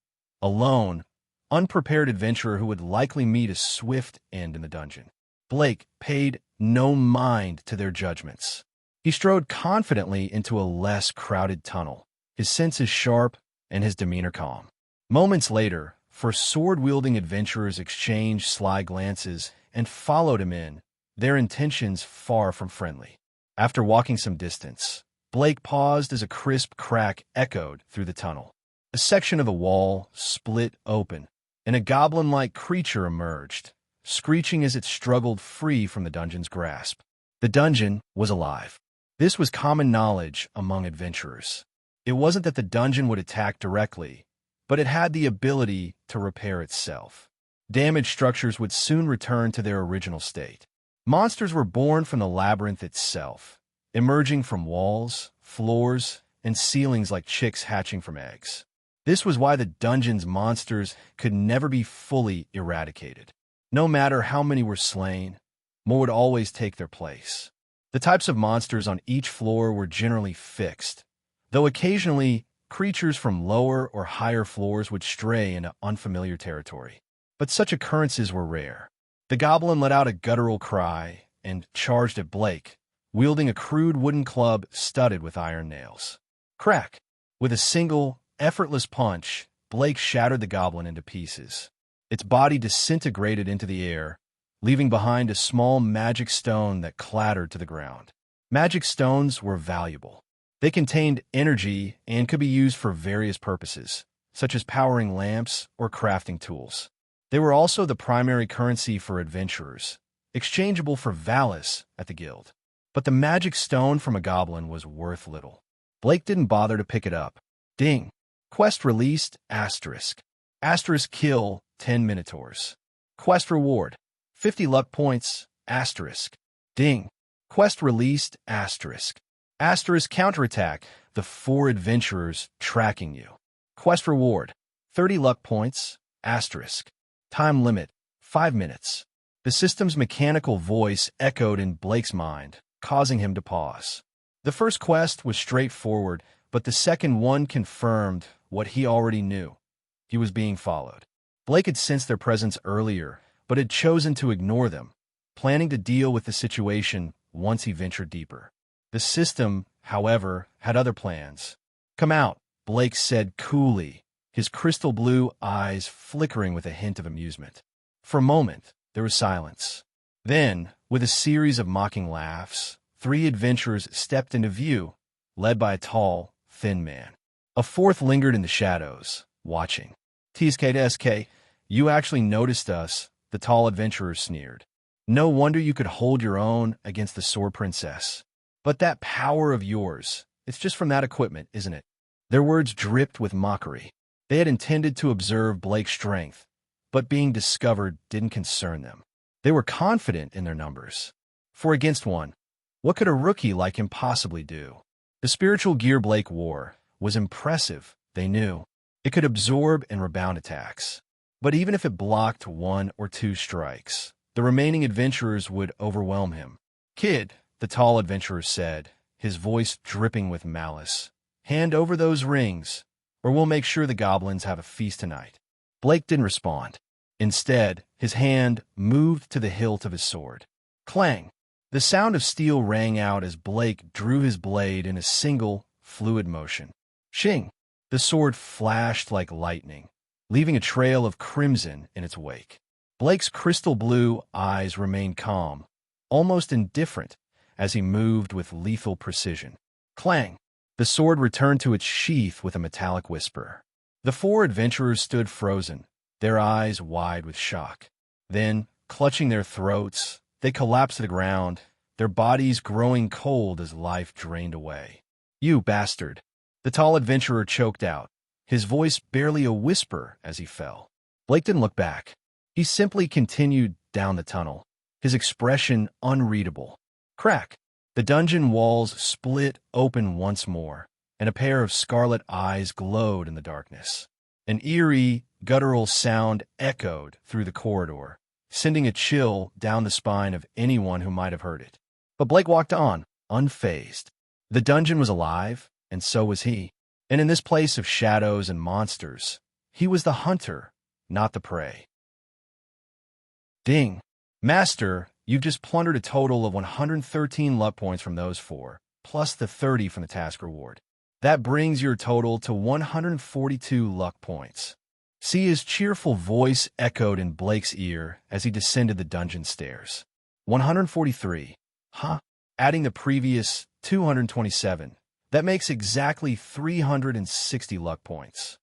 a lone, unprepared adventurer who would likely meet a swift end in the dungeon. Blake paid no mind to their judgments. He strode confidently into a less crowded tunnel, his senses sharp and his demeanor calm. Moments later, for sword-wielding adventurers exchanged sly glances and followed him in, their intentions far from friendly. After walking some distance, Blake paused as a crisp crack echoed through the tunnel. A section of the wall split open, and a goblin-like creature emerged, screeching as it struggled free from the dungeon's grasp. The dungeon was alive. This was common knowledge among adventurers. It wasn't that the dungeon would attack directly, but it had the ability to repair itself. Damaged structures would soon return to their original state. Monsters were born from the labyrinth itself, emerging from walls, floors, and ceilings like chicks hatching from eggs. This was why the dungeon's monsters could never be fully eradicated. No matter how many were slain, more would always take their place. The types of monsters on each floor were generally fixed, though occasionally creatures from lower or higher floors would stray into unfamiliar territory. But such occurrences were rare. The goblin let out a guttural cry and charged at Blake, wielding a crude wooden club studded with iron nails. Crack! With a single, effortless punch, Blake shattered the goblin into pieces. Its body disintegrated into the air, leaving behind a small magic stone that clattered to the ground. Magic stones were valuable. They contained energy and could be used for various purposes, such as powering lamps or crafting tools. They were also the primary currency for adventurers, exchangeable for Valis at the guild. But the magic stone from a goblin was worth little. Blake didn't bother to pick it up. Ding. Quest released, asterisk. Asterisk kill 10 minotaurs. Quest reward 50 luck points, asterisk. Ding. Quest released, asterisk. Asterisk counterattack, the 4 adventurers tracking you. Quest reward 30 luck points, asterisk. Time limit 5 minutes. The system's mechanical voice echoed in Blake's mind, causing him to pause. The first quest was straightforward, but the second one confirmed what he already knew. He was being followed. Blake had sensed their presence earlier, but had chosen to ignore them, planning to deal with the situation once he ventured deeper. The system, however, had other plans. Come out, Blake said coolly, his crystal blue eyes flickering with a hint of amusement. For a moment, there was silence. Then, with a series of mocking laughs, three adventurers stepped into view, led by a tall, thin man. A fourth lingered in the shadows, watching. "TSK, you actually noticed us," the tall adventurer sneered. "No wonder you could hold your own against the Sword Princess. But that power of yours, it's just from that equipment, isn't it?" Their words dripped with mockery. They had intended to observe Blake's strength, but being discovered didn't concern them. They were confident in their numbers. For against one, what could a rookie like him possibly do? The spiritual gear Blake wore was impressive, they knew. It could absorb and rebound attacks. But even if it blocked one or two strikes, the remaining adventurers would overwhelm him. "Kid," the tall adventurer said, his voice dripping with malice, "hand over those rings, or we'll make sure the goblins have a feast tonight." Blake didn't respond. Instead, his hand moved to the hilt of his sword. Clang! The sound of steel rang out as Blake drew his blade in a single, fluid motion. Shing! The sword flashed like lightning, leaving a trail of crimson in its wake. Blake's crystal blue eyes remained calm, almost indifferent, as he moved with lethal precision. Clang! The sword returned to its sheath with a metallic whisper. The four adventurers stood frozen, their eyes wide with shock. Then, clutching their throats, they collapsed to the ground, their bodies growing cold as life drained away. "You bastard!" The tall adventurer choked out, his voice barely a whisper as he fell. Blake didn't look back. He simply continued down the tunnel, his expression unreadable. Crack! The dungeon walls split open once more, and a pair of scarlet eyes glowed in the darkness. An eerie, guttural sound echoed through the corridor, sending a chill down the spine of anyone who might have heard it. But Blake walked on, unfazed. The dungeon was alive, and so was he. And in this place of shadows and monsters, he was the hunter, not the prey. Ding! "Master, you've just plundered a total of 113 luck points from those four, plus the 30 from the task reward. That brings your total to 142 luck points." Sia's cheerful voice echoed in Blake's ear as he descended the dungeon stairs. 143. Huh? Adding the previous 227. That makes exactly 360 luck points.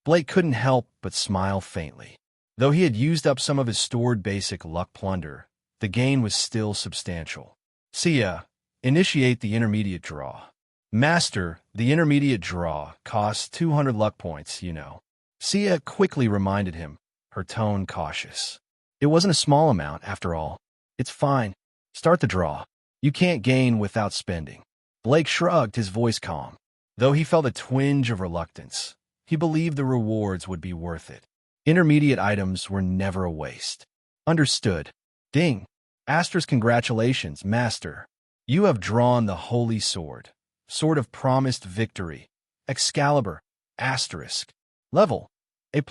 Blake couldn't help but smile faintly. Though he had used up some of his stored basic luck plunder, the gain was still substantial. "Sia, initiate the intermediate draw." "Master, the intermediate draw costs 200 luck points, you know." Sia quickly reminded him, her tone cautious. "It wasn't a small amount, after all. It's fine. Start the draw. You can't gain without spending." Blake shrugged, his voice calm. Though he felt a twinge of reluctance, he believed the rewards would be worth it. Intermediate items were never a waste. "Understood." Ding! "Asterisk congratulations, Master. You have drawn the Holy Sword. Sword of Promised Victory. Excalibur. Asterisk. Level: A++.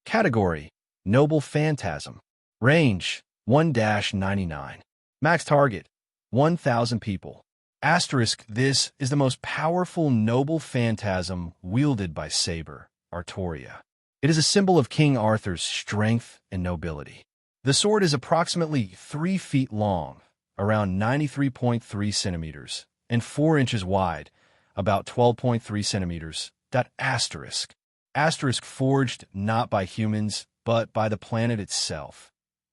Category: Noble Phantasm. Range: 1-99. Max target: 1,000 people. Asterisk, this is the most powerful noble phantasm wielded by Saber, Artoria. It is a symbol of King Arthur's strength and nobility. The sword is approximately 3 feet long, around 93.3 centimeters, and 4 inches wide, about 12.3 centimeters. Asterisk. Asterisk forged not by humans, but by the planet itself.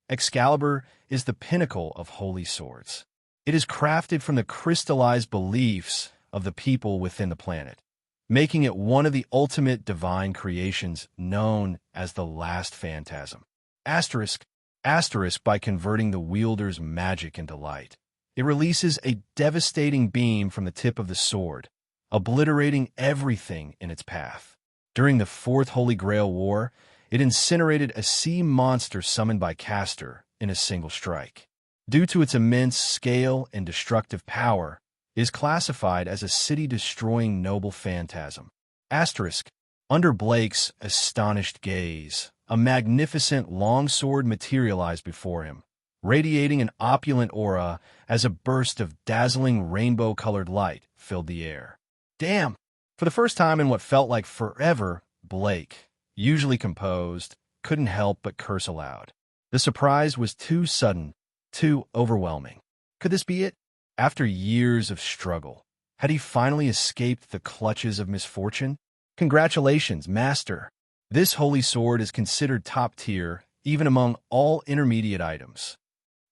Excalibur is the pinnacle of holy swords. It is crafted from the crystallized beliefs of the people within the planet, making it one of the ultimate divine creations known as the Last Phantasm. Asterisk. Asterisk by converting the wielder's magic into light. It releases a devastating beam from the tip of the sword, obliterating everything in its path. During the Fourth Holy Grail War, it incinerated a sea monster summoned by Castor in a single strike. Due to its immense scale and destructive power, it is classified as a city-destroying noble phantasm. Asterisk. Under Blake's astonished gaze, a magnificent longsword materialized before him, radiating an opulent aura as a burst of dazzling rainbow-colored light filled the air. Damn! For the first time in what felt like forever, Blake, usually composed, couldn't help but curse aloud. The surprise was too sudden, too overwhelming. Could this be it? After years of struggle, had he finally escaped the clutches of misfortune? Congratulations, Master! This holy sword is considered top tier, even among all intermediate items.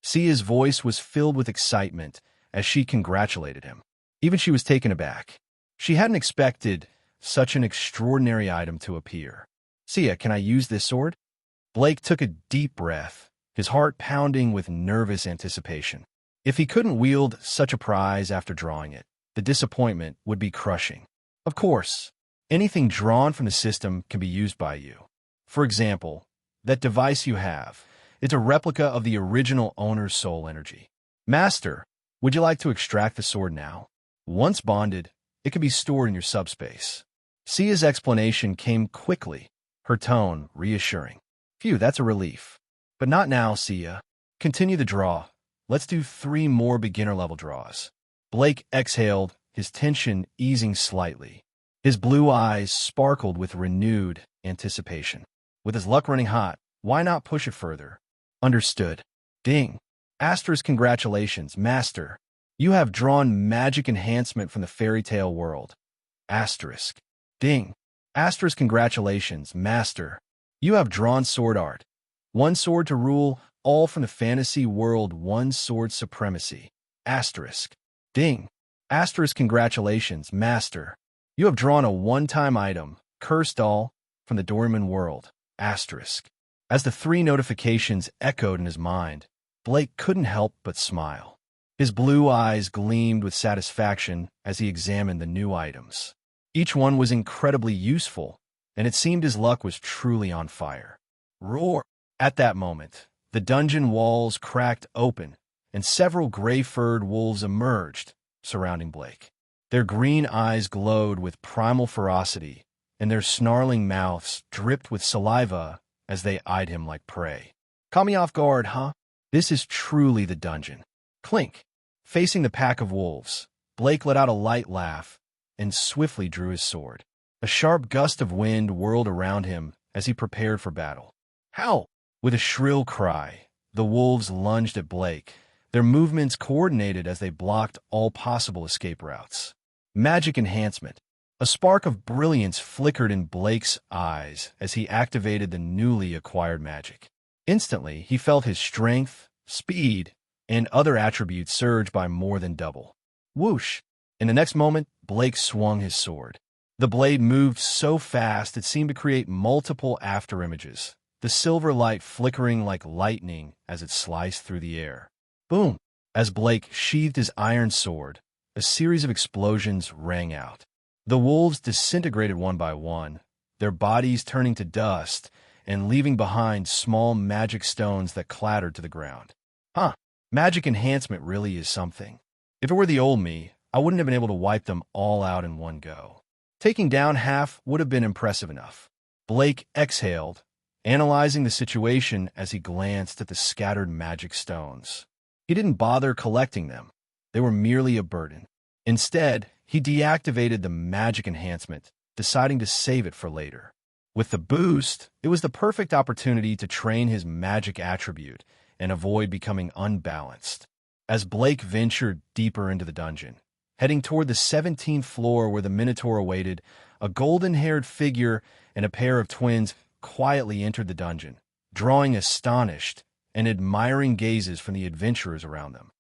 Sia's voice was filled with excitement as she congratulated him. Even she was taken aback. She hadn't expected such an extraordinary item to appear. Sia, can I use this sword? Blake took a deep breath, his heart pounding with nervous anticipation. If he couldn't wield such a prize after drawing it, the disappointment would be crushing. Of course, anything drawn from the system can be used by you. For example, that device you have. It's a replica of the original owner's soul energy. Master, would you like to extract the sword now? Once bonded, it can be stored in your subspace. Sia's explanation came quickly, her tone reassuring. Phew, that's a relief. But not now, Sia. Continue the draw. Let's do 3 more beginner-level draws. Blake exhaled, his tension easing slightly. His blue eyes sparkled with renewed anticipation. With his luck running hot, why not push it further? Understood. Ding. Asterisk congratulations, Master. You have drawn magic enhancement from the fairy tale world. Asterisk. Ding. Asterisk congratulations, Master. You have drawn sword art. 1 sword to rule, all from the fantasy world, 1 sword supremacy. Asterisk. Ding. Asterisk congratulations, Master. You have drawn a one-time item, cursed doll, from the Doraemon world. Asterisk. As the 3 notifications echoed in his mind, Blake couldn't help but smile. His blue eyes gleamed with satisfaction as he examined the new items. Each one was incredibly useful, and it seemed his luck was truly on fire. Roar! At that moment, the dungeon walls cracked open, and several gray-furred wolves emerged, surrounding Blake. Their green eyes glowed with primal ferocity, and their snarling mouths dripped with saliva as they eyed him like prey. Caught me off guard, huh? This is truly the dungeon. Clink. Facing the pack of wolves, Blake let out a light laugh and swiftly drew his sword. A sharp gust of wind whirled around him as he prepared for battle. Howl! With a shrill cry, the wolves lunged at Blake, their movements coordinated as they blocked all possible escape routes. Magic enhancement. A spark of brilliance flickered in Blake's eyes as he activated the newly acquired magic. Instantly, he felt his strength, speed, and other attributes surge by more than double. Whoosh! In the next moment, Blake swung his sword. The blade moved so fast it seemed to create multiple afterimages, the silver light flickering like lightning as it sliced through the air. Boom! As Blake sheathed his iron sword, a series of explosions rang out. The wolves disintegrated one by one, their bodies turning to dust and leaving behind small magic stones that clattered to the ground. Huh, magic enhancement really is something. If it were the old me, I wouldn't have been able to wipe them all out in one go. Taking down half would have been impressive enough. Blake exhaled, analyzing the situation as he glanced at the scattered magic stones. He didn't bother collecting them. They were merely a burden. Instead, he deactivated the magic enhancement, deciding to save it for later. With the boost, it was the perfect opportunity to train his magic attribute and avoid becoming unbalanced. As Blake ventured deeper into the dungeon, heading toward the 17th floor where the Minotaur awaited, a golden-haired figure and a pair of twins quietly entered the dungeon, drawing astonished and admiring gazes from the adventurers around them.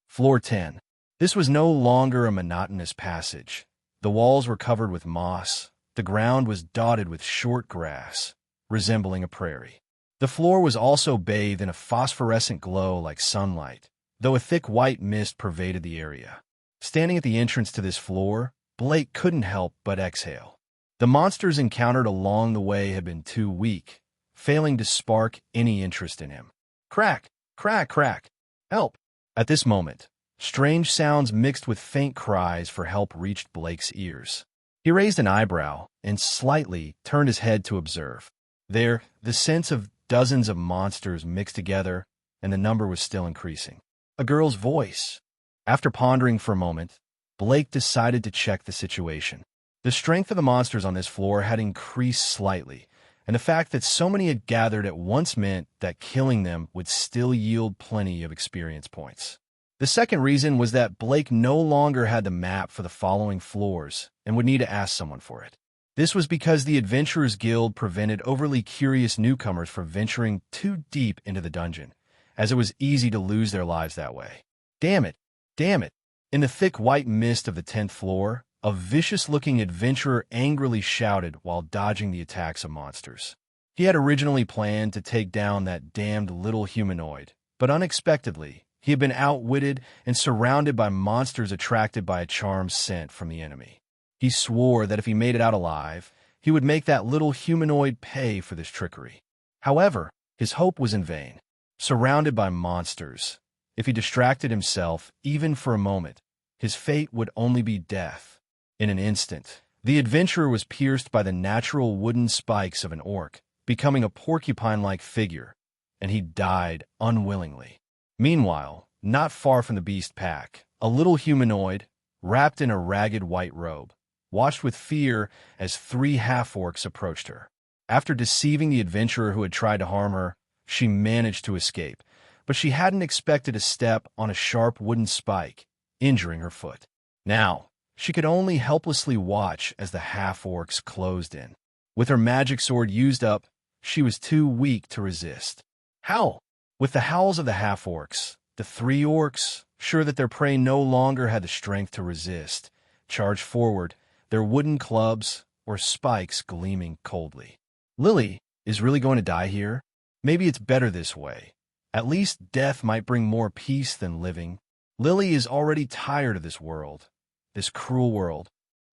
Floor 10. This was no longer a monotonous passage. The walls were covered with moss. The ground was dotted with short grass, resembling a prairie. The floor was also bathed in a phosphorescent glow like sunlight, though a thick white mist pervaded the area. Standing at the entrance to this floor, Blake couldn't help but exhale. The monsters encountered along the way had been too weak, failing to spark any interest in him. Crack! Crack! Crack! Help! At this moment, strange sounds mixed with faint cries for help reached Blake's ears. He raised an eyebrow and slightly turned his head to observe. There, the sense of dozens of monsters mixed together, and the number was still increasing. A girl's voice. After pondering for a moment, Blake decided to check the situation. The strength of the monsters on this floor had increased slightly, and the fact that so many had gathered at once meant that killing them would still yield plenty of experience points. The second reason was that Blake no longer had the map for the following floors and would need to ask someone for it. This was because the Adventurers Guild prevented overly curious newcomers from venturing too deep into the dungeon, as it was easy to lose their lives that way. Damn it! Damn it! In the thick white mist of the 10th floor, a vicious-looking adventurer angrily shouted while dodging the attacks of monsters. He had originally planned to take down that damned little humanoid, but unexpectedly, he had been outwitted and surrounded by monsters attracted by a charm sent from the enemy. He swore that if he made it out alive, he would make that little humanoid pay for this trickery. However, his hope was in vain. Surrounded by monsters, if he distracted himself even for a moment, his fate would only be death. In an instant, the adventurer was pierced by the natural wooden spikes of an orc, becoming a porcupine-like figure, and he died unwillingly. Meanwhile, not far from the beast pack, a little humanoid, wrapped in a ragged white robe, watched with fear as 3 half-orcs approached her. After deceiving the adventurer who had tried to harm her, she managed to escape, but she hadn't expected to step on a sharp wooden spike, injuring her foot. Now, she could only helplessly watch as the half-orcs closed in. With her magic sword used up, she was too weak to resist. Howl! With the howls of the half-orcs, the 3 orcs, sure that their prey no longer had the strength to resist, charged forward, their wooden clubs or spikes gleaming coldly. Lily is really going to die here? Maybe it's better this way. At least death might bring more peace than living. Lily is already tired of this world. This cruel world.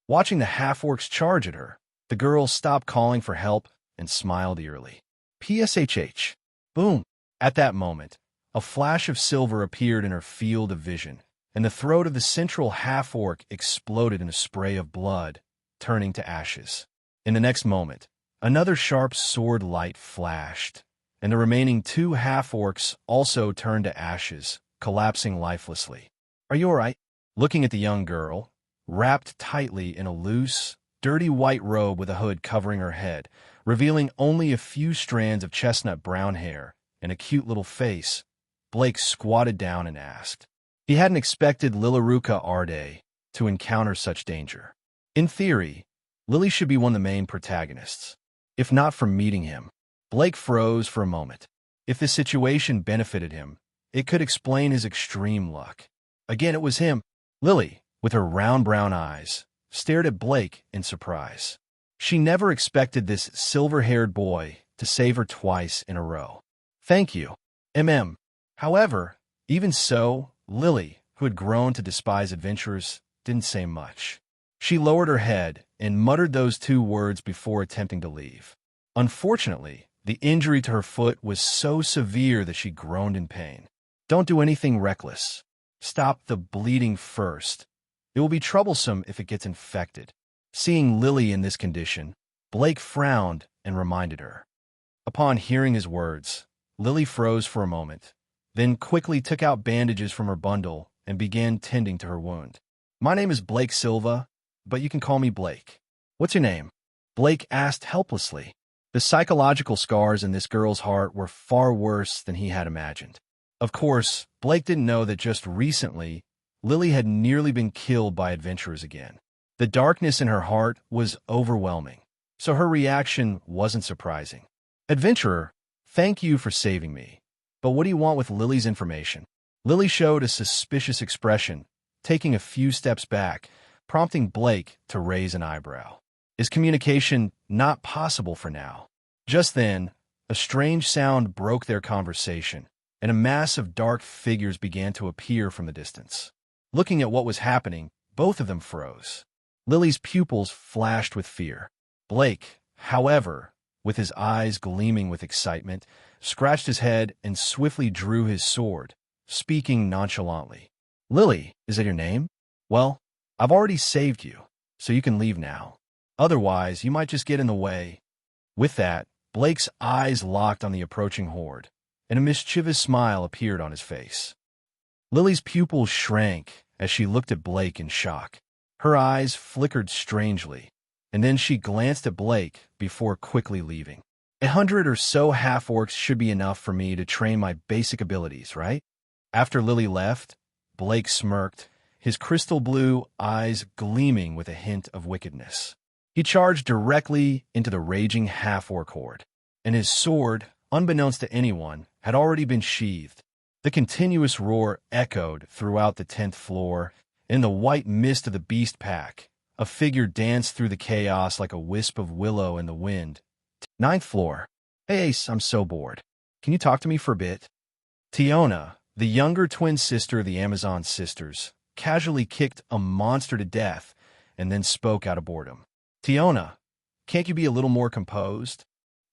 Watching the half-orcs charge at her, the girl stopped calling for help and smiled eerily. PSHH. Boom. At that moment, a flash of silver appeared in her field of vision, and the throat of the central half-orc exploded in a spray of blood, turning to ashes. In the next moment, another sharp sword light flashed, and the remaining 2 half-orcs also turned to ashes, collapsing lifelessly. Are you all right? Looking at the young girl, wrapped tightly in a loose, dirty white robe with a hood covering her head, revealing only a few strands of chestnut brown hair and a cute little face, Blake squatted down and asked. He hadn't expected Lilaruka Arde to encounter such danger. In theory, Lily should be one of the main protagonists. If not for meeting him, Blake froze for a moment. If the situation benefited him, it could explain his extreme luck. Again, it was him. Lily, with her round brown eyes, stared at Blake in surprise. She never expected this silver-haired boy to save her twice in a row. Thank you, MM. However, even so, Lily, who had grown to despise adventurers, didn't say much. She lowered her head and muttered those 2 words before attempting to leave. Unfortunately, the injury to her foot was so severe that she groaned in pain. Don't do anything reckless. Stop the bleeding first. It will be troublesome if it gets infected. Seeing Lily in this condition, Blake frowned and reminded her. Upon hearing his words, Lily froze for a moment, then quickly took out bandages from her bundle and began tending to her wound. My name is Blake Silva, but you can call me Blake. What's your name? Blake asked helplessly. The psychological scars in this girl's heart were far worse than he had imagined. Of course, Blake didn't know that just recently, Lily had nearly been killed by adventurers again. The darkness in her heart was overwhelming, so her reaction wasn't surprising. Adventurer, thank you for saving me. But what do you want with Lily's information? Lily showed a suspicious expression, taking a few steps back, prompting Blake to raise an eyebrow. Is communication not possible for now? Just then, a strange sound broke their conversation, and a mass of dark figures began to appear from the distance. Looking at what was happening, both of them froze. Lily's pupils flashed with fear. Blake, however, with his eyes gleaming with excitement, scratched his head and swiftly drew his sword, speaking nonchalantly. Lily, is that your name? Well, I've already saved you, so you can leave now. Otherwise, you might just get in the way. With that, Blake's eyes locked on the approaching horde, and a mischievous smile appeared on his face. Lily's pupils shrank as she looked at Blake in shock. Her eyes flickered strangely, and then she glanced at Blake before quickly leaving. 100 or so half-orcs should be enough for me to train my basic abilities, right? After Lily left, Blake smirked, his crystal blue eyes gleaming with a hint of wickedness. He charged directly into the raging half-orc horde, and his sword, unbeknownst to anyone, had already been sheathed. The continuous roar echoed throughout the 10th floor. In the white mist of the beast pack, a figure danced through the chaos like a wisp of willow in the wind. 9th floor. Hey Ace, I'm so bored. Can you talk to me for a bit? Tiona, the younger twin sister of the Amazon sisters, casually kicked a monster to death and then spoke out of boredom. Tiona, can't you be a little more composed?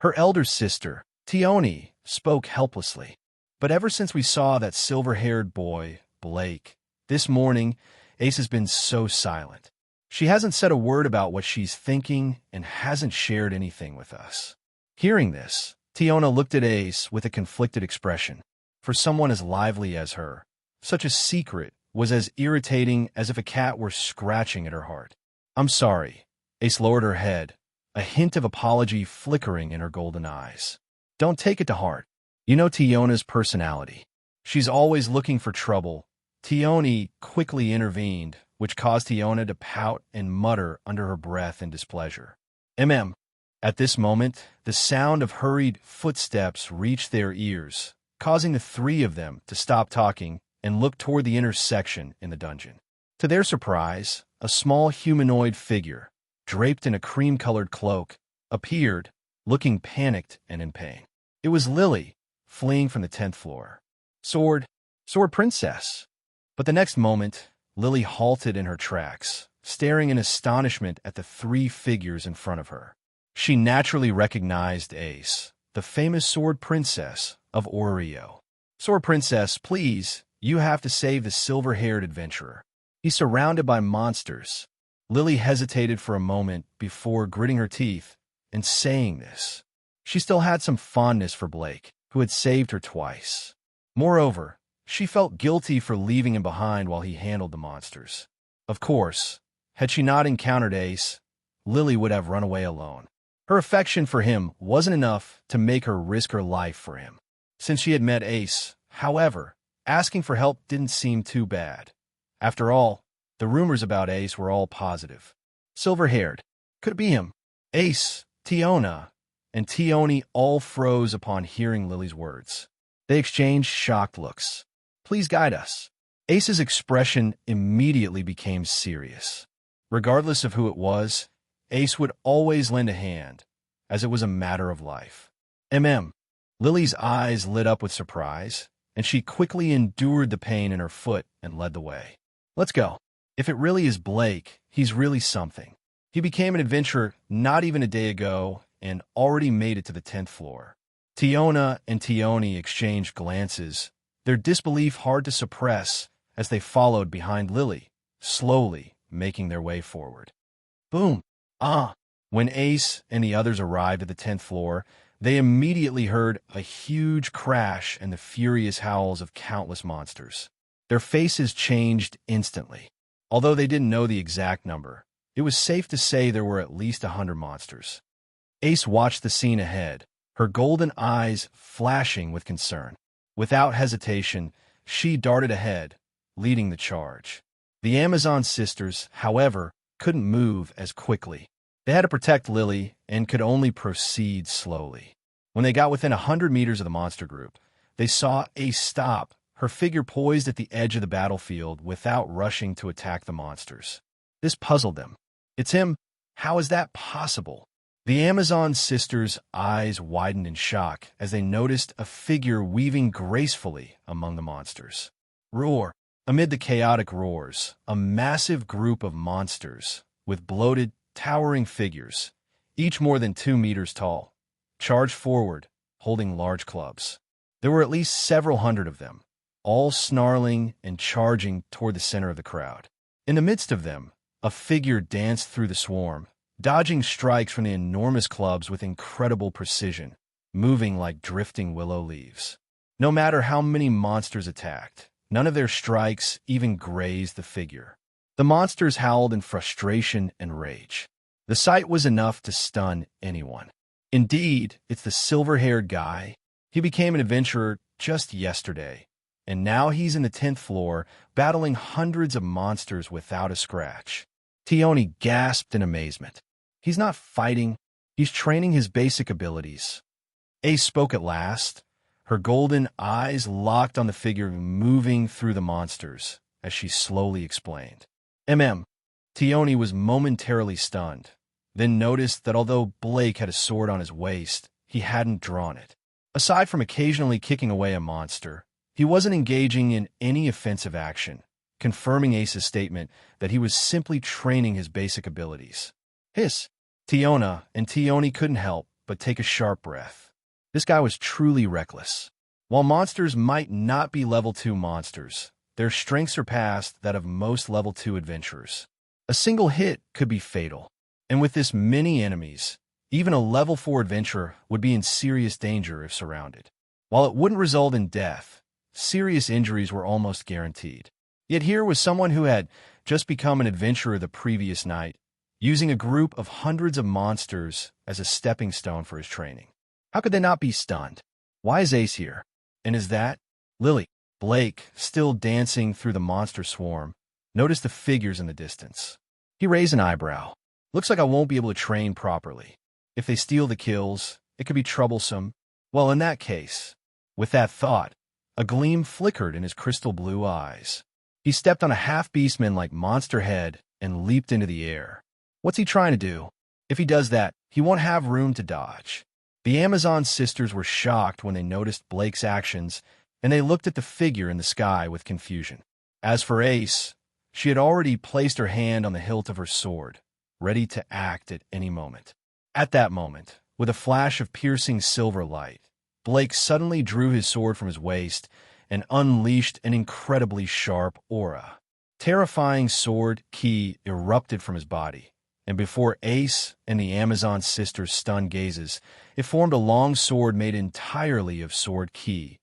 Her elder sister, Tioni, spoke helplessly. But ever since we saw that silver-haired boy, Blake, this morning, Ace has been so silent. She hasn't said a word about what she's thinking and hasn't shared anything with us. Hearing this, Tiona looked at Ace with a conflicted expression. For someone as lively as her, such a secret was as irritating as if a cat were scratching at her heart. I'm sorry. Ace lowered her head, a hint of apology flickering in her golden eyes. Don't take it to heart. You know Tiona's personality. She's always looking for trouble. Tioni quickly intervened, which caused Tiona to pout and mutter under her breath in displeasure. At this moment, the sound of hurried footsteps reached their ears, causing the three of them to stop talking and look toward the intersection in the dungeon. To their surprise, a small humanoid figure, draped in a cream-colored cloak, appeared, looking panicked and in pain. It was Lily, fleeing from the 10th floor. Sword Princess. But the next moment, Lily halted in her tracks, staring in astonishment at the three figures in front of her. She naturally recognized Ace, the famous Sword Princess of Oreo. Sword Princess, please, you have to save the silver-haired adventurer. He's surrounded by monsters. Lily hesitated for a moment before gritting her teeth and saying this. She still had some fondness for Blake, who had saved her twice. Moreover, she felt guilty for leaving him behind while he handled the monsters. Of course, had she not encountered Ace, Lily would have run away alone. Her affection for him wasn't enough to make her risk her life for him. Since she had met Ace, however, asking for help didn't seem too bad. After all, the rumors about Ace were all positive. Silver-haired. Could it be him? Ace, Tiona, and Tioni all froze upon hearing Lily's words. They exchanged shocked looks. Please guide us. Ace's expression immediately became serious. Regardless of who it was, Ace would always lend a hand, as it was a matter of life. Lily's eyes lit up with surprise, and she quickly endured the pain in her foot and led the way. Let's go. If it really is Blake, he's really something. He became an adventurer not even a day ago and already made it to the 10th floor. Tiona and Tioni exchanged glances, their disbelief hard to suppress as they followed behind Lily, slowly making their way forward. Boom! When Ace and the others arrived at the 10th floor, they immediately heard a huge crash and the furious howls of countless monsters. Their faces changed instantly. Although they didn't know the exact number, it was safe to say there were at least 100 monsters. Ace watched the scene ahead, her golden eyes flashing with concern. Without hesitation, she darted ahead, leading the charge. The Amazon sisters, however, couldn't move as quickly. They had to protect Lily and could only proceed slowly. When they got within 100 meters of the monster group, they saw Ace stop, her figure poised at the edge of the battlefield without rushing to attack the monsters. This puzzled them. It's him. How is that possible? The Amazon sisters' eyes widened in shock as they noticed a figure weaving gracefully among the monsters. Roar! Amid the chaotic roars, a massive group of monsters, with bloated, towering figures, each more than 2 meters tall, charged forward, holding large clubs. There were at least several hundred of them, all snarling and charging toward the center of the crowd. In the midst of them, a figure danced through the swarm, dodging strikes from the enormous clubs with incredible precision, moving like drifting willow leaves. No matter how many monsters attacked, none of their strikes even grazed the figure. The monsters howled in frustration and rage. The sight was enough to stun anyone. Indeed, it's the silver-haired guy. He became an adventurer just yesterday, and now he's in the 10th floor, battling hundreds of monsters without a scratch. Tioni gasped in amazement. He's not fighting, he's training his basic abilities. Ace spoke at last, her golden eyes locked on the figure moving through the monsters, as she slowly explained. Tioni was momentarily stunned, then noticed that although Blake had a sword on his waist, he hadn't drawn it. Aside from occasionally kicking away a monster, he wasn't engaging in any offensive action, confirming Ace's statement that he was simply training his basic abilities. Tiona and Tioni couldn't help but take a sharp breath. This guy was truly reckless. While monsters might not be level 2 monsters, their strength surpassed that of most level 2 adventurers. A single hit could be fatal, and with this many enemies, even a level 4 adventurer would be in serious danger if surrounded. While it wouldn't result in death, serious injuries were almost guaranteed. Yet here was someone who had just become an adventurer the previous night, using a group of hundreds of monsters as a stepping stone for his training. How could they not be stunned? Why is Ace here? And is that Lily? Blake, still dancing through the monster swarm, noticed the figures in the distance. He raised an eyebrow. Looks like I won't be able to train properly. If they steal the kills, it could be troublesome. Well, in that case, with that thought, a gleam flickered in his crystal blue eyes. He stepped on a half-beastman-like monster head and leaped into the air. What's he trying to do? If he does that, he won't have room to dodge. The Amazon sisters were shocked when they noticed Blake's actions, and they looked at the figure in the sky with confusion. As for Ace, she had already placed her hand on the hilt of her sword, ready to act at any moment. At that moment, with a flash of piercing silver light, Blake suddenly drew his sword from his waist and unleashed an incredibly sharp aura. Terrifying sword ki erupted from his body, and before Ace and the Amazon sisters' stunned gazes, it formed a long sword made entirely of sword ki,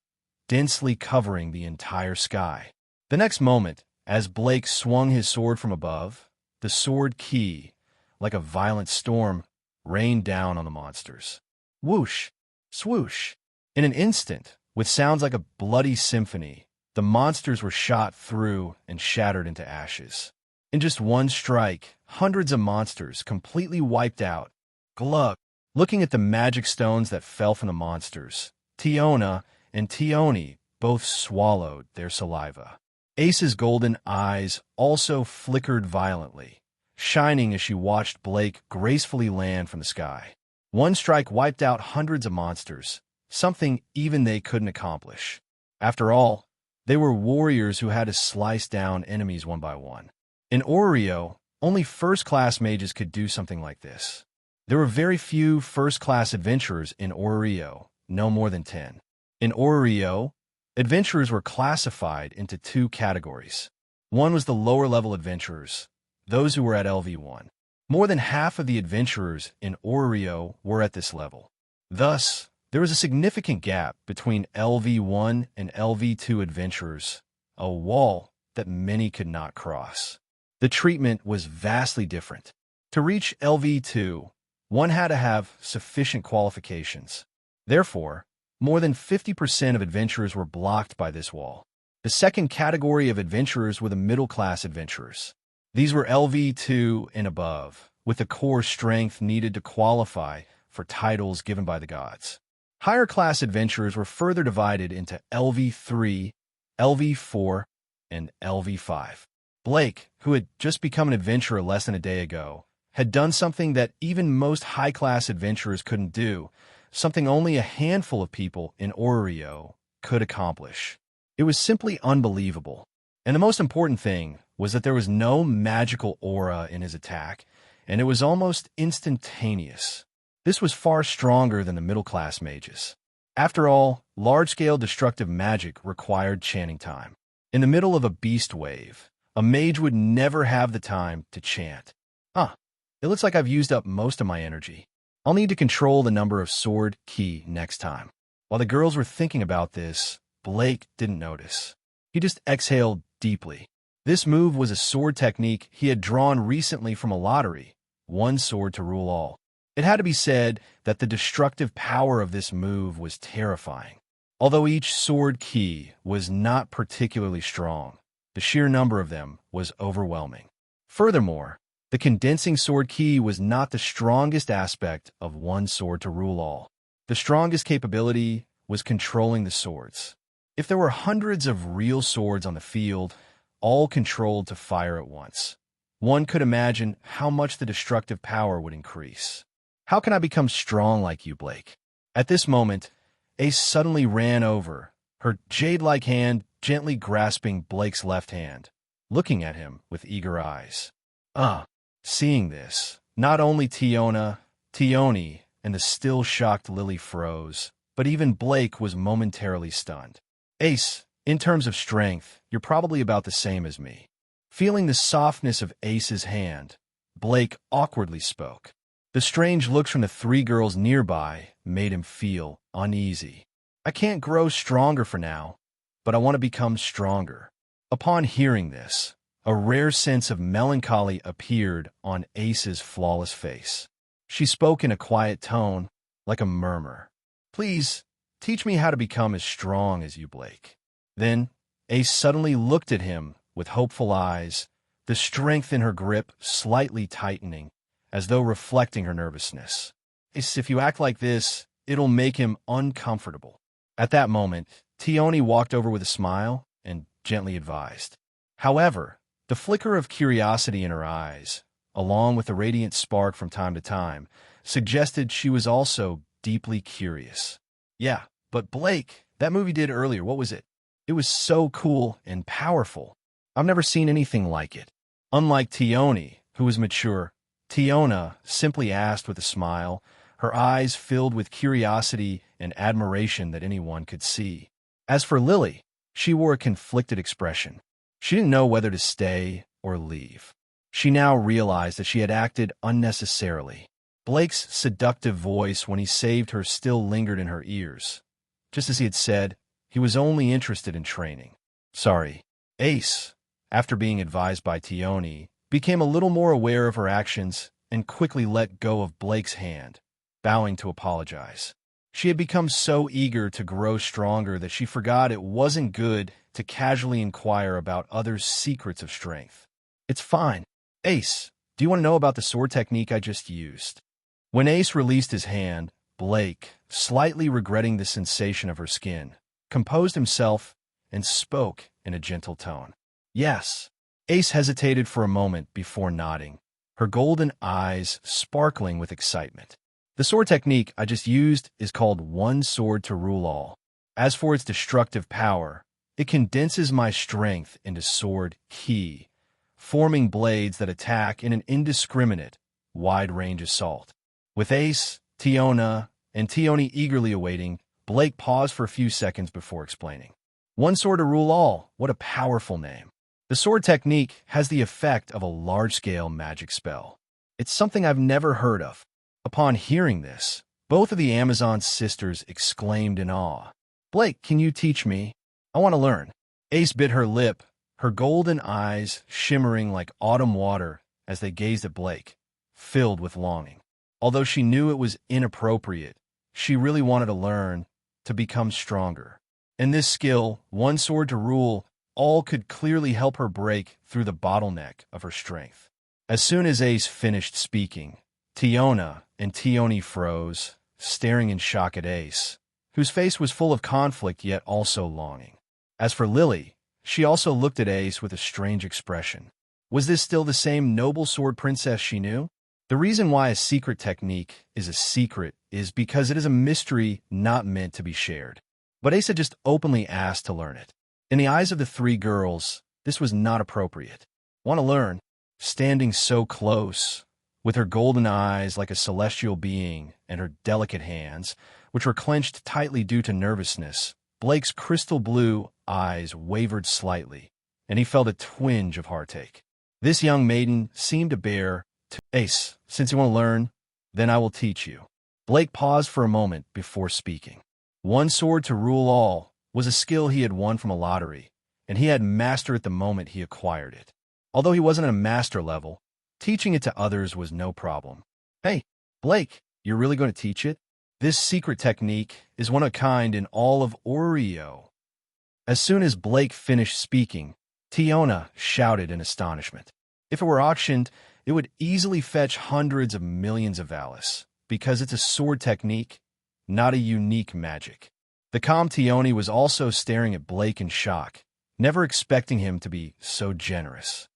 densely covering the entire sky. The next moment, as Blake swung his sword from above, the sword ki, like a violent storm, rained down on the monsters. Whoosh! Swoosh! In an instant, with sounds like a bloody symphony, the monsters were shot through and shattered into ashes. In just one strike, hundreds of monsters completely wiped out. Glug! Looking at the magic stones that fell from the monsters, Tiona and Tioni both swallowed their saliva. Ace's golden eyes also flickered violently, shining as she watched Blake gracefully land from the sky. One strike wiped out hundreds of monsters, something even they couldn't accomplish. After all, they were warriors who had to slice down enemies one by one. In Oreo, only first-class mages could do something like this. There were very few first-class adventurers in Oreo, no more than 10. In Oreo, adventurers were classified into 2 categories. One was the lower-level adventurers, those who were at LV1. More than half of the adventurers in Oreo were at this level. Thus, there was a significant gap between LV1 and LV2 adventurers, a wall that many could not cross. The treatment was vastly different. To reach LV2, one had to have sufficient qualifications. Therefore, more than 50% of adventurers were blocked by this wall. The second category of adventurers were the middle-class adventurers. These were LV2 and above, with the core strength needed to qualify for titles given by the gods. Higher-class adventurers were further divided into LV3, LV4, and LV5. Blake, who had just become an adventurer less than a day ago, had done something that even most high-class adventurers couldn't do, something only a handful of people in Oreo could accomplish. It was simply unbelievable. And the most important thing was that there was no magical aura in his attack, and it was almost instantaneous. This was far stronger than the middle-class mages. After all, large-scale destructive magic required chanting time. In the middle of a beast wave, a mage would never have the time to chant. It looks like I've used up most of my energy. I'll need to control the number of sword ki next time. While the girls were thinking about this, Blake didn't notice. He just exhaled deeply. This move was a sword technique he had drawn recently from a lottery, one sword to rule all. It had to be said that the destructive power of this move was terrifying. Although each sword key was not particularly strong, the sheer number of them was overwhelming. Furthermore, the condensing sword key was not the strongest aspect of one sword to rule all. The strongest capability was controlling the swords. If there were hundreds of real swords on the field, all controlled to fire at once, one could imagine how much the destructive power would increase. How can I become strong like you, Blake? At this moment, Ace suddenly ran over, her jade-like hand gently grasping Blake's left hand, looking at him with eager eyes. Seeing this, not only Tioni, and the still shocked Lily froze, but even Blake was momentarily stunned. Ace, in terms of strength, you're probably about the same as me. Feeling the softness of Ace's hand, Blake awkwardly spoke. The strange looks from the three girls nearby made him feel uneasy. I can't grow stronger for now, but I want to become stronger. Upon hearing this, a rare sense of melancholy appeared on Ace's flawless face. She spoke in a quiet tone, like a murmur. Please, teach me how to become as strong as you, Blake. Then, Ace suddenly looked at him with hopeful eyes, the strength in her grip slightly tightening, as though reflecting her nervousness. Ace, if you act like this, it'll make him uncomfortable. At that moment, Tioni walked over with a smile and gently advised. However, the flicker of curiosity in her eyes, along with a radiant spark from time to time, suggested she was also deeply curious. Yeah, but Blake, that movie did earlier, what was it? It was so cool and powerful. I've never seen anything like it. Unlike Tioni, who was mature, Tiona simply asked with a smile, her eyes filled with curiosity and admiration that anyone could see. As for Lily, she wore a conflicted expression. She didn't know whether to stay or leave. She now realized that she had acted unnecessarily. Blake's seductive voice when he saved her still lingered in her ears. Just as he had said, he was only interested in training. Sorry. Ace, after being advised by Tioni, became a little more aware of her actions and quickly let go of Blake's hand, bowing to apologize. She had become so eager to grow stronger that she forgot it wasn't good to casually inquire about others' secrets of strength. It's fine. Ace, do you want to know about the sword technique I just used? When Ace released his hand, Blake, slightly regretting the sensation of her skin, composed himself and spoke in a gentle tone. Yes. Ace hesitated for a moment before nodding, her golden eyes sparkling with excitement. The sword technique I just used is called one sword to rule all. As for its destructive power, it condenses my strength into sword ki, forming blades that attack in an indiscriminate, wide-range assault. With Ace, Tiona, and Tioni eagerly awaiting, Blake paused for a few seconds before explaining. One sword to rule all, what a powerful name. The sword technique has the effect of a large-scale magic spell. It's something I've never heard of. Upon hearing this, both of the Amazon sisters exclaimed in awe. Blake, can you teach me? I want to learn. Ace bit her lip, her golden eyes shimmering like autumn water as they gazed at Blake, filled with longing. Although she knew it was inappropriate, she really wanted to learn, to become stronger. And this skill, one sword to rule, all could clearly help her break through the bottleneck of her strength. As soon as Ace finished speaking, Tiona and Tioni froze, staring in shock at Ace, whose face was full of conflict yet also longing. As for Lily, she also looked at Ace with a strange expression. Was this still the same noble sword princess she knew? The reason why a secret technique is a secret is because it is a mystery not meant to be shared. But Ace had just openly asked to learn it. In the eyes of the three girls, this was not appropriate. Want to learn? Standing so close, with her golden eyes like a celestial being and her delicate hands, which were clenched tightly due to nervousness, Blake's crystal blue eyes wavered slightly, and he felt a twinge of heartache. This young maiden seemed to bear Ace, since you want to learn, then I will teach you. Blake paused for a moment before speaking. One sword to rule all was a skill he had won from a lottery, and he had mastered it the moment he acquired it. Although he wasn't at a master level, Teaching it to others was no problem. Hey, Blake, you're really going to teach it? This secret technique is one of a kind in all of Oreo. As soon as Blake finished speaking, Tiona shouted in astonishment. If it were auctioned, it would easily fetch hundreds of millions of Valis, because it's a sword technique, not a unique magic. The calm Tioni was also staring at Blake in shock, never expecting him to be so generous.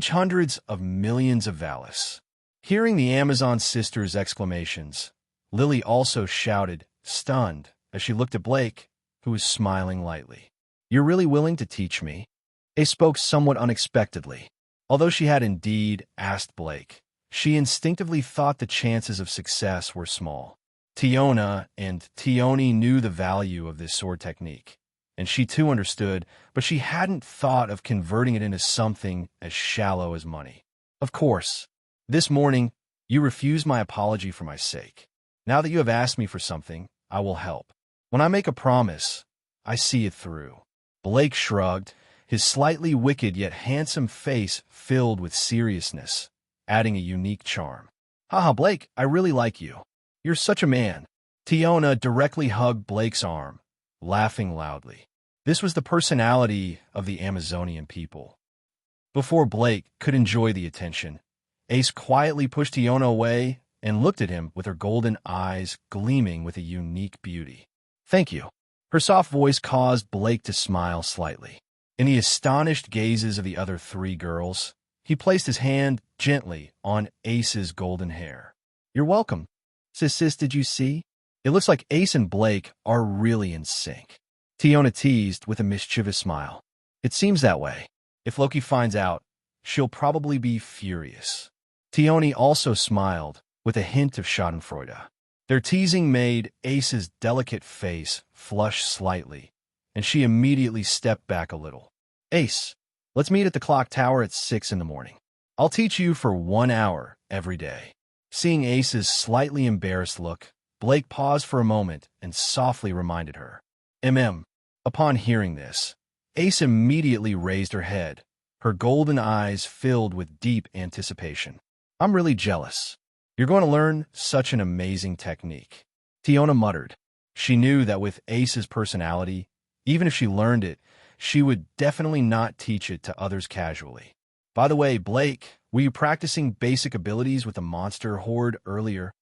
Hundreds of millions of Valis. Hearing the Amazon sisters' exclamations, Lily also shouted, stunned, as she looked at Blake, who was smiling lightly. You're really willing to teach me? Ace spoke somewhat unexpectedly. Although she had indeed asked Blake, she instinctively thought the chances of success were small. Tiona and Tioni knew the value of this sword technique, and she too understood, but she hadn't thought of converting it into something as shallow as money. Of course, this morning, you refused my apology for my sake. Now that you have asked me for something, I will help. When I make a promise, I see it through. Blake shrugged, his slightly wicked yet handsome face filled with seriousness, adding a unique charm. Haha, Blake, I really like you. You're such a man. Tiona directly hugged Blake's arm, laughing loudly. This was the personality of the Amazonian people. Before Blake could enjoy the attention, Ace quietly pushed Tiona away and looked at him with her golden eyes gleaming with a unique beauty. Thank you. Her soft voice caused Blake to smile slightly. In the astonished gazes of the other three girls, he placed his hand gently on Ace's golden hair. You're welcome. Sis, did you see? It looks like Ace and Blake are really in sync. Tiona teased with a mischievous smile. It seems that way. If Loki finds out, she'll probably be furious. Tioni also smiled with a hint of schadenfreude. Their teasing made Ace's delicate face flush slightly, and she immediately stepped back a little. Ace, let's meet at the clock tower at 6 in the morning. I'll teach you for 1 hour every day. Seeing Ace's slightly embarrassed look, Blake paused for a moment and softly reminded her. Upon hearing this, Ace immediately raised her head, her golden eyes filled with deep anticipation. I'm really jealous. You're going to learn such an amazing technique. Tiona muttered. She knew that with Ace's personality, even if she learned it, she would definitely not teach it to others casually. By the way, Blake, were you practicing basic abilities with the monster horde earlier?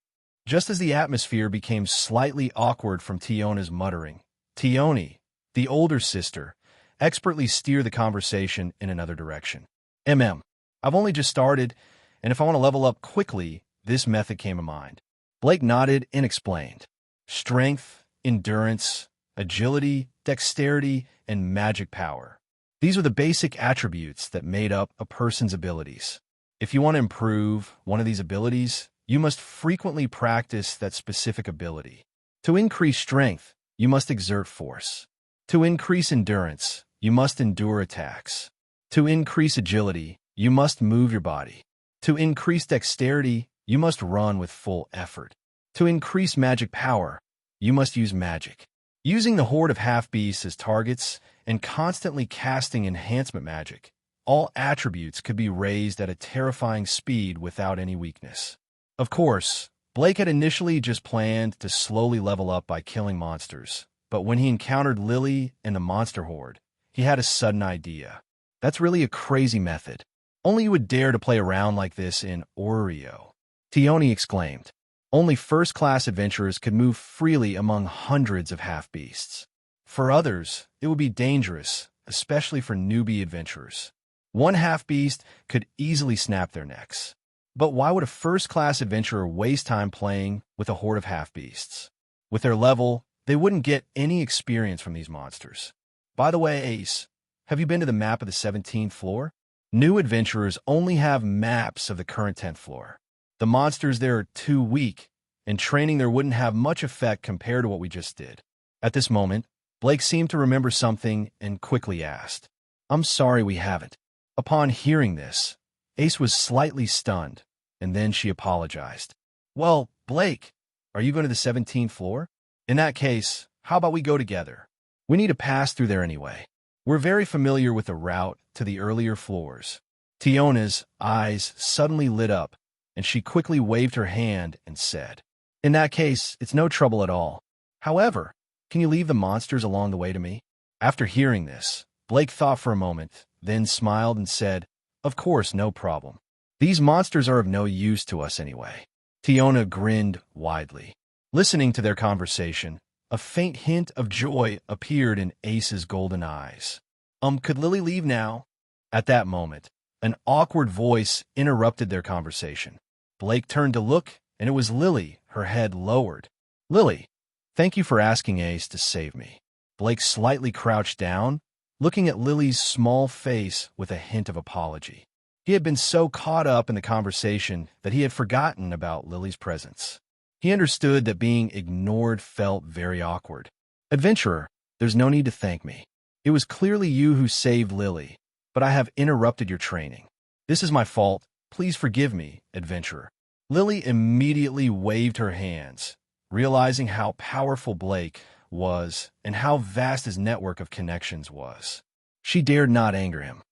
Just as the atmosphere became slightly awkward from Tiona's muttering, Tioni, the older sister, expertly steered the conversation in another direction. I've only just started, and if I want to level up quickly, this method came to mind. Blake nodded and explained. Strength, endurance, agility, dexterity, and magic power. These are the basic attributes that made up a person's abilities. If you want to improve one of these abilities, you must frequently practice that specific ability. To increase strength, you must exert force. To increase endurance, you must endure attacks. To increase agility, you must move your body. To increase dexterity, you must run with full effort. To increase magic power, you must use magic. Using the horde of half-beasts as targets and constantly casting enhancement magic, all attributes could be raised at a terrifying speed without any weakness. Of course, Blake had initially just planned to slowly level up by killing monsters, but when he encountered Lily and the monster horde, he had a sudden idea. That's really a crazy method. Only you would dare to play around like this in Oreo. Tioni exclaimed. Only first-class adventurers could move freely among hundreds of half-beasts. For others, it would be dangerous, especially for newbie adventurers. One half-beast could easily snap their necks. But why would a first-class adventurer waste time playing with a horde of half-beasts? With their level, they wouldn't get any experience from these monsters. By the way, Ace, have you been to the map of the 17th floor? New adventurers only have maps of the current 10th floor. The monsters there are too weak, and training there wouldn't have much effect compared to what we just did. At this moment, Blake seemed to remember something and quickly asked, I'm sorry we haven't. Upon hearing this, Ace was slightly stunned, and then she apologized. Well, Blake, are you going to the 17th floor? In that case, how about we go together? We need to pass through there anyway. We're very familiar with the route to the earlier floors. Tiona's eyes suddenly lit up, and she quickly waved her hand and said, "In that case, it's no trouble at all. However, can you leave the monsters along the way to me?" After hearing this, Blake thought for a moment, then smiled and said, "Of course, no problem. These monsters are of no use to us anyway." Tiona grinned widely. Listening to their conversation, a faint hint of joy appeared in Ace's golden eyes. Could Lily leave now?" At that moment, an awkward voice interrupted their conversation. Blake turned to look, and it was Lily, her head lowered. "Lily, thank you for asking Ace to save me." Blake slightly crouched down, looking at Lily's small face with a hint of apology. He had been so caught up in the conversation that he had forgotten about Lily's presence. He understood that being ignored felt very awkward. "Adventurer, there's no need to thank me. It was clearly you who saved Lily, but I have interrupted your training. This is my fault. Please forgive me, adventurer." Lily immediately waved her hands, realizing how powerful Blake was and how vast his network of connections was. She dared not anger him.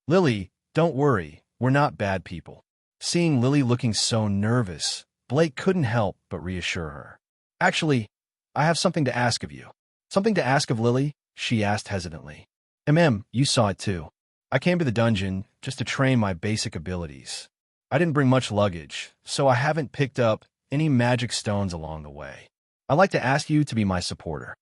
"Lily, don't worry, we're not bad people." Seeing Lily looking so nervous, Blake couldn't help but reassure her. "Actually, I have something to ask of you." "Something to ask of Lily?" she asked hesitantly. You saw it too. I came to the dungeon just to train my basic abilities. I didn't bring much luggage, so I haven't picked up any magic stones along the way. I'd like to ask you to be my supporter."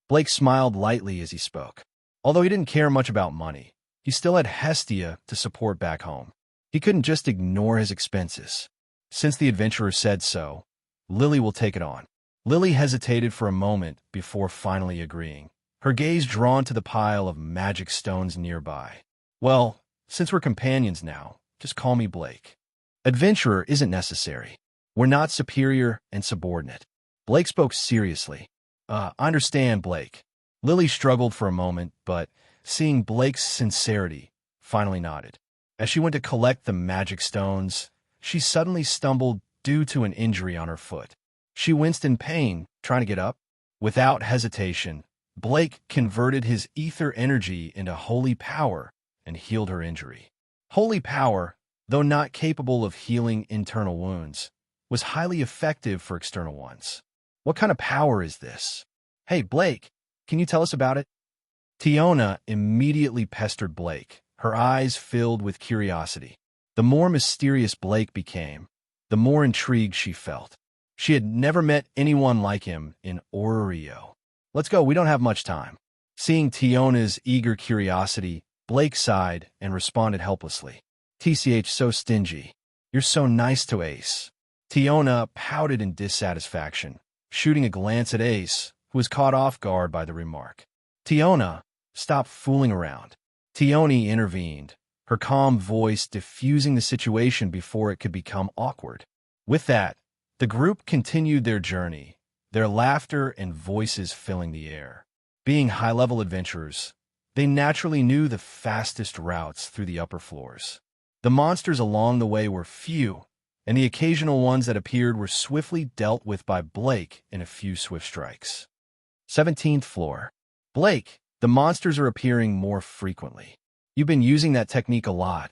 Blake smiled lightly as he spoke. Although he didn't care much about money, he still had Hestia to support back home. He couldn't just ignore his expenses. Since the adventurer said so, Lily will take it on. Lily hesitated for a moment before finally agreeing, her gaze drawn to the pile of magic stones nearby. "Well, since we're companions now, just call me Blake." "Adventurer isn't necessary. We're not superior and subordinate." Blake spoke seriously. I understand, Blake." Lily struggled for a moment, but, seeing Blake's sincerity, finally nodded. As she went to collect the magic stones, she suddenly stumbled due to an injury on her foot. She winced in pain, trying to get up. Without hesitation, Blake converted his ether energy into holy power and healed her injury. Holy power, though not capable of healing internal wounds, was highly effective for external ones. "What kind of power is this? Hey, Blake, can you tell us about it?" Tiona immediately pestered Blake, her eyes filled with curiosity. The more mysterious Blake became, the more intrigued she felt. She had never met anyone like him in Ororio. "Let's go, we don't have much time." Seeing Tiona's eager curiosity, Blake sighed and responded helplessly. "TCH, so stingy. You're so nice to Ace." Tiona pouted in dissatisfaction, shooting a glance at Ace, who was caught off guard by the remark. "Tiona, stop fooling around." Tiona intervened, her calm voice diffusing the situation before it could become awkward. With that, the group continued their journey, their laughter and voices filling the air. Being high-level adventurers, they naturally knew the fastest routes through the upper floors. The monsters along the way were few, and the occasional ones that appeared were swiftly dealt with by Blake in a few swift strikes. 17th floor. "Blake, the monsters are appearing more frequently. You've been using that technique a lot.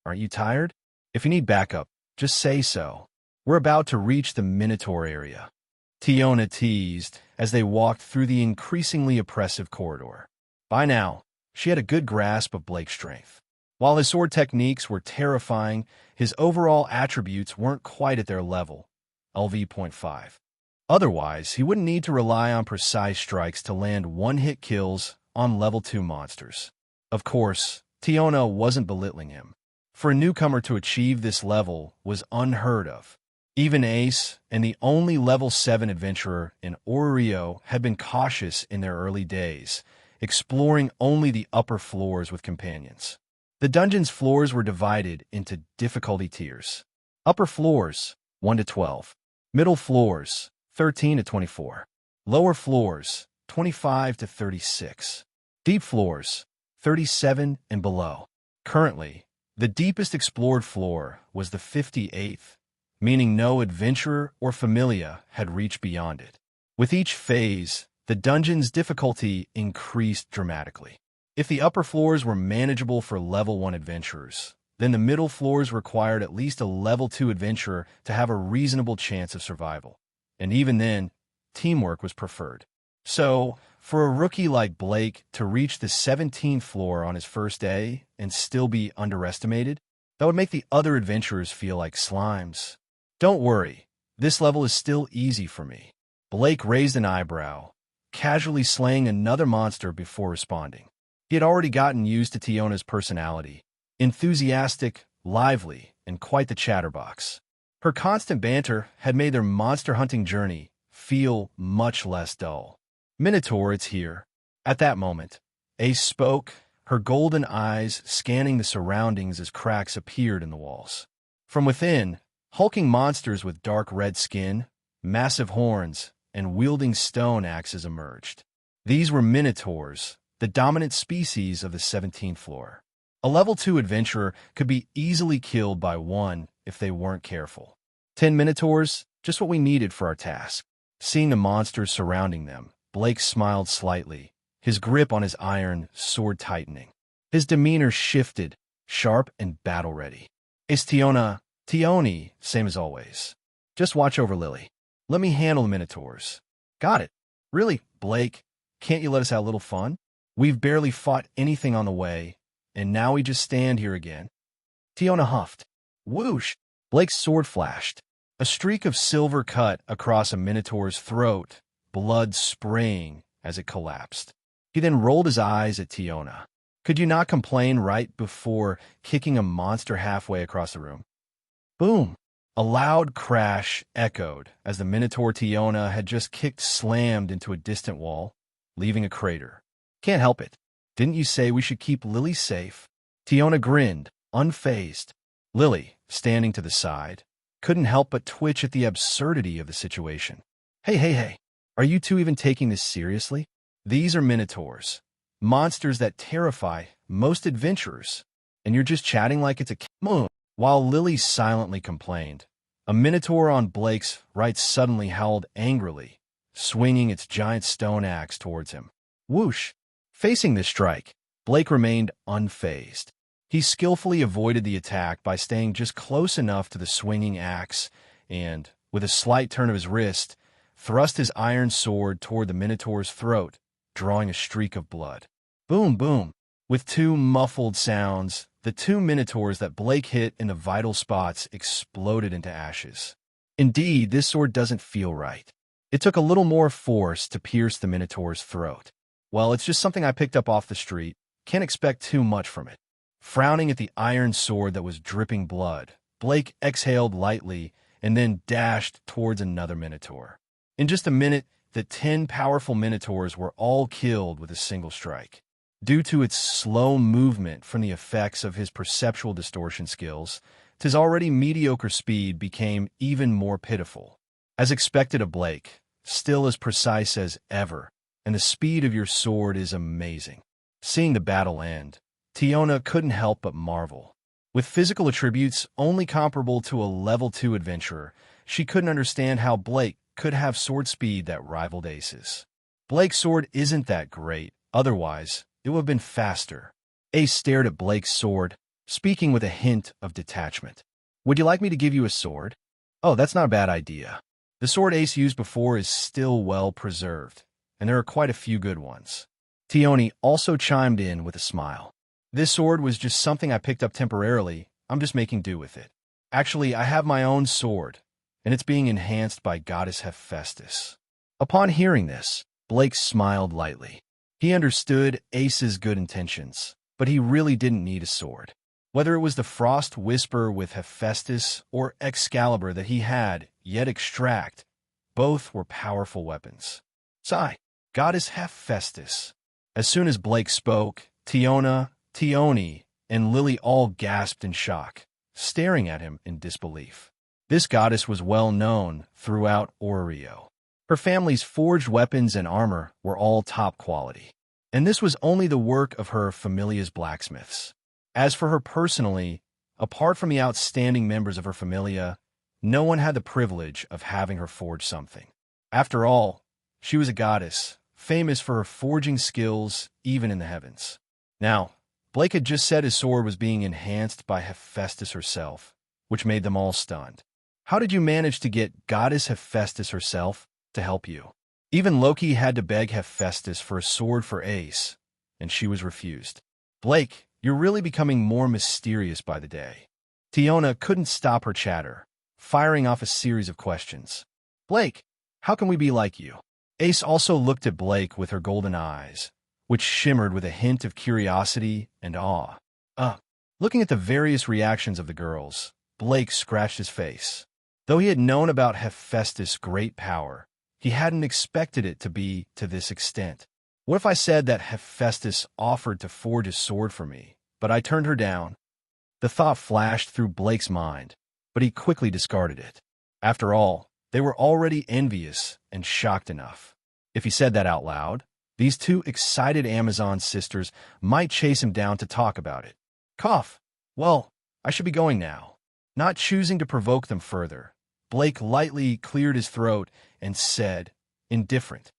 Aren't you tired? If you need backup, just say so. We're about to reach the Minotaur area." Tiona teased as they walked through the increasingly oppressive corridor. By now, she had a good grasp of Blake's strength. While his sword techniques were terrifying, his overall attributes weren't quite at their level, LV.5. Otherwise, he wouldn't need to rely on precise strikes to land one-hit kills on level 2 monsters. Of course, Tiona wasn't belittling him. For a newcomer to achieve this level was unheard of. Even Ace, and the only level 7 adventurer in Ororio, had been cautious in their early days, exploring only the upper floors with companions. The dungeon's floors were divided into difficulty tiers. Upper floors, 1 to 12. Middle floors, 13 to 24. Lower floors, 25 to 36. Deep floors, 37 and below. Currently, the deepest explored floor was the 58th, meaning no adventurer or familia had reached beyond it. With each phase, the dungeon's difficulty increased dramatically. If the upper floors were manageable for level 1 adventurers, then the middle floors required at least a level 2 adventurer to have a reasonable chance of survival. And even then, teamwork was preferred. So, for a rookie like Blake to reach the 17th floor on his first day and still be underestimated, that would make the other adventurers feel like slimes. Don't worry, this level is still easy for me. Blake raised an eyebrow, casually slaying another monster before responding. He had already gotten used to Tiona's personality, enthusiastic, lively, and quite the chatterbox. Her constant banter had made their monster-hunting journey feel much less dull. Minotaur, it's here. At that moment, Ace spoke, her golden eyes scanning the surroundings as cracks appeared in the walls. From within, hulking monsters with dark red skin, massive horns, and wielding stone axes emerged. These were Minotaurs, the dominant species of the 17th floor. A level 2 adventurer could be easily killed by one if they weren't careful. 10 Minotaurs, just what we needed for our task. Seeing the monsters surrounding them, Blake smiled slightly, his grip on his iron sword tightening. His demeanor shifted, sharp and battle-ready. Is Tioni, same as always. Just watch over Lily. Let me handle the Minotaurs. Got it. Really, Blake, can't you let us have a little fun? We've barely fought anything on the way, and now we just stand here again. Tiona huffed. Whoosh! Blake's sword flashed. A streak of silver cut across a Minotaur's throat, blood spraying as it collapsed. He then rolled his eyes at Tiona. Could you not complain right before kicking a monster halfway across the room? Boom! A loud crash echoed as the Minotaur Tiona had just kicked slammed into a distant wall, leaving a crater. Can't help it. Didn't you say we should keep Lily safe? Tiona grinned, unfazed. Lily, standing to the side, couldn't help but twitch at the absurdity of the situation. Hey. Are you two even taking this seriously? These are Minotaurs, monsters that terrify most adventurers, and you're just chatting like it's a moon. While Lily silently complained, a Minotaur on Blake's right suddenly howled angrily, swinging its giant stone axe towards him. Whoosh! Facing this strike, Blake remained unfazed. He skillfully avoided the attack by staying just close enough to the swinging axe and, with a slight turn of his wrist, thrust his iron sword toward the Minotaur's throat, drawing a streak of blood. Boom, boom! With two muffled sounds, the two Minotaurs that Blake hit in the vital spots exploded into ashes. Indeed, this sword doesn't feel right. It took a little more force to pierce the Minotaur's throat. Well, it's just something I picked up off the street. Can't expect too much from it. Frowning at the iron sword that was dripping blood, Blake exhaled lightly and then dashed towards another Minotaur. In just a minute, the 10 powerful Minotaurs were all killed with a single strike. Due to its slow movement from the effects of his perceptual distortion skills, his already mediocre speed became even more pitiful. As expected of Blake, still as precise as ever, and the speed of your sword is amazing. Seeing the battle end, Tiona couldn't help but marvel. With physical attributes only comparable to a level 2 adventurer, she couldn't understand how Blake could have sword speed that rivaled Ace's. Blake's sword isn't that great, otherwise it would have been faster. Ace stared at Blake's sword, speaking with a hint of detachment. Would you like me to give you a sword? Oh, that's not a bad idea. The sword Ace used before is still well preserved, and there are quite a few good ones. Tioni also chimed in with a smile. This sword was just something I picked up temporarily. I'm just making do with it. Actually, I have my own sword, and it's being enhanced by Goddess Hephaestus. Upon hearing this, Blake smiled lightly. He understood Ace's good intentions, but he really didn't need a sword. Whether it was the Frost Whisper with Hephaestus or Excalibur that he had yet extract, both were powerful weapons. Sigh, Goddess Hephaestus. As soon as Blake spoke, Tiona, Tioni, and Lily all gasped in shock, staring at him in disbelief. This goddess was well known throughout Oreo. Her family's forged weapons and armor were all top quality, and this was only the work of her familia's blacksmiths. As for her personally, apart from the outstanding members of her familia, no one had the privilege of having her forge something. After all, she was a goddess, famous for her forging skills even in the heavens. Now, Blake had just said his sword was being enhanced by Hephaestus herself, which made them all stunned. How did you manage to get goddess Hephaestus herself to help you? Even Loki had to beg Hephaestus for a sword for Ace, and she was refused. Blake, you're really becoming more mysterious by the day. Tiona couldn't stop her chatter, firing off a series of questions. Blake, how can we be like you? Ace also looked at Blake with her golden eyes, which shimmered with a hint of curiosity and awe. Looking at the various reactions of the girls, Blake scratched his face. Though he had known about Hephaestus' great power, he hadn't expected it to be to this extent. What if I said that Hephaestus offered to forge a sword for me, but I turned her down? The thought flashed through Blake's mind, but he quickly discarded it. After all, they were already envious and shocked enough. If he said that out loud, these two excited Amazon sisters might chase him down to talk about it. Cough. Well, I should be going now. Not choosing to provoke them further, Blake lightly cleared his throat and said, indifferent,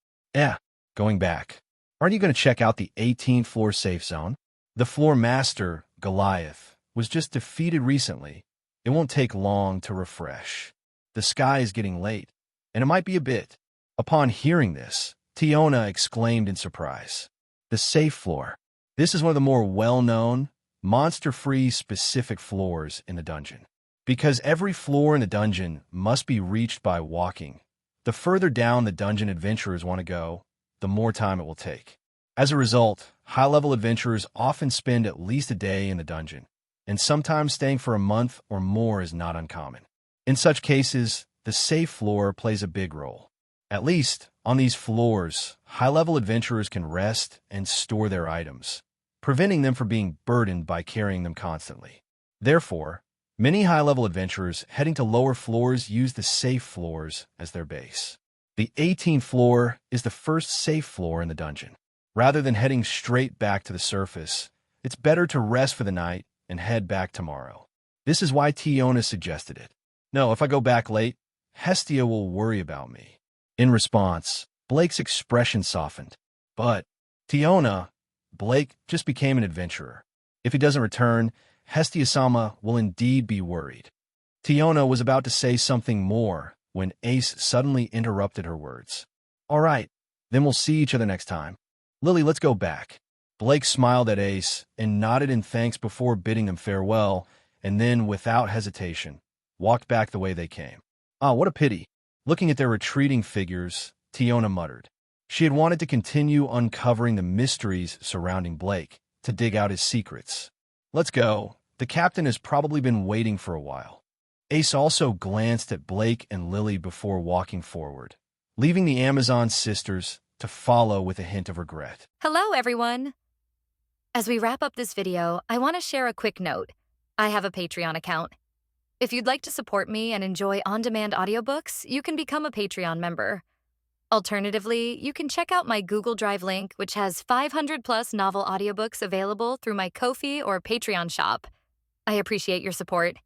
going back. Aren't you going to check out the 18th floor safe zone? The floor master, Goliath, was just defeated recently. It won't take long to refresh. The sky is getting late, and it might be a bit. Upon hearing this, Tiona exclaimed in surprise. The safe floor. This is one of the more well-known, monster-free specific floors in the dungeon. Because every floor in the dungeon must be reached by walking, the further down the dungeon adventurers want to go, the more time it will take. As a result, high-level adventurers often spend at least a day in the dungeon, and sometimes staying for a month or more is not uncommon. In such cases, the safe floor plays a big role. At least, on these floors, high-level adventurers can rest and store their items, preventing them from being burdened by carrying them constantly. Therefore, many high-level adventurers heading to lower floors use the safe floors as their base. The 18th floor is the first safe floor in the dungeon. Rather than heading straight back to the surface, it's better to rest for the night and head back tomorrow. This is why Tiona suggested it. No, if I go back late, Hestia will worry about me. In response, Blake's expression softened. But, Tiona, Blake just became an adventurer. If he doesn't return, Hestia-sama will indeed be worried. Tiona was about to say something more when Ace suddenly interrupted her words. All right, then we'll see each other next time. Lily, let's go back. Blake smiled at Ace and nodded in thanks before bidding them farewell, and then, without hesitation, walked back the way they came. What a pity. Looking at their retreating figures, Tiona muttered. She had wanted to continue uncovering the mysteries surrounding Blake, to dig out his secrets. Let's go. The captain has probably been waiting for a while. Ace also glanced at Blake and Lily before walking forward, leaving the Amazon sisters to follow with a hint of regret. Hello, everyone. As we wrap up this video, I want to share a quick note. I have a Patreon account. If you'd like to support me and enjoy on-demand audiobooks, you can become a Patreon member. Alternatively, you can check out my Google Drive link, which has 500+ novel audiobooks available through my Ko-fi or Patreon shop. I appreciate your support.